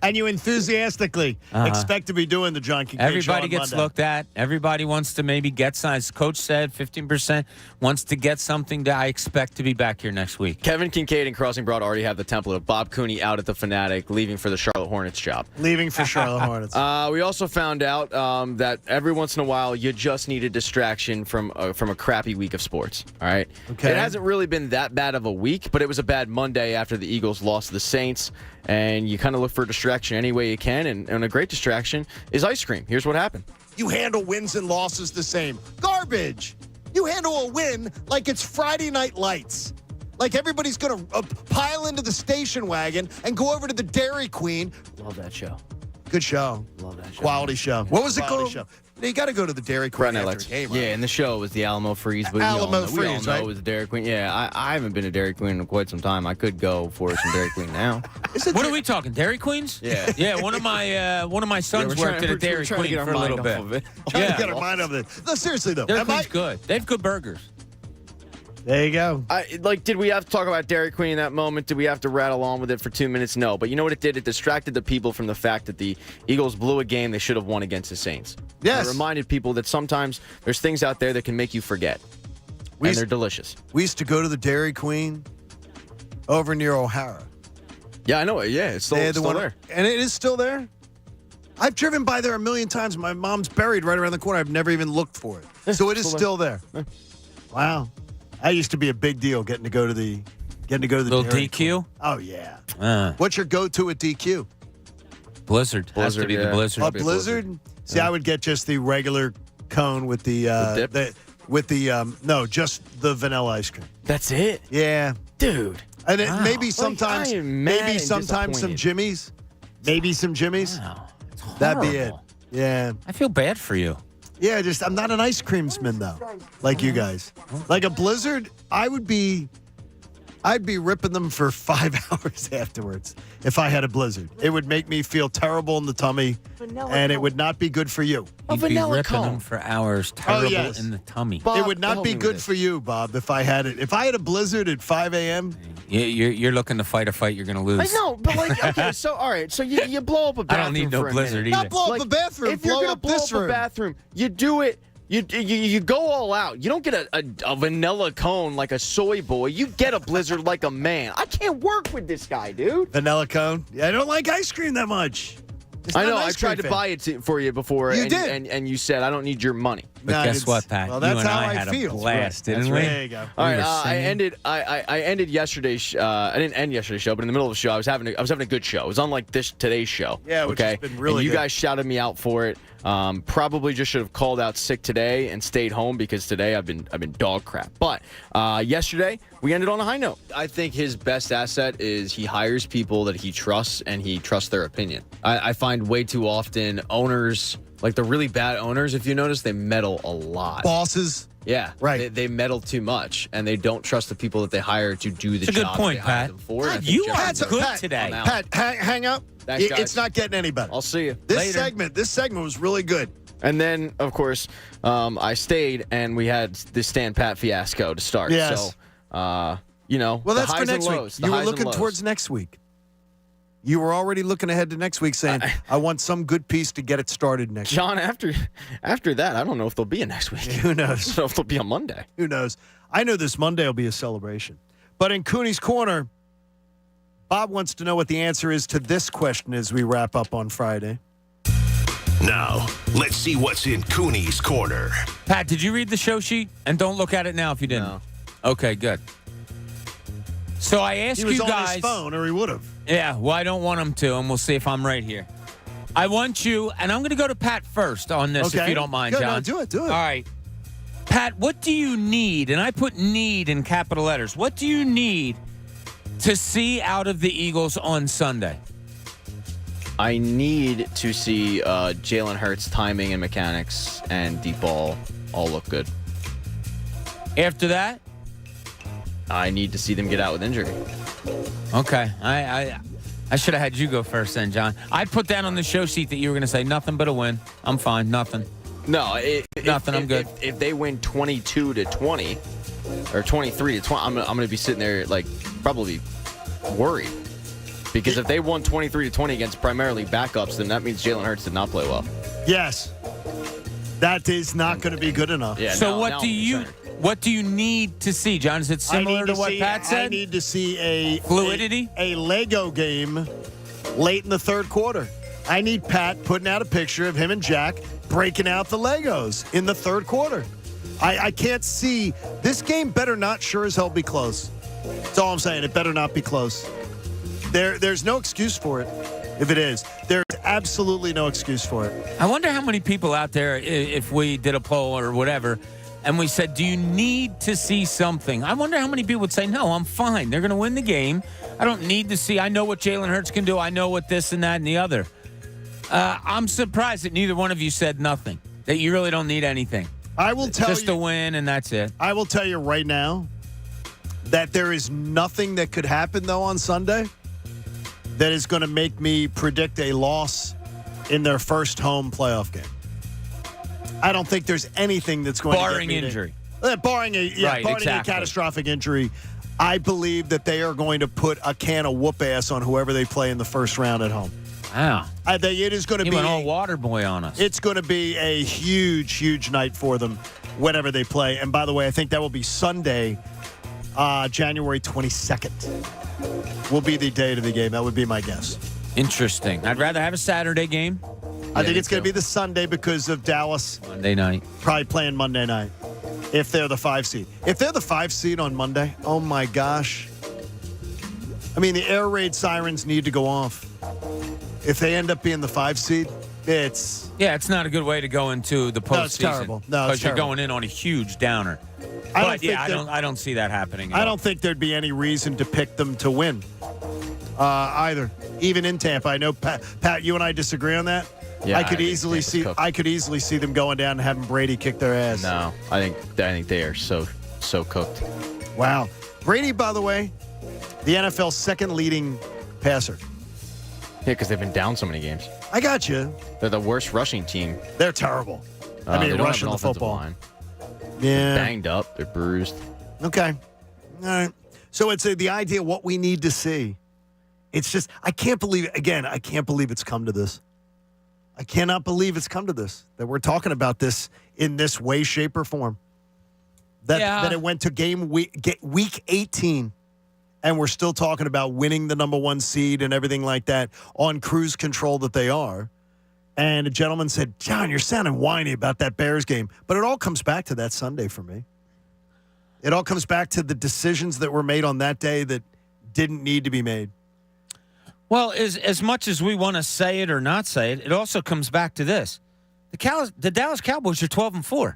And you enthusiastically expect to be doing the John Kincade show Everybody on gets Monday. looked at. Everybody wants to maybe get some. As Coach said, 15% wants to get something that I expect to be back here next week. Kevin Kincade and Crossing Broad already have the template of Bob Cooney out at the Fanatic, leaving for the Charlotte Hornets job. Leaving for Charlotte Hornets. We also found out that every once in a while you just need a distraction from a crappy week of sports. All right. Okay. It hasn't really been that bad of a week, but it was a bad Monday after the Eagles lost to the Saints, and you kind of look for a distraction any way you can, and a great distraction is ice cream. Here's what happened. You handle wins and losses the same. Garbage. You handle a win like it's Friday Night Lights. Like everybody's going to pile into the station wagon and go over to the Dairy Queen. Love that show. Good show. Love that show. Quality show. What was it Quality called? You got to go to the Dairy Queen Friday Night after Lights. a game, right? Yeah, and the show was the Alamo Freeze. But Alamo we all Freeze, know right? it was the Dairy Queen. Yeah, I haven't been to Dairy Queen in quite some time. I could go for some Dairy Queen now. What are we talking? Dairy Queens? Yeah. Yeah, one of my sons we're worked trying- at a we're Dairy trying to Queen get our for a little mind bit. off of it. Trying to get our mind off it. No, seriously, though. Dairy Queen's good. They have good burgers. There you go. Did we have to talk about Dairy Queen in that moment? Did we have to rattle on with it for 2 minutes? No. But you know what it did? It distracted the people from the fact that the Eagles blew a game they should have won against the Saints. Yes. It reminded people that sometimes there's things out there that can make you forget. And they're delicious. We used to go to the Dairy Queen over near O'Hara. Yeah, I know it. Yeah, it's still, They had the still one- there. And it is still there? I've driven by there a million times. My mom's buried right around the corner. I've never even looked for it. So it is still there. Wow. That used to be a big deal getting to go to the Little Dairy DQ? Queen. Oh yeah. What's your go-to at DQ? Blizzard. Has to be the Blizzard. A Blizzard? See, I would get just the regular cone with the dip? just the vanilla ice cream. That's it? Yeah. Dude. And Wow. maybe sometimes I am mad and some disappointed. Jimmy's. Maybe some Jimmy's. Wow. It's That'd be it. horrible. Yeah. I feel bad for you. Yeah, I'm not an ice creamsman though, like you guys. Like a Blizzard, I'd be ripping them for 5 hours afterwards if I had a Blizzard. It would make me feel terrible in the tummy, and it would not be good for you. You'd be ripping them for hours. Terrible yes. in the tummy. It would not be good for you, Bob, if I had it. If I had a Blizzard at 5 a.m. You're looking to fight a fight you're going to lose. I know, but okay, so all right, so you blow up a I bathroom. don't need no for a Blizzard minute. either. Not blow up a bathroom. If you're blow gonna up blow this up room. a bathroom, you do it. You go all out. You don't get a vanilla cone like a soy boy. You get a Blizzard like a man. I can't work with this guy, dude. Vanilla cone. Yeah, I don't like ice cream that much. Just I not know. an I ice tried cream to fan. buy it for you before, You and, did. and you said I don't need your money. But No, guess it's- what, Pat? well, You that's and how I I had feel. a blast, didn't we? There you go. All right, We were singing. I ended yesterday's. I didn't end yesterday's show, but in the middle of the show, I was having a good show. It was unlike today's show. Yeah, which okay. has been really and you good. guys shouted me out for it. Probably just should have called out sick today and stayed home because today I've been dog crap. But yesterday we ended on a high note. I think his best asset is he hires people that he trusts and he trusts their opinion. I find way too often owners, like the really bad owners, if you notice, they meddle a lot. Bosses. Yeah, right. They meddle too much, and they don't trust the people that they hire to do the It's a good job point, they hired Pat. them for. And I Pat, think you Jeffrey's are a- good Pat, today. I'm out. Pat, hang up. Thanks, guys. It's not getting any better. I'll see you This later. segment was really good. And then, of course, I stayed, and we had the Stan Pat fiasco to start. Yes. So, Well, the that's for highs and next week. lows, the You were highs and looking lows. towards next week. You were already looking ahead to next week, saying, "I want some good piece to get it started next." John, after that, I don't know if there'll be a next week. Who knows? I don't know if there'll be a Monday. Who knows? I know this Monday will be a celebration. But in Cooney's Corner, Bob wants to know what the answer is to this question as we wrap up on Friday. Now, let's see what's in Cooney's Corner. Pat, did you read the show sheet? And don't look at it now if you didn't. No. Okay, good. So I asked He was you on guys. his phone, or he would have. Yeah, well, I don't want him to, and we'll see if I'm right here. I want you, and I'm going to go to Pat first on this, if Okay. you don't mind, Good, no, John. do it. All right. Pat, what do you need? And I put need in capital letters. What do you need to see out of the Eagles on Sunday? I need to see Jalen Hurts' timing and mechanics and deep ball all look good. After that? I need to see them get out with injury. Okay. I should have had you go first then, John. I put down on the show sheet that you were going to say nothing but a win. I'm fine. Nothing. No, Nothing. I'm good. If they win 22-20 or 23-20, I'm going to be sitting there like probably worried. Because if they won 23-20 against primarily backups, then that means Jalen Hurts did not play well. Yes. That is not going to be good enough. Yeah, so what do you need to see, John? Is it similar to what Pat said? I need to see a fluidity, a Lego game late in the third quarter. I need Pat putting out a picture of him and Jack breaking out the Legos in the third quarter. I can't see this game. Better not sure as hell be close. That's all I'm saying. It better not be close. There's no excuse for it. If it is, there's absolutely no excuse for it. I wonder how many people out there, if we did a poll or whatever, and we said, do you need to see something? I wonder how many people would say, no, I'm fine. They're going to win the game. I don't need to see. I know what Jalen Hurts can do. I know what this and that and the other. I'm surprised that neither one of you said nothing, that you really don't need anything. I will tell you. Just a win, and that's it. I will tell you right now that there is nothing that could happen, though, on Sunday that is going to make me predict a loss in their first home playoff game. I don't think there's anything that's going barring to get me injury. Barring a exactly. catastrophic injury. I believe that they are going to put a can of whoop ass on whoever they play in the first round at home. Wow. I think it is going to be went all water boy on us. It's going to be a huge, huge night for them whenever they play. And by the way, I think that will be Sunday, January 22nd. Will be the date of the game. That would be my guess. Interesting. I'd rather have a Saturday game. I think it's going to be the Sunday because of Dallas. Monday night. Probably playing Monday night if they're the 5 seed. If they're the 5 seed on Monday, oh my gosh. I mean, the air raid sirens need to go off. If they end up being the 5 seed, it's... Yeah, it's not a good way to go into the postseason. No, it's terrible. No, because you're going in on a huge downer. I don't see that happening. I don't think there'd be any reason to pick them to win either, even in Tampa. I know, Pat, you and I disagree on that. Yeah, I could easily see them going down and having Brady kick their ass. No, I think they are so cooked. Wow. Brady, by the way, the NFL's second leading passer. Yeah, because they've been down so many games. I got you. They're the worst rushing team. They're terrible. I mean, they don't rushing have the an football. line. Yeah. They're banged up. They're bruised. Okay. All right. So it's the idea of what we need to see. It's just, I can't believe it's come to this. I cannot believe it's come to this, that we're talking about this in this way, shape, or form. That it went to week 18, and we're still talking about winning the number 1 seed and everything like that on cruise control that they are. And a gentleman said, John, you're sounding whiny about that Bears game. But it all comes back to that Sunday for me. It all comes back to the decisions that were made on that day that didn't need to be made. Well, as much as we want to say it or not say it, it also comes back to this. The Dallas Cowboys are 12-4.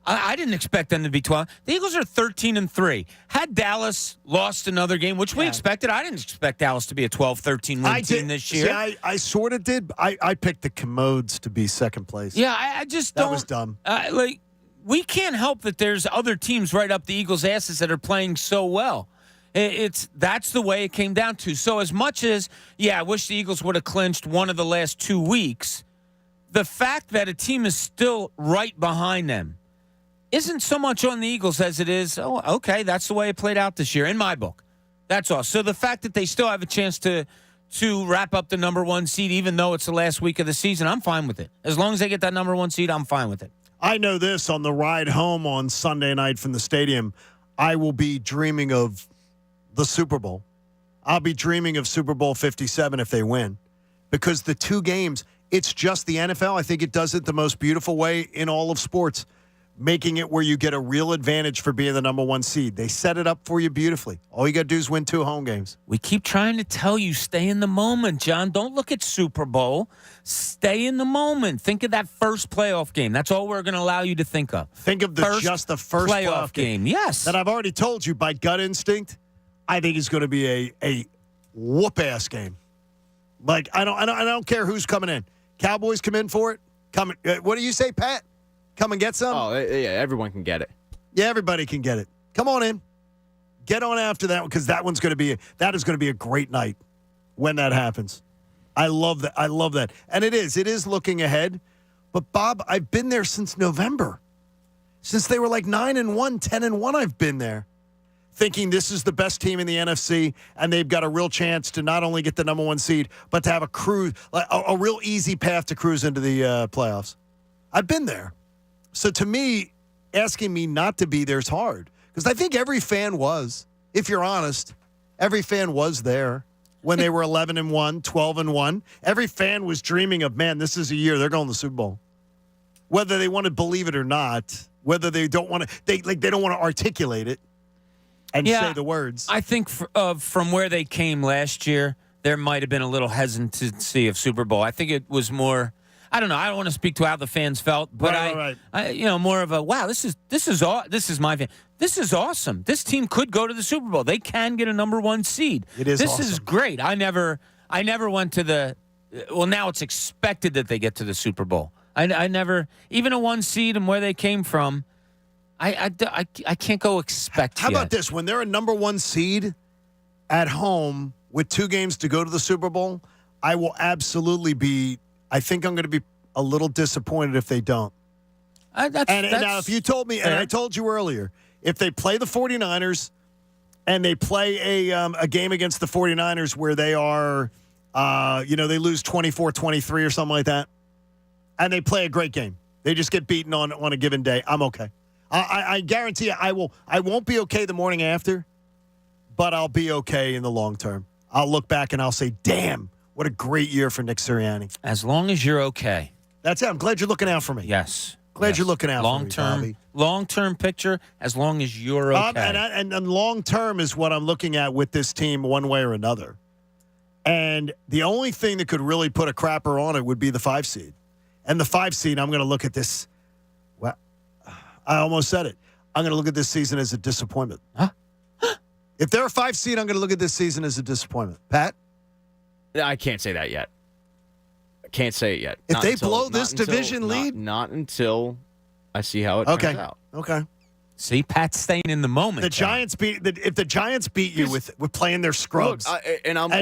I didn't expect them to be 12. The Eagles are 13-3. Had Dallas lost another game, which we expected, I didn't expect Dallas to be a 12-13 win team this year. See, I sort of did. I picked the Commodes to be second place. Yeah, I just don't. That was dumb. We can't help that there's other teams right up the Eagles' asses that are playing so well. That's the way it came down to. So as much as, I wish the Eagles would have clinched one of the last 2 weeks, the fact that a team is still right behind them isn't so much on the Eagles as it is, that's the way it played out this year, in my book. That's all. So the fact that they still have a chance to wrap up the number 1 seed, even though it's the last week of the season, I'm fine with it. As long as they get that number 1 seed, I'm fine with it. I know this, on the ride home on Sunday night from the stadium, I will be dreaming of the Super Bowl. I'll be dreaming of Super Bowl 57 if they win. Because the 2 games, it's just the NFL. I think it does it the most beautiful way in all of sports, making it where you get a real advantage for being the number 1 seed. They set it up for you beautifully. All you got to do is win 2 home games. We keep trying to tell you, stay in the moment, John. Don't look at Super Bowl. Stay in the moment. Think of that first playoff game. That's all we're going to allow you to think of. Think of the first playoff game. Yes. That I've already told you by gut instinct, I think it's going to be a whoop-ass game. Like, I don't care who's coming in. Cowboys come in for it. What do you say, Pat? Come and get some? Oh, yeah, everyone can get it. Yeah, everybody can get it. Come on in. Get on after that one, because that is going to be a great night when that happens. I love that. And it is looking ahead. But, Bob, I've been there since November. Since they were like 9-1, 10-1, I've been there. Thinking this is the best team in the NFC, and they've got a real chance to not only get the number 1 seed, but to have a real easy path to cruise into the playoffs. I've been there. So to me, asking me not to be there is hard. Because I think every fan was, if you're honest, every fan was there when they were 11-1, 12-1. Every fan was dreaming of, man, this is a year they're going to the Super Bowl. Whether they want to believe it or not, whether they don't want to, they don't want to articulate it. And say the words. I think from where they came last year, there might have been a little hesitancy of Super Bowl. I think it was more. I don't know. I don't want to speak to how the fans felt, but I more of a wow. This is my fan. This is awesome. This team could go to the Super Bowl. They can get a number 1 seed. This awesome. is great. I never went to the. Well, now it's expected that they get to the Super Bowl. I never even a 1 seed and where they came from. I can't go expect. How about this? When they're a number 1 seed at home with 2 games to go to the Super Bowl, I will absolutely be. I think I'm going to be a little disappointed if they don't. And now, if you told me, fair. And I told you earlier, if they play the 49ers and they play a game against the 49ers where they are, they lose 24-23 or something like that, and they play a great game, they just get beaten on a given day, I'm okay. I guarantee you I won't be okay the morning after, but I'll be okay in the long term. I'll look back and I'll say, damn, what a great year for Nick Sirianni. As long as you're okay. That's it. I'm glad you're looking out for me. Yes. Glad you're looking out for me, Bobby. Long-term picture, as long as you're okay. And long-term is what I'm looking at with this team one way or another. And the only thing that could really put a crapper on it would be the 5 seed. And the 5 seed, I'm going to look at this. Well, I almost said it. I'm going to look at this season as a disappointment. Huh? If they're a 5 seed, I'm going to look at this season as a disappointment. Pat? I can't say that yet. I can't say it yet. If they blow this division lead? Not until I see how it turns out. Okay. See, Pat's staying in the moment. The Giants if the Giants beat you with playing their scrubs, look,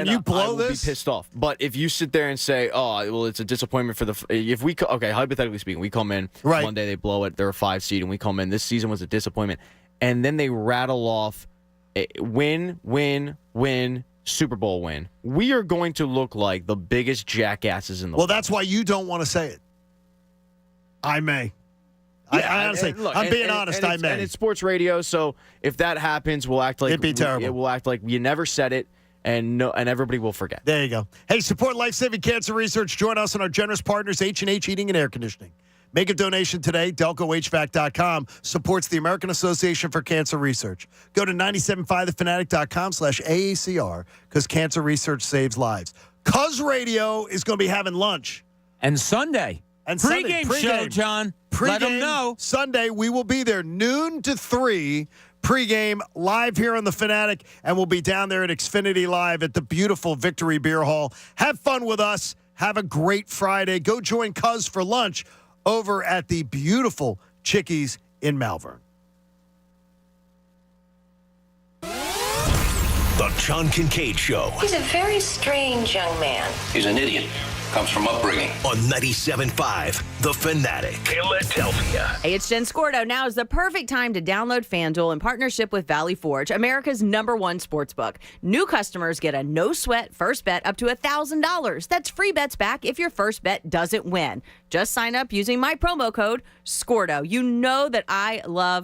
you blow I will this, be pissed off. But if you sit there and say, "Oh, well, it's a disappointment for the," hypothetically speaking, we come in one day, they blow it, they're a 5 seed, and we come in. This season was a disappointment, and then they rattle off win, Super Bowl win. We are going to look like the biggest jackasses in the world. Well, that's why you don't want to say it. I may. Yeah, I honestly, I'm being honest. I may. And it's sports radio, so if that happens, we'll act like it'd be terrible. We'll act like you never said it, and everybody will forget. There you go. Hey, support life-saving cancer research. Join us and our generous partners, H&H Heating and Air Conditioning. Make a donation today. DelcoHVAC.com supports the American Association for Cancer Research. Go to 97.5thefanatic.com/AACR because cancer research saves lives. Cuz Radio is going to be having lunch. And Sunday. And Pre-game show, John. Let them know. Sunday, we will be there noon to 3 pregame live here on The Fanatic, and we'll be down there at Xfinity Live at the beautiful Victory Beer Hall. Have fun with us. Have a great Friday. Go join Cuz for lunch over at the beautiful Chickies in Malvern. The John Kincade Show. He's a very strange young man. He's an idiot. Comes from upbringing. On 97.5 The Fanatic. Philadelphia. Hey, it's Jen Scordo. Now is the perfect time to download FanDuel in partnership with Valley Forge, America's #1 sportsbook. New customers get a no-sweat first bet up to $1,000. That's free bets back if your first bet doesn't win. Just sign up using my promo code, Scordo. You know that I love